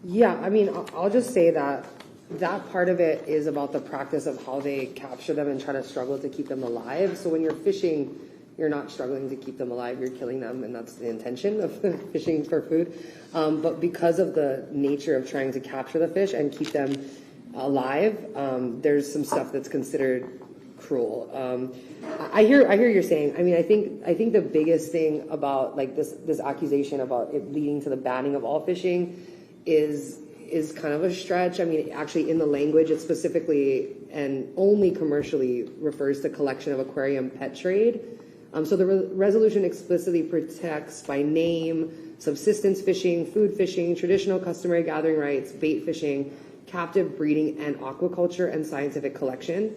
Yeah, I mean, I'll just say that part of it is about the practice of how they capture them and try to struggle to keep them alive. So when you're fishing, you're not struggling to keep them alive, you're killing them, and that's the intention of fishing for food. But because of the nature of trying to capture the fish and keep them alive, there's some stuff that's considered cruel. I hear you're saying. I mean, I think the biggest thing about like this accusation about it leading to the banning of all fishing is kind of a stretch. I mean, actually in the language, it specifically and only commercially refers to collection of aquarium pet trade. So the resolution explicitly protects by name subsistence fishing, food fishing, traditional customary gathering rights, bait fishing, captive breeding, and aquaculture and scientific collection.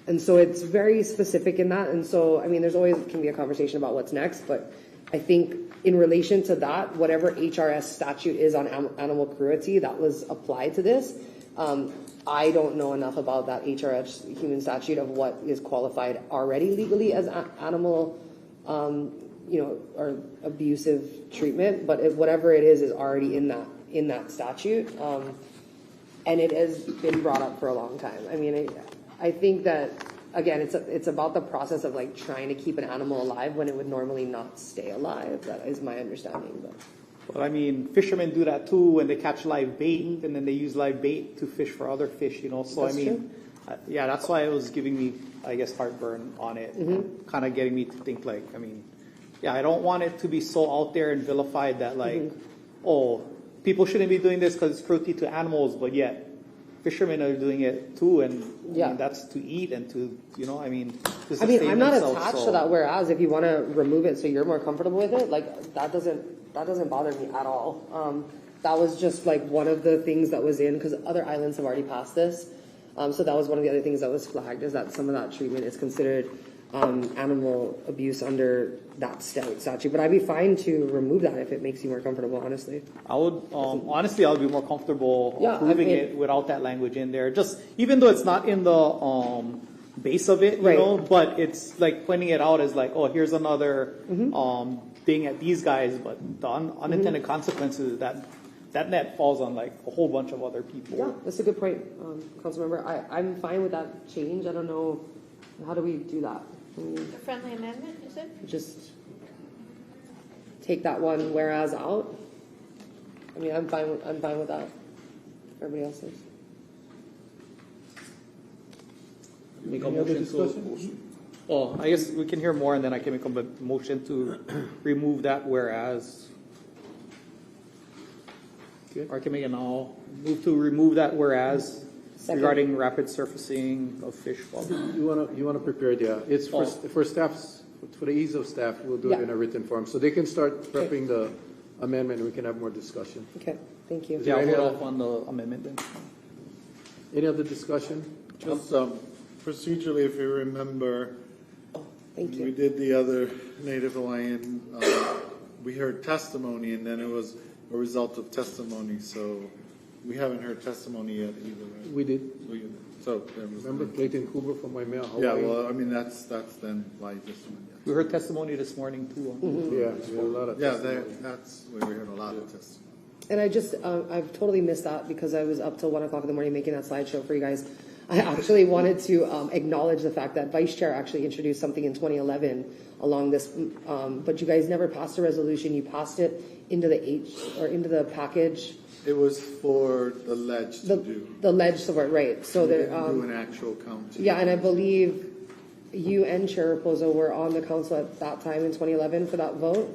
And so it's very specific in that. And so, I mean, there's always can be a conversation about what's next, but I think in relation to that, whatever HRS statute is on animal cruelty that was applied to this, I don't know enough about that HRS human statute of what is qualified already legally as animal, you know, or abusive treatment. But whatever it is already in that statute, and it has been brought up for a long time. I mean, I think that. Again, it's about the process of like trying to keep an animal alive when it would normally not stay alive. That is my understanding. But. Well, I mean, fishermen do that too when they catch live bait, and then they use live bait to fish for other fish, you know. So That's I mean, that's why it was giving me, I guess, heartburn on it, kind of getting me to think like, I mean, I don't want it to be so out there and vilified that like, oh, people shouldn't be doing this because it's cruelty to animals, but yet fishermen are doing it too, and I mean, that's to eat and to, you know, I mean, to sustain I'm not themselves, attached to that. Whereas, if you want to remove it so you're more comfortable with it, like that doesn't bother me at all. That was just like one of the things that was in, because other islands have already passed this. So that was one of the other things that was flagged, is that some of that treatment is considered animal abuse under that statute. But I'd be fine to remove that if it makes you more comfortable, honestly. I would, honestly, I would be more comfortable Yeah, approving I mean- it without that language in there. Just, even though it's not in the base of it, you Right. know, but it's like pointing it out as like, oh, here's another Mm-hmm. thing at these guys, but the unintended consequences, that net falls on like a whole bunch of other people. Yeah, that's a good point, Councilmember. I'm fine with that change. I don't know, how do we do that? A friendly amendment, is it? Just take that one whereas out? I mean, I'm fine with that. Everybody else is. Make a Any other motion discussion? oh, I guess we can hear more and then I can make a motion to remove that whereas. Okay. Or I can make it now. Move to remove that whereas Second. regarding rapid surfacing of fish. You wanna prepare it, yeah. It's for staffs, for the ease of staff, we'll do it Yeah. in a written form. So they can start prepping the amendment and we can have more discussion. Okay, thank you. Is Yeah, there I'll any hold other- off on the amendment then. Any other discussion? Just procedurally, if you remember, Thank we you. did the other Native Hawaiian, we heard testimony and then it was a result of testimony, so we haven't heard testimony yet either, right? We did. So there was. Remember Clayton Cooper from Waimea, Hawaii? Yeah, well, I mean, that's then why this one, We heard testimony this morning too. Yeah, we had a lot of yeah. testimony. That's where we heard a lot of testimony. And I just, I've totally missed that because I was up till 1 o'clock in the morning making that slideshow for you guys. I actually wanted to acknowledge the fact that Vice Chair actually introduced something in 2011 along this, but you guys never passed a resolution. You passed it into into the package. It was for the ledge to do. The ledge support, right? So We there, didn't do an actual count. yeah, and I believe you and Chair Raposo were on the council at that time in 2011 for that vote.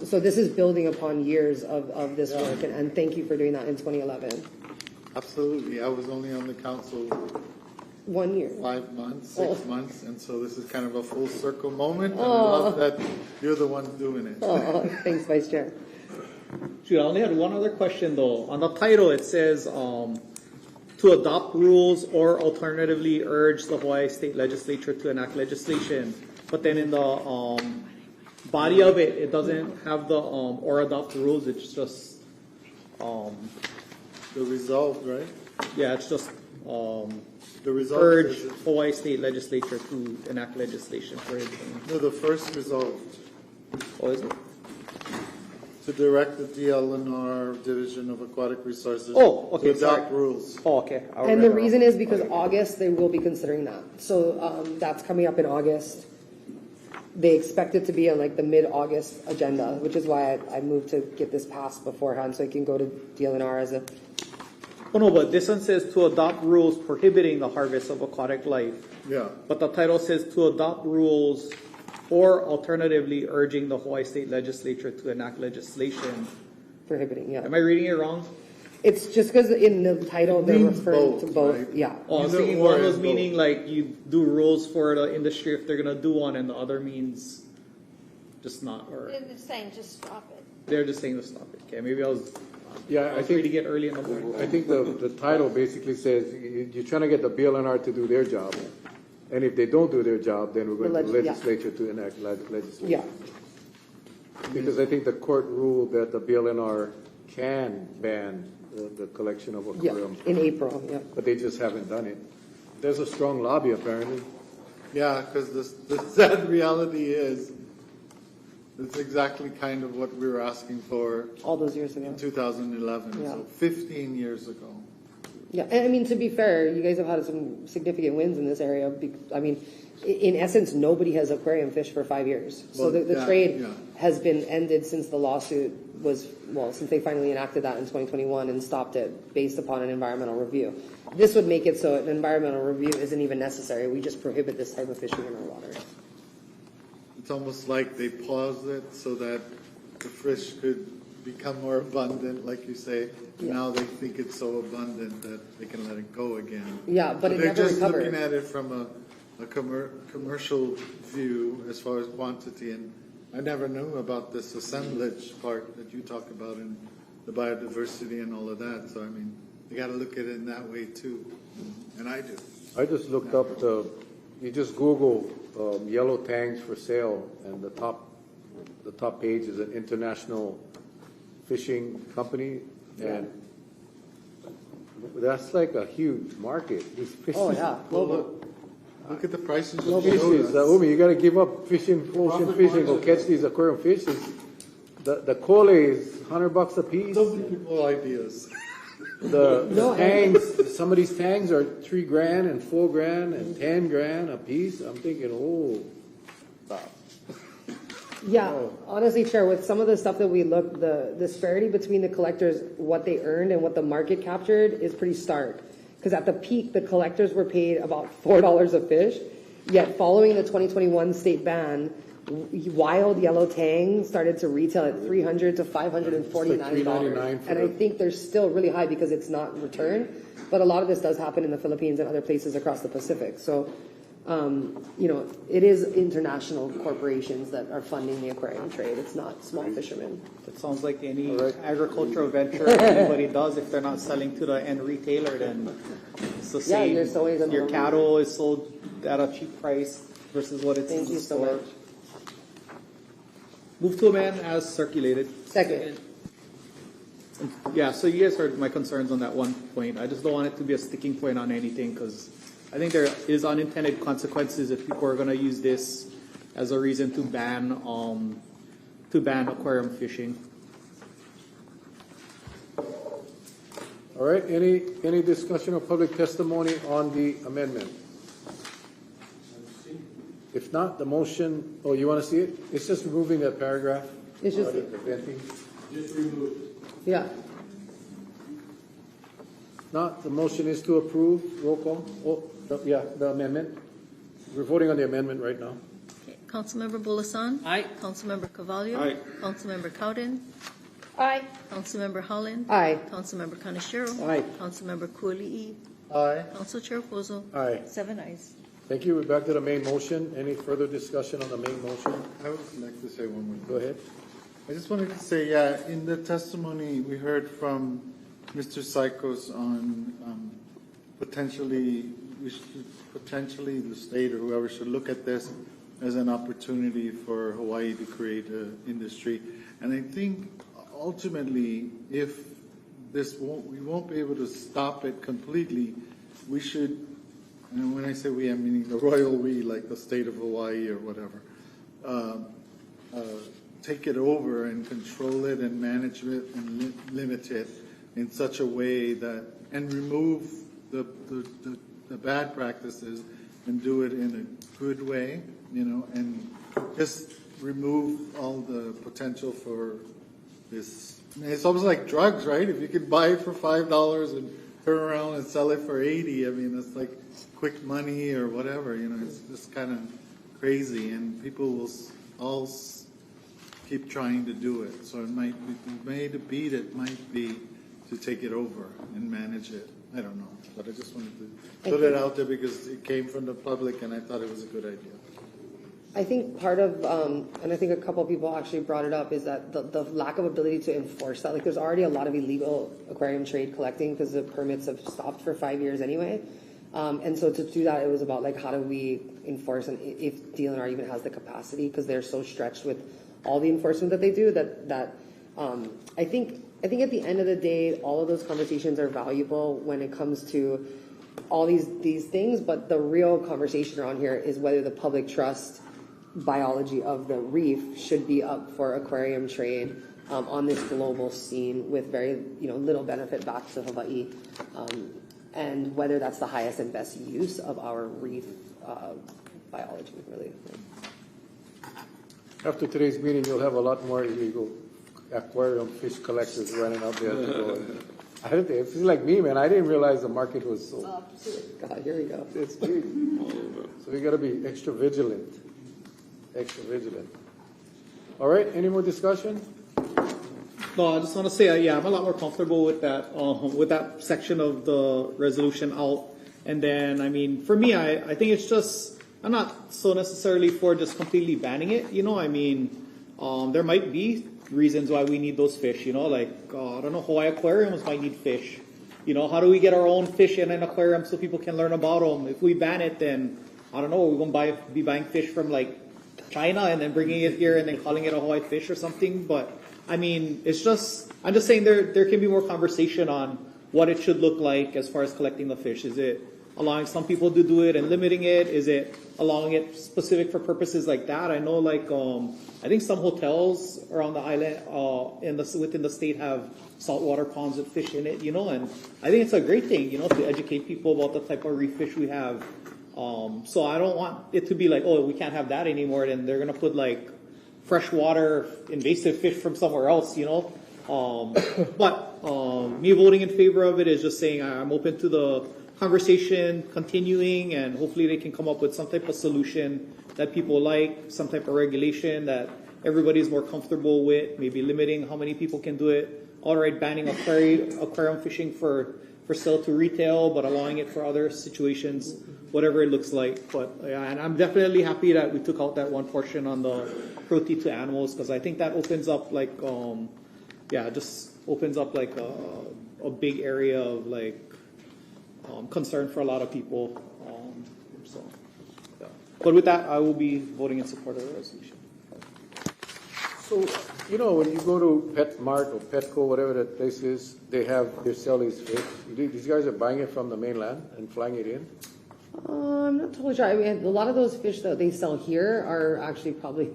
So this is building upon years of this work, and thank you for doing that in 2011. Absolutely. I was only on the council 1 year. 5 months, 6 months, and so this is kind of a full circle moment. And I Oh. love that you're the one doing it. Oh, thanks, Vice Chair. Shoot, I only had one other question though. On the title, it says to adopt rules or alternatively urge the Hawaii State Legislature to enact legislation. But then in the body of it, it doesn't have the or adopt rules. It's just The result, right? yeah, it's just The result urge is- Hawaii State Legislature to enact legislation for it. No, the first result. Oh, is it? To direct the DLNR Division of Aquatic Resources. Oh, okay, to adopt sorry. rules. Oh, okay. And the reason is because August, they will be considering that. So that's coming up in August. They expect it to be on like the mid-August agenda, which is why I moved to get this passed beforehand so it can go to DLNR as a. Oh no, but this one says to adopt rules prohibiting the harvest of aquatic life. Yeah. But the title says to adopt rules or alternatively urging the Hawaii State Legislature to enact legislation. Prohibiting, yeah. Am I reading it wrong? It's just because in the title they're means referring both, to both, right? yeah. Oh, I was Either thinking or one was is meaning both. like you do rules for the industry if they're gonna do one, and the other means just not, or It's saying just stop it. they're just saying to stop it. Okay, maybe I was Yeah, I think, reading it early in the morning. I think the title basically says you're trying to get the BLNR to do their job. And if they don't do their job, then we're going to the Yeah. legislature to enact legislation. Yeah, Because I think the court ruled that the BLNR can ban the collection of yeah, aquarium, in April, yeah. but they just haven't done it. There's a strong lobby apparently. Yeah, because the sad reality is, it's exactly kind of what we were asking for All those years ago. in 2011, Yeah. so 15 years ago. Yeah, and I mean, to be fair, you guys have had some significant wins in this area. I mean, in essence, nobody has aquarium fish for 5 years. So Well, the yeah, trade yeah. has been ended since the lawsuit was, well, since they finally enacted that in 2021 and stopped it based upon an environmental review. This would make it so an environmental review isn't even necessary. We just prohibit this type of fishing in our waters. It's almost like they paused it so that the fish could become more abundant, like you say. Yeah. Now they think it's so abundant that they can let it go again. Yeah, but it they're never just recovered. looking at it from a commercial view as far as quantity. And I never knew about this assemblage part that you talk about in the biodiversity and all of that. So I mean, you got to look at it in that way too, and I do. I just looked up you just Google yellow tangs for sale, and the top page is an international fishing company, and that's like a huge market. These fishes. Oh yeah. Look at the prices. Umi, you got to give up fishing, ocean fishing, go catch these aquarium fishes. The kole is $100 a piece. Don't give people ideas. The tangs, some of these tangs are $3,000 and $4,000 and $10,000 a piece. I'm thinking, oh, stop. Yeah, honestly, Chair, with some of the stuff that we looked, the disparity between the collectors, what they earned and what the market captured is pretty stark. Because at the peak, the collectors were paid about $4 a fish, yet following the 2021 state ban, wild yellow tang started to retail at $300 to $549. And I think they're still really high because it's not returned. But a lot of this does happen in the Philippines and other places across the Pacific. So, it is international corporations that are funding the aquarium trade. It's not small fishermen. It sounds like any agricultural venture anybody does. If they're not selling to the end retailer, then it's the same. Your cattle is sold at a cheap price versus what it's in the store. Thank you so much. Move to amend as circulated. Second. Yeah, so you guys heard my concerns on that one point. I just don't want it to be a sticking point on anything because I think there is unintended consequences if people are going to use this as a reason to ban aquarium fishing. All right, any discussion or public testimony on the amendment? If not, the motion, you want to see it? It's just removing that paragraph. It's just remove. Yeah. Not, the motion is to approve. Roll call. The amendment. We're voting on the amendment right now. Okay. Councilmember Bulasan? Aye. Councilmember Carvalho? Aye. Councilmember Cowden? Aye. Councilmember Holland? Aye. Councilmember Kaneshiro? Aye. Councilmember Kuali'i? Aye. Council Chair Pozo? Aye. 7 ayes. Thank you. We're back to the main motion. Any further discussion on the main motion? I would like to say one more thing. Go ahead. I just wanted to say, in the testimony we heard from Mr. Psychos on potentially the state or whoever should look at this as an opportunity for Hawaii to create an industry. And I think ultimately, if we won't be able to stop it completely, we should, and when I say we, I'm meaning the royal we, like the state of Hawaii or whatever, take it over and control it and manage it and limit it in such a way that, and remove the bad practices and do it in a good way, and just remove all the potential for this. It's almost like drugs, right? If you could buy it for $5 and turn around and sell it for $80, I mean, it's like quick money or whatever, it's just kind of crazy, and people will all keep trying to do it. So it might be, the way to beat it might be to take it over and manage it. I don't know, but I just wanted to put it out there because it came from the public and I thought it was a good idea. I think part of, and I think a couple of people actually brought it up, is that the lack of ability to enforce that. Like, there's already a lot of illegal aquarium trade collecting because the permits have stopped for 5 years anyway. And so to do that, it was about, like, how do we enforce, and if DLNR even has the capacity, because they're so stretched with all the enforcement that they do, that I think at the end of the day, all of those conversations are valuable when it comes to all these things, but the real conversation around here is whether the public trust biology of the reef should be up for aquarium trade on this global scene with very little benefit back to Hawaii, and whether that's the highest and best use of our reef biology, really. After today's meeting, you'll have a lot more illegal aquarium fish collectors running out there. I don't think, it's like me, man. I didn't realize the market was so. God, here we go. It's big. So we got to be extra vigilant. Extra vigilant. All right. Any more discussion? No, I just want to say, I'm a lot more comfortable with that section of the resolution out. And then, I mean, for me, I think it's just, I'm not so necessarily for just completely banning it. I mean, there might be reasons why we need those fish. You know, like I don't know, Hawaii aquariums might need fish. You know, how do we get our own fish in an aquarium so people can learn about them? If we ban it, then I don't know, we're going to be buying fish from like China and then bringing it here and then calling it a Hawaii fish or something. But I mean, I'm just saying there can be more conversation on what it should look like as far as collecting the fish. Is it allowing some people to do it and limiting it? Is it allowing it specific for purposes like that? I know like, I think some hotels around the island, within the state have saltwater ponds with fish in it, you know, and I think it's a great thing, you know, to educate people about the type of reef fish we have. So I don't want it to be like, oh, we can't have that anymore, then they're going to put like freshwater invasive fish from somewhere else, you know. But me voting in favor of it is just saying I'm open to the conversation continuing, and hopefully they can come up with some type of solution that people like, some type of regulation that everybody's more comfortable with, maybe limiting how many people can do it, outright banning aquarium fishing for sale to retail, but allowing it for other situations, whatever it looks like. But and I'm definitely happy that we took out that one portion on the cruelty to animals, because I think that opens up like, just opens up like a big area of like concern for a lot of people. But with that, I will be voting in support of the resolution. So, you know, when you go to Pet Mart or Petco, whatever that place is, they sell these fish. These guys are buying it from the mainland and flying it in? I'm not totally sure. I mean, a lot of those fish that they sell here are actually probably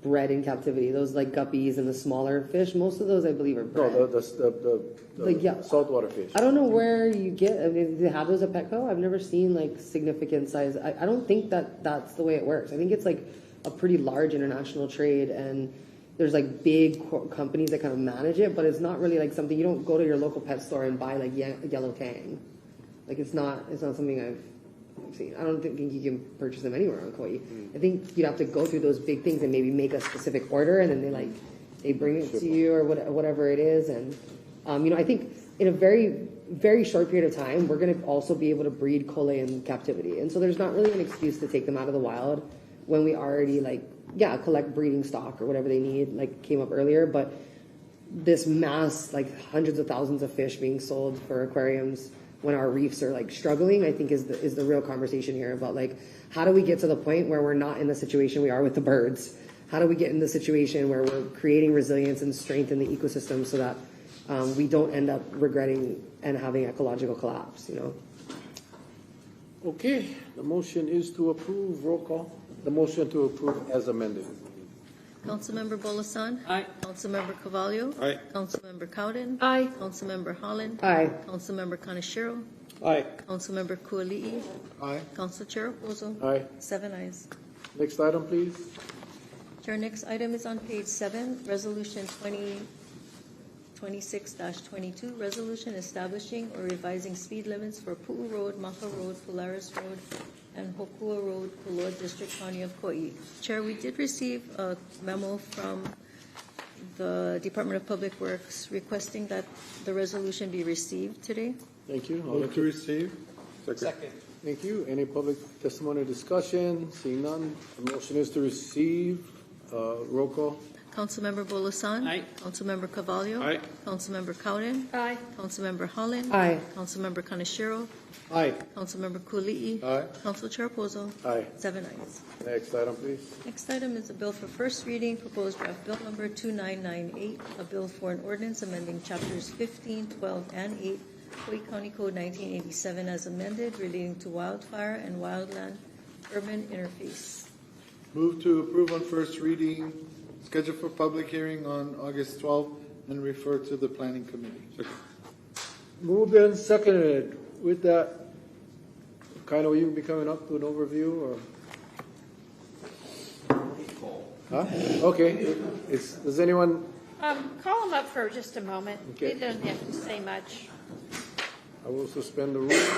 bred in captivity. Those like guppies and the smaller fish, most of those I believe are bred. No, the saltwater fish. I don't know where you get, I mean, do they have those at Petco? I've never seen like significant size. I don't think that's the way it works. I think it's like a pretty large international trade, and there's like big companies that kind of manage it, but it's not really like something, you don't go to your local pet store and buy like yellow tang. Like it's not something I've seen. I don't think you can purchase them anywhere on Kauaʻi. I think you'd have to go through those big things and maybe make a specific order, and then they bring it to you or whatever it is. And you know, I think in a very, very short period of time, we're going to also be able to breed kole in captivity. And so there's not really an excuse to take them out of the wild when we already collect breeding stock or whatever they need, like came up earlier. But this mass, like hundreds of thousands of fish being sold for aquariums when our reefs are like struggling, I think is the real conversation here about like, how do we get to the point where we're not in the situation we are with the birds? How do we get in the situation where we're creating resilience and strength in the ecosystem so that we don't end up regretting and having ecological collapse, you know? Okay, the motion is to approve. Roll call. The motion to approve as amended. Councilmember Bolasan? Aye. Councilmember Carvalho? Aye. Councilmember Cowden? Aye. Councilmember Holland? Aye. Councilmember Kaneshiro? Aye. Councilmember Kuali'i? Aye. Council Chair Oposo? Aye. 7 ayes. Next item, please. Our next item is on page 7, Resolution 2026-22, resolution establishing or revising speed limits for Pu'u Road, Maha Road, Polaris Road, and Hokua Road, Puloa District, County of Kauaʻi. Chair, we did receive a memo from the Department of Public Works requesting that the resolution be received today. Thank you. Move to receive. Second. Thank you. Any public testimony or discussion? Seeing none, the motion is to receive. Roll call. Councilmember Bolasan? Aye. Councilmember Carvalho? Aye. Councilmember Cowden? Aye. Councilmember Holland? Aye. Councilmember Kaneshiro? Aye. Councilmember Kuali'i? Aye. Council Chair Oposo? Aye. 7 ayes. Next item, please. Next item is a bill for first reading, proposed draft bill number 2998, a bill for an ordinance amending chapters 15, 12, and 8, Kauai County Code 1987 as amended relating to wildfire and wildland urban interface. Move to approve on first reading, schedule for public hearing on August 12th, and refer to the planning committee. Moved and seconded. With that, kind of you be coming up to an overview, or? Huh? Okay. Does anyone? Call him up for just a moment. Okay. He doesn't have to say much. I will suspend the rules.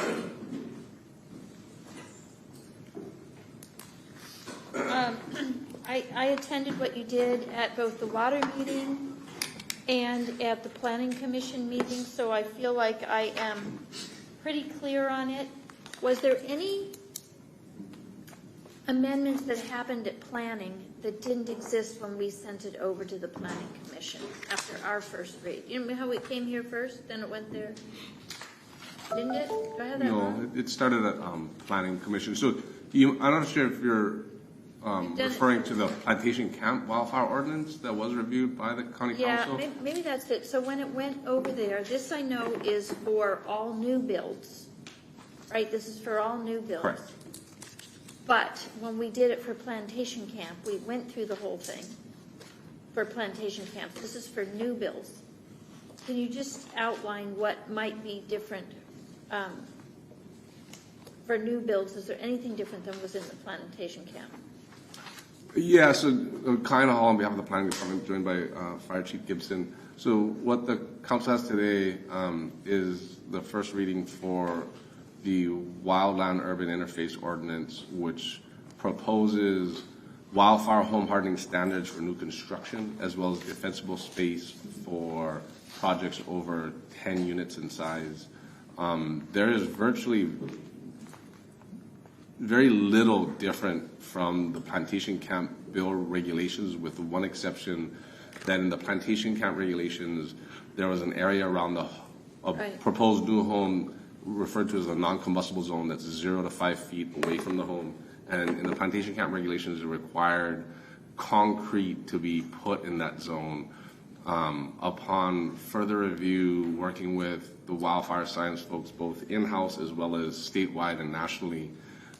I attended what you did at both the water meeting and at the planning commission meeting, so I feel like I am pretty clear on it. Was there any amendments that happened at planning that didn't exist when we sent it over to the planning commission after our first read. You remember how it came here first, then it went there? Didn't it? Do I have that wrong? No, it started at planning commission. So I'm not sure if you're referring to the plantation camp wildfire ordinance that was reviewed by the county council. Yeah, maybe that's it. So when it went over there, this I know is for all new builds, right? This is for all new builds. Correct. But when we did it for plantation camp, we went through the whole thing for plantation camp. This is for new builds. Can you just outline what might be different for new builds? Is there anything different than was in the plantation camp? Yeah, so Kaina Hall on behalf of the planning department, joined by Fire Chief Gibson. So what the council has today is the first reading for the Wildland Urban Interface Ordinance, which proposes wildfire home hardening standards for new construction, as well as defensible space for projects over 10 units in size. There is virtually very little different from the plantation camp bill regulations, with the one exception that in the plantation camp regulations, there was an area around the proposed new home referred to as a non-combustible zone that's 0 to 5 feet away from the home. And in the plantation camp regulations, it required concrete to be put in that zone. Upon further review, working with the wildfire science folks, both in-house as well as statewide and nationally,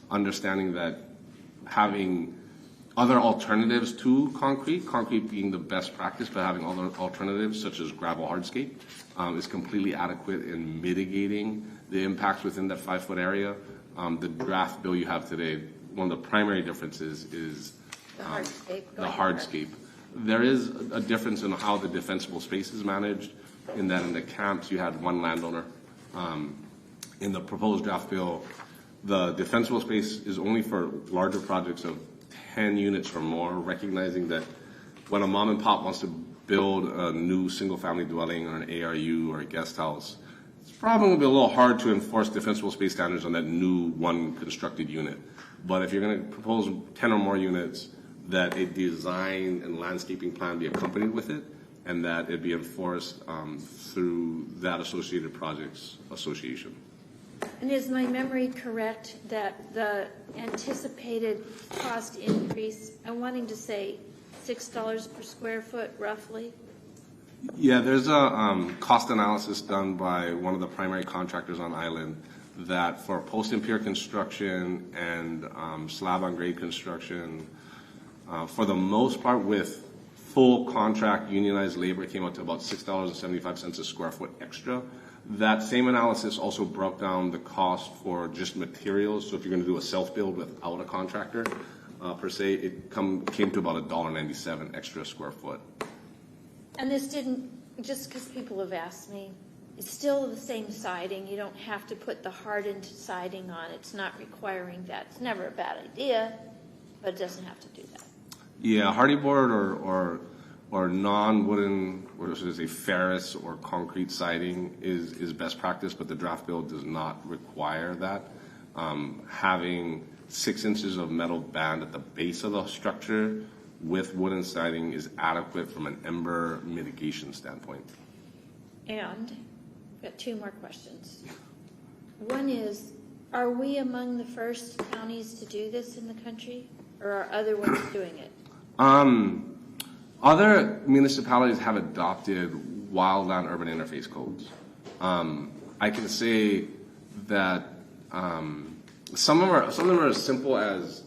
understanding that having other alternatives to concrete being the best practice, but having other alternatives such as gravel hardscape is completely adequate in mitigating the impacts within that 5-foot area. The draft bill you have today, one of the primary differences is the hardscape. There is a difference in how the defensible space is managed, in that in the camps you had one landowner. In the proposed draft bill, the defensible space is only for larger projects of 10 units or more, recognizing that when a mom and pop wants to build a new single-family dwelling or an ARU or a guest house, it's probably going to be a little hard to enforce defensible space standards on that new one constructed unit. But if you're going to propose 10 or more units, that a design and landscaping plan be accompanied with it, and that it be enforced through that associated projects association. And is my memory correct that the anticipated cost increase, I'm wanting to say $6 per square foot roughly? Yeah, there's a cost analysis done by one of the primary contractors on island that for post and pier construction and slab on grade construction, for the most part with full contract unionized labor, came out to about $6.75 a square foot extra. That same analysis also broke down the cost for just materials. So if you're going to do a self-build without a contractor, per se, it came to about $1.97 extra square foot. And this didn't, just because people have asked me, it's still the same siding. You don't have to put the hardened siding on. It's not requiring that. It's never a bad idea, but it doesn't have to do that. Yeah, hardy board or non-wooden, or should I say ferrous or concrete siding is best practice, but the draft bill does not require that. Having 6 inches of metal band at the base of the structure with wooden siding is adequate from an ember mitigation standpoint. And I've got 2 more questions. One is, are we among the first counties to do this in the country, or are other ones doing it? Other municipalities have adopted wildland urban interface codes. I can say that some of them are as simple as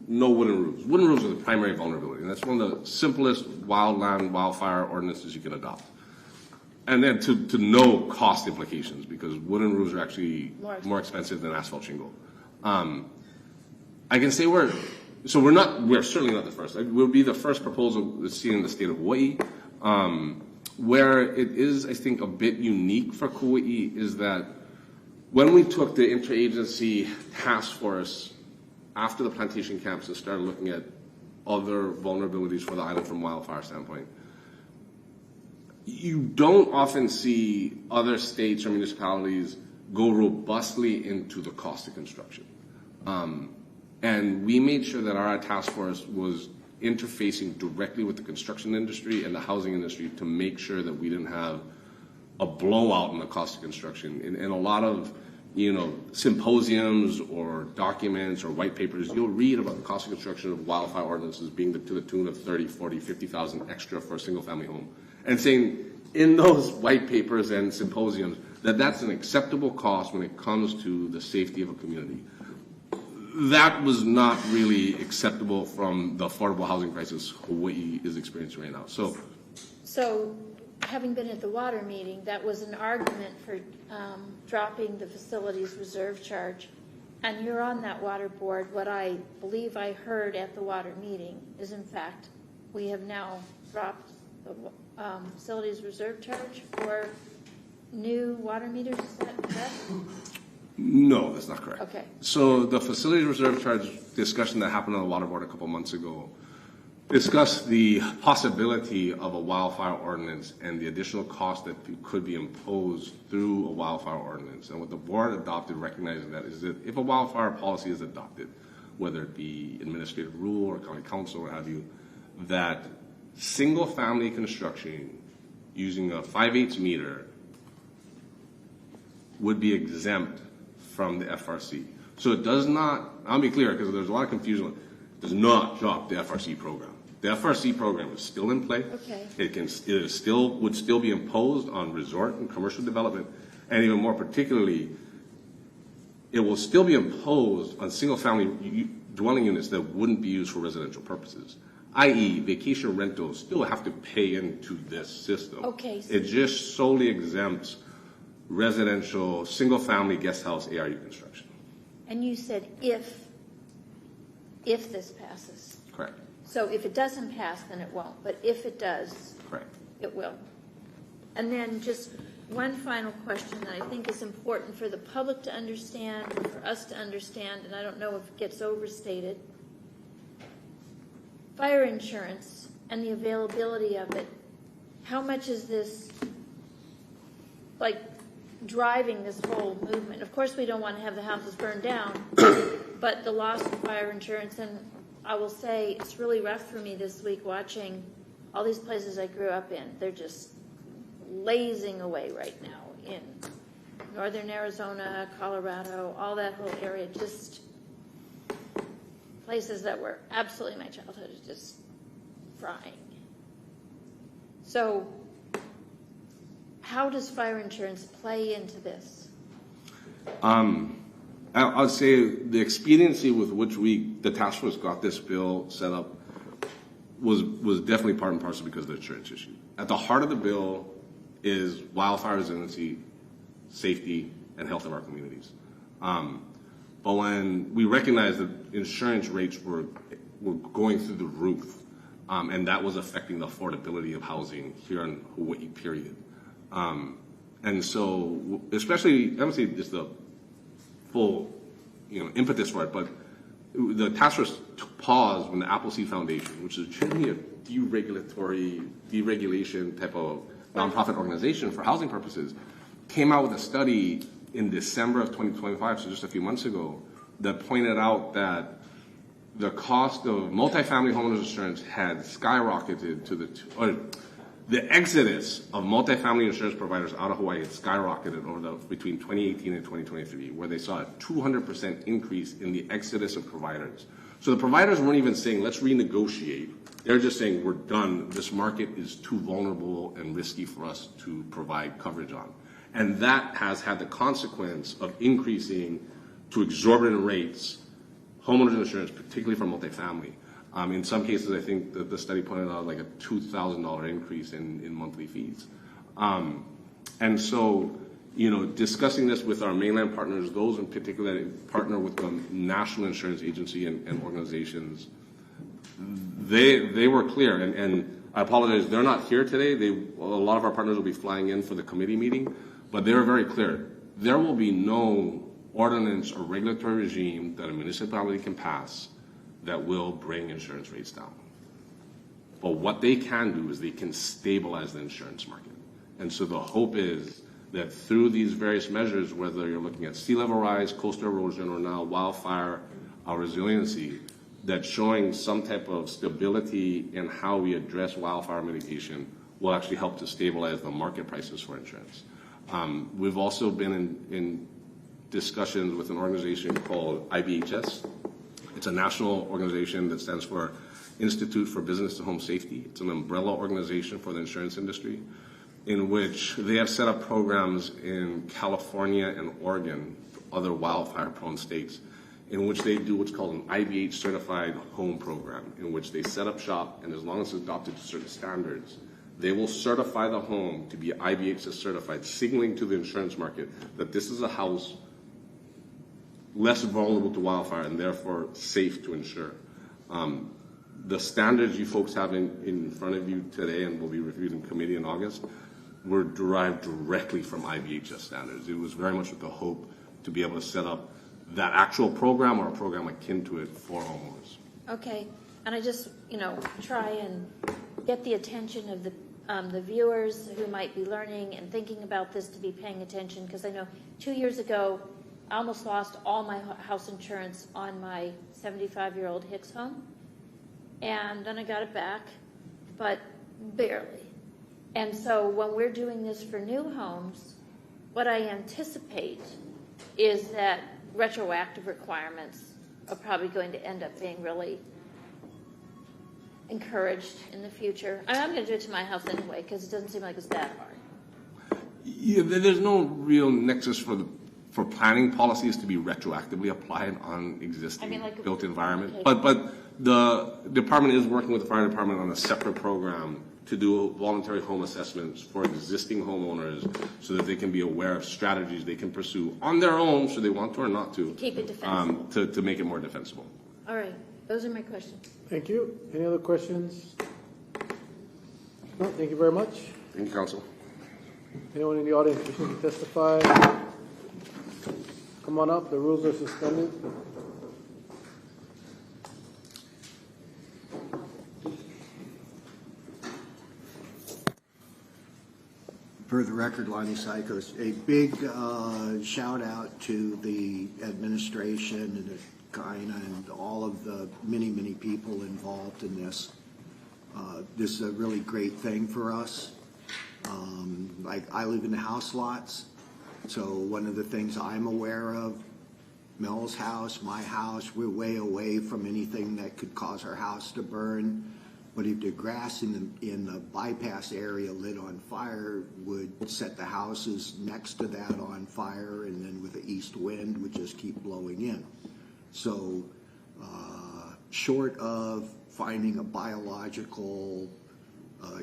no wooden roofs. Wooden roofs are the primary vulnerability, and that's one of the simplest wildland wildfire ordinances you can adopt. And then to no cost implications, because wooden roofs are actually more expensive than asphalt shingle. I can say we're certainly not the first. We'll be the first proposal seen in the state of Hawaii. Where it is, I think, a bit unique for Kauaʻi is that when we took the interagency task force after the plantation camps and started looking at other vulnerabilities for the island from wildfire standpoint, you don't often see other states or municipalities go robustly into the cost of construction. And we made sure that our task force was interfacing directly with the construction industry and the housing industry to make sure that we didn't have a blowout in the cost of construction. In a lot of, symposiums or documents or white papers, you'll read about the cost of construction of wildfire ordinances being to the tune of 30, 40, 50,000 extra for a single family home. And saying in those white papers and symposiums that that's an acceptable cost when it comes to the safety of a community. That was not really acceptable from the affordable housing crisis Hawaii is experiencing right now. So having been at the water meeting, that was an argument for dropping the facilities reserve charge. And you're on that water board. What I believe I heard at the water meeting is, in fact, we have now dropped the facilities reserve charge for new water meters. Is that correct? No, that's not correct. Okay. So the facilities reserve charge discussion that happened on the water board a couple months ago discussed the possibility of a wildfire ordinance and the additional cost that could be imposed through a wildfire ordinance. And what the board adopted, recognizing that, is that if a wildfire policy is adopted, whether it be administrative rule or county council or what have you, that single family construction using a 5/8 meter would be exempt from the FRC. So it does not, I'll be clear because there's a lot of confusion, it does not drop the FRC program. The FRC program is still in play. Okay. Would still be imposed on resort and commercial development, and even more particularly, it will still be imposed on single family dwelling units that wouldn't be used for residential purposes, i.e. vacation rentals still have to pay into this system. Okay. It just solely exempts residential single family guest house ARU construction. And you said if this passes. Correct. So if it doesn't pass, then it won't. But if it does, correct, it will. And then just one final question that I think is important for the public to understand, and for us to understand, and I don't know if it gets overstated. Fire insurance and the availability of it. How much is this, like, driving this whole movement? Of course, we don't want to have the houses burned down, but the loss of fire insurance, and I will say it's really rough for me this week watching all these places I grew up in. They're just blazing away right now in northern Arizona, Colorado, all that whole area, just places that were absolutely my childhood is just frying. So how does fire insurance play into this? I'll say the expediency with which the task force got this bill set up was definitely part and parcel because of the insurance issue. At the heart of the bill is wildfire resiliency, safety, and health of our communities. But when we recognized that insurance rates were going through the roof, and that was affecting the affordability of housing here in Hawaii, period. And so, especially, I don't say it's the full, impetus for it, but the task force took pause when the Appleseed Foundation, which is generally a deregulation type of nonprofit organization for housing purposes, came out with a study in December of 2025, so just a few months ago, that pointed out that the cost of multifamily homeowners insurance had skyrocketed the exodus of multifamily insurance providers out of Hawaii had skyrocketed between 2018 and 2023, where they saw a 200% increase in the exodus of providers. So the providers weren't even saying, let's renegotiate. They're just saying, we're done. This market is too vulnerable and risky for us to provide coverage on. And that has had the consequence of increasing to exorbitant rates homeowners insurance, particularly for multifamily. In some cases, I think that the study pointed out like a $2,000 increase in monthly fees. And so, discussing this with our mainland partners, those in particular that partner with the National Insurance Agency and organizations, they were clear. And I apologize, they're not here today. A lot of our partners will be flying in for the committee meeting, but they were very clear. There will be no ordinance or regulatory regime that a municipality can pass that will bring insurance rates down. But what they can do is they can stabilize the insurance market. And so the hope is that through these various measures, whether you're looking at sea level rise, coastal erosion, or now wildfire our resiliency, that's showing some type of stability in how we address wildfire mitigation will actually help to stabilize the market prices for insurance. We've also been in discussions with an organization called IBHS. It's a national organization that stands for Institute for Business to Home Safety. It's an umbrella organization for the insurance industry, in which they have set up programs in California and Oregon, other wildfire-prone states, in which they do what's called an IBH certified home program, in which they set up shop, and as long as it's adopted to certain standards, they will certify the home to be IBHS certified, signaling to the insurance market that this is a house less vulnerable to wildfire and therefore safe to insure. The standards you folks have in front of you today and will be reviewed in committee in August were derived directly from IBHS standards. It was very much with the hope to be able to set up that actual program or a program akin to it for homeowners. Okay, and I just, try and get the attention of the viewers who might be learning and thinking about this to be paying attention, because I know 2 years ago, I almost lost all my house insurance on my 75-year-old Hicks home, and then I got it back, but barely. And so when we're doing this for new homes, what I anticipate is that retroactive requirements are probably going to end up being really encouraged in the future. I'm going to do it to my house anyway, because it doesn't seem like it's that hard. Yeah, there's no real nexus for planning policies to be retroactively applied on existing built environment. Okay. But the department is working with the fire department on a separate program to do voluntary home assessments for existing homeowners so that they can be aware of strategies they can pursue on their own, should they want to or not to. Keep it defensible. To make it more defensible. All right, those are my questions. Thank you. Any other questions? No, thank you very much. Thank you, Council. Anyone in the audience wishing to testify? Come on up. The rules are suspended. For the record, Lonnie Sykos, a big shout out to the administration and the Kaina and all of the many, many people involved in this. This is a really great thing for us. Like I live in the house lots, so one of the things I'm aware of, Mel's house, my house, we're way away from anything that could cause our house to burn. But if the grass in the bypass area lit on fire would set the houses next to that on fire, and then with the east wind would just keep blowing in. So short of finding a biological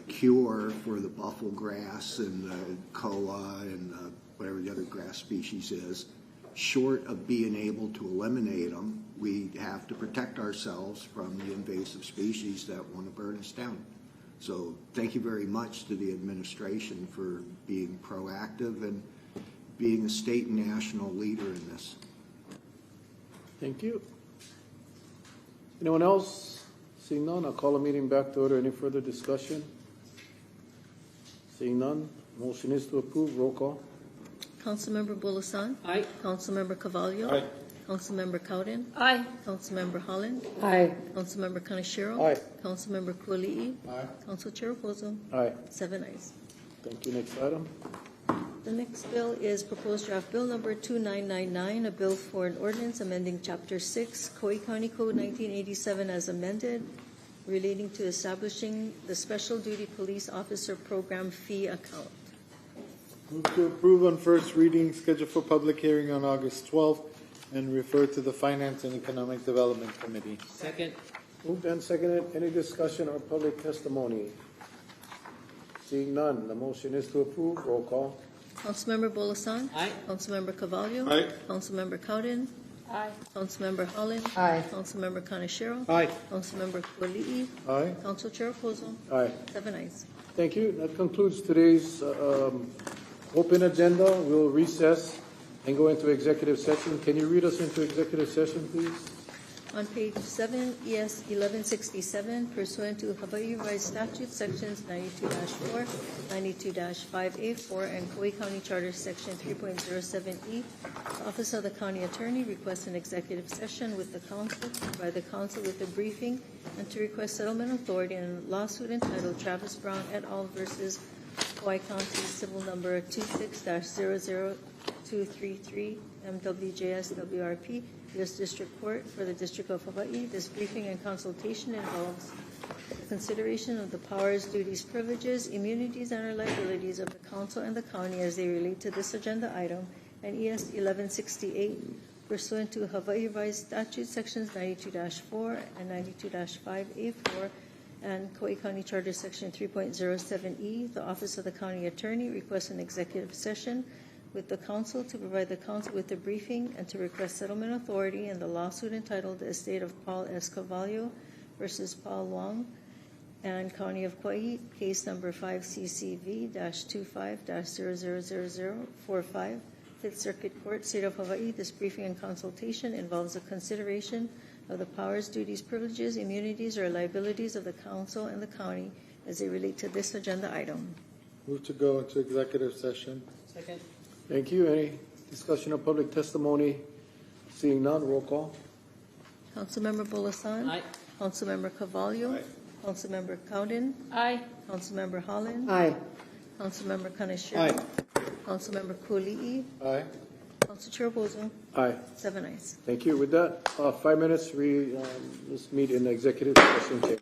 cure for the buffalo grass and the Kaua and whatever the other grass species is, short of being able to eliminate them, we have to protect ourselves from the invasive species that want to burn us down. So thank you very much to the administration for being proactive and being a state and national leader in this. Thank you. Anyone else? Seeing none, I'll call the meeting back to order. Any further discussion? Seeing none, motion is to approve. Roll call. Councilmember Bulasan? Aye. Councilmember Carvalho? Aye. Councilmember Cowden? Aye. Councilmember Holland? Aye. Councilmember Kaneshiro? Aye. Councilmember Kuali'i? Aye. Council Chair Reposo? Aye. 7 ayes. Thank you. Next item. The next bill is proposed draft bill number 2999, a bill for an ordinance amending Chapter 6, Kauai County Code 1987 as amended, relating to establishing the Special Duty Police Officer Program Fee Account. Move to approve on first reading, scheduled for public hearing on August 12th, and refer to the Finance and Economic Development Committee. Second. Moved and seconded. Any discussion or public testimony? Seeing none, the motion is to approve. Roll call. Councilmember Bulasan? Aye. Councilmember Carvalho? Aye. Councilmember Cowden? Aye. Councilmember Holland? Aye. Councilmember Kaneshiro? Aye. Councilmember Kuali'i? Aye. Council Chair Reposo? Aye. 7 ayes. Thank you. That concludes today's open agenda. We'll recess and go into executive session. Can you read us into executive session, please? On page 7, ES 1167, pursuant to Hawaii Revised Statutes, Sections 92-4, 92-5A4, and Kauai County Charter, Section 3.07E, the Office of the County Attorney requests an executive session with the council to provide the council with a briefing and to request settlement authority in a lawsuit entitled Travis Brown et al. Versus Hawaii County Civil Number 26-00233, MWJS WRP, U.S. District Court for the District of Hawaii. This briefing and consultation involves consideration of the powers, duties, privileges, immunities, and or liabilities of the council and the county as they relate to this agenda item, and ES 1168, pursuant to Hawaii Revised Statute Sections 92-4 and 92-5A4, and Kauai County Charter Section 3.07E, the Office of the County Attorney requests an executive session with the council to provide the council with a briefing and to request settlement authority in the lawsuit entitled The Estate of Paul S. Cavallo versus Paul Wong and County of Kauai, case number 5CCV-25-000045, Fifth Circuit Court, State of Hawaii. This briefing and consultation involves a consideration of the powers, duties, privileges, immunities, or liabilities of the council and the county as they relate to this agenda item. Move to go into executive session. Second. Thank you. Any discussion or public testimony? Seeing none, roll call. Councilmember Bolasan? Aye. Councilmember Cavallo? Aye. Councilmember Cowden? Aye. Councilmember Holland? Aye. Councilmember Kaneshiro? Aye. Councilmember Kuli'i? Aye. Council Chair Bozo? Aye. 7 ayes. Thank you. With that, 5 minutes, let's meet in executive session.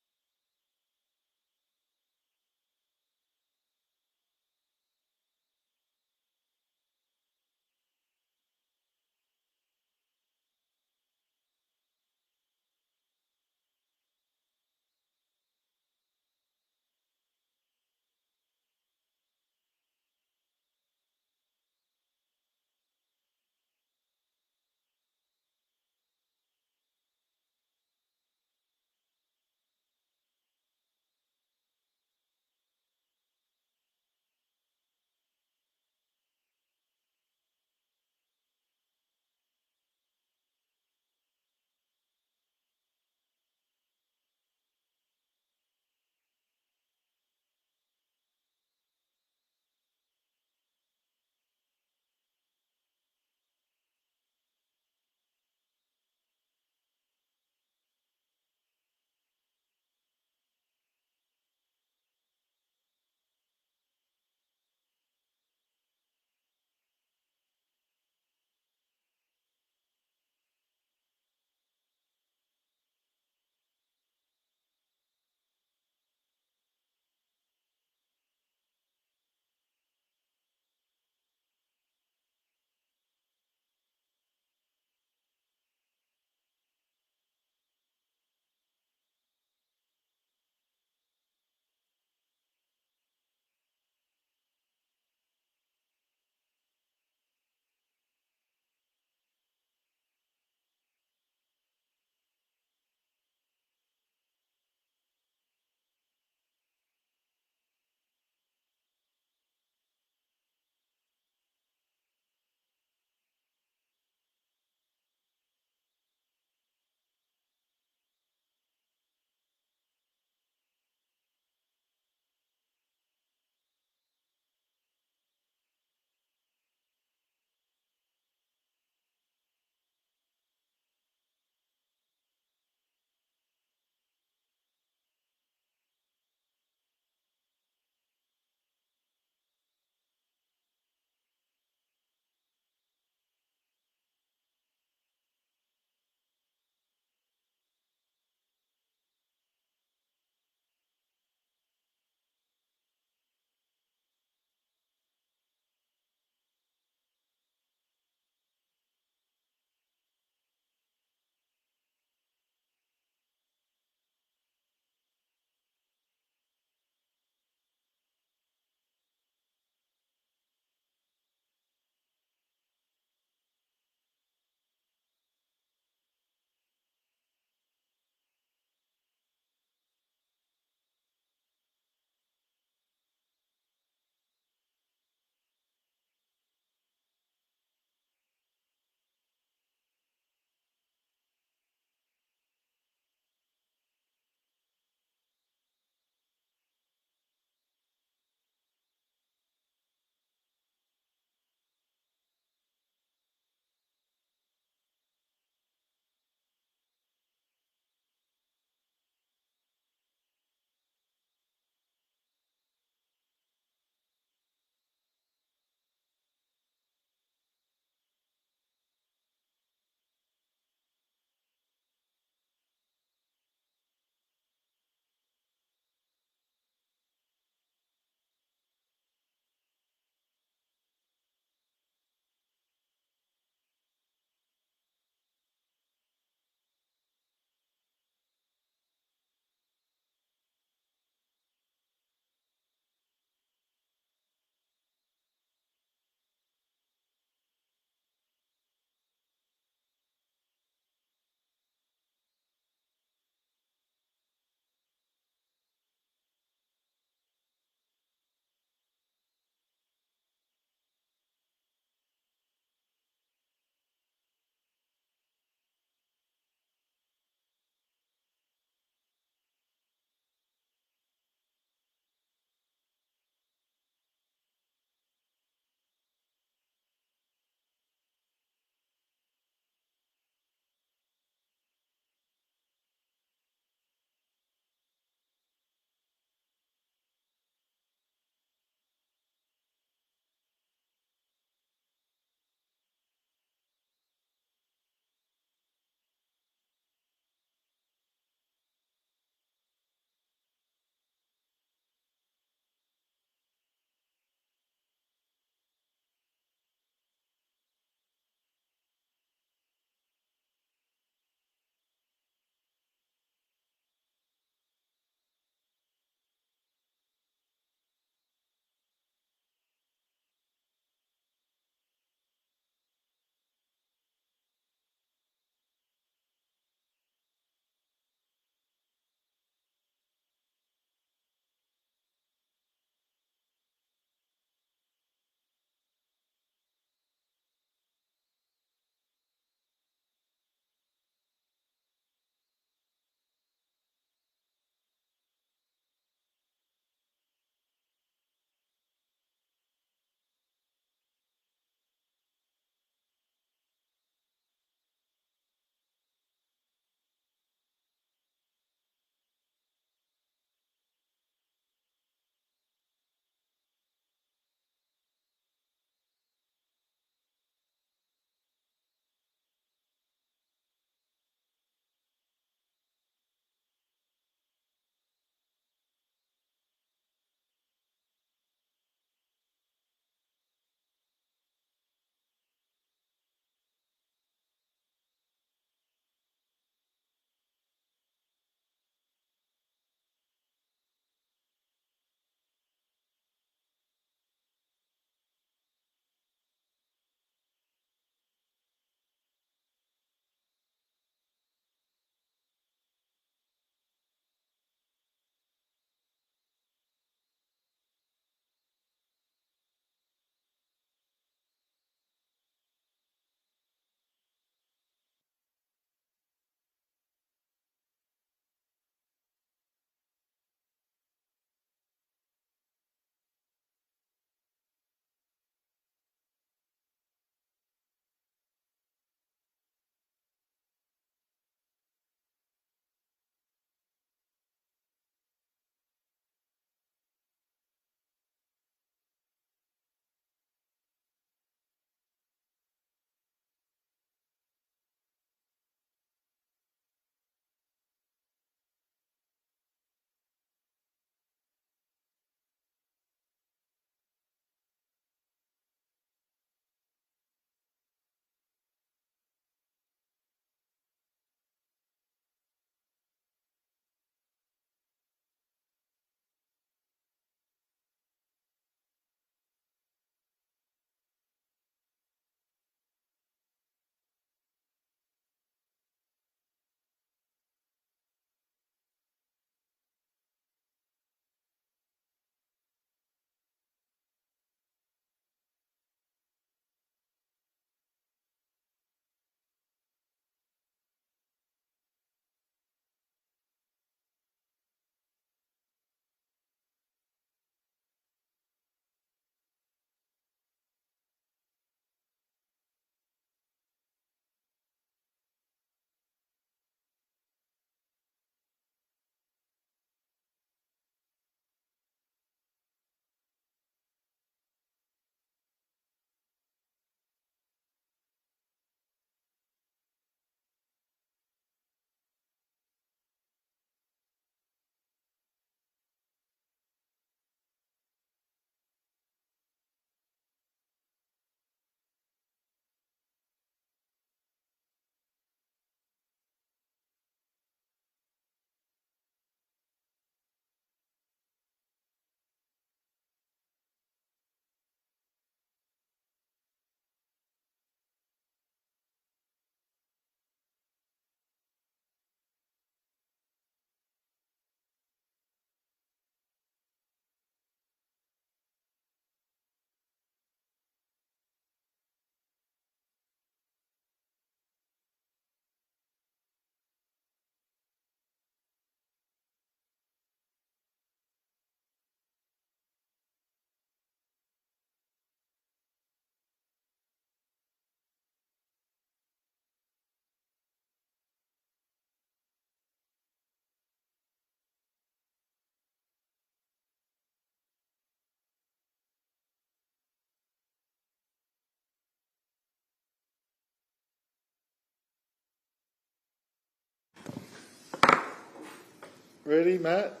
Ready, Matt?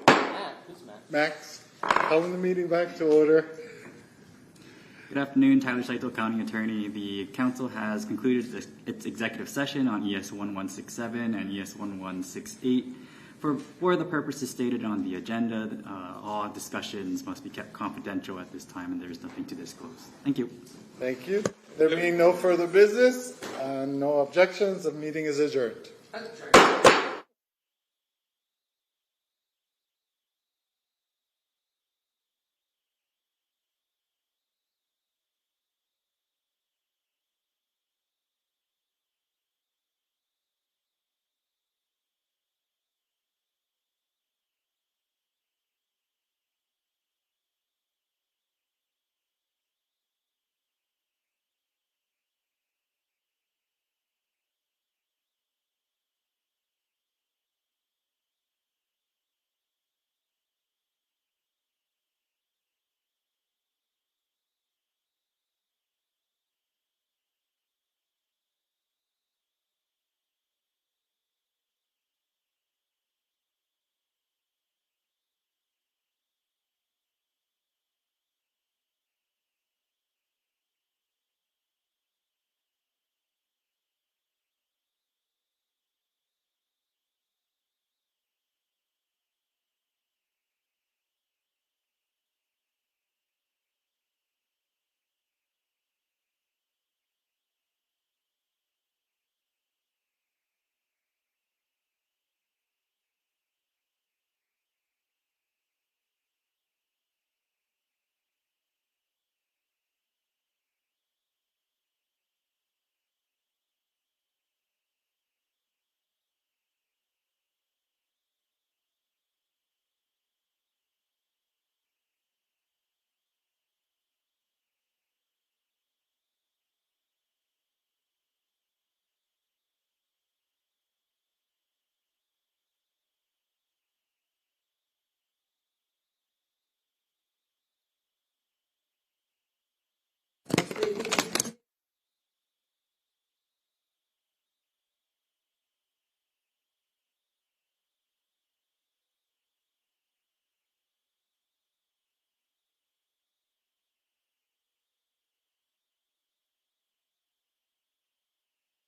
Matt, who's Matt? Max, calling the meeting back to order. Good afternoon, Tyler Saito, County Attorney. The Council has concluded its executive session on ES 1167 and ES 1168. For the purposes stated on the agenda, all discussions must be kept confidential at this time, and there is nothing to disclose. Thank you. Thank you. There being no further business, no objections, the meeting is adjourned.